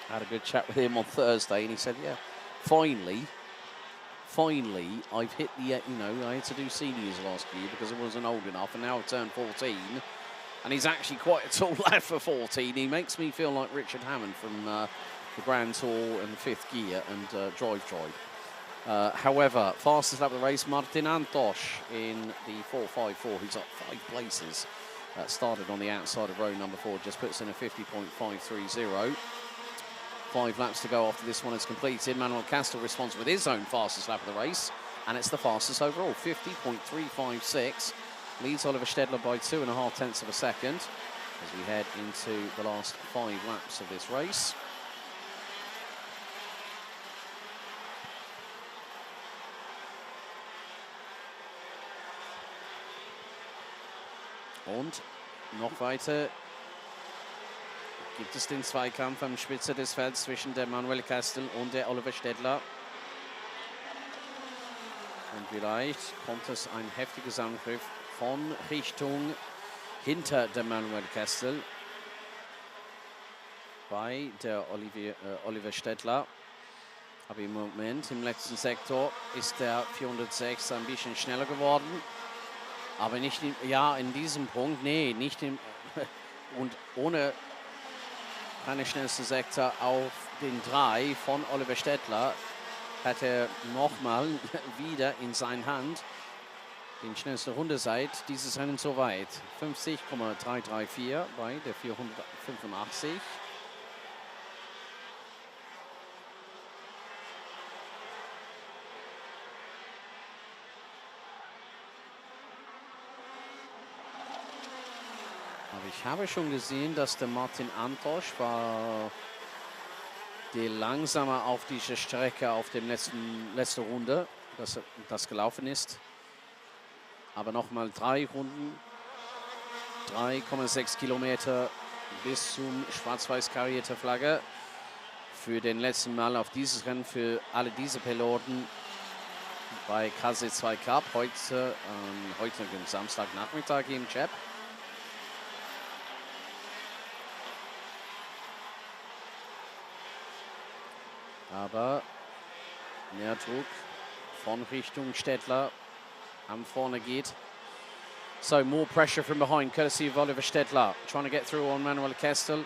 had a good chat with him on Thursday, and he said, yeah, finally, I've hit the, I had to do seniors last year because I wasn't old enough, and now I've turned 14. And he's actually quite a tall lad for 14. He makes me feel like Richard Hammond from the Grand Tour and 5th Gear and Drive. However, fastest lap of the race, Martin Antosch in the 4.54. He's up 5 places. Started on the outside of row number 4, just puts in a 50.530. 5 laps to go after this one is completed. Manuel Kastel responds with his own fastest lap of the race, and it's the fastest overall, 50.356. Leads Oliver Stettler by 2.5 tenths of a second as we head into the last 5 laps of this race. Und noch weiter gibt es den Zweikampf am Spitze des Felds zwischen der Manuel Kastel und der Oliver Stettler. Und vielleicht kommt es ein heftiges Angriff von Richtung hinter der Manuel Kastel bei der Oliver Stettler. Aber im Moment, im letzten Sektor, ist der 406 ein bisschen schneller geworden. Aber nicht in diesem Punkt, nee, nicht im, und ohne keine schnellste Sektor auf den 3 von Oliver Stettler hat er nochmal wieder in seiner Hand die schnellste Runde seit dieses Rennen so weit. 50,334 bei der 485. Aber ich habe schon gesehen, dass der Martin Antosch war der langsamer auf dieser Strecke auf dem letzten Runde, dass das gelaufen ist. Aber nochmal 3 Runden, 3,6 Kilometer bis zum schwarz-weiß karierte Flagge. Für den letzten Mal auf dieses Rennen für alle diese Piloten bei KC2 Cup heute am Samstagnachmittag im Cheb. Aber mehr Druck von Richtung Stettler am vorne geht. So more pressure from behind, courtesy of Oliver Stettler, trying to get through on Manuel Kestel.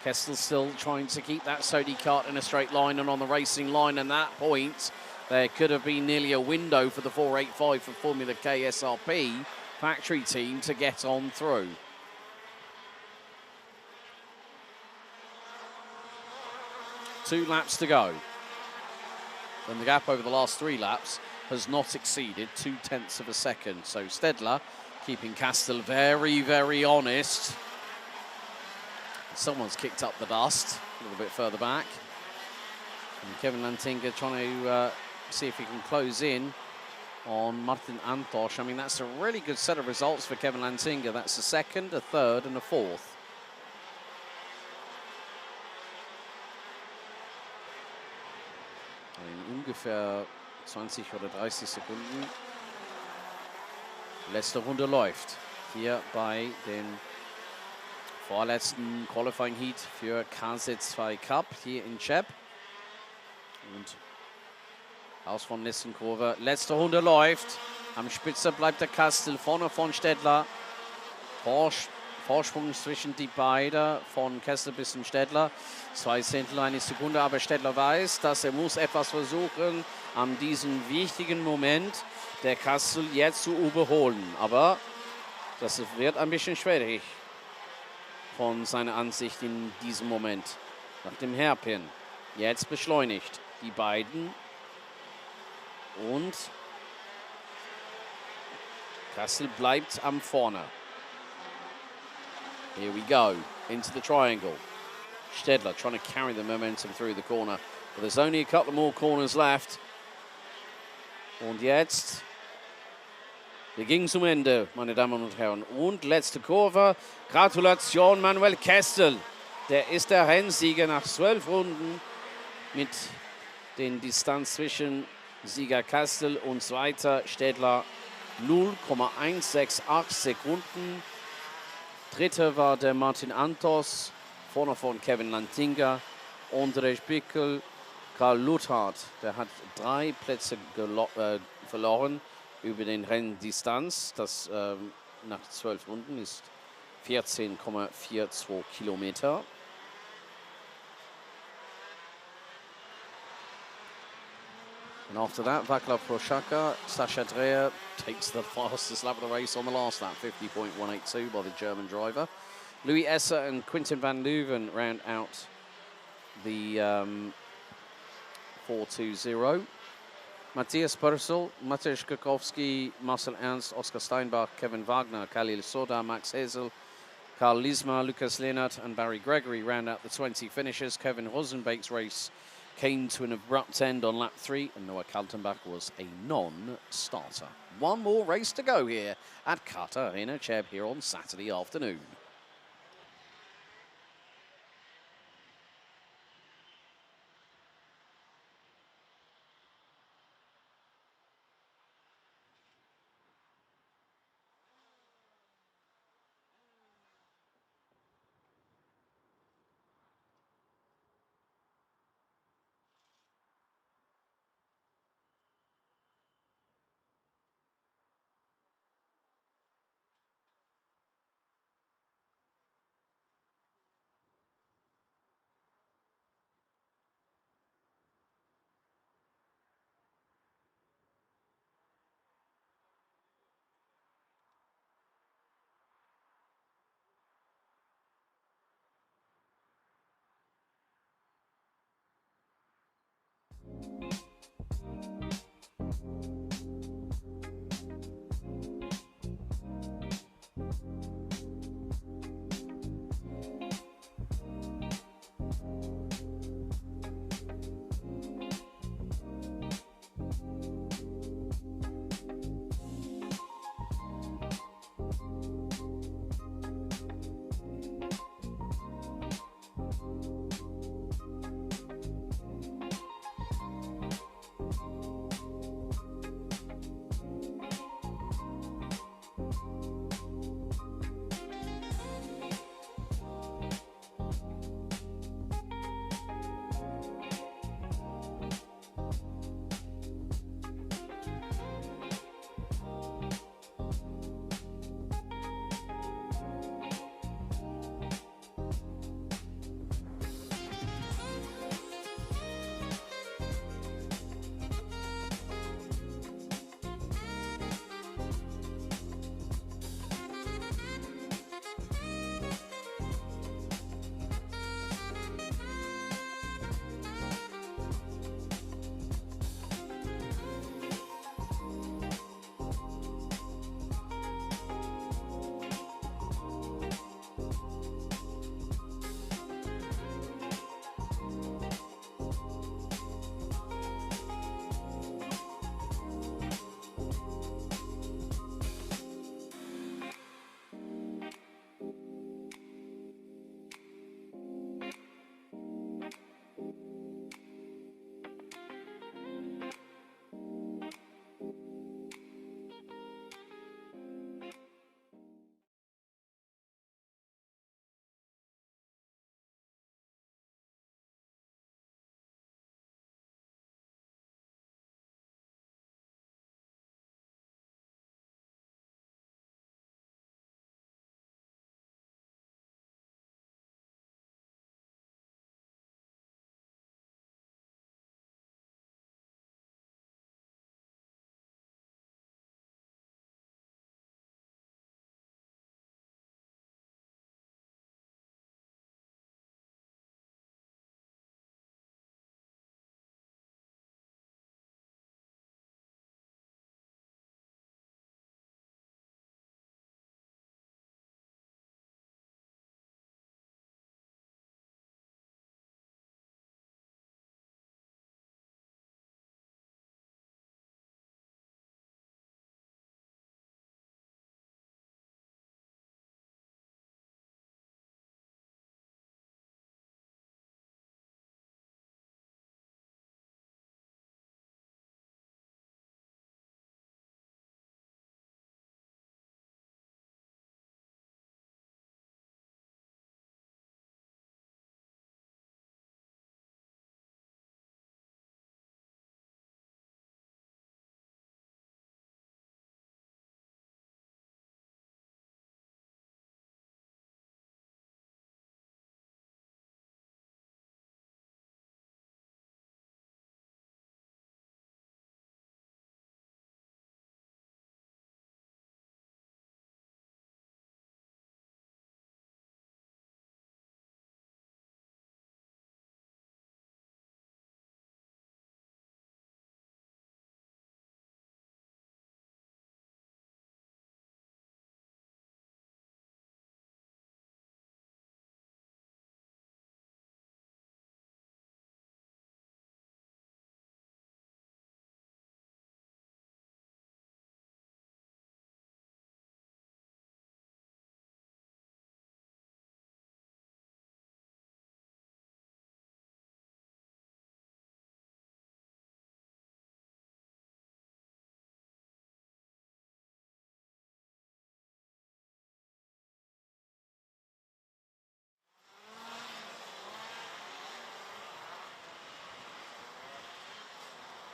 Kestel still trying to keep that Sodi kart in a straight line and on the racing line, and that point there could have been nearly a window for the 485 for Formula K SRP factory team to get on through. Two laps to go. And the gap over the last 3 laps has not exceeded 0.2 of a second. So Stettler keeping Kastel very, very honest. Someone's kicked up the dust a little bit further back. And Kevin Lantinga trying to see if he can close in on Martin Antosch. I mean, that's a really good set of results for Kevin Lantinga. That's a 2nd, a 3rd and a 4th. In ungefähr 20 oder 30 Sekunden. Letzte Runde läuft hier bei den vorletzten Qualifying Heat für KZ2 Cup hier in Cheb. Und aus von Listenkurve. Letzte Runde läuft. Am Spitze bleibt der Kastel, vorne von Stettler. Vorsprung zwischen die beiden, von Kessel bis zum Stettler. 2 Zehntel eine Sekunde, aber Stettler weiß, dass er muss etwas versuchen, an diesem wichtigen Moment der Kessel jetzt zu überholen. Aber das wird ein bisschen schwierig von seiner Ansicht in diesem Moment. Nach dem Hairpin. Jetzt beschleunigt die beiden. Und Kessel bleibt am vorne. Here we go, into the triangle. Stettler trying to carry the momentum through the corner. But there's only a couple more corners left. Und jetzt, wir gingen zum Ende, meine Damen und Herren. Und letzte Kurve. Gratulation, Manuel Kestel. Der ist der Rennsieger nach 12 Runden mit den Distanz zwischen Sieger Kestel und zweiter Stettler 0,168 Sekunden. Dritter war der Martin Antos, vorne von Kevin Lantinga, Andrej Bickel, Karl Luthard. Der hat 3 Plätze verloren über den Renndistanz. Das nach 12 Runden ist 14,42 Kilometer. And after that, Vaclav Prochaka, Sasha Dreher takes the fastest lap of the race on the last lap, 50.182 by the German driver. Louis Esser and Quinten van Leuven round out the 4.20. Matthias Purcell, Mateusz Kukowski, Marcel Ernst, Oskar Steinbach, Kevin Wagner, Khalil Soda, Max Hazel, Karl Lisma, Lucas Lehnert and Barry Gregory round out the 20 finishers. Kevin Rosenbeck's race came to an abrupt end on lap 3 and Noah Kaltenbach was a non-starter. One more race to go here at Kart Arena Cheb here on Saturday afternoon.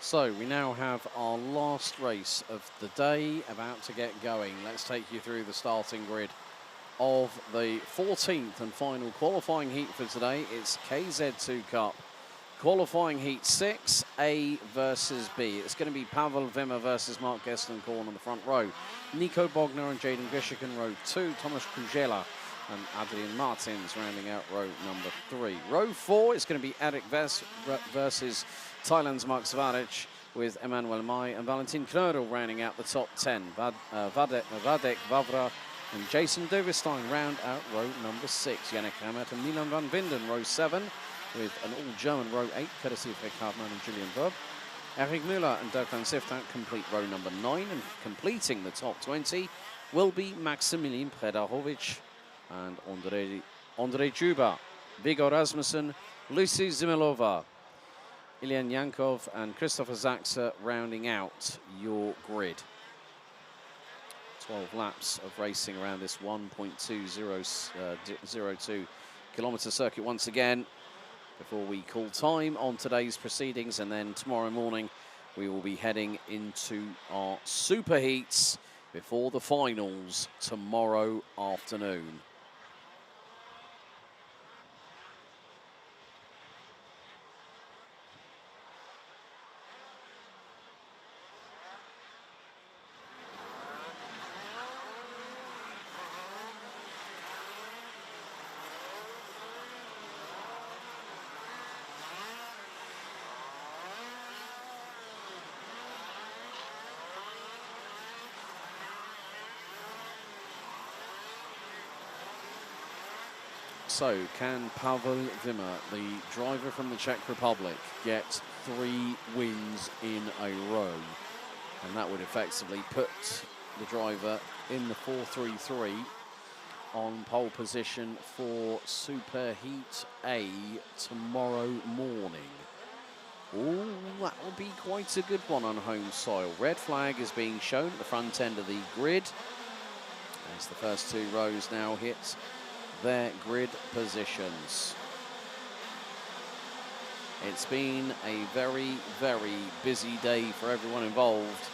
So we now have our last race of the day about to get going. Let's take you through the starting grid of the 14th and final qualifying heat for today. It's KZ2 Cup. Qualifying heat 6, A versus B. It's going to be Pavel Wimmer versus Mark Gestenkorn on the front row. Nico Bogner and Jaden Gushiken, row 2. Tomasz Kujela and Adrian Martins rounding out row number 3. Row 4 is going to be Erik Ves versus Thailand's Mark Svaric, with Emmanuel Mai and Valentin Knödel rounding out the top 10. Vadek Vavra and Jason Dovestein round out row number 6. Yannick Hammett and Milan van Winden, row 7. With an all-German row 8, courtesy of Rick Hartmann and Julian Verb. Eric Müller and Dirk van Siftout complete row number 9, and completing the top 20 will be Maximilian Predarovic and Andrei Juba, Viggo Rasmussen, Lucy Zimilova, Ilian Yankov and Christopher Zaxa rounding out your grid. 12 laps of racing around this 1.2002 kilometre circuit once again, before we call time on today's proceedings, and then tomorrow morning we will be heading into our super heats before the finals tomorrow afternoon. So, can Pavel Wimmer, the driver from the Czech Republic, get 3 wins in a row? And that would effectively put the driver in the 433 on pole position for Super Heat A tomorrow morning. Oh, that will be quite a good one on home soil. Red flag is being shown at the front end of the grid as the first 2 rows now hit their grid positions. It's been a very, very busy day for everyone involved,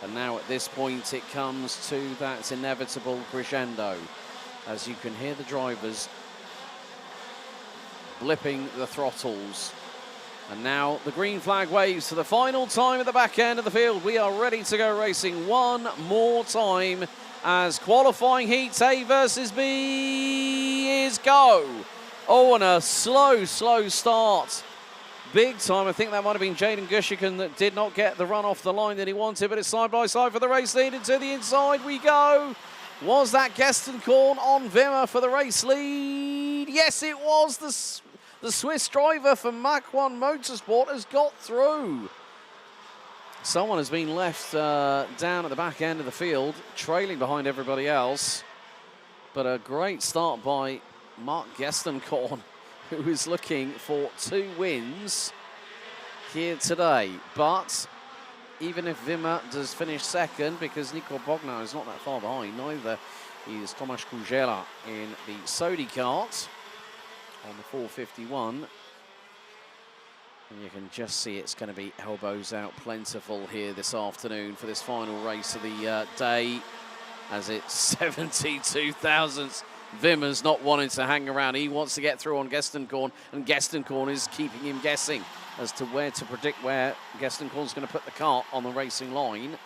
and now at this point it comes to that inevitable crescendo, as you can hear the drivers blipping the throttles. And now the green flag waves for the final time at the back end of the field. We are ready to go racing one more time as qualifying heats A versus B is go. Oh, and a slow start. Big time. I think that might have been Jaden Gushiken that did not get the run off the line that he wanted, but it's side by side for the race lead, and to the inside we go. Was that Gestenkorn on Wimmer for the race lead? Yes, it was. The Swiss driver from ADAC Motorsport has got through. Someone has been left down at the back end of the field, trailing behind everybody else. But a great start by Mark Gestenkorn, who is looking for 2 wins here today. But even if Wimmer does finish second, because Nico Bogner is not that far behind, neither is Tomasz Kujela in the Sodi kart on the 451. And you can just see it's going to be elbows out plentiful here this afternoon for this final race of the day, as it's 72 thousandths. Wimmer's not wanting to hang around. He wants to get through on Gestenkorn, and Gestenkorn is keeping him guessing as to where to predict where Gestenkorn's going to put the kart on the racing line.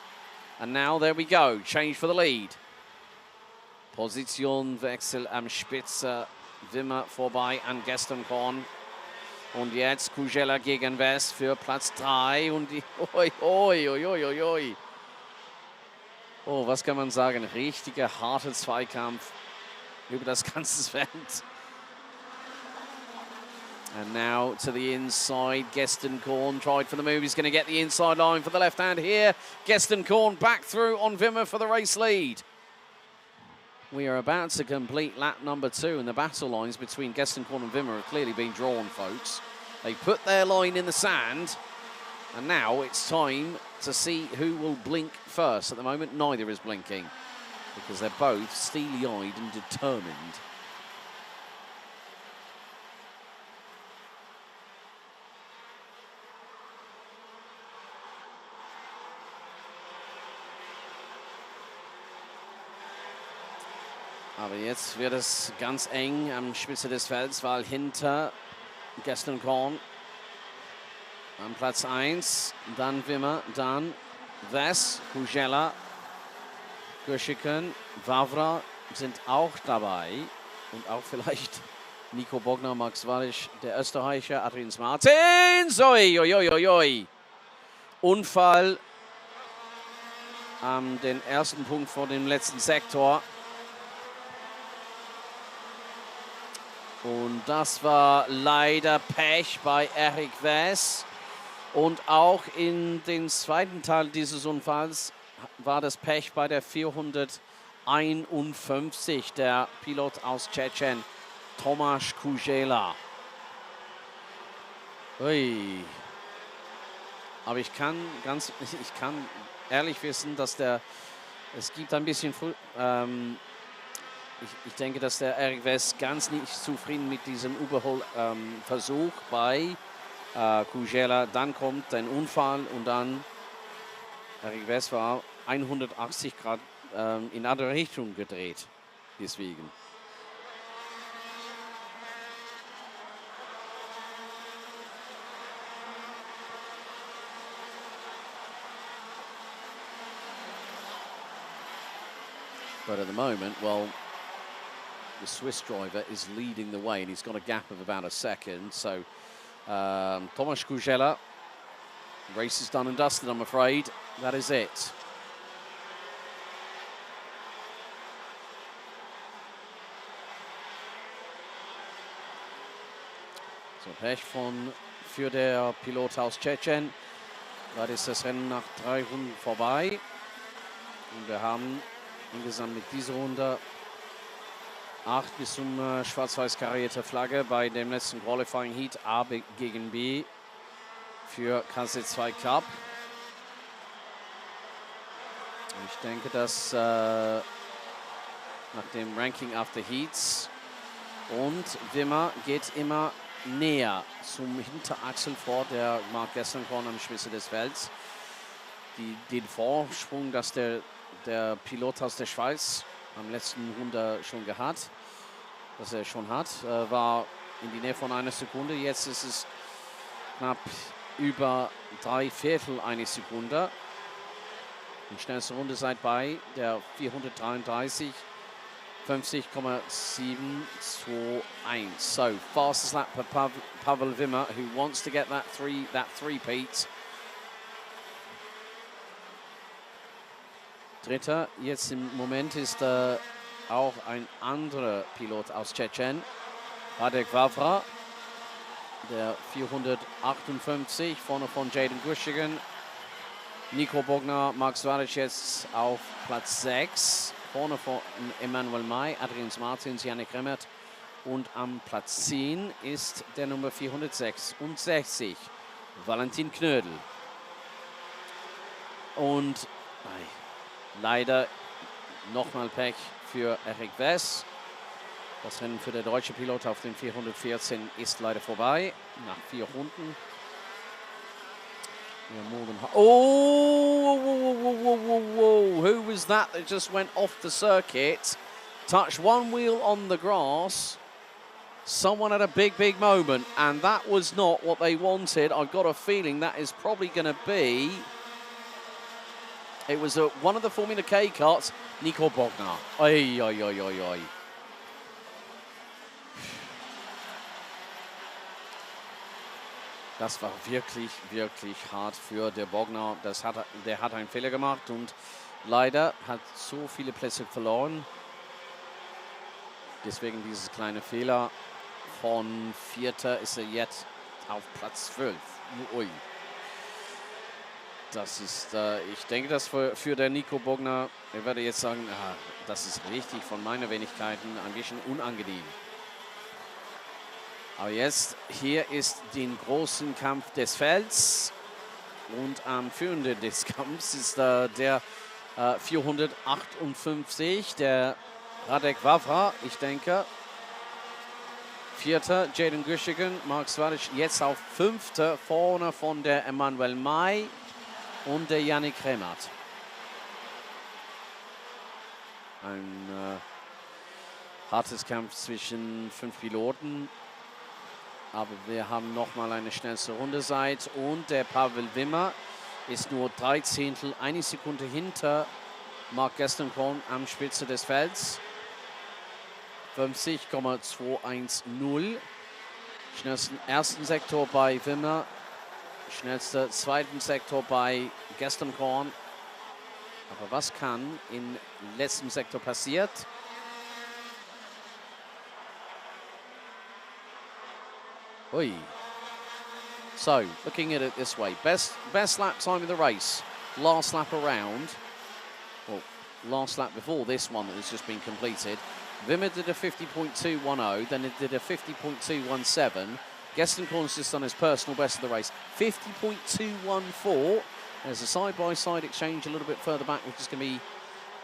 And now there we go, change for the lead. Positionwechsel am Spitze, Wimmer vorbei an Gestenkorn. Und jetzt Kujela gegen West für Platz 3. Und die, oh, was kann man sagen? Richtiger harter Zweikampf über das ganze Feld. And now to the inside, Gestenkorn tried for the move. He's going to get the inside line for the left hand here. Gestenkorn back through on Wimmer for the race lead. We are about to complete lap number 2, and the battle lines between Gestenkorn and Wimmer have clearly been drawn, folks. They put their line in the sand, and now it's time to see who will blink first. At the moment, neither is blinking, because they're both steely-eyed and determined. Aber jetzt wird es ganz eng am Spitze des Felds, weil hinter Gästenkorn an Platz 1, dann Wimmer, dann Wes, Hugela, Göschiken, Wawra sind auch dabei. Und auch vielleicht Nico Bogner, Max Wallisch, der Österreicher, Adrian Martins. Oi, oi, oi, oi. Unfall den ersten Punkt vor dem letzten Sektor. Und das war leider Pech bei Eric Wes. Und auch in den zweiten Teil dieses Unfalls war das Pech bei der 451, der Pilot aus Tschechien, Tomáš Kůžela. Ui. Aber ich kann ehrlich wissen, dass es gibt ein bisschen ich denke, dass der Eric Wes ganz nicht zufrieden mit diesem Überholversuch bei Kůžela. Dann kommt ein Unfall und dann Eric Wes war 180 Grad in andere Richtung gedreht. Deswegen. But at the moment, well, the Swiss driver is leading the way and he's got a gap of about a second. So Tomáš Kůžela, race is done and dusted, I'm afraid. That is it. So Pech für der Pilot aus Tschechien. Da ist das Rennen nach 3 Runden vorbei. Und wir haben insgesamt mit dieser Runde 8 bis zum schwarz-weiß karierte Flagge bei dem letzten Qualifying Heat A gegen B für KC2 Cup. Ich denke, dass nach dem Ranking After Heats und Wimmer geht immer näher zum Hinterachsel vor der Mark Gästenkorn am Spitze des Felds. Den Vorsprung, dass der Pilot aus der Schweiz am letzten Runde schon hat, war in die Nähe von einer Sekunde. Jetzt ist es knapp über 3/4 einer Sekunde. Die schnellste Runde seid bei der 433, 50,721. So fastest lap for Pavel Wimmer, who wants to get that three-peat. Dritter jetzt im Moment ist auch ein anderer Pilot aus Tschechien, ADAC Wawra, der 458, vorne von Jaden Göschiken. Nico Bogner, Max Wallisch jetzt auf Platz 6, vorne von Emmanuel May, Adrian Martins, Yannick Remmert. Und am Platz 10 ist der Nummer 466, Valentin Knödel. Und leider nochmal Pech für Eric Wes. Das Rennen für der deutsche Pilot auf den 414 ist leider vorbei, nach 4 Runden. Oh, who was that just went off the circuit? Touched one wheel on the grass. Someone had a big moment, and that was not what they wanted. I've got a feeling that is probably going to be... It was one of the Formula K karts, Nico Bogner. Oi, oi, oi, oi, oi. Das war wirklich hart für der Bogner. Der hat einen Fehler gemacht und leider hat so viele Plätze verloren. Deswegen dieses kleine Fehler. Von 4. ist er jetzt auf Platz 12. Ui. Das ist, ich denke, dass für den Nico Bogner, er würde jetzt sagen, das ist richtig von meiner Wenigkeiten ein bisschen unangenehm. Aber jetzt, hier ist den großen Kampf des Felds und am Führenden des Kampfs ist der 458, der ADAC Wawra, ich denke. 4. Jaden Göschiken, Max Wallisch jetzt auf 5. vorne von der Emmanuel May und der Yannick Remmert. Hartes Kampf zwischen 5 Piloten. Aber wir haben nochmal eine schnellste Runde Zeit. Und der Pavel Wimmer ist nur 3 Zehntel, eine Sekunde hinter Marc Gestenkorn am Spitze des Felds. 50,210. Schnellsten ersten Sektor bei Wimmer. Schnellster zweiten Sektor bei Gestenkorn. Aber was kann im letzten Sektor passiert? Oi. So, looking at it this way, best lap time of the race, last lap around, well, last lap before this one that has just been completed. Wimmer did a 50.210, then it did a 50.217. Gestenkorn's just done his personal best of the race, 50.214. There's a side-by-side exchange a little bit further back, which is going to be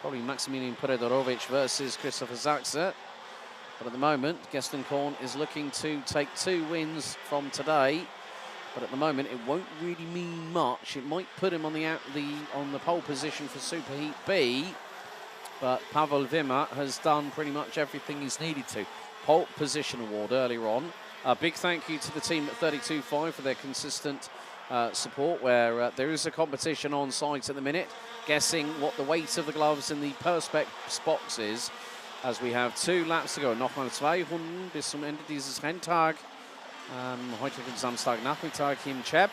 probably Maximilian Predorovic versus Christopher Sachse. But at the moment, Gestenkorn is looking to take 2 wins from today. But at the moment, it won't really mean much. It might put him on the pole position for Superheat B. But Pavel Wimmer has done pretty much everything he's needed to. Pole position award earlier on. A big thank you to the team at 32.5 for their consistent support, where there is a competition on site at the minute, guessing what the weight of the gloves in the Perspex box is, as we have 2 laps to go. Nochmal 2 Runden bis zum Ende dieses Renntag. Heutigen Samstagnachmittag im Cheb.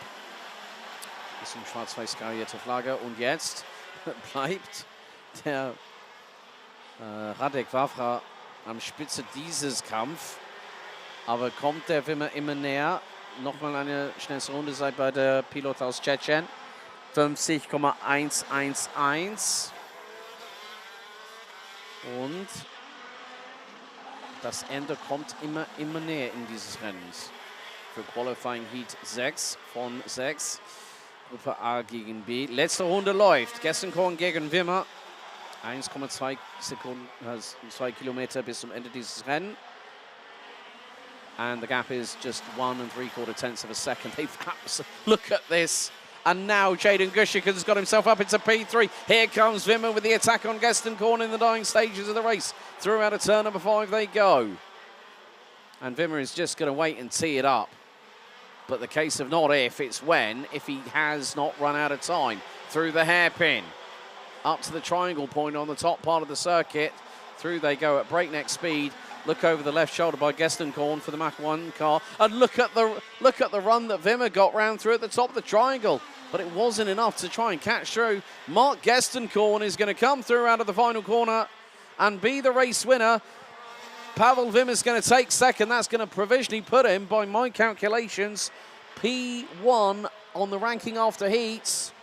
Bisschen schwarz-weiß karierte Flagge. Und jetzt bleibt der Radek Wawra am Spitze dieses Kampf. Aber kommt der Wimmer immer näher. Nochmal eine schnellste Runde seit bei der Pilot aus Tschechien. 50,111. Und das Ende kommt immer näher in dieses Rennens. Für Qualifying Heat 6 von 6. Gruppe A gegen B. Letzte Runde läuft. Gestenkorn gegen Wimmer. 1,2 Sekunden, 2 Kilometer bis zum Ende dieses Rennen. And the gap is just 1 3/4 tenths of a second. Look at this. And now Jaden Gushikan's got himself up into P3. Here comes Wimmer with the attack on Gestenkorn in the dying stages of the race. Through out of turn number 5 they go. And Wimmer is just going to wait and tee it up. But the case of not if, it's when, if he has not run out of time. Through the hairpin. Up to the triangle point on the top part of the circuit. Through they go at breakneck speed. Look over the left shoulder by Gestenkorn for the Mach 1 car. And look at the run that Wimmer got round through at the top of the triangle. But it wasn't enough to try and catch through. Marc Gestenkorn is going to come through out of the final corner and be the race winner. Pavel Wimmer is going to take second. That's going to provisionally put him, by my calculations, P1 on the ranking after heats.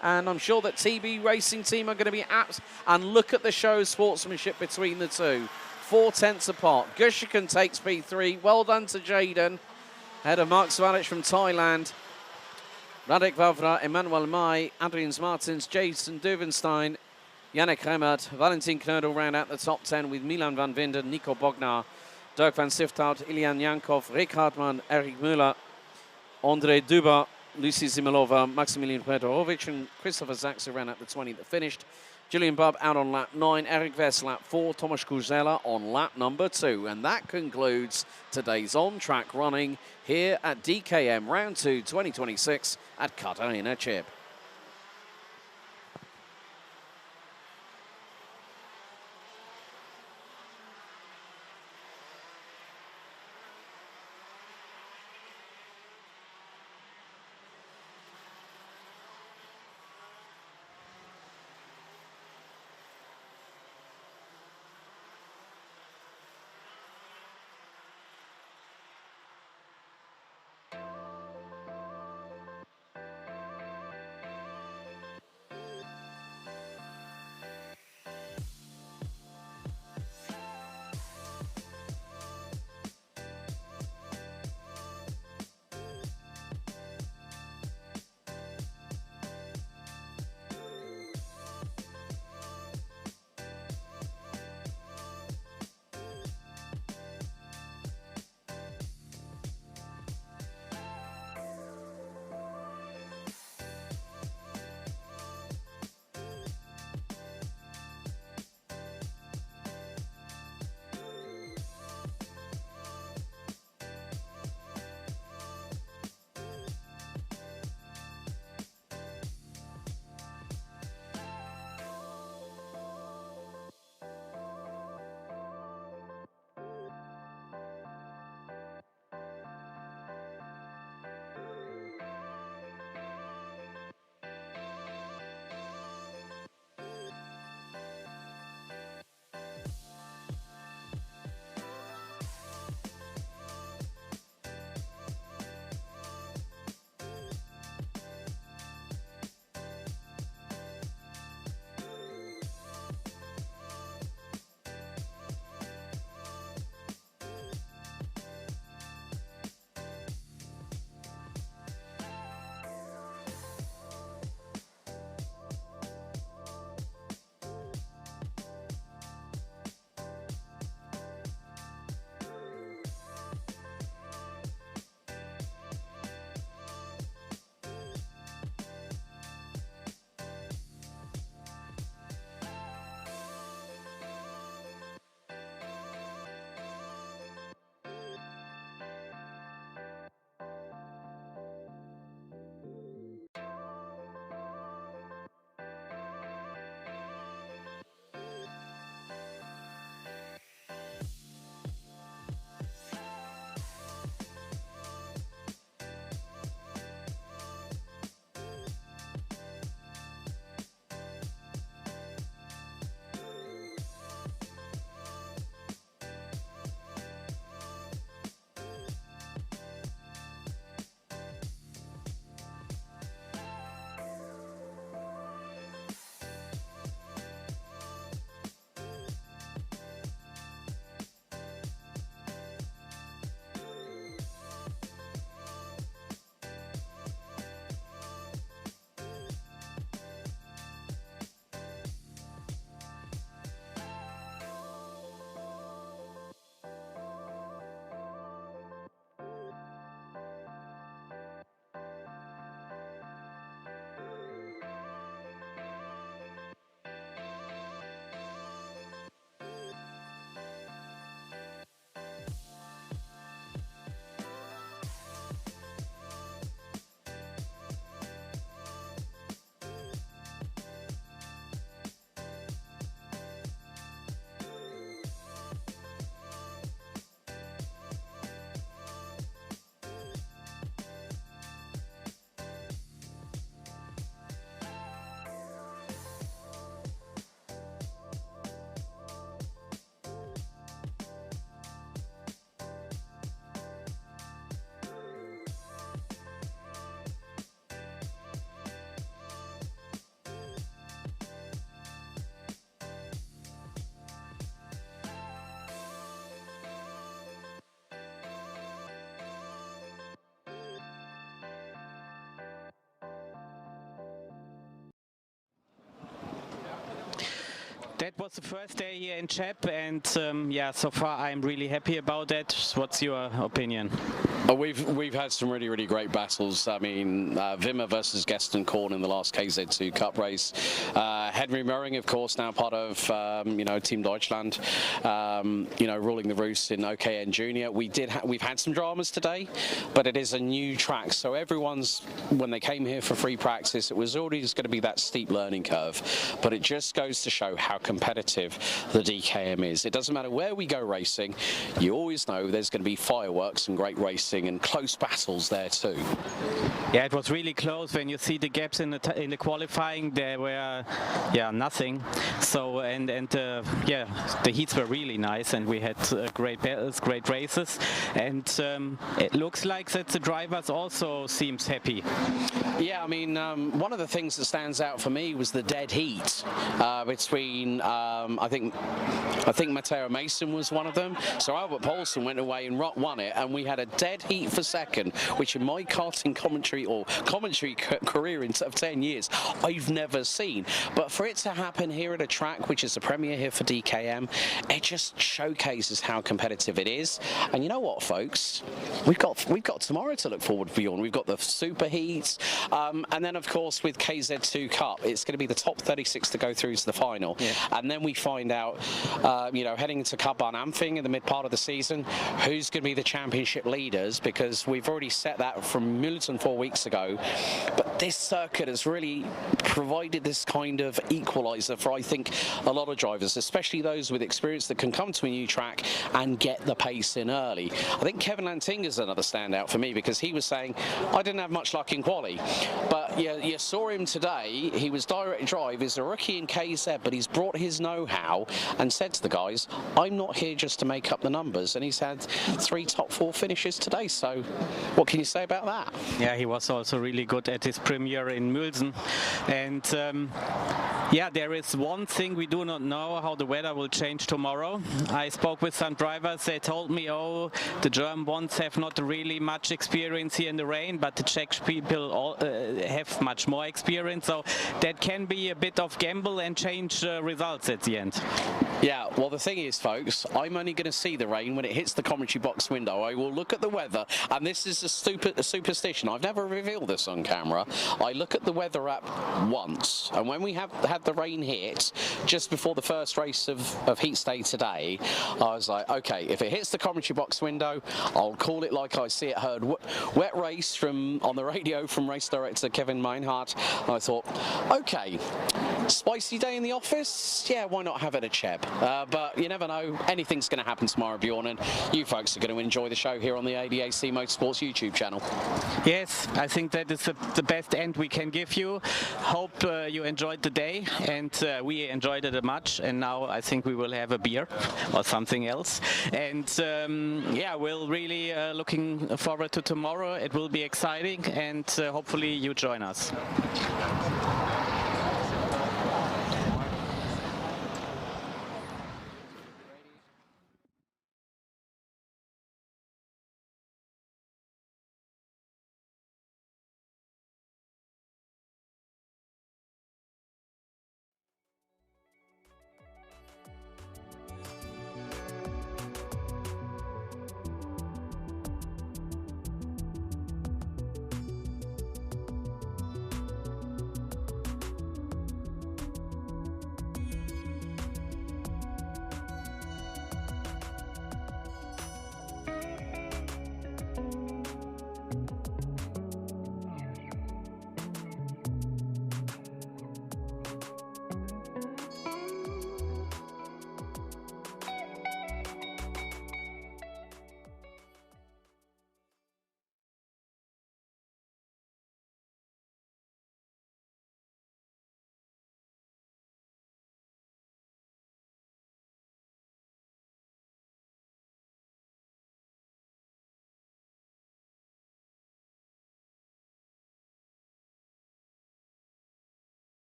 And I'm sure that TB Racing Team are going to be apt. And look at the show sportsmanship between the two. 4 tenths apart. Gushikan takes P3. Well done to Jaden. Ahead of Mark Svalic from Thailand. Radek Wawra, Emmanuel Mai, Adrian Martins, Jason Duvenstein, Yannick Remmert, Valentin Knödel round out the top 10 with Milan van Winden, Nico Bognar, Dirk van Sifthout, Ilian Yankov, Rick Hartmann, Eric Müller, André Duba, Lucy Zimilova, Maximilian Predorovic and Christopher Sachse round out the 20 that finished. Julian Bubb out on lap 9, Eric Vess lap 4, Tomasz Kurzela on lap number 2. And that concludes today's on-track running here at DKM Round 2 2026 at Katarina Cheb. That was the first day here in Cheb, and yeah, so far I'm really happy about that. What's your opinion? We've had some really great battles. I mean, Wimmer versus Gaston Korn in the last KZ2 Cup race. Henry Möhring, of course, now part of Team Deutschland. Ruling the roost in OKN Junior. We've had some dramas today, but it is a new track, so everyone's, when they came here for free practice, it was always going to be that steep learning curve. But it just goes to show how competitive the DKM is. It doesn't matter where we go racing, you always know there's going to be fireworks and great racing and close battles there too. Yeah, it was really close. When you see the gaps in the qualifying, there were nothing. So the heats were really nice, and we had great battles, great races, and it looks like that the drivers also seems happy. Yeah, I mean, one of the things that stands out for me was the dead heat between I think Matteo Mason was one of them. So Albert Paulsen went away and won it, and we had a dead heat for second, which in my karting commentary career of 10 years, I've never seen. But for it to happen here at a track which is a premiere here for DKM, it just showcases how competitive it is. And you know what, folks, we've got tomorrow to look forward beyond. We've got the super heats, and then of course with KZ2 Cup, it's going to be the top 36 to go through to the final. Yeah. And then we find out, heading into Cup-Bahn Ampfing in the mid part of the season, who's going to be the championship leaders, because we've already set that from Multon 4 weeks ago. But this circuit has really provided this kind of equalizer for, I think, a lot of drivers, especially those with experience that can come to a new track and get the pace in early. I think Kevin Lantinga is another standout for me, because he was saying, I didn't have much luck in quali, but you saw him today. He was direct drive, he's a rookie in KZ, but he's brought his know-how and said to the guys, I'm not here just to make up the numbers, and he's had 3 top 4 finishes today. So what can you say about that? Yeah, he was also really good at his premiere in Mulden. And yeah, there is one thing we do not know, how the weather will change tomorrow. I spoke with some drivers. They told me, oh, the German ones have not really much experience here in the rain, but the Czech people all, have much more experience. So that can be a bit of gamble and change results at the end. Yeah, well, the thing is, folks, I'm only going to see the rain when it hits the commentary box window. I will look at the weather, and this is a superstition. I've never revealed this on camera. I look at the weather app once, and when we had the rain hit just before the first race of Heats Day today, I was like, okay, if it hits the commentary box window, I'll call it like I see it heard. Wet race on the radio from race director Kevin Meinhardt. I thought, okay, spicy day in the office? Yeah, why not have it at Cheb? But you never know, anything's going to happen tomorrow, Bjorn, and you folks are going to enjoy the show here on the ADAC Motorsports YouTube channel. Yes, I think that is the best end we can give you. Hope you enjoyed the day, and we enjoyed it much, and now I think we will have a beer or something else. And yeah, we're really looking forward to tomorrow. It will be exciting, and hopefully you join us.